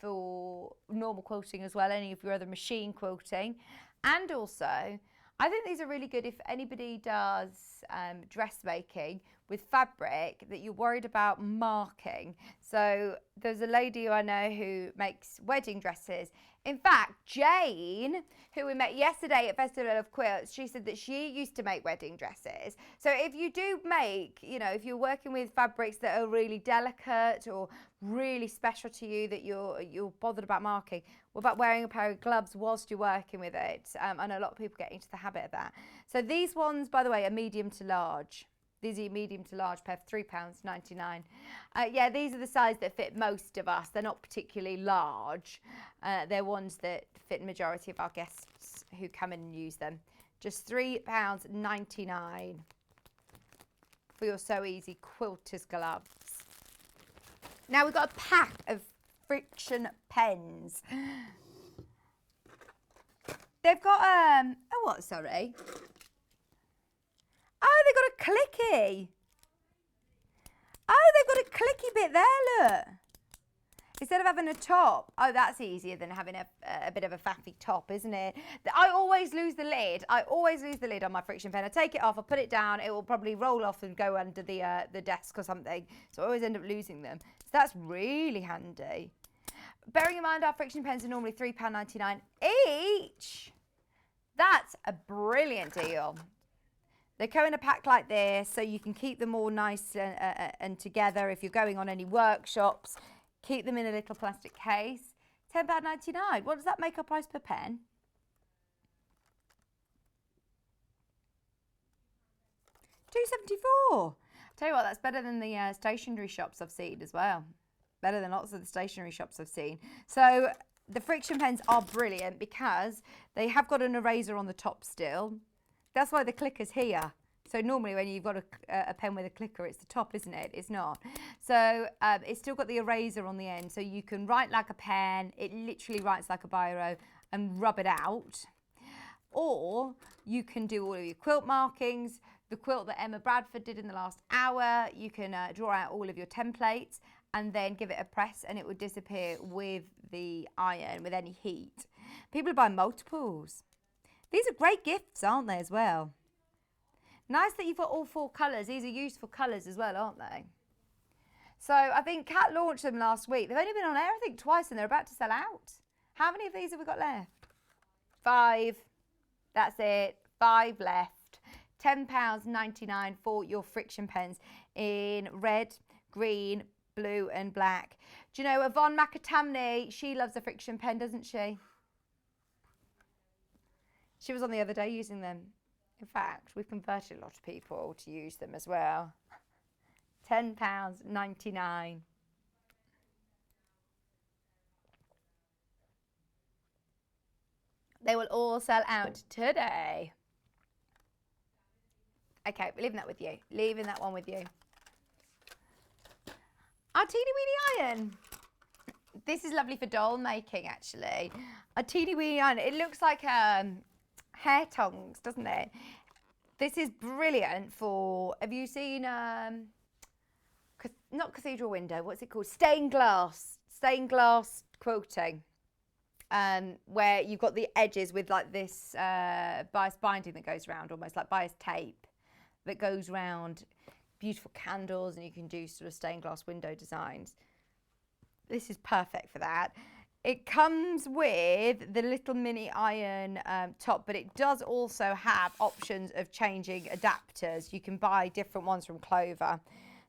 normal quilting as well, any of your other machine quilting. And also, I think these are really good if anybody does dressmaking with fabric that you're worried about marking. So there's a lady who I know who makes wedding dresses. In fact, Jane, who we met yesterday at Festival of Quilts, she said that she used to make wedding dresses. So if you do make, you know, if you're working with fabrics that are really delicate or really special to you that you're bothered about marking, what about wearing a pair of gloves whilst you're working with it? I know a lot of people get into the habit of that. So these ones, by the way, are medium to large. These are medium to large pair for £3.99. Yeah, these are the size that fit most of us. They're not particularly large. They're ones that fit the majority of our guests who come in and use them. Just £3.99 for your So Easy quilter's gloves. Now we've got a pack of friction pens. They've got oh what? Sorry. Oh, they've got a clicky. Oh, they've got a clicky bit there, look. Instead of having a top. Oh, that's easier than having a bit of a faffy top, isn't it? I always lose the lid. I always lose the lid on my friction pen. I take it off, I put it down, it will probably roll off and go under the desk or something. So I always end up losing them. So that's really handy. Bearing in mind our friction pens are normally £3.99 each. That's a brilliant deal. They come in a pack like this, so you can keep them all nice and together if you're going on any workshops. Keep them in a little plastic case. £10.99. What does that make our price per pen? £2.74. Tell you what, that's better than the stationery shops I've seen as well. Better than lots of the stationery shops I've seen. So the friction pens are brilliant because they have got an eraser on the top still. That's why the clicker's here. So normally when you've got a pen with a clicker, it's the top, isn't it? It's not. So it's still got the eraser on the end. So you can write like a pen. It literally writes like a biro and rub it out. or you can do all of your quilt markings, the quilt that Emma Bradford did in the last hour. You can draw out all of your templates and then give it a press and it would disappear with the iron, with any heat. People buy multiples. These are great gifts, aren't they, as well? Nice that you've got all 4 colours. These are useful colours as well, aren't they? So I think Kat launched them last week. They've only been on air, I think, twice, and they're about to sell out. How many of these have we got left? 5. That's it. 5 left. £10.99 for your friction pens in red, green, blue and black. Do you know Yvonne McAtamney? She loves a friction pen, doesn't she? She was on the other day using them. In fact, we've converted a lot of people to use them as well. £10.99. They will all sell out today. Okay, we're leaving that with you. Leaving that one with you. Our teeny weeny iron. This is lovely for doll making, actually. A teeny weeny iron. It looks like hair tongs, doesn't it? This is brilliant for, have you seen, not cathedral window, what's it called? Stained glass quilting. Where you've got the edges with like this bias binding that goes around, almost like bias tape that goes round. Beautiful candles, and you can do sort of stained glass window designs. This is perfect for that. It comes with the little mini iron top, but it does also have options of changing adapters. You can buy different ones from Clover.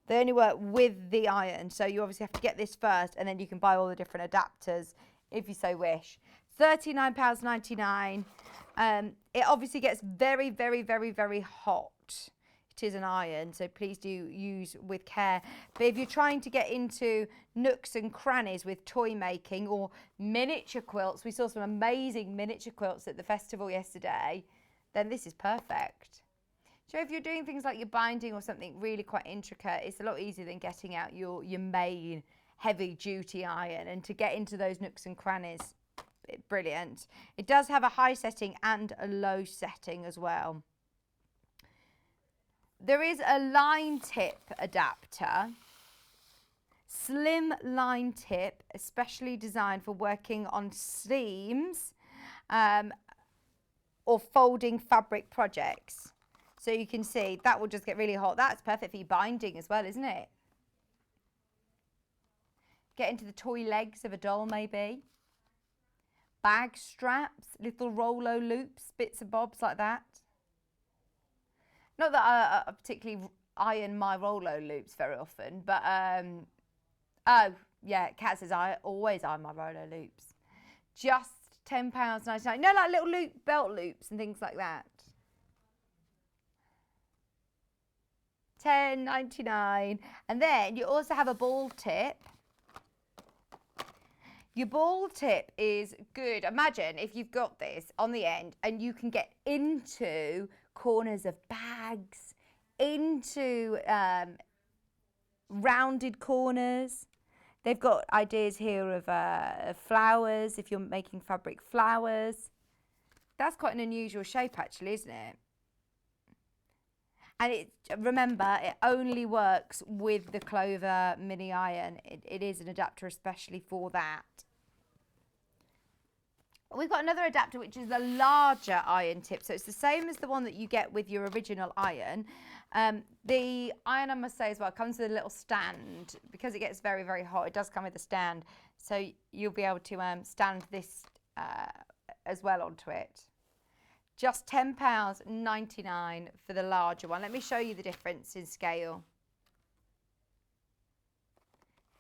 They only work with the iron, so you obviously have to get this first, and then you can buy all the different adapters if you so wish. £39.99. It obviously gets very, very, very, very hot. It is an iron, so please do use with care. But if you're trying to get into nooks and crannies with toy making or miniature quilts, we saw some amazing miniature quilts at the festival yesterday, then this is perfect. So if you're doing things like your binding or something really quite intricate, it's a lot easier than getting out your main heavy duty iron, and to get into those nooks and crannies, brilliant. It does have a high setting and a low setting as well. There is a line tip adapter, slim line tip, especially designed for working on seams or folding fabric projects. So you can see that will just get really hot. That's perfect for your binding as well, isn't it? Get into the toy legs of a doll maybe. Bag straps, little Rolo loops, bits and bobs like that. Not that I particularly iron my Rolo loops very often, but oh yeah, Kat says I always iron my Rolo loops. Just £10.99. No, like little loop belt loops and things like that. £10.99. And then you also have a ball tip. Your ball tip is good. Imagine if you've got this on the end and you can get into corners of bags, into rounded corners. They've got ideas here of flowers, if you're making fabric flowers. That's quite an unusual shape actually, isn't it? And remember, it only works with the Clover mini iron. It is an adapter especially for that. We've got another adapter, which is the larger iron tip. So it's the same as the one that you get with your original iron. The iron, I must say as well, comes with a little stand. Because it gets very, very hot, it does come with a stand. So you'll be able to stand this as well onto it. Just £10.99 for the larger one. Let me show you the difference in scale.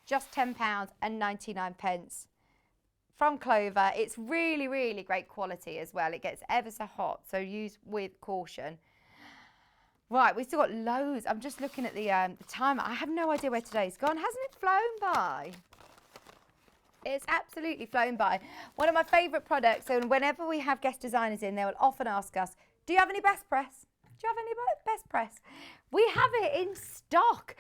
Just £10.99 from Clover. It's really, really great quality as well. It gets ever so hot, so use with caution. Right, we've still got loads. I'm just looking at the timer. I have no idea where today's gone. Hasn't it flown by? It's absolutely flown by. One of my favourite products, and whenever we have guest designers in, they will often ask us, do you have any best press? Do you have any best press? We have it in stock.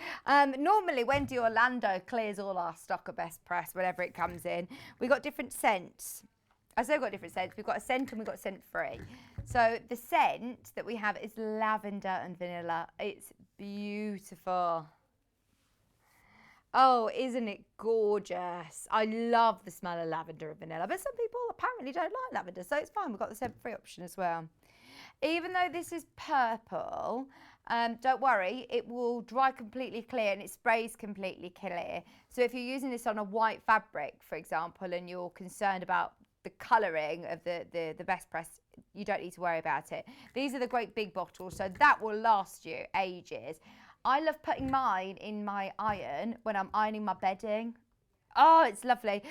Normally, Wendy Orlando clears all our stock of best press whenever it comes in. We've got different scents. I say we've got different scents. We've got a scent and we've got scent free. So the scent that we have is lavender and vanilla. It's beautiful. Oh, isn't it gorgeous? I love the smell of lavender and vanilla, but some people apparently don't like lavender, so it's fine. We've got the scent-free option as well. Even though this is purple, don't worry, it will dry completely clear and it sprays completely clear. So if you're using this on a white fabric, for example, and you're concerned about the colouring of the best press, you don't need to worry about it. These are the great big bottles, so that will last you ages. I love putting mine in my iron when I'm ironing my bedding. Oh, it's lovely.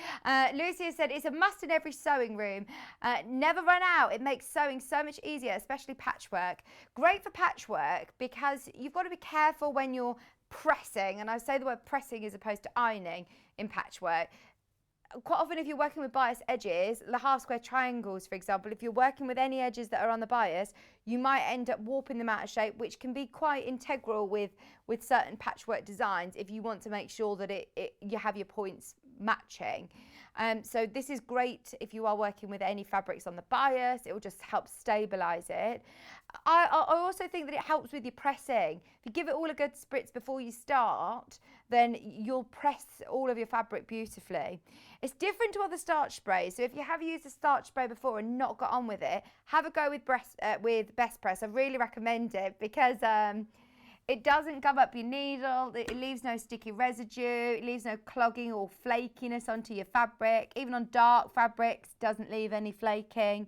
Lucia said, it's a must in every sewing room. Never run out. It makes sewing so much easier, especially patchwork. Great for patchwork because you've got to be careful when you're pressing. And I say the word pressing as opposed to ironing in patchwork. Quite often if you're working with bias edges, the half square triangles, for example, if you're working with any edges that are on the bias, you might end up warping them out of shape, which can be quite integral with certain patchwork designs if you want to make sure that you have your points matching. So this is great if you are working with any fabrics on the bias. It will just help stabilize it. I also think that it helps with your pressing. If you give it all a good spritz before you start, then you'll press all of your fabric beautifully. It's different to other starch sprays. So if you have used a starch spray before and not got on with it, have a go with Best Press. I really recommend it because it doesn't gum up your needle, it leaves no sticky residue, it leaves no clogging or flakiness onto your fabric. Even on dark fabrics, doesn't leave any flaking.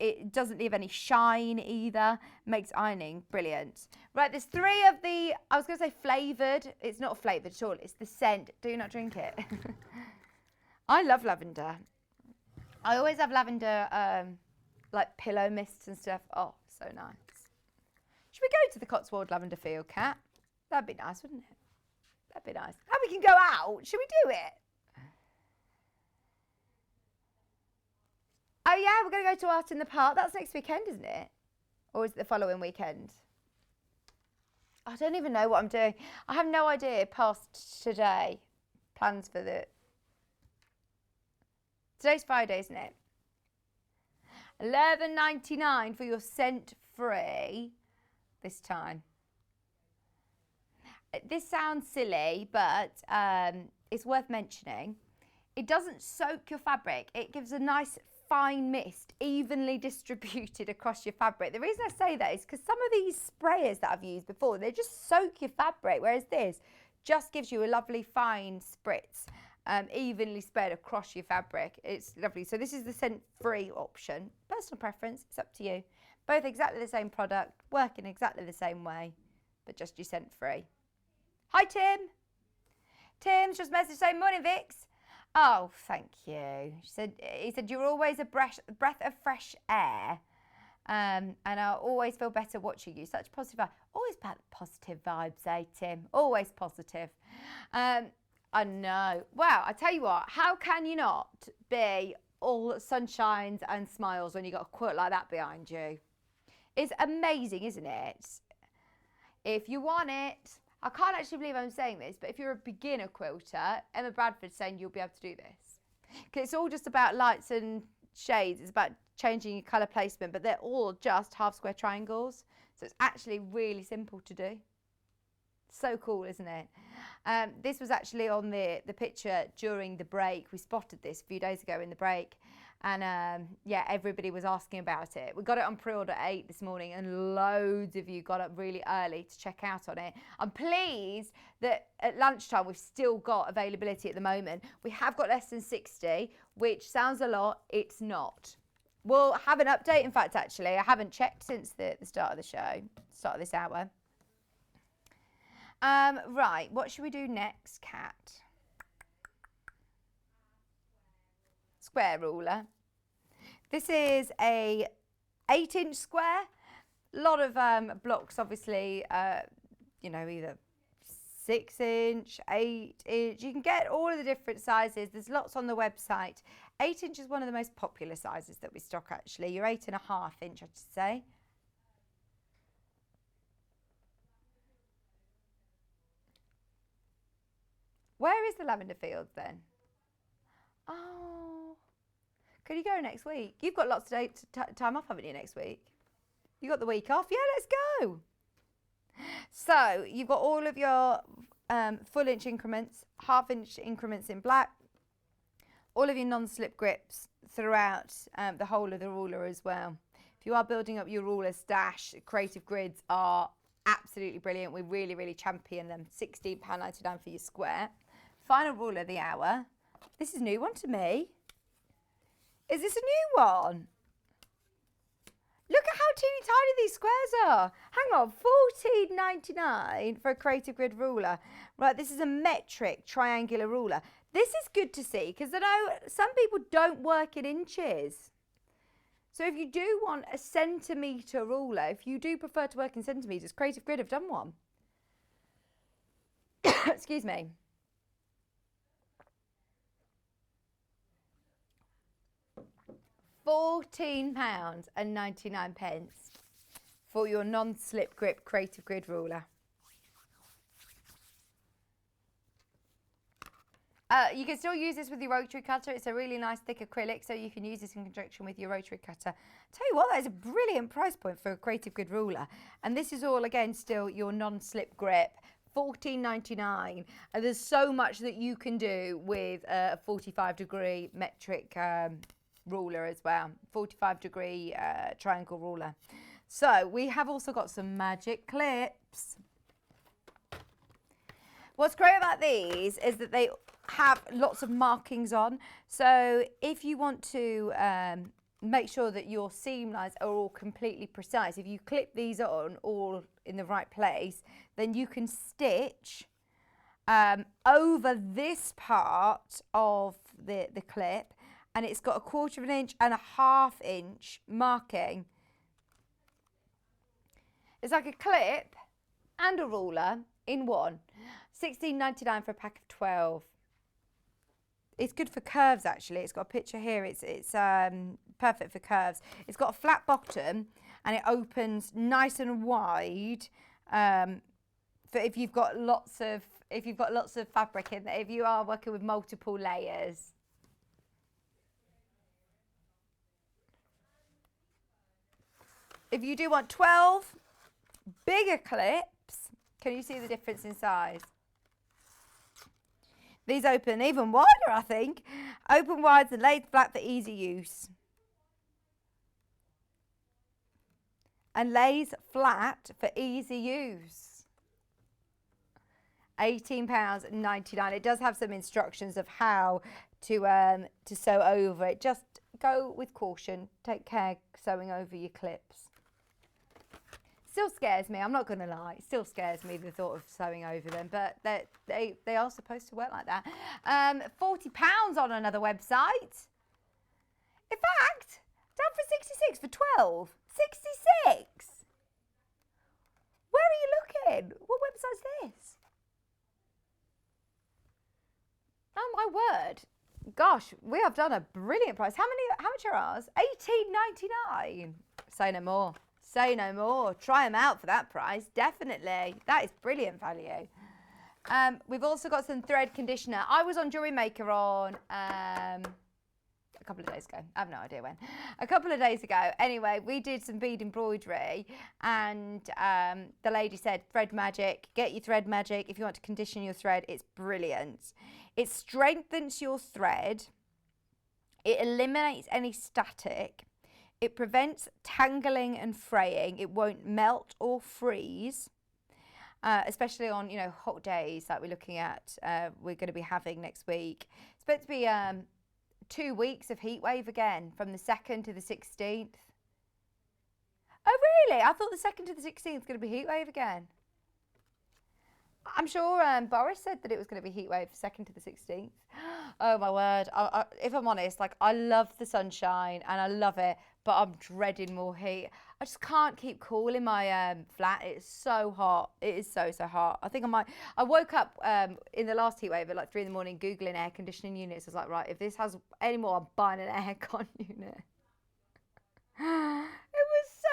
It doesn't leave any shine either. Makes ironing brilliant. Right, there's 3 of the, I was going to say flavoured. It's not flavoured at all. It's the scent. Do not drink it. I love lavender. I always have lavender, like pillow mists and stuff. Oh, so nice. Should we go to the Cotswold Lavender Field, Kat? That'd be nice, wouldn't it? That'd be nice. And we can go out. Should we do it? Oh yeah, we're going to go to Art in the Park. That's next weekend, isn't it? Or is it the following weekend? I don't even know what I'm doing. I have no idea past today. Plans for Today's Friday, isn't it? $11.99 for your scent-free this time. This sounds silly, but it's worth mentioning. It doesn't soak your fabric. It gives a nice fine mist evenly distributed across your fabric. The reason I say that is because some of these sprayers that I've used before, they just soak your fabric, whereas this just gives you a lovely fine spritz, evenly spread across your fabric. It's lovely. So this is the scent-free option. Personal preference, it's up to you. Both exactly the same product, working exactly the same way, but just you scent-free. Hi Tim. Tim's just messaged saying, morning Vix. Oh, thank you. He said, you're always a breath of fresh air. And I always feel better watching you. Such positive vibes. Always positive vibes, eh, Tim? Always positive. I know. Well, I tell you what, how can you not be all sunshines and smiles when you've got a quilt like that behind you? It's amazing, isn't it? If you want it, I can't actually believe I'm saying this, but if you're a beginner quilter, Emma Bradford's saying you'll be able to do this. Because it's all just about lights and shades. It's about changing your colour placement, but they're all just half square triangles. So it's actually really simple to do. So cool, isn't it? This was actually on the picture during the break. We spotted this a few days ago in the break. And yeah, everybody was asking about it. We got it on pre-order at 8 this morning and loads of you got up really early to check out on it. I'm pleased that at lunchtime we've still got availability at the moment. We have got less than 60, which sounds a lot. It's not. We'll have an update. In fact, actually, I haven't checked since the start of the show, start of this hour. Right, what should we do next, Kat? Square ruler. This is a 8-inch square. A lot of blocks, obviously, you know, either 6-inch, 8-inch. You can get all of the different sizes. There's lots on the website. 8-inch is one of the most popular sizes that we stock, actually. Your 8.5-inch, I should say. Where is the lavender field then? Oh, Could you go next week? You've got lots of time off, haven't you, next week? You got the week off? Yeah, let's go. So you've got all of your full inch increments, half inch increments in black, all of your non-slip grips throughout the whole of the ruler as well. If you are building up your ruler stash, Creative Grids are absolutely brilliant. We really, really champion them. £16.99 for your square. Final rule of the hour. This is a new one to me. Is this a new one? Look at how teeny tiny these squares are. Hang on, £14.99 for a Creative Grid ruler. Right, this is a metric triangular ruler. This is good to see because I know some people don't work in inches. So if you do want a centimetre ruler, if you do prefer to work in centimetres, Creative Grid have done one. Excuse me. £14.99 for your non-slip grip Creative Grid ruler. You can still use this with your rotary cutter. It's a really nice thick acrylic, so you can use this in conjunction with your rotary cutter. Tell you what, that is a brilliant price point for a Creative Grid ruler. And this is all, again, still your non-slip grip. £14.99. And there's so much that you can do with a 45-degree metric ruler as well. 45-degree triangle ruler. So we have also got some magic clips. What's great about these is that they have lots of markings on. So if you want to make sure that your seam lines are all completely precise, if you clip these on all in the right place, then you can stitch over this part of the clip, and it's got 1/4 inch and 1/2 inch marking. It's like a clip and a ruler in one. £16.99 for a pack of 12. It's good for curves, actually. It's got a picture here. It's perfect for curves. It's got a flat bottom and it opens nice and wide for if you've got lots of fabric in there, if you are working with multiple layers. If you do want 12 bigger clips, can you see the difference in size? These open even wider, I think. Open wide and laid flat for easy use. And lays flat for easy use. £18.99. It does have some instructions of how to sew over it. Just go with caution. Take care sewing over your clips. Still scares me, I'm not going to lie. It still scares me, the thought of sewing over them, but they are supposed to work like that. £40 on another website. In fact, down for 66 for 12. 66! Where are you looking? What website's this? Oh my word. Gosh, we have done a brilliant price. How much are ours? £18.99. Say no more. Say no more. Try them out for that price. Definitely. That is brilliant value. We've also got some thread conditioner. I was on Jewelry Maker on a couple of days ago. I have no idea when. A couple of days ago. Anyway, we did some bead embroidery and the lady said, thread magic, get your thread magic. If you want to condition your thread, it's brilliant. It strengthens your thread. It eliminates any static. It prevents tangling and fraying. It won't melt or freeze, especially on, hot days like we're looking at, we're going to be having next week. It's meant to be 2 weeks of heat wave again, from the 2nd to the 16th. Oh, really? I thought the 2nd to the 16th was going to be heat wave again. I'm sure Boris said that it was going to be heat wave 2nd to the 16th. Oh, my word. If I'm honest, I love the sunshine and I love it, but I'm dreading more heat. I just can't keep cool in my flat. It's so hot. It is so, so hot. I think I woke up in the last heat wave at 3 in the morning Googling air conditioning units. I was like, right, if this has any more, I'm buying an aircon unit. It was so,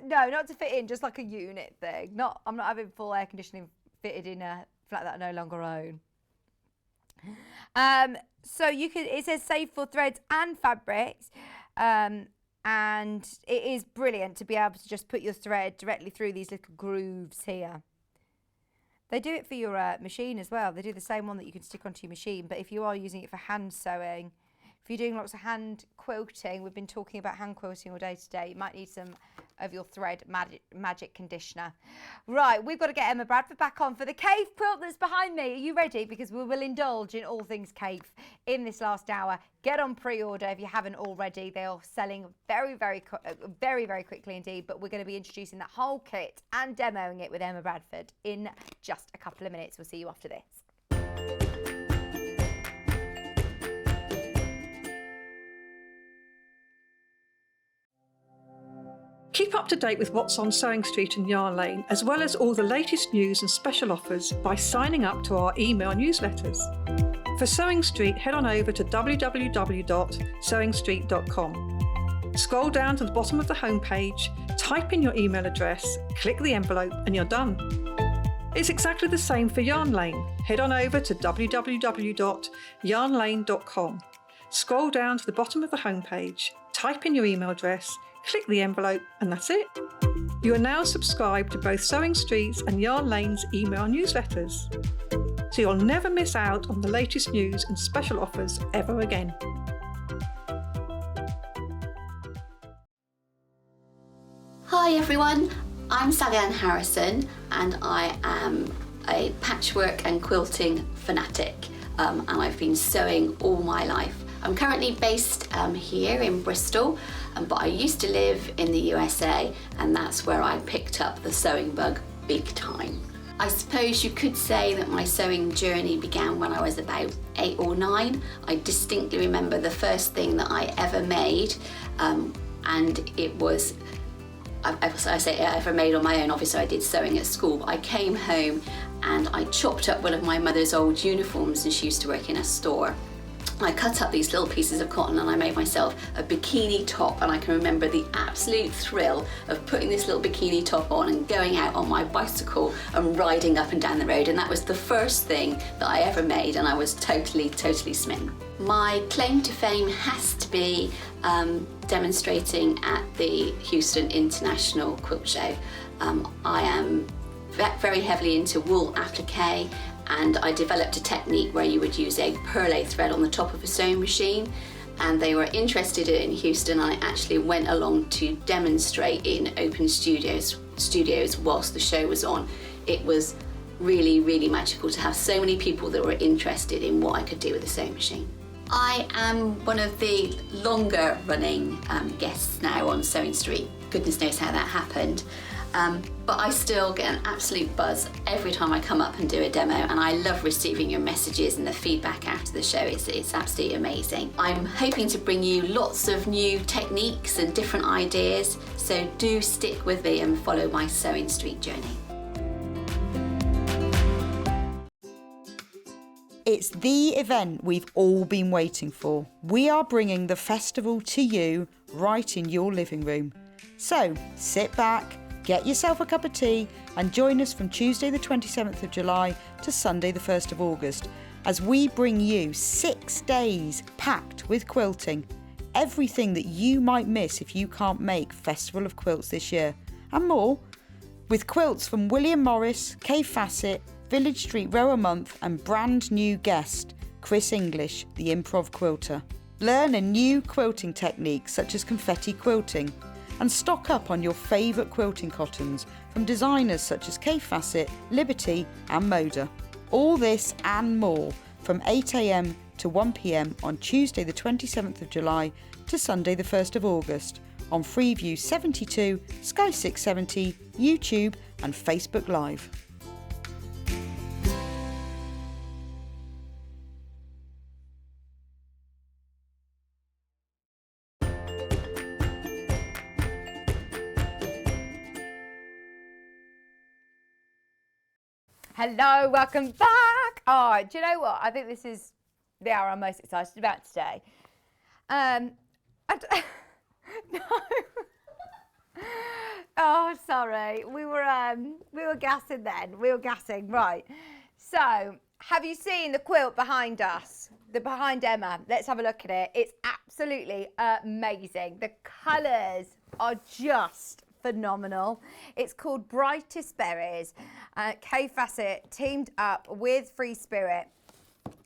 no, not to fit in, just like a unit thing. I'm not having full air conditioning fitted in a flat that I no longer own. So you can, it says save for threads and fabrics. And it is brilliant to be able to just put your thread directly through these little grooves here. They do it for your machine as well. They do the same one that you can stick onto your machine, but if you are using it for hand sewing, if you're doing lots of hand quilting, we've been talking about hand quilting all day today, you might need some of your thread magic conditioner. Right, we've got to get Emma Bradford back on for the cave quilt that's behind me. Are you ready? Because we will indulge in all things cave in this last hour. Get on pre-order if you haven't already. They are selling very, very quickly indeed, but we're going to be introducing that whole kit and demoing it with Emma Bradford in just a couple of minutes. We'll see you after this. Keep up to date with what's on Sewing Street and Yarn Lane, as well as all the latest news and special offers by signing up to our email newsletters. For Sewing Street, head on over to www.sewingstreet.com. Scroll down to the bottom of the homepage, type in your email address, click the envelope, and you're done. It's exactly the same for Yarn Lane. Head on over to www.yarnlane.com. Scroll down to the bottom of the homepage, type in your email address, click the envelope, and that's it. You are now subscribed to both Sewing Street's and Yarn Lane's email newsletters, so you'll never miss out on the latest news and special offers ever again. Hi everyone, I'm Sally Ann Harrison and I am a patchwork and quilting fanatic, and I've been sewing all my life. I'm currently based here in Bristol, but I used to live in the USA, and that's where I picked up the sewing bug big time. I suppose you could say that my sewing journey began when I was about 8 or 9. I distinctly remember the first thing that I ever made, and it was, I say I ever made on my own, obviously I did sewing at school, but I came home and I chopped up one of my mother's old uniforms, and she used to work in a store. I cut up these little pieces of cotton and I made myself a bikini top, and I can remember the absolute thrill of putting this little bikini top on and going out on my bicycle and riding up and down the road, and that was the first thing that I ever made, and I was totally smitten. My claim to fame has to be demonstrating at the Houston International Quilt Show. I am very heavily into wool applique, and I developed a technique where you would use a perlé thread on the top of a sewing machine, and they were interested in Houston, and I actually went along to demonstrate in open studios whilst the show was on. It was really magical to have so many people that were interested in what I could do with a sewing machine. I am one of the longer running guests now on Sewing Street. Goodness knows how that happened. But I still get an absolute buzz every time I come up and do a demo, and I love receiving your messages and the feedback after the show. It's absolutely amazing. I'm hoping to bring you lots of new techniques and different ideas, so do stick with me and follow my Sewing Street journey. It's the event we've all been waiting for. We are bringing the festival to you right in your living room. So sit back, get yourself a cup of tea and join us from Tuesday the 27th of July to Sunday the 1st of August as we bring you 6 days packed with quilting. Everything that you might miss if you can't make Festival of Quilts this year, and more, with quilts from William Morris, Fassett, Village Street Row a Month and brand new guest Chris English, the Improv quilter. Learn a new quilting technique such as confetti quilting, and stock up on your favourite quilting cottons from designers such as Fassett, Liberty and Moda. All this and more from 8 AM to 1 PM on Tuesday the 27th of July to Sunday the 1st of August on Freeview 72, Sky 670, YouTube and Facebook Live. Hello, welcome back. Oh, do you know what? I think this is the hour I'm most excited about today. No. Oh, sorry. We were gassing then. We were gassing, right. So, have you seen the quilt behind us? the behind Emma. Let's have a look at it. It's absolutely amazing. The colours are just phenomenal. It's called Brightest Berries. Kaffe Fassett teamed up with Free Spirit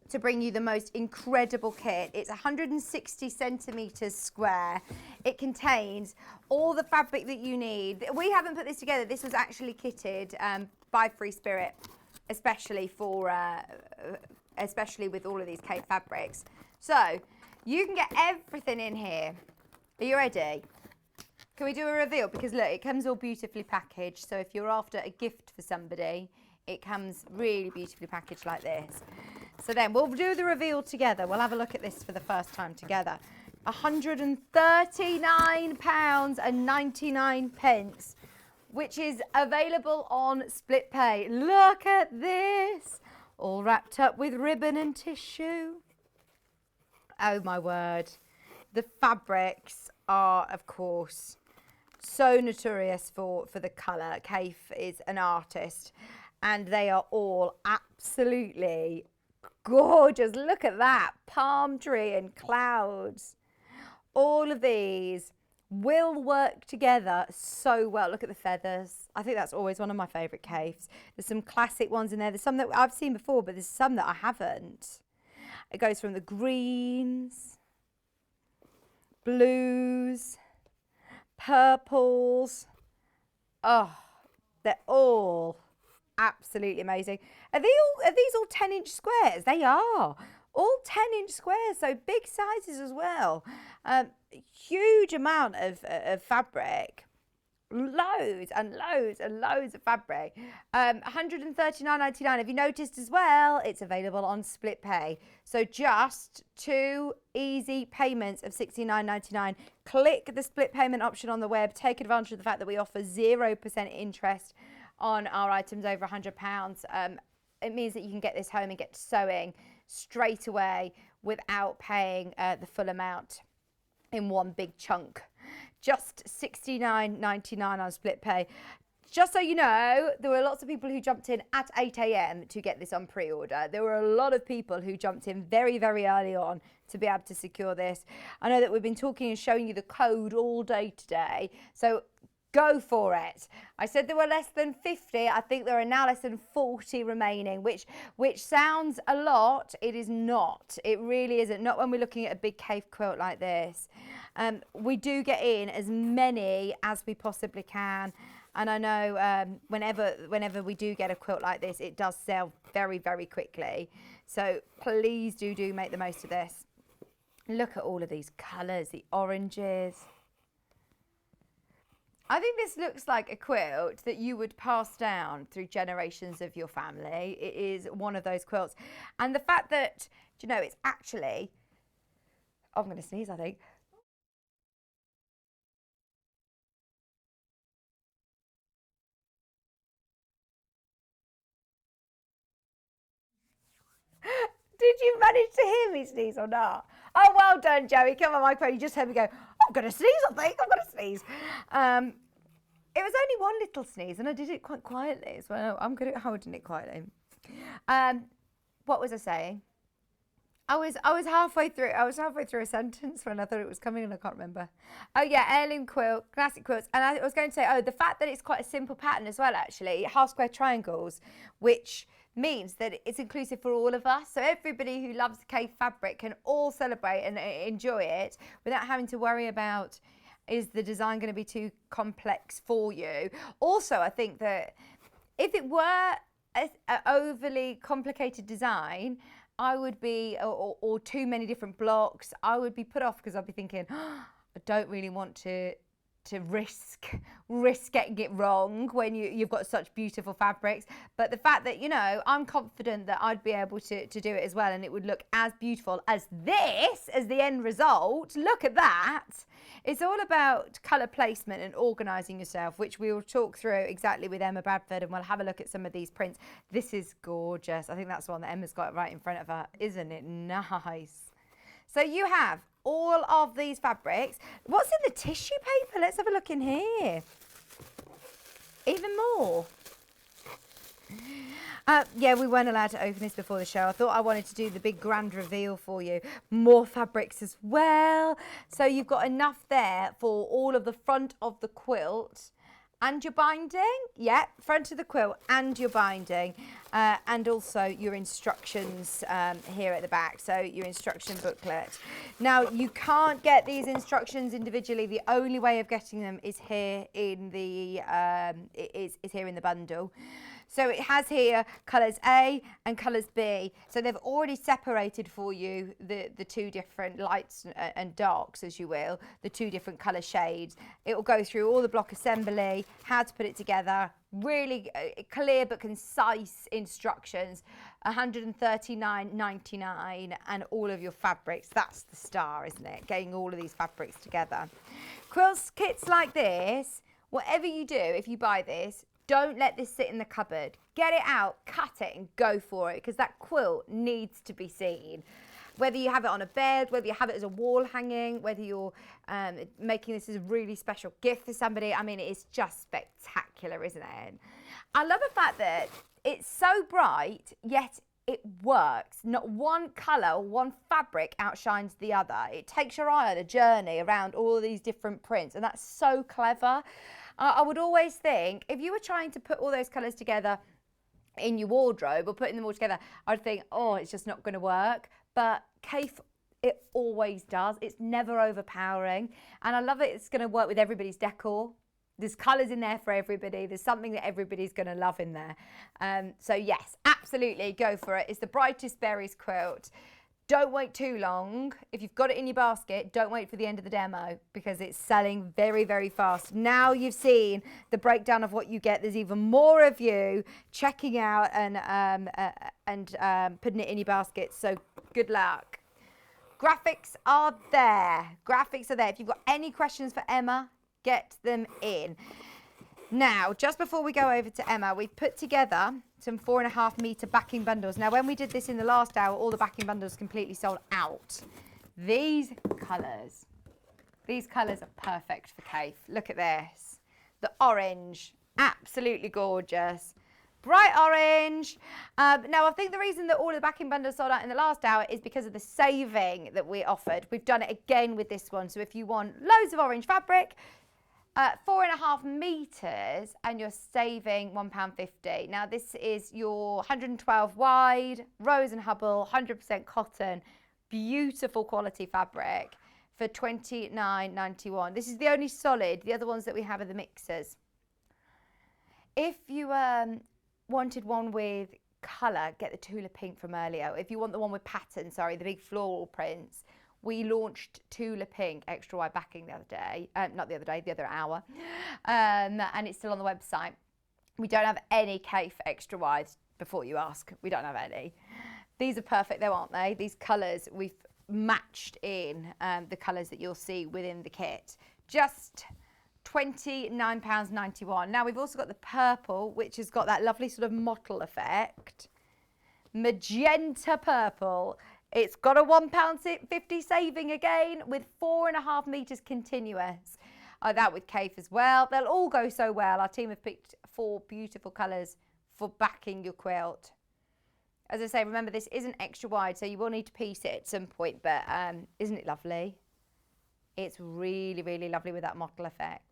to bring you the most incredible kit. It's 160 centimetres square. It contains all the fabric that you need. We haven't put this together. This was actually kitted by Free Spirit, especially for, especially with all of these Kaffe fabrics. So you can get everything in here. Are you ready? Can we do a reveal? Because look, it comes all beautifully packaged. So if you're after a gift for somebody, it comes really beautifully packaged like this. So then we'll do the reveal together. We'll have a look at this for the first time together. £139.99, which is available on split pay. Look at this, all wrapped up with ribbon and tissue. Oh my word. The fabrics are, of course, so notorious for the colour. Kaffe is an artist and they are all absolutely gorgeous. Look at that, palm tree and clouds. All of these will work together so well. Look at the feathers. I think that's always one of my favourite Kaffes. There's some classic ones in there. There's some that I've seen before, but there's some that I haven't. It goes from the greens, blues, purples. Oh, they're all absolutely amazing. Are these all 10-inch squares? They are. All 10-inch squares, so big sizes as well. Huge amount of fabric. Loads and loads and loads of fabric. £139.99. Have you noticed as well, it's available on split pay. So just 2 easy payments of £69.99. Click the split payment option on the web. Take advantage of the fact that we offer 0% interest on our items over £100. It means that you can get this home and get sewing straight away without paying the full amount in one big chunk. Just £69.99 on split pay. Just so you know, there were lots of people who jumped in at 8 a.m. to get this on pre-order. There were a lot of people who jumped in very, very early on to be able to secure this. I know that we've been talking and showing you the code all day today, so go for it. I said there were less than 50. I think there are now less than 40 remaining, which sounds a lot. It is not. It really isn't. Not when we're looking at a big Kaffe quilt like this. We do get in as many as we possibly can. And I know whenever we do get a quilt like this, it does sell very, very quickly. So please do make the most of this. Look at all of these colours, the oranges. I think this looks like a quilt that you would pass down through generations of your family. It is one of those quilts. And the fact that, do you know, it's actually, I'm going to sneeze, I think. Did you manage to hear me sneeze or not? Oh, well done, Joey. Come on, microphone. You just heard me go, I'm going to sneeze, I think. I'm going to sneeze. It was only one little sneeze, and I did it quite quietly as well. I'm good at holding it quietly. What was I saying? I was halfway through a sentence when I thought it was coming, and I can't remember. Oh yeah, heirloom quilt, classic quilts, and I was going to say, oh, the fact that it's quite a simple pattern as well, actually, half square triangles, which means that it's inclusive for all of us. So everybody who loves Kaffe fabric can all celebrate and enjoy it without having to worry about, is the design going to be too complex for you? Also, I think that if it were an overly complicated design, I would be, or too many different blocks, I would be put off because I'd be thinking, oh, I don't really want to risk getting it wrong when you've got such beautiful fabrics. But the fact that, you know, I'm confident that I'd be able to do it as well, and it would look as beautiful as this as the end result. Look at that. It's all about colour placement and organising yourself, which we will talk through exactly with Emma Bradford, and we'll have a look at some of these prints. This is gorgeous. I think that's the one that Emma's got right in front of her. Isn't it nice? So you have all of these fabrics. What's in the tissue paper? Let's have a look in here. Even more. Yeah, we weren't allowed to open this before the show. I thought I wanted to do the big grand reveal for you. More fabrics as well. So you've got enough there for all of the front of the quilt and your binding. Yeah, front of the quilt and your binding. And also your instructions here at the back. So your instruction booklet. Now, you can't get these instructions individually. The only way of getting them is here in the is here in the bundle. So it has here colours A and colours B. So they've already separated for you the two different lights and darks, as you will, the two different colour shades. It will go through all the block assembly, how to put it together, really clear but concise instructions, $139.99 and all of your fabrics. That's the star, isn't it? Getting all of these fabrics together. Quilt kits like this, whatever you do, if you buy this, don't let this sit in the cupboard. Get it out, cut it and go for it, because that quilt needs to be seen. Whether you have it on a bed, whether you have it as a wall hanging, whether you're making this as a really special gift for somebody, I mean, it's just spectacular, isn't it? I love the fact that it's so bright, yet it works. Not one colour or one fabric outshines the other. It takes your eye on a journey around all of these different prints, and that's so clever. I would always think, if you were trying to put all those colours together in your wardrobe or putting them all together, I'd think, oh, it's just not going to work. But Kaffe, it always does. It's never overpowering. And I love it. It's going to work with everybody's decor. There's colours in there for everybody. There's something that everybody's going to love in there. So yes, absolutely, go for it. It's the Brightest Berries quilt. Don't wait too long. If you've got it in your basket, don't wait for the end of the demo, because it's selling very, very fast. Now you've seen the breakdown of what you get, there's even more of you checking out and putting it in your basket. So good luck. Graphics are there. Graphics are there. If you've got any questions for Emma, get them in. Now, just before we go over to Emma, we've put together some 4.5 metre backing bundles. Now, when we did this in the last hour, all the backing bundles completely sold out. These colours are perfect for Kaffe. Look at this. The orange, absolutely gorgeous. Bright orange. Now, I think the reason that all of the backing bundles sold out in the last hour is because of the saving that we offered. We've done it again with this one. So if you want loads of orange fabric, 4.5 metres, and you're saving £1.50. Now this is your 112 wide, Rose and Hubble, 100% cotton, beautiful quality fabric for £29.91. This is the only solid. The other ones that we have are the mixers. If you wanted one with colour, get the Tula Pink from earlier. If you want the one with pattern, sorry, the big floral prints, we launched Tula Pink extra wide backing the other day, not the other day, the other hour, and it's still on the website. We don't have any Kaffe extra wides, before you ask. We don't have any. These are perfect though, aren't they? These colours, we've matched in the colours that you'll see within the kit. Just £29.91. Now we've also got the purple, which has got that lovely sort of mottle effect. Magenta purple. It's got a £1.50 saving again with 4.5 metres continuous. That with Kaffe as well. They'll all go so well. Our team have picked 4 beautiful colours for backing your quilt. As I say, remember this isn't extra wide, so you will need to piece it at some point, but isn't it lovely? It's really, really lovely with that mottle effect.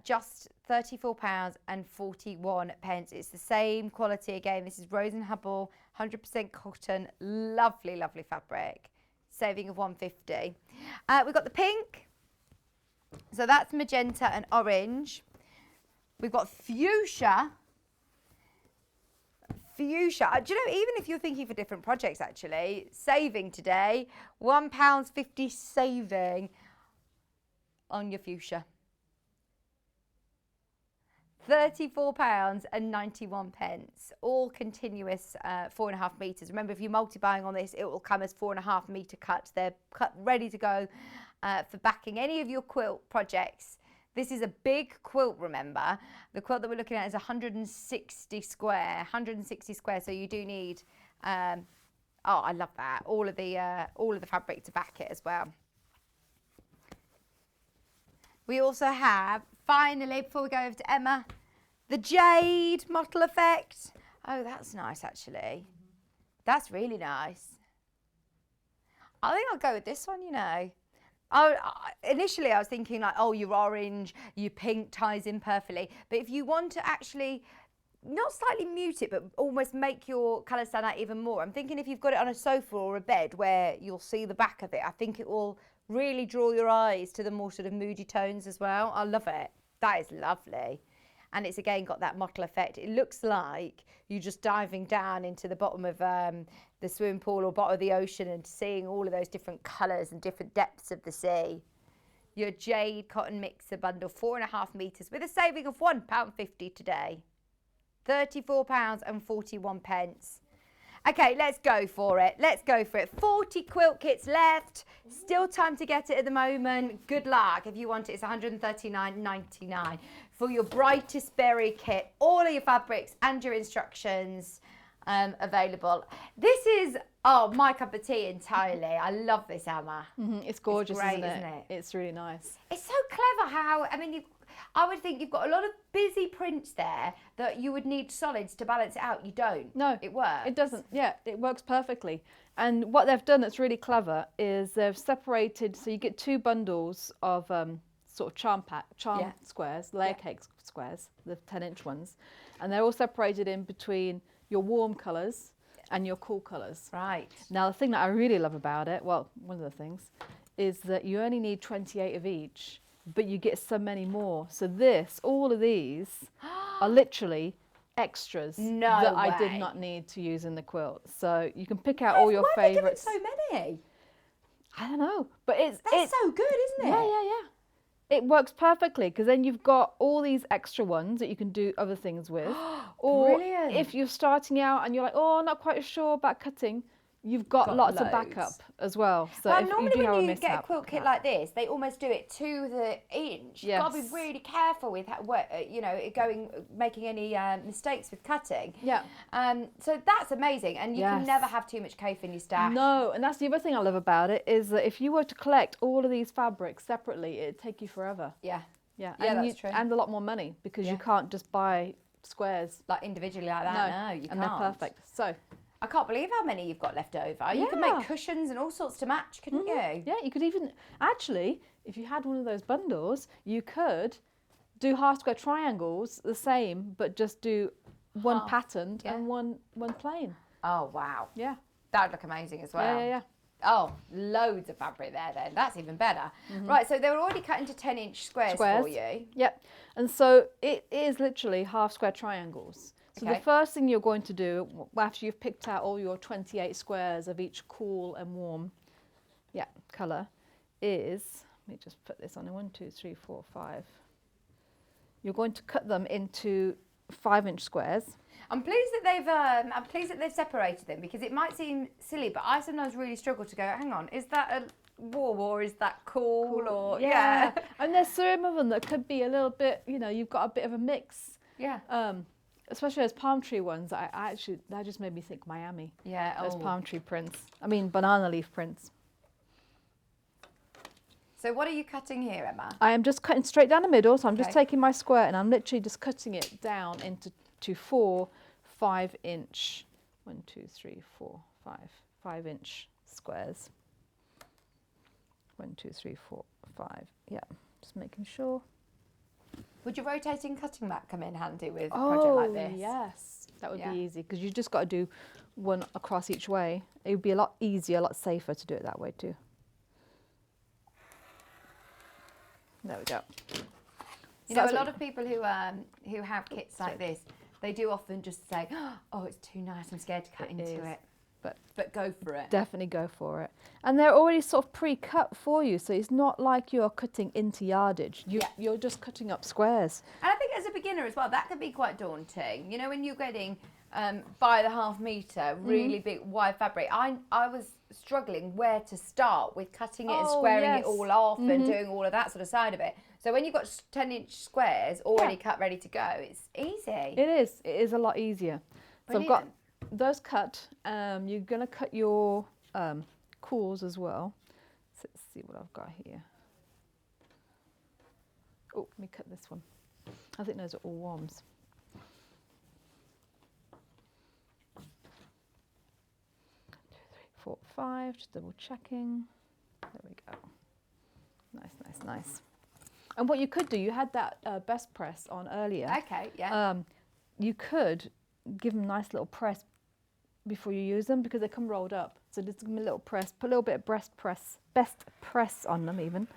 Just £34.41. It's the same quality again. This is Rose and Hubble, 100% cotton, lovely, lovely fabric. Saving of £1.50. We've got the pink. So that's magenta and orange. We've got fuchsia. Fuchsia. Do you know, even if you're thinking for different projects, actually, saving today, £1.50 saving on your fuchsia. £34.91, all continuous 4.5 metres. Remember, if you're multi-buying on this, it will come as 4.5 metre cuts. They're cut ready to go for backing any of your quilt projects. This is a big quilt, remember. The quilt that we're looking at is 160 square, so you do need, oh, I love that, all of the fabric to back it as well. We also have, finally, before we go over to Emma, The jade mottle effect. Oh, that's nice actually. That's really nice. I think I'll go with this one, you know. Initially I was thinking like, oh, your orange, your pink ties in perfectly. But if you want to actually, not slightly mute it, but almost make your colour stand out even more. I'm thinking if you've got it on a sofa or a bed where you'll see the back of it, I think it will really draw your eyes to the more sort of moody tones as well. I love it. That is lovely. And it's again got that mottle effect. It looks like you're just diving down into the bottom of the swimming pool or bottom of the ocean and seeing all of those different colours and different depths of the sea. Your jade cotton mixer bundle, 4.5 metres with a saving of £1.50 today. £34.41. Okay, let's go for it. Let's go for it. 40 quilt kits left. Still time to get it at the moment. Good luck. If you want it, it's £139.99 for your Brightest berry kit. All of your fabrics and your instructions available. This is, oh, my cup of tea entirely. I love this, Emma. It's gorgeous, it's great, isn't it? It's really nice. It's so clever how, I mean, I would think you've got a lot of busy prints there that you would need solids to balance it out. You don't. No. It works. It doesn't. Yeah, it works perfectly. And what they've done that's really clever is they've separated, so you get 2 bundles of sort of charm squares, layer cake squares, the 10-inch ones. And they're all separated in between your warm colours and your cool colours. Right. Now, the thing that I really love about it, well, one of the things, is that you only need 28 of each, but you get so many more. So all of these are literally extras that I did not need to use in the quilt. So you can pick out all your favourites. Why are they giving so many? I don't know, but it's so good, isn't it? Yeah. It works perfectly because then you've got all these extra ones that you can do other things with. Or Brilliant. if you're starting out and you're like, oh, I'm not quite sure about cutting, you've got lots of backup as well. So well, if normally you do have when a you miss get out, a quilt kit like this, they almost do it to the inch. You've got to be really careful with making any mistakes with cutting. Yeah. So that's amazing, and you can never have too much Kaffe in your stash. No, and that's the other thing I love about it is that if you were to collect all of these fabrics separately, it'd take you forever. Yeah. Yeah, that's true. And a lot more money because you can't just buy squares like individually like that. No, you can't. And they're perfect. So I can't believe how many you've got left over. You could make cushions and all sorts to match, couldn't you? Yeah, you could even, actually, if you had one of those bundles, you could do half square triangles the same, but just do one patterned and one plain. Oh, wow. Yeah. That would look amazing as well. Yeah. Oh, loads of fabric there then. That's even better. Right, so they were already cut into 10-inch squares for you. Yep. And so it is literally half square triangles. So the first thing you're going to do after you've picked out all your 28 squares of each cool and warm colour is, let me just put this on, 1, 2, 3, 4, 5. You're going to cut them into 5-inch squares. I'm pleased that they've separated them because it might seem silly, but I sometimes really struggle to go, hang on, is that a warm or is that cool? Or yeah. And there's some of them that could be a little bit, you've got a bit of a mix. Yeah. Especially those palm tree ones. That just made me think Miami. Yeah. Those palm tree prints. I mean banana leaf prints. So what are you cutting here, Emma? I am just cutting straight down the middle. So I'm just taking my square and I'm literally just cutting it down into 4 5-inch, 1, 2, 3, 4, 5-inch squares. 1, 2, 3, 4, 5. Yeah, just making sure. Would your rotating cutting mat come in handy with a project like this? Oh, yes. That would be easy because you just got to do one across each way. It would be a lot easier, a lot safer to do it that way too. There we go. You know, a lot of people who have kits like this, they do often just say, oh, it's too nice, I'm scared to cut into it. But go for it. Definitely go for it. And they're already sort of pre-cut for you, so it's not like you're cutting into yardage. You're just cutting up squares. And I think as a beginner as well, that can be quite daunting. You know, when you're getting by the half metre, really big wide fabric, I was struggling where to start with cutting it and squaring it all off and doing all of that sort of side of it. So when you've got 10-inch squares already cut, ready to go, it's easy. It is. It is a lot easier. Brilliant. So I've got those cut. You're going to cut your cools as well. So let's see what I've got here. Oh, let me cut this one. I think those are all warms. 4, 5, just double checking. There we go. Nice, nice, nice. And what you could do, you had that best press on earlier. Okay, yeah. You could give them a nice little press before you use them because they come rolled up. So just give them a little press, put a little bit of best press on them even.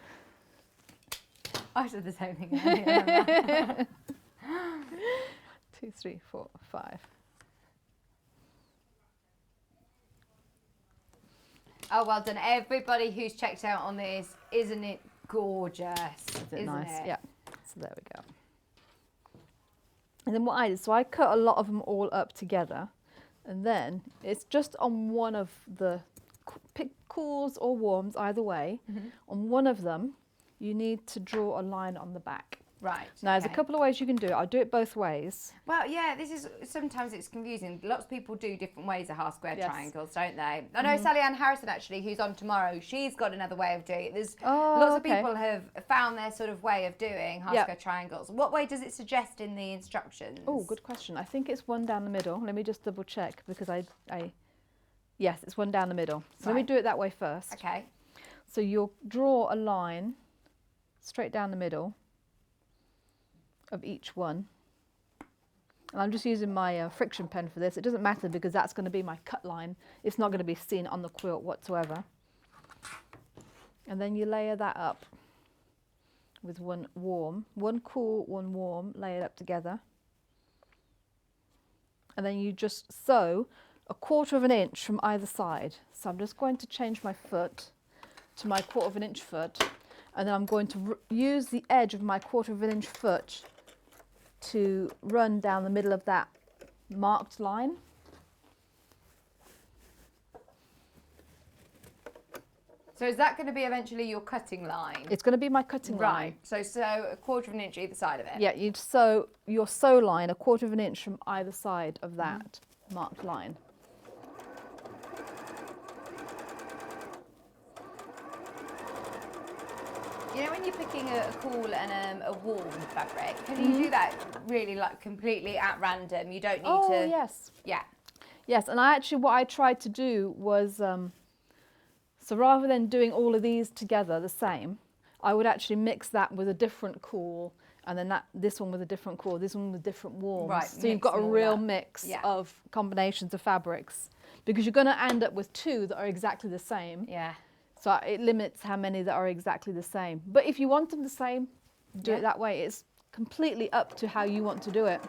I said the same thing earlier. 2, 3, 4, 5. Oh, well done. Everybody who's checked out on this, isn't it gorgeous? Isn't nice? it? Yeah. So there we go. And then what I did, so I cut a lot of them all up together, and then it's just on one of the, pick cools or warms, either way. On one of them, you need to draw a line on the back. Right. Now, there's a couple of ways you can do it. I'll do it both ways. Well, yeah, sometimes it's confusing. Lots of people do different ways of half square Yes. triangles, don't they? I know Sally Ann Harrison, actually, who's on tomorrow, she's got another way of doing it. There's lots of people have found their sort of way of doing half square triangles. What way does it suggest in the instructions? Oh, good question. I think it's one down the middle. Let me just double check because yes, it's one down the middle. So let me do it that way first. Okay. So you'll draw a line straight down the middle of each one. And I'm just using my friction pen for this. It doesn't matter because that's going to be my cut line. It's not going to be seen on the quilt whatsoever. And then you layer that up with one warm, one cool, one warm, layered up together. And then you just sew 1/4 inch from either side. So I'm just going to change my foot to my 1/4 inch foot, and then I'm going to use the edge of my 1/4 inch foot to run down the middle of that marked line. So is that going to be eventually your cutting line? It's going to be my cutting line. Right. So 1/4 inch either side of it. Yeah, you'd sew your sew line 1/4 inch from either side of that marked line. You know when you're picking a cool and a warm fabric, can you do that really like completely at random? You don't need to... Oh, yes. Yeah. Yes, and what I tried to do was, so rather than doing all of these together the same, I would actually mix that with a different cool, and then this one with a different cool, this one with different warms. Right, so you've got a real mix Yeah. of combinations of fabrics, because you're going to end up with 2 that are exactly the same. Yeah. So it limits how many that are exactly the same. But if you want them the same, do it that way. It's completely up to how you want to do it.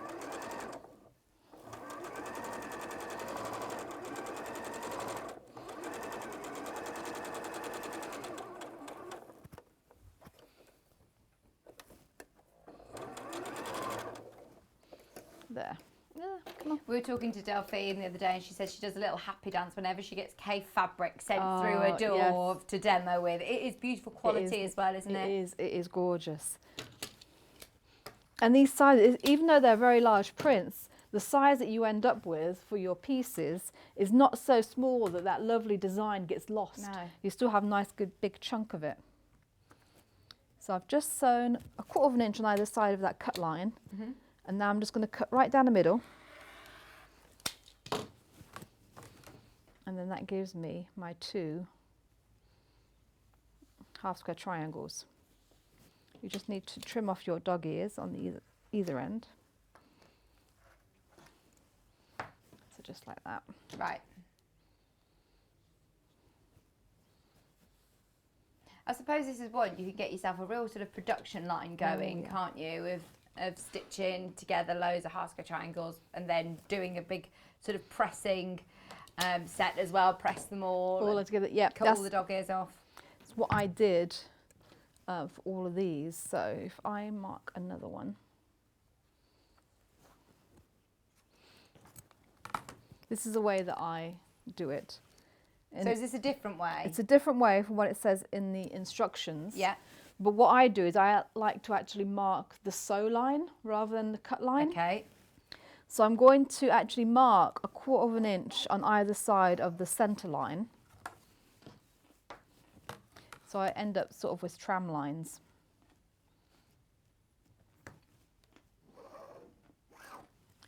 There. Yeah, come on. We were talking to Delphine the other day, and she said she does a little happy dance whenever she gets Kaffe fabric sent through her door to demo with. It is beautiful quality as well, isn't it? It is gorgeous. And these sizes, even though they're very large prints, the size that you end up with for your pieces is not so small that that lovely design gets lost. No. You still have a nice, good, big chunk of it. So I've just sewn 1/4 inch on either side of that cut line. And now I'm just going to cut right down the middle. And then that gives me my 2 half square triangles. You just need to trim off your dog ears on the either end. So just like that. Right. I suppose this is one you could get yourself a real sort of production line going, can't you? Of stitching together loads of half square triangles and then doing a big sort of pressing set as well. Press them all together. Yeah, cut all the dog ears off. That's what I did for all of these. So if I mark another one, this is the way that I do it. And so is this a different way? it's a different way from what it says in the instructions. Yeah. But what I do is I like to actually mark the sew line rather than the cut line. Okay. So I'm going to actually mark 1/4 inch on either side of the centre line. So I end up sort of with tram lines.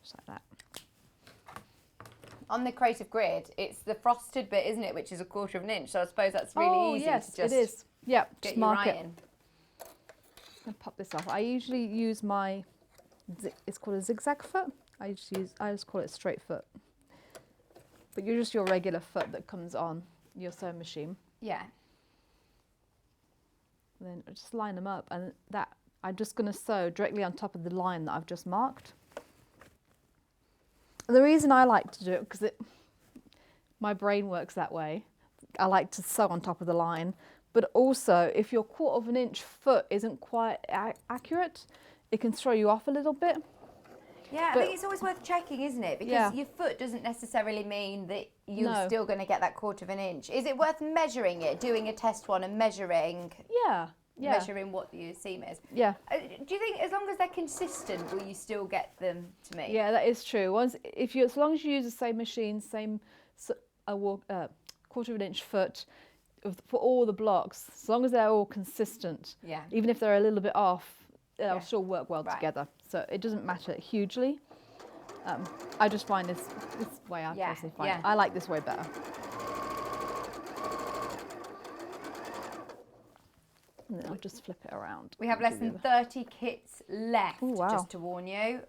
Just like that. on the Creative Grid, it's the frosted bit, isn't it, which is 1/4 of an inch. So I suppose that's really easy yes, to just it is. Yeah, get just you mark right it. in. And pop this off. I usually use my, it's called a zigzag foot. I just call it straight foot. But you're just your regular foot that comes on your sewing machine. Yeah. And then just line them up, and that I'm just going to sew directly on top of the line that I've just marked. And the reason I like to do it, because my brain works that way, I like to sew on top of the line. But also, if your 1/4 of an inch foot isn't quite accurate, it can throw you off a little bit. Yeah, I But- think it's always worth checking, isn't it? Because Yeah. your foot doesn't necessarily mean that you're No. still going to get that 1/4 of an inch. Is it worth measuring it, doing a test one and measuring measuring what your seam is? Yeah. Do you think as long as they're consistent, will you still get them to meet? Yeah, that is true. As long as you use the same machine, same 1/4 of an inch foot for all the blocks, as long as they're all consistent, Yeah. even if they're a little bit off, they'll Yeah. still work well Right. together. So it doesn't matter hugely. I just find this way I Yeah, personally find yeah. I like this way better. And then I'll just flip it around. We have and less do than the 30 kits left, Ooh, wow. just to warn you.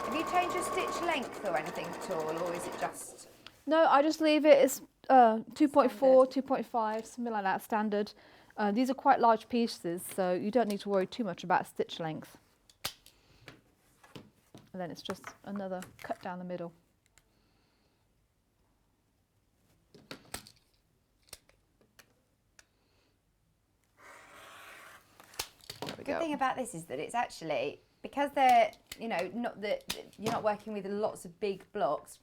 Have you changed your stitch length or anything at all, or is it just... No, I just leave it as 2.4, 2.5, something like that, standard. These are quite large pieces, so you don't need to worry too much about stitch length. And then it's just another cut down the middle. There we Good go. thing about this is that it's actually, because they're, you know, not that you're not working with lots of big blocks,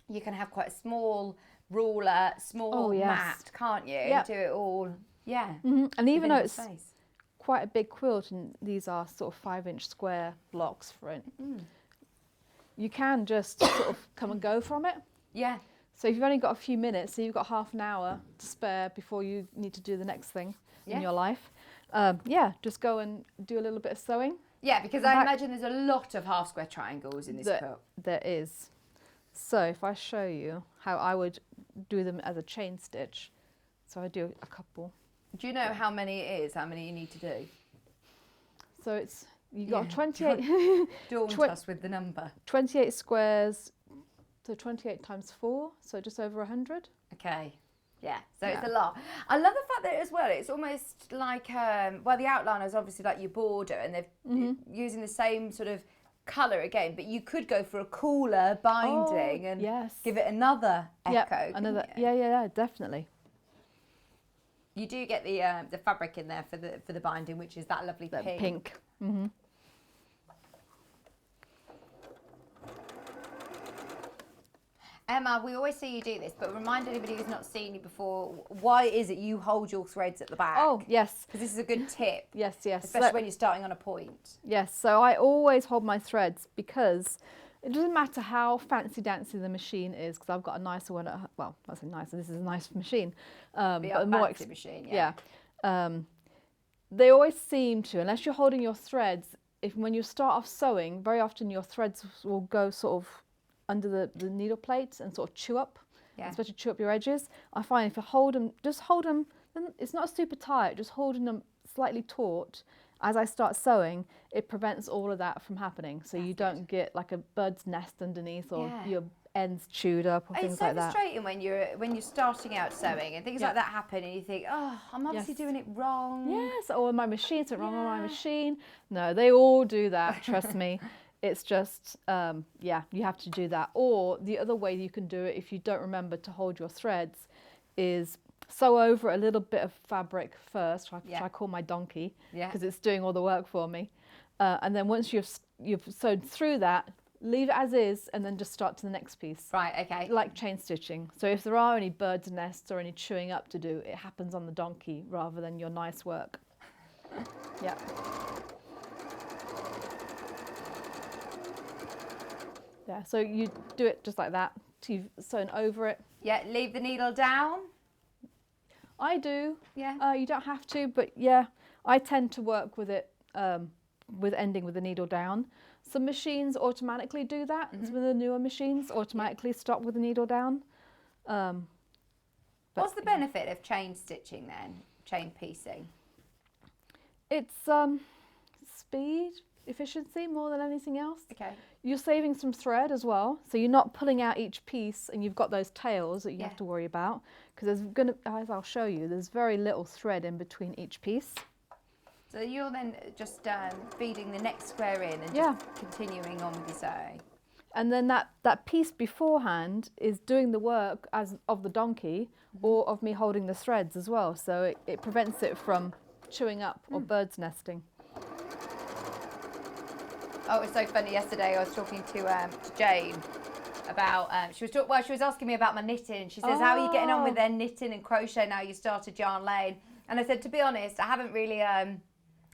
you can have quite a small ruler, small Oh, yes. mat, can't you? Yep. Do it all, yeah. And even though within it's space. quite a big quilt, and these are sort of 5-inch square blocks for it, you can just sort of come and go from it. Yeah. So if you've only got a few minutes, so you've got half an hour to spare before you need to do the next thing Yeah. in your life, just go and do a little bit of sewing. Yeah, because I imagine there's a lot of half square triangles in this quilt. There is. So if I show you how I would do them as a chain stitch, so I do a couple. Do you know how many it is? How many you need to do? So it's you got Yeah. 28, Daunt Twen- us with the number. 28 squares, so 28 times 4, so just over 100. Okay. Yeah, so Yeah. it's a lot. I love the fact that as well, it's almost like, the outline is obviously like your border, and they're using the same sort of colour again, but you could go for a cooler binding and yes. give it another echo. couldn't another. you? Yeah, definitely. You do get the fabric in there for the binding, which is that lovely That pink. pink. Mm-hmm. Emma, we always see you do this, but remind anybody who's not seen you before, why is it you hold your threads at the back? Oh, yes. Because this is a good tip, Yes. especially So- when you're starting on a point. Yes, so I always hold my threads because it doesn't matter how fancy dancy the machine is, because I've got a nicer one at well, I say nicer, this is a nice machine. The But a more fancy machine, yeah. They always seem to, unless you're holding your threads, when you start off sewing, very often your threads will go sort of under the needle plates and sort of chew up, Yeah. especially chew up your edges. I find if you hold them, just hold them, it's not super tight, just holding them slightly taut. As I start sewing, it prevents all of that from happening. So you don't get like a bird's nest underneath, or Yeah. your ends chewed up or It's things so like that. frustrating when you're starting out sewing and things Yeah. like that happen, and you think, oh, I'm obviously Yes. doing it wrong. Yes, or my machine, something wrong on my Yeah. machine. No, they all do that, trust me. It's just, you have to do that. Or the other way you can do it, if you don't remember to hold your threads, is sew over a little bit of fabric first, which Yeah. I call my donkey, Yeah. because it's doing all the work for me. And then once you've sewed through that, leave it as is, and then just start to the next piece. Right, okay. Like chain stitching. So if there are any bird's nests or any chewing up to do, it happens on the donkey rather than your nice work. Yeah. Yeah, so you do it just like that. So you've sewn over it. Yeah, leave the needle down. I do. Yeah. You don't have to, but yeah, I tend to work with it with ending with the needle down. Some machines automatically do that. Some of the newer machines automatically stop with the needle down. What's the benefit of chain stitching then? Chain piecing? It's speed, efficiency more than anything else. Okay. You're saving some thread as well, so you're not pulling out each piece and you've got those tails that you Yeah. have to worry about, because there's gonna, as I'll show you, there's very little thread in between each piece. So you're then just feeding the next square in and Yeah. just continuing on with your sewing. And then that piece beforehand is doing the work as of the donkey or of me holding the threads as well, so it prevents it from chewing up or bird's nesting. Oh, it was so funny. Yesterday I was talking to Jane about, she was asking me about my knitting. She says, how are you getting on with their knitting and crochet now you started Yarn Lane? And I said, to be honest, I haven't really,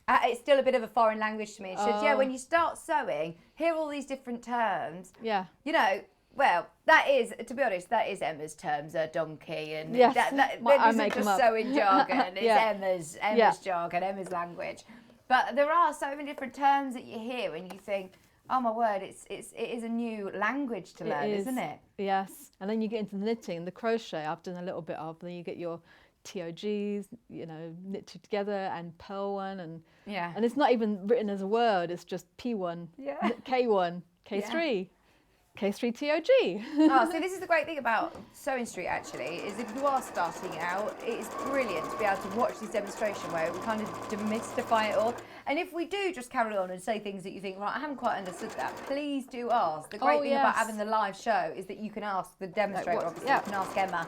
it's still a bit of a foreign language to me. She said, yeah, when you start sewing, hear all these different terms. Yeah. You know, well, that is, to be honest, that is Emma's terms, a donkey. And Yes, that I isn't make them just up. sewing jargon, it's Yeah. Emma's Yeah. jargon, Emma's language. But there are so many different terms that you hear and you think, oh my word, it is a new language to learn, isn't it? Yes. And then you get into the knitting, the crochet I've done a little bit of, then you get your TOGs, you know, knit two together, and purl one, and Yeah. and it's not even written as a word, it's just P1, Yeah. K1, K3, K3 TOG. Oh, see, this is the great thing about Sewing Street, actually, is if you are starting out, it is brilliant to be able to watch this demonstration where we kind of demystify it all. And if we do just carry on and say things that you think, right, I haven't quite understood that, please do ask. The great thing about yes. having the live show is that you can ask the demonstrator, what- obviously, yeah. you can ask Emma.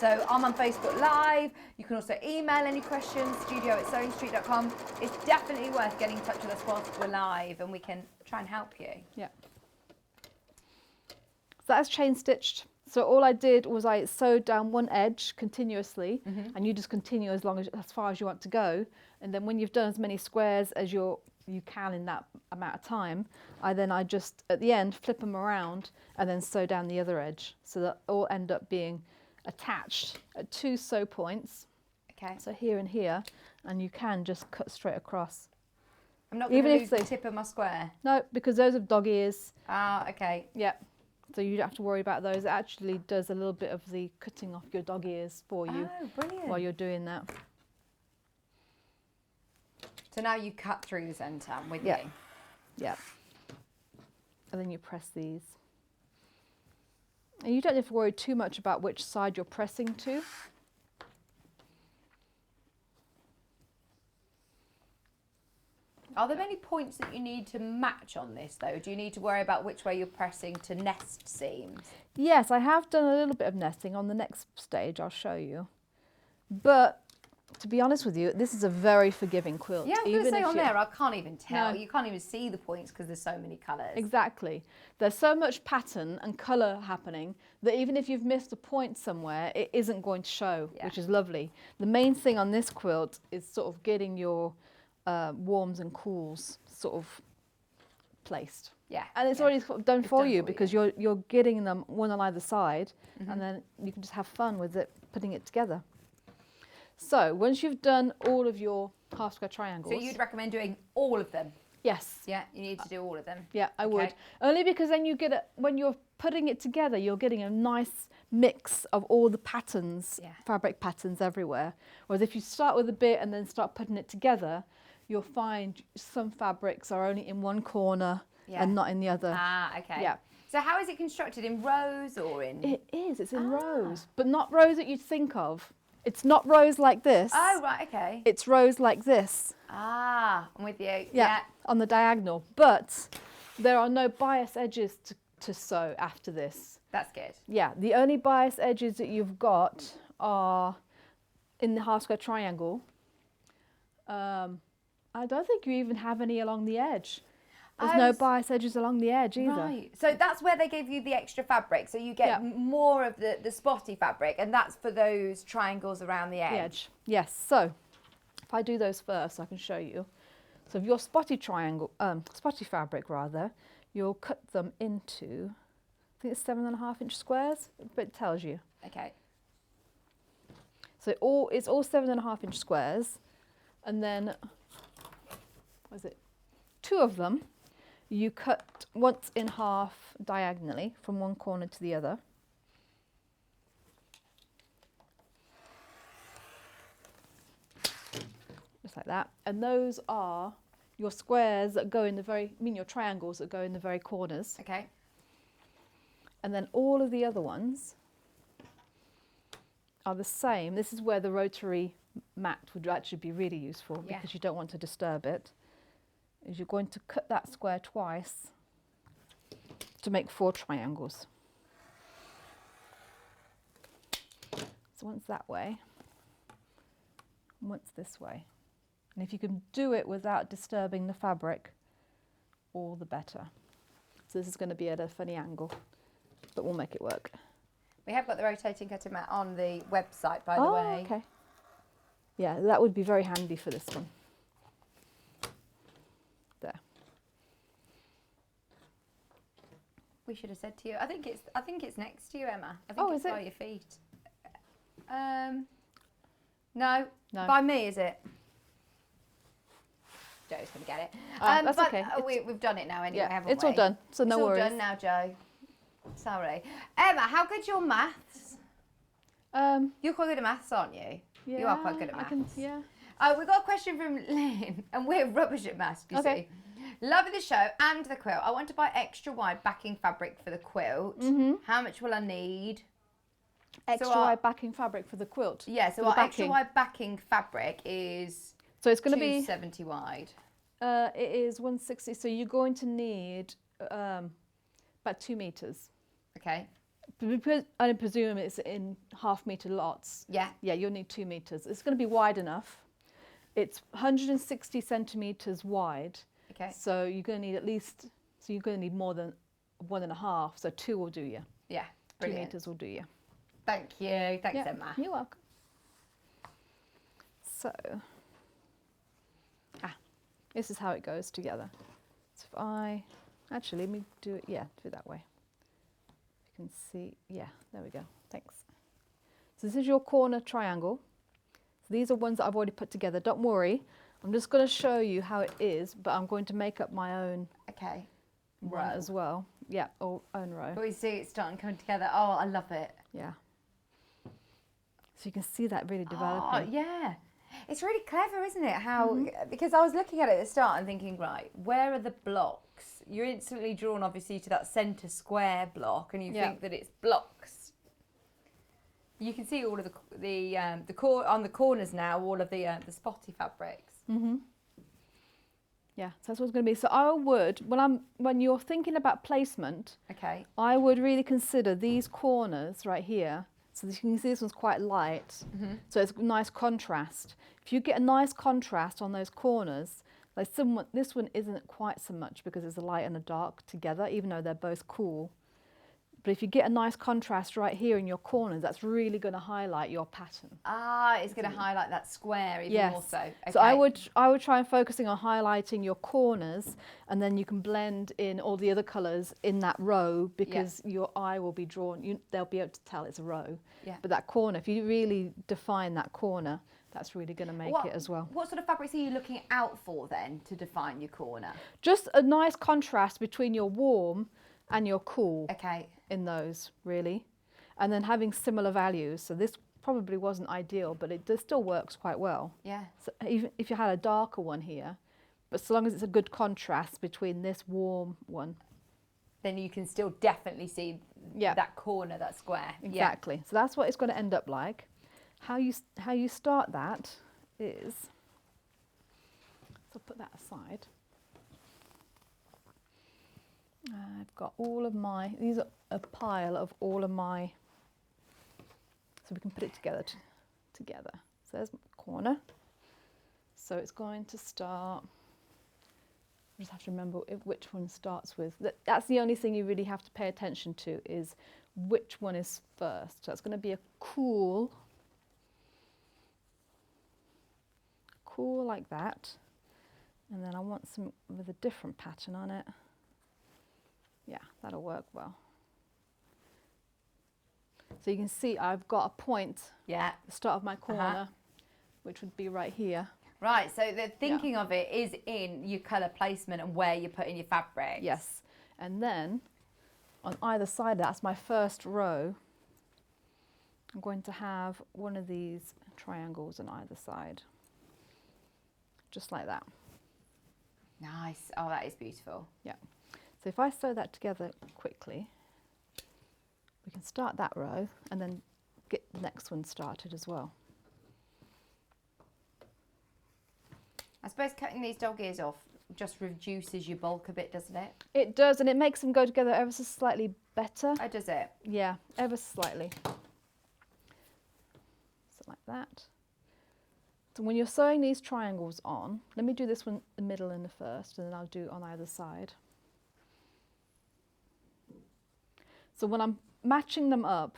So I'm on Facebook Live. You can also email any questions, studio@sewingstreet.com. It's definitely worth getting in touch with us whilst we're live and we can try and help you. Yeah. So that's chain stitched. So all I did was I sewed down one edge continuously, and you just continue as far as you want to go. And then when you've done as many squares as you can in that amount of time, I just at the end flip them around and then sew down the other edge, so that all end up being attached at two sew points. Okay. So here and here, and you can just cut straight across. I'm not going to Even if lose the they- tip of my square. No, because those are dog ears. Ah, okay. Yeah. So you don't have to worry about those. It actually does a little bit of the cutting off your dog ears for you Oh, brilliant. while you're doing that. So now you cut through the centre, I'm with Yeah. you. Yeah. And then you press these. And you don't have to worry too much about which side you're pressing to. Are there many points that you need to match on this, though? Do you need to worry about which way you're pressing to nest seams? Yes, I have done a little bit of nesting on the next stage. I'll show you. But to be honest with you, this is a very forgiving quilt. Yeah, I was going to say if on you- there, I can't even tell. No. You can't even see the points because there's so many colours. Exactly. There's so much pattern and colour happening that even if you've missed a point somewhere, it isn't going to show, Yeah. which is lovely. The main thing on this quilt is sort of getting your warms and cools sort of placed. Yeah. And it's yeah. already sort of done for done you for because you're getting them one on either side, and then you can just have fun with it, putting it together. So once you've done all of your half square triangles, So you'd recommend doing all of them? yes, Yeah, you need to do all of them. yeah, I would. Okay. Only because then you get it, when you're putting it together, you're getting a nice mix of all the patterns, Yeah. fabric patterns everywhere. Whereas if you start with a bit and then start putting it together, you'll find some fabrics are only in one corner Yeah. and not in the other. Ah, okay. Yeah. So how is it constructed? In rows or in... It is, it's in rows, but not rows that you'd think of. It's not rows like this. Oh, right, okay. It's rows like this. Ah, I'm with you. Yeah, on the diagonal. But there are no bias edges to sew after this. That's good. Yeah, the only bias edges that you've got are in the half square triangle. I don't think you even have any along the edge. There's no bias edges along the edge either. Right. So that's where they give you the extra fabric. So you get Yeah. more of the spotty fabric, and that's for those triangles around the edge. The edge. Yes. So if I do those first, I can show you. So if your spotty spotty fabric rather, you'll cut them into, I think it's 7.5 inch squares, but it tells you. Okay. So it's all 7.5 inch squares, and then, what is it? 2 of them, you cut once in half diagonally from one corner to the other. Just like that. And those are your squares that go in the very, your triangles that go in the very corners. Okay. And then all of the other ones are the same. This is where the rotary mat would actually be really useful because you don't want to disturb it. Is you're going to cut that square twice to make 4 triangles. So once that way, and once this way. And if you can do it without disturbing the fabric, all the better. So this is going to be at a funny angle, but we'll make it work. We have got the rotating cutting mat on the website, by the way. Okay. Yeah, that would be very handy for this one. There. We should have said to you. I think it's next to you, Emma. I think Oh, it's is by it? your feet. No. No. By me, is it? Joe's gonna get it. That's but okay. We've done it now anyway, Yeah, haven't it's we? all done, so no worries. It's all done now, Joe. Sorry. Emma, how good's your maths? You're quite good at maths, aren't you? Yeah, You are quite good at maths. Yeah. We've got a question from Lynn, and we're rubbish at maths, you Okay. see. Loving the show and the quilt. I want to buy extra wide backing fabric for the quilt. How much will I need? Extra our- wide backing fabric for the quilt. Yeah, so for the our extra backing. wide backing fabric is So it's going to be 270 wide. it is 160. So you're going to need about 2 meters. Okay. Because I presume it's in half-meter lots. Yeah. Yeah, you'll need 2 meters. It's going to be wide enough. It's 160 centimeters wide. Okay. So you're going to need at least. So you're going to need more than 1.5. So 2 will do you. Yeah. 2 Brilliant. meters will do you. Thank you. Thanks, Yeah, Emma. you're welcome. So, this is how it goes together. So if I, actually, let me do it, do it that way. You can see, there we go, thanks. So this is your corner triangle. So these are ones that I've already put together. Don't worry, I'm just going to show you how it is, but I'm going to make up my own Okay. row as well. Yeah, own row. But we see it starting coming together. Oh, I love it. Yeah. So you can see that really Oh, developing. yeah. It's really clever, isn't it? How because I was looking at it at the start and thinking, right, where are the blocks? You're instantly drawn, obviously, to that centre square block, and you think that it's blocks. You can see all of on the corners now, all of the spotty fabrics. Yeah, so that's what it's going to be. So I would, when you're thinking about placement, Okay. I would really consider these corners right here. So you can see this one's quite light, so it's a nice contrast. If you get a nice contrast on those corners, like this one isn't quite so much because it's a light and a dark together, even though they're both cool. But if you get a nice contrast right here in your corners, that's really going to highlight your pattern. Ah, it's going to highlight that square even more so. Okay. So I would try and focusing on highlighting your corners, and then you can blend in all the other colours in that row because your eye will be drawn. They'll be able to tell it's a row. Yeah. But that corner, if you really define that corner, that's really going to make it as well. What sort of fabrics are you looking out for then to define your corner? Just a nice contrast between your warm and your cool. Okay. In those, really. And then having similar values. So this probably wasn't ideal, but it still works quite well. Yeah. So even if you had a darker one here, but so long as it's a good contrast between this warm one. Then you can still definitely see that corner, that square. Exactly. Yeah. So that's what it's going to end up like. How you start that is, so put that aside. I've got all of my, these are a pile of all of my, so we can put it together. So there's the corner. So it's going to start, I just have to remember which one starts with. That's the only thing you really have to pay attention to is which one is first. So it's going to be a cool like that. And then I want some with a different pattern on it. Yeah, that'll work well. So you can see I've got a point at the start of my corner, which would be right here. Right, so the thinking of it is in your colour placement and where you're putting your fabric. Yes. And then on either side, that's my first row, I'm going to have one of these triangles on either side. Just like that. Nice. Oh, that is beautiful. Yeah. So if I sew that together quickly, we can start that row and then get the next one started as well. I suppose cutting these dog ears off just reduces your bulk a bit, doesn't it? It does, and it makes them go together ever so slightly better. Oh, does it? Yeah, ever so slightly. So like that. So when you're sewing these triangles on, let me do this one, the middle and the first, and then I'll do on either side. So when I'm matching them up,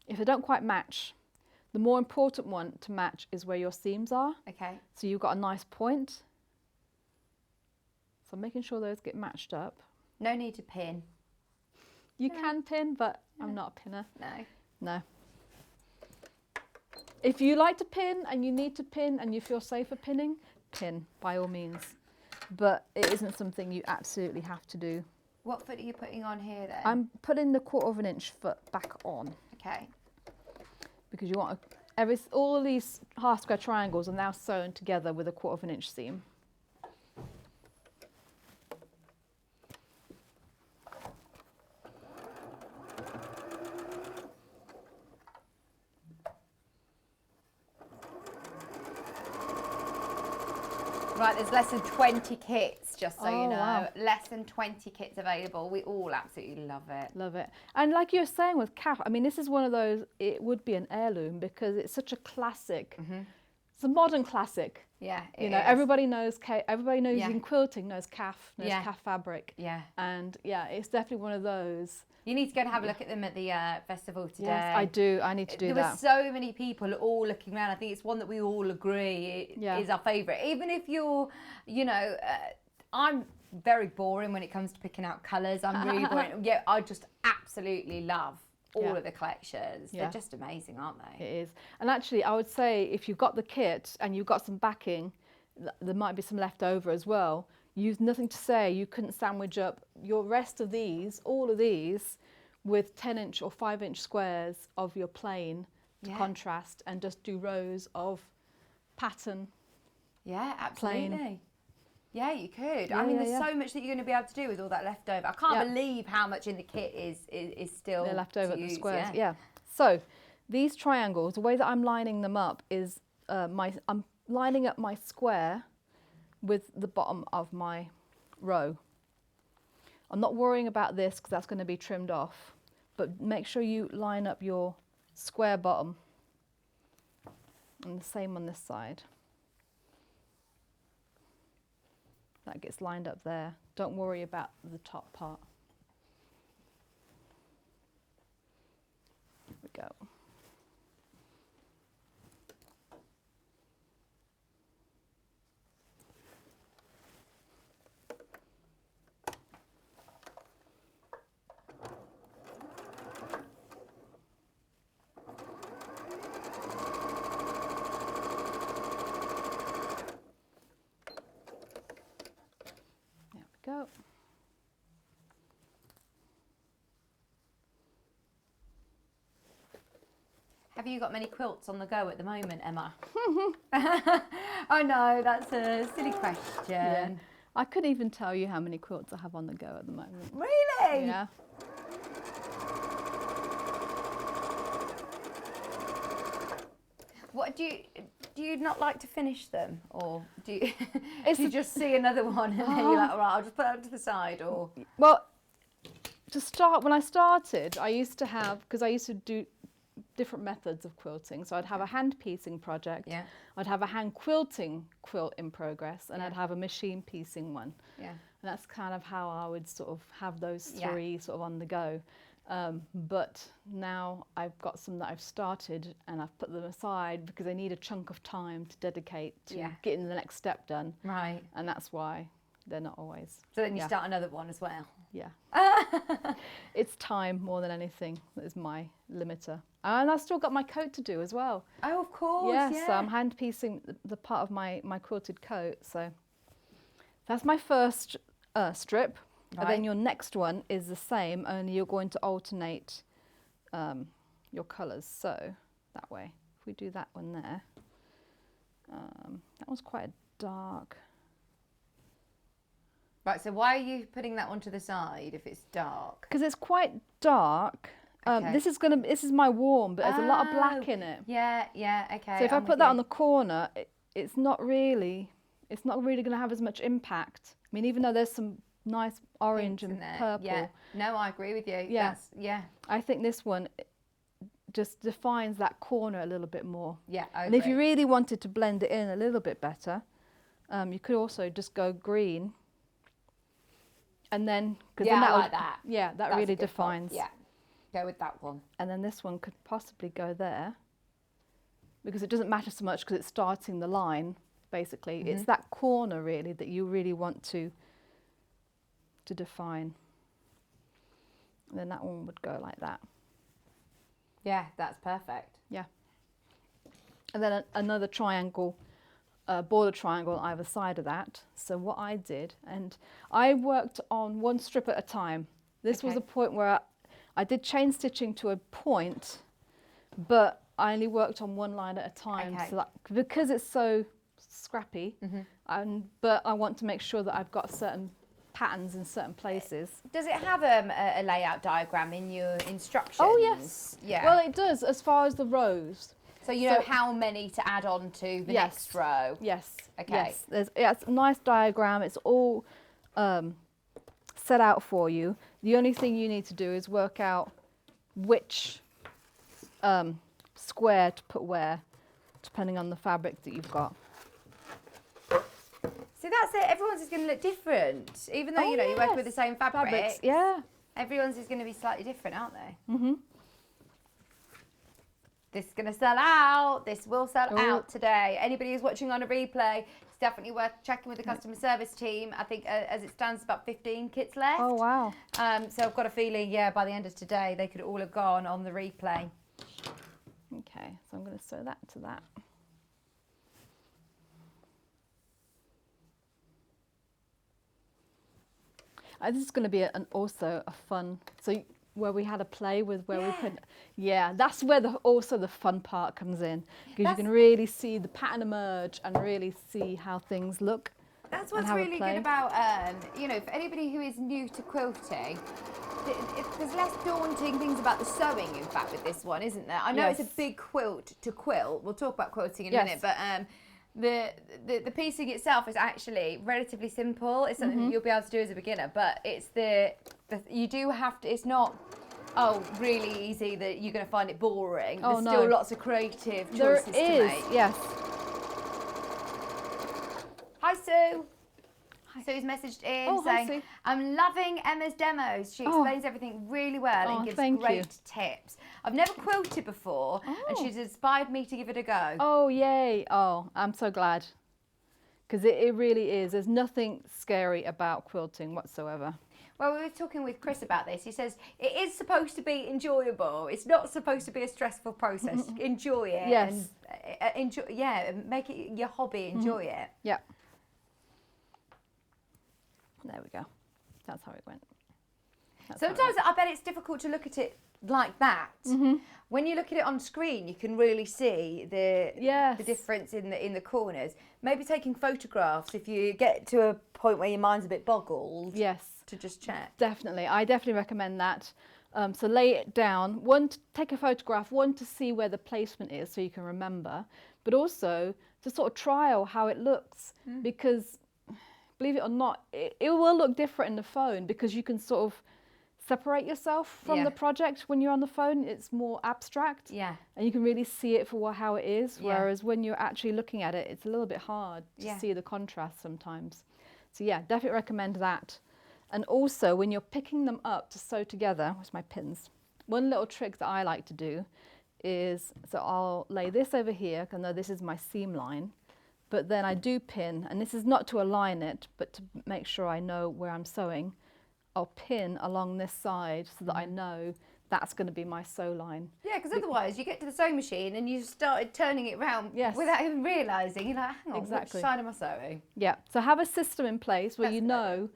if they don't quite match, the more important one to match is where your seams are. Okay. So you've got a nice point. So making sure those get matched up. No need to pin. You can pin, but I'm not a pinner. No. No. If you like to pin and you need to pin and you feel safer pinning, pin by all means. But it isn't something you absolutely have to do. What foot are you putting on here then? I'm putting the 1/4 inch foot back on. Okay. Because you want all of these half square triangles are now sewn together with a 1/4 inch seam. Right, there's less than 20 kits, just so you know. Wow. Less than 20 kits available. We all absolutely love it. Love it. And like you were saying with Kaffe, I mean, this is one of those, it would be an heirloom because it's such a classic. It's a modern classic. Yeah, You know, everybody knows Yeah. in quilting knows Kaffe, knows Yeah. Kaffe fabric. Yeah. And yeah, it's definitely one of those. You need to go and have a look at them at the festival today. Yes, I do. I need to do There that. were so many people all looking around. I think it's one that we all agree Yeah. is our favourite. Even if you're, you know, I'm very boring when it comes to picking out colours. I'm really boring. Yeah, I just absolutely love all Yeah. of the collections. Yeah. They're just amazing, aren't they? It is. And actually, I would say if you've got the kit and you've got some backing, there might be some left over as well. You've nothing to say. You couldn't sandwich up your rest of these, all of these, with 10-inch or 5-inch squares of your plain to Yeah. contrast and just do rows of pattern. Yeah, Plain. absolutely. Yeah, you could. Yeah, I mean, yeah, there's yeah. so much that you're going to be able to do with all that left over. I can't Yeah. believe how much in the kit is still They're left over to at the use, squares. Yeah. So these triangles, the way that I'm lining them up is I'm lining up my square with the bottom of my row. I'm not worrying about this because that's going to be trimmed off, but make sure you line up your square bottom, and the same on this side. That gets lined up there. Don't worry about the top part. Here we go. There we go. Have you got many quilts on the go at the moment, Emma? I know, that's a silly question. Yeah. I couldn't even tell you how many quilts I have on the go at the moment. Really? Yeah. What do you not like to finish them, or do you, do you just see another one and then you're like, all right, I'll just put that to the side, or? Well, to start, when I started, I used to have, because I used to do different methods of quilting. So I'd have a hand piecing project, Yeah. I'd have a hand quilting quilt in progress, and Yeah. I'd have a machine piecing one. Yeah. And that's kind of how I would sort of have those Yeah. three sort of on the go. But now I've got some that I've started and I've put them aside because I need a chunk of time to dedicate to Yeah. getting the next step done. Right. And that's why they're not always. So then you yeah. start another one as well. Yeah. It's time more than anything that is my limiter. And I've still got my coat to do as well. Oh, of course, Yes, yeah. so I'm hand piecing the part of my quilted coat. So that's my first strip. And then your next one is the same, only you're going to alternate your colours. So that way, if we do that one there, that was quite a dark. Right, so why are you putting that one to the side if it's dark? Because it's quite dark. Okay. This is my warm, but there's a lot of black in it. Yeah, yeah, okay. So if I put that on the corner, it's not really going to have as much impact. I mean, even though there's some nice orange and purple. Yeah, no, I agree with you. Yeah. Yeah. I think this one just defines that corner a little bit more. Yeah, I And if agree. you really wanted to blend it in a little bit better, you could also just go green. And then, Yeah, then I that like that. Yeah, that That's a really good pop. defines. Yeah, go with that one. And then this one could possibly go there, because it doesn't matter so much because it's starting the line, basically. It's that corner really that you really want to define. And then that one would go like that. Yeah, that's perfect. Yeah. And then another triangle, border triangle on either side of that. So what I did, and I worked on one strip at a time. This was Okay. a point where I did chain stitching to a point, but I only worked on one line at a time. Okay. So that, because it's so scrappy, but I want to make sure that I've got certain patterns in certain places. Does it have a layout diagram in your instructions? Oh yes. Yeah. Well, it does as far as the rows. so you know how many to add on to the Yes. next row? Yes. Okay. Yes. It's a nice diagram. It's all set out for you. The only thing you need to do is work out which square to put where, depending on the fabric that you've got. See, that's it. Everyone's is going to look different. Even though, Oh, you know, you work yes. with the same fabric. Fabrics, yeah. Everyone's is going to be slightly different, aren't they? Mm-hmm. This is going to sell out. This will sell out today. Anybody who's watching on a replay, it's definitely worth checking with the customer service team. I think as it stands, about 15 kits left. Oh, wow. So I've got a feeling, yeah, by the end of today, they could all have gone on the replay. Okay, so I'm going to sew that to that. This is going to be also a fun, so where we had a play with where we could, that's where also the fun part comes in, because you can really see the pattern emerge and really see how things look. That's what's have a really play. good about, you know, for anybody who is new to quilting, there's less daunting things about the sewing, in fact, with this one, isn't there? I know it's a big quilt to quilt. We'll talk about quilting in a minute, but the piecing itself is actually relatively simple. It's something that you'll be able to do as a beginner, but it's you do have to, it's not, really easy that you're going to find it boring. There's still lots of creative choices to make. Yes. Hi, Sue. Sue's messaged in saying, Sue. I'm loving Emma's demos. She explains everything really well and gives great tips. I've never quilted before and she's inspired me to give it a go. Oh, yay. Oh, I'm so glad. Because it really is. There's nothing scary about quilting whatsoever. Well, we were talking with Chris about this. He says it is supposed to be enjoyable. It's not supposed to be a stressful process. Enjoy it. Yes. And make it your hobby. Enjoy it. Yeah. There we go. That's how it went. Sometimes I bet it's difficult to look at it like that. When you look at it on screen, you can really see the difference in the corners. Maybe taking photographs if you get to a point where your mind's a bit boggled. Yes. To just check. Definitely. I definitely recommend that. So lay it down. One, to take a photograph. One, to see where the placement is so you can remember. But also to sort of trial how it looks. Because, believe it or not, it will look different in the phone because you can sort of separate yourself from the project. When you're on the phone, it's more abstract. Yeah. And you can really see it for how it is. Whereas when you're actually looking at it, it's a little bit hard to see the contrast sometimes. So yeah, definitely recommend that. And also when you're picking them up to sew together, where's my pins? One little trick that I like to do is, so I'll lay this over here, because I know this is my seam line, but then I do pin, and this is not to align it, but to make sure I know where I'm sewing. I'll pin along this side so that I know that's going to be my sew line. Yeah, because otherwise you get to the sewing machine and you started turning it round without even realising. You're like, hang on, Exactly. which side am I sewing? Yeah, so have a system in place where That's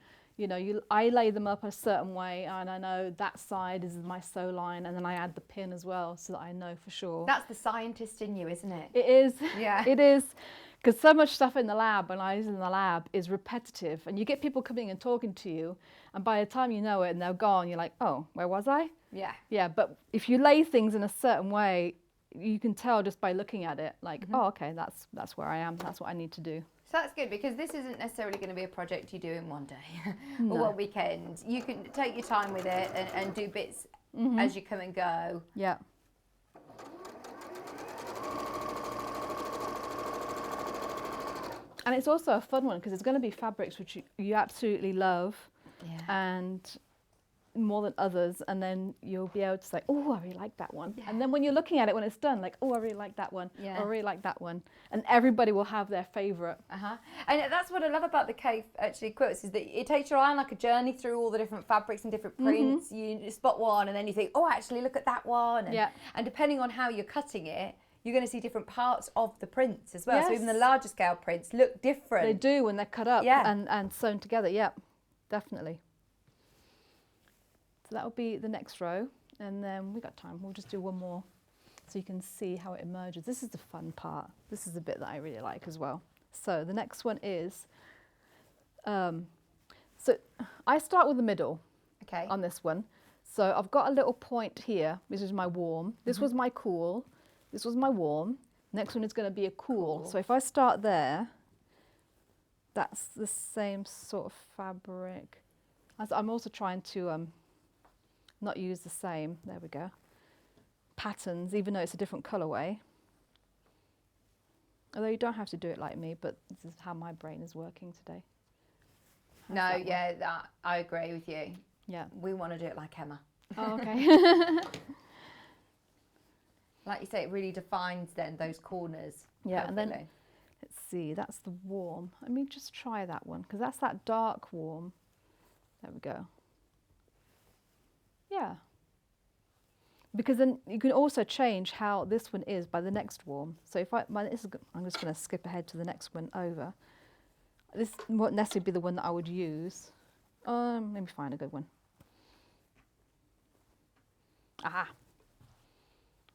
I lay them up a certain way, and I know that side is my sew line, and then I add the pin as well so that I know for sure. That's the scientist in you, isn't it? It is. Yeah. It is. Because so much stuff in the lab, when I was in the lab, is repetitive, and you get people coming and talking to you, and by the time you know it and they're gone, you're like, oh, where was I? Yeah. Yeah, but if you lay things in a certain way, you can tell just by looking at it, like, oh, okay, that's where I am. That's what I need to do. So that's good, because this isn't necessarily going to be a project you do in one day No. or one weekend. You can take your time with it and do bits as you come and go. Yeah. And it's also a fun one because it's going to be fabrics which you absolutely love, and more than others, and then you'll be able to say, oh, I really like that one. Yeah. And then when you're looking at it when it's done, like, oh, I really like that one. Yeah. Oh, I really like that one. And everybody will have their favourite. And that's what I love about the Kaffe actually quilts, is that it takes you on like a journey through all the different fabrics and different prints. You spot one and then you think, oh, actually look at that one. And depending on how you're cutting it, you're going to see different parts of the prints as well. Yes. So even the larger scale prints look different. They do when they're cut up and sewn together. Yeah, definitely. So that will be the next row, and then we got time. We'll just do one more so you can see how it emerges. This is the fun part. This is the bit that I really like as well. So the next one is, so I start with the middle on this one. So I've got a little point here. This is my warm. This was my cool. This was my warm. Next one is going to be a cool. So if I start there, that's the same sort of fabric. I'm also trying to not use the same, there we go, patterns, even though it's a different colourway. Although you don't have to do it like me, but this is how my brain is working today. No, yeah, I agree with you. Yeah. We want to do it like Emma. Oh, okay. Like you say, it really defines then those corners. Yeah, perfectly. and then, let's see, that's the warm. Let me just try that one, because that's that dark warm. There we go. Yeah. Because then you can also change how this one is by the next warm. So if I'm just going to skip ahead to the next one over. This won't necessarily be the one that I would use. Let me find a good one. Aha.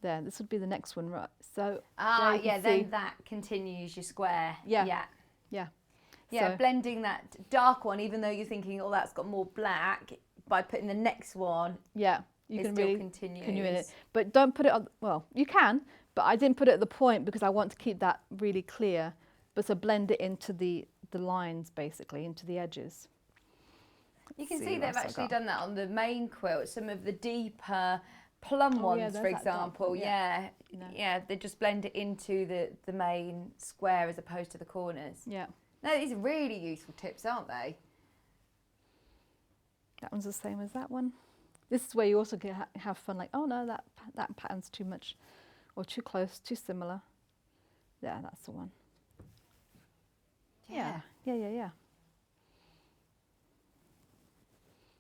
There, this would be the next one, right? So then that continues your square. Yeah. Yeah, So blending that dark one, even though you're thinking, oh, that's got more black, by putting the next one. Yeah, you it can still really continues. continue in it, but don't put it on. Well, you can, but I didn't put it at the point because I want to keep that really clear. But to blend it into the lines, basically into the edges. You can see they've actually done that on the main quilt. Some of the deeper plum ones, for example. Yeah, they just blend it into the main square as opposed to the corners. Yeah. No, these are really useful tips, aren't they? That one's the same as that one. This is where you also can have fun, like, oh no, that pattern's too much, or too close, too similar. Yeah, that's the one. Yeah.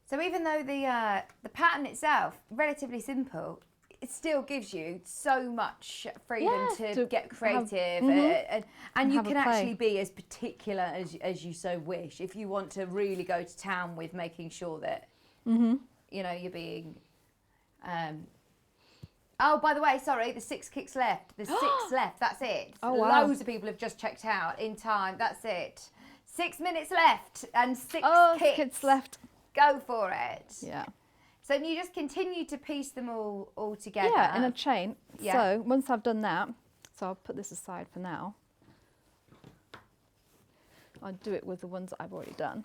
So even though the pattern itself, relatively simple, it still gives you so much freedom to get creative, and you can actually be as particular as you so wish. If you want to really go to town with making sure that you know you're being. Oh, by the way, sorry, the 6 kicks left. The 6 left. That's it. Oh, wow. Loads of people have just checked out in time. That's it. 6 minutes left and 6 kicks left. Go for it. Yeah. So you just continue to piece them all together. Yeah, in a chain. Yeah. So once I've done that, so I'll put this aside for now. I'll do it with the ones that I've already done.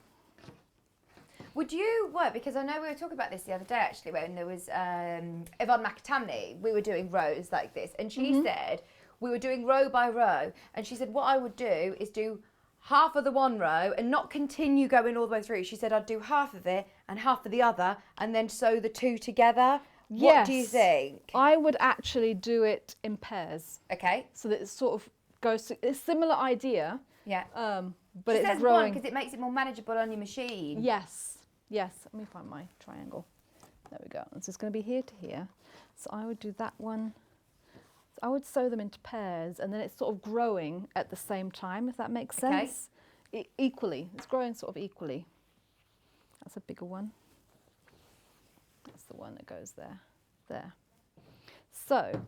Would you work, because I know we were talking about this the other day actually, when there was Yvonne McAtamney, we were doing rows like this, and she said we were doing row by row, and she said what I would do is do half of the one row and not continue going all the way through. She said I'd do half of it and half of the other and then sew the two together. What do you think? I would actually do it in pairs. Okay. So that it's sort of goes to, it's a similar idea. Yeah. But She it's says growing. one because it makes it more manageable on your machine. Yes, yes. Let me find my triangle. There we go. And so it's going to be here to here. So I would do that one. So I would sew them into pairs, and then it's sort of growing at the same time, if that makes sense. Equally. It's growing sort of equally. That's a bigger one. That's the one that goes there. There. So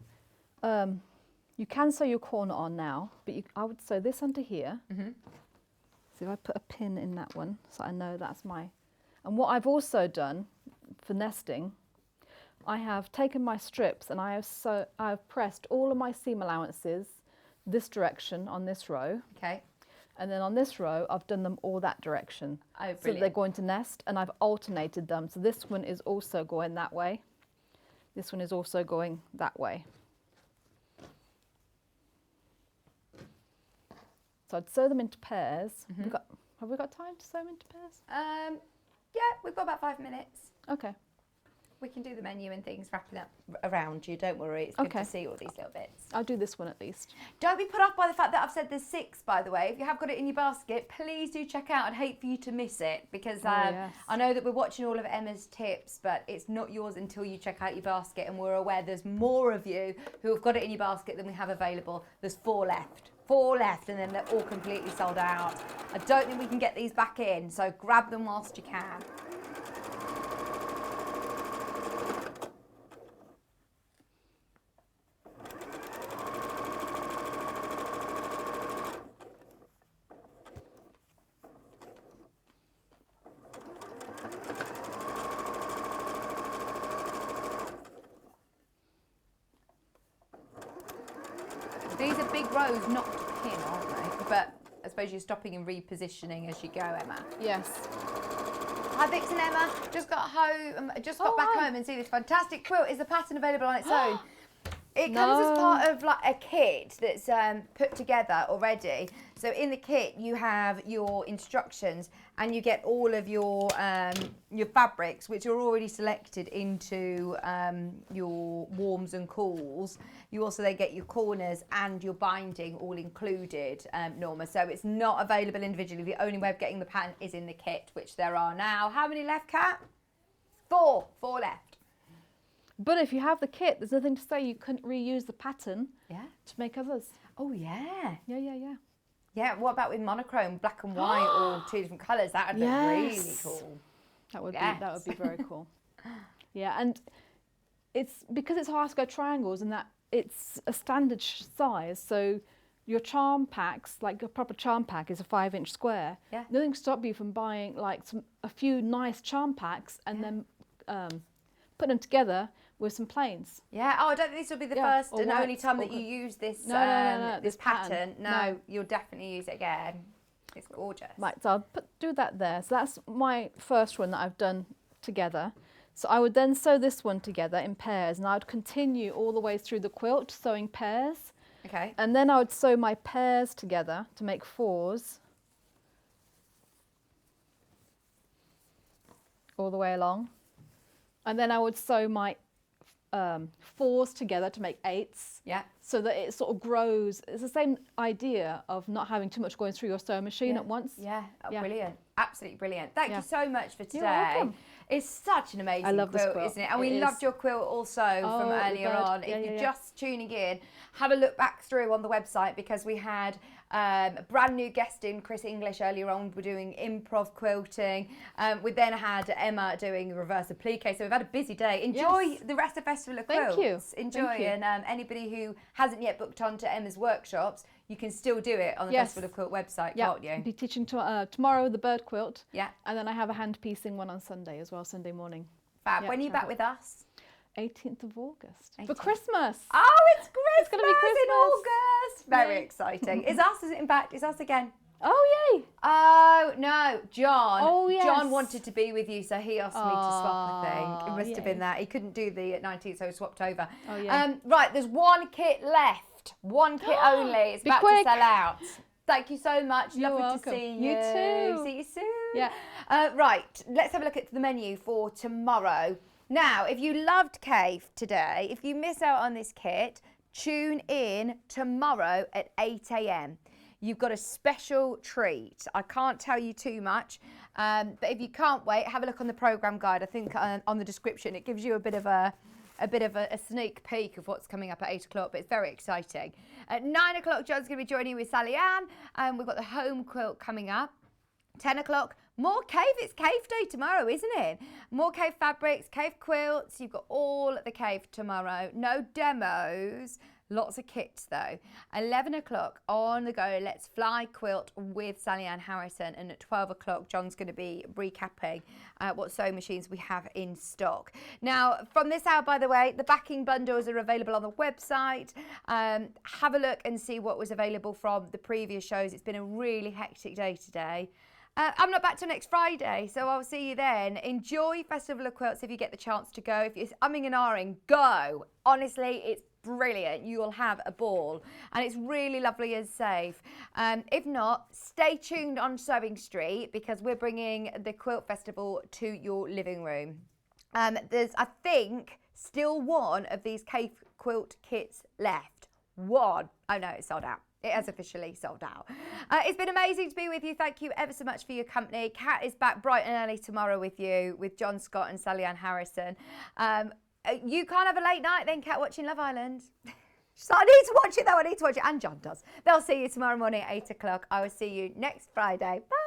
you can sew your corner on now, but I would sew this under here. So if I put a pin in that one, so I know that's my... And what I've also done for nesting, I have taken my strips and I've pressed all of my seam allowances this direction on this row. Okay. And then on this row, I've done them all that direction. Oh, so that brilliant. they're going to nest, and I've alternated them. So this one is also going that way. This one is also going that way. So I'd sew them into pairs. Have we got time to sew them into pairs? Yeah, we've got about 5 minutes. Okay. We can do the menu and things wrapping up around you. Don't worry. It's good to see all these little bits. I'll do this one at least. Don't be put off by the fact that I've said there's 6, by the way. If you have got it in your basket, please do check out. I'd hate for you to miss it because yes. I know that we're watching all of Emma's tips, but it's not yours until you check out your basket, and we're aware there's more of you who have got it in your basket than we have available. There's 4 left. 4 left, and then they're all completely sold out. I don't think we can get these back in, so grab them whilst you can. These are big rows not to pin, aren't they? But I suppose you're stopping and repositioning as you go, Emma. Yes. Hi, Vix and Emma. Just got home. Just got back home and see this fantastic quilt. Is the pattern available on its own? It comes as part of like a kit that's put together already. So in the kit you have your instructions and you get all of your fabrics, which are already selected into your warms and cools. You also then get your corners and your binding all included, Norma. So it's not available individually. The only way of getting the pattern is in the kit, which there are now. How many left, Kat? 4 left. But if you have the kit, there's nothing to say you couldn't reuse the pattern to make others. Oh, yeah. Yeah. Yeah, what about with monochrome, black and white, or 2 different colours? That would be really cool. That would be very cool. Yeah, and it's because it's hard to go triangles and that it's a standard size. So your charm packs, like a proper charm pack, is a 5-inch square. Yeah. Nothing to stop you from buying like a few nice charm packs and then put them together with some planes. Yeah. Oh, I don't think this will be the first and only time that you use this this pattern. No, you'll definitely use it again. It's gorgeous. Right, so I'll do that there. So that's my first one that I've done together. So I would then sew this one together in pairs, and I would continue all the way through the quilt sewing pairs. Okay. And then I would sew my pairs together to make 4s. All the way along. And then I would sew my 4s together to make 8s. Yeah. So that it sort of grows. It's the same idea of not having too much going through your sewing machine at once. Yeah. Brilliant. Absolutely brilliant. Thank you so much for today. You're welcome. It's such an amazing quilt, isn't it? And we loved your quilt also from earlier on. If you're just tuning in, have a look back through on the website because we had a brand new guest in, Chris English, earlier on. We're doing improv quilting. We then had Emma doing reverse applique. So we've had a busy day. Enjoy the rest of Festival of Quilts. Thank you. Enjoy. Thank you. And anybody who hasn't yet booked onto Emma's workshops, you can still do it on the Festival of Quilt website, can't you? I'll be teaching tomorrow the bird quilt. Yeah. And then I have a hand piecing one on Sunday as well, Sunday morning. Fab. When are you back with us? 18th of August. For Christmas. Oh, it's Christmas! It's going to be Christmas in August. Very exciting. Is us again? Oh, yay. Oh, no. John. Oh, yes. John wanted to be with you, so he asked me to swap, I think. It must have been that. He couldn't do the 19th, so he swapped over. Oh, yeah. Right, there's one kit left. One kit only. It's about to sell out. Thank you so much. You're Lovely welcome. to see you. You too. See you soon. Yeah. Right, let's have a look at the menu for tomorrow. Now, if you loved Kaffe today, if you miss out on this kit, tune in tomorrow at 8 a.m. You've got a special treat. I can't tell you too much, but if you can't wait, have a look on the programme guide. I think on the description it gives you a bit of a sneak peek of what's coming up at 8 o'clock, but it's very exciting. At 9 o'clock, John's going to be joining you with Sally Ann. We've got the home quilt coming up. 10 o'clock, more Kaffe. It's Kaffe day tomorrow, isn't it? More Kaffe fabrics, Kaffe quilts. You've got all the Kaffe tomorrow. No demos. Lots of kits though. 11 o'clock on the go, Let's Fly Quilt with Sally Ann Harrison. And at 12 o'clock, John's going to be recapping what sewing machines we have in stock. Now, from this hour, by the way, the backing bundles are available on the website. Have a look and see what was available from the previous shows. It's been a really hectic day today. I'm not back till next Friday, so I'll see you then. Enjoy Festival of Quilts if you get the chance to go. If you're umming and ahhing, go. Honestly, it's brilliant. You'll have a ball, and it's really lovely and safe. If not, stay tuned on Sewing Street because we're bringing the Quilt Festival to your living room. There's, I think, still one of these Kaffe quilt kits left. One. Oh no, it's sold out. It has officially sold out. It's been amazing to be with you. Thank you ever so much for your company. Kat is back bright and early tomorrow with you, with John Scott and Sally Ann Harrison. You can't have a late night then, Kat, watching Love Island. So I need to watch it though, I need to watch it. And John does. They'll see you tomorrow morning at 8 o'clock. I will see you next Friday. Bye.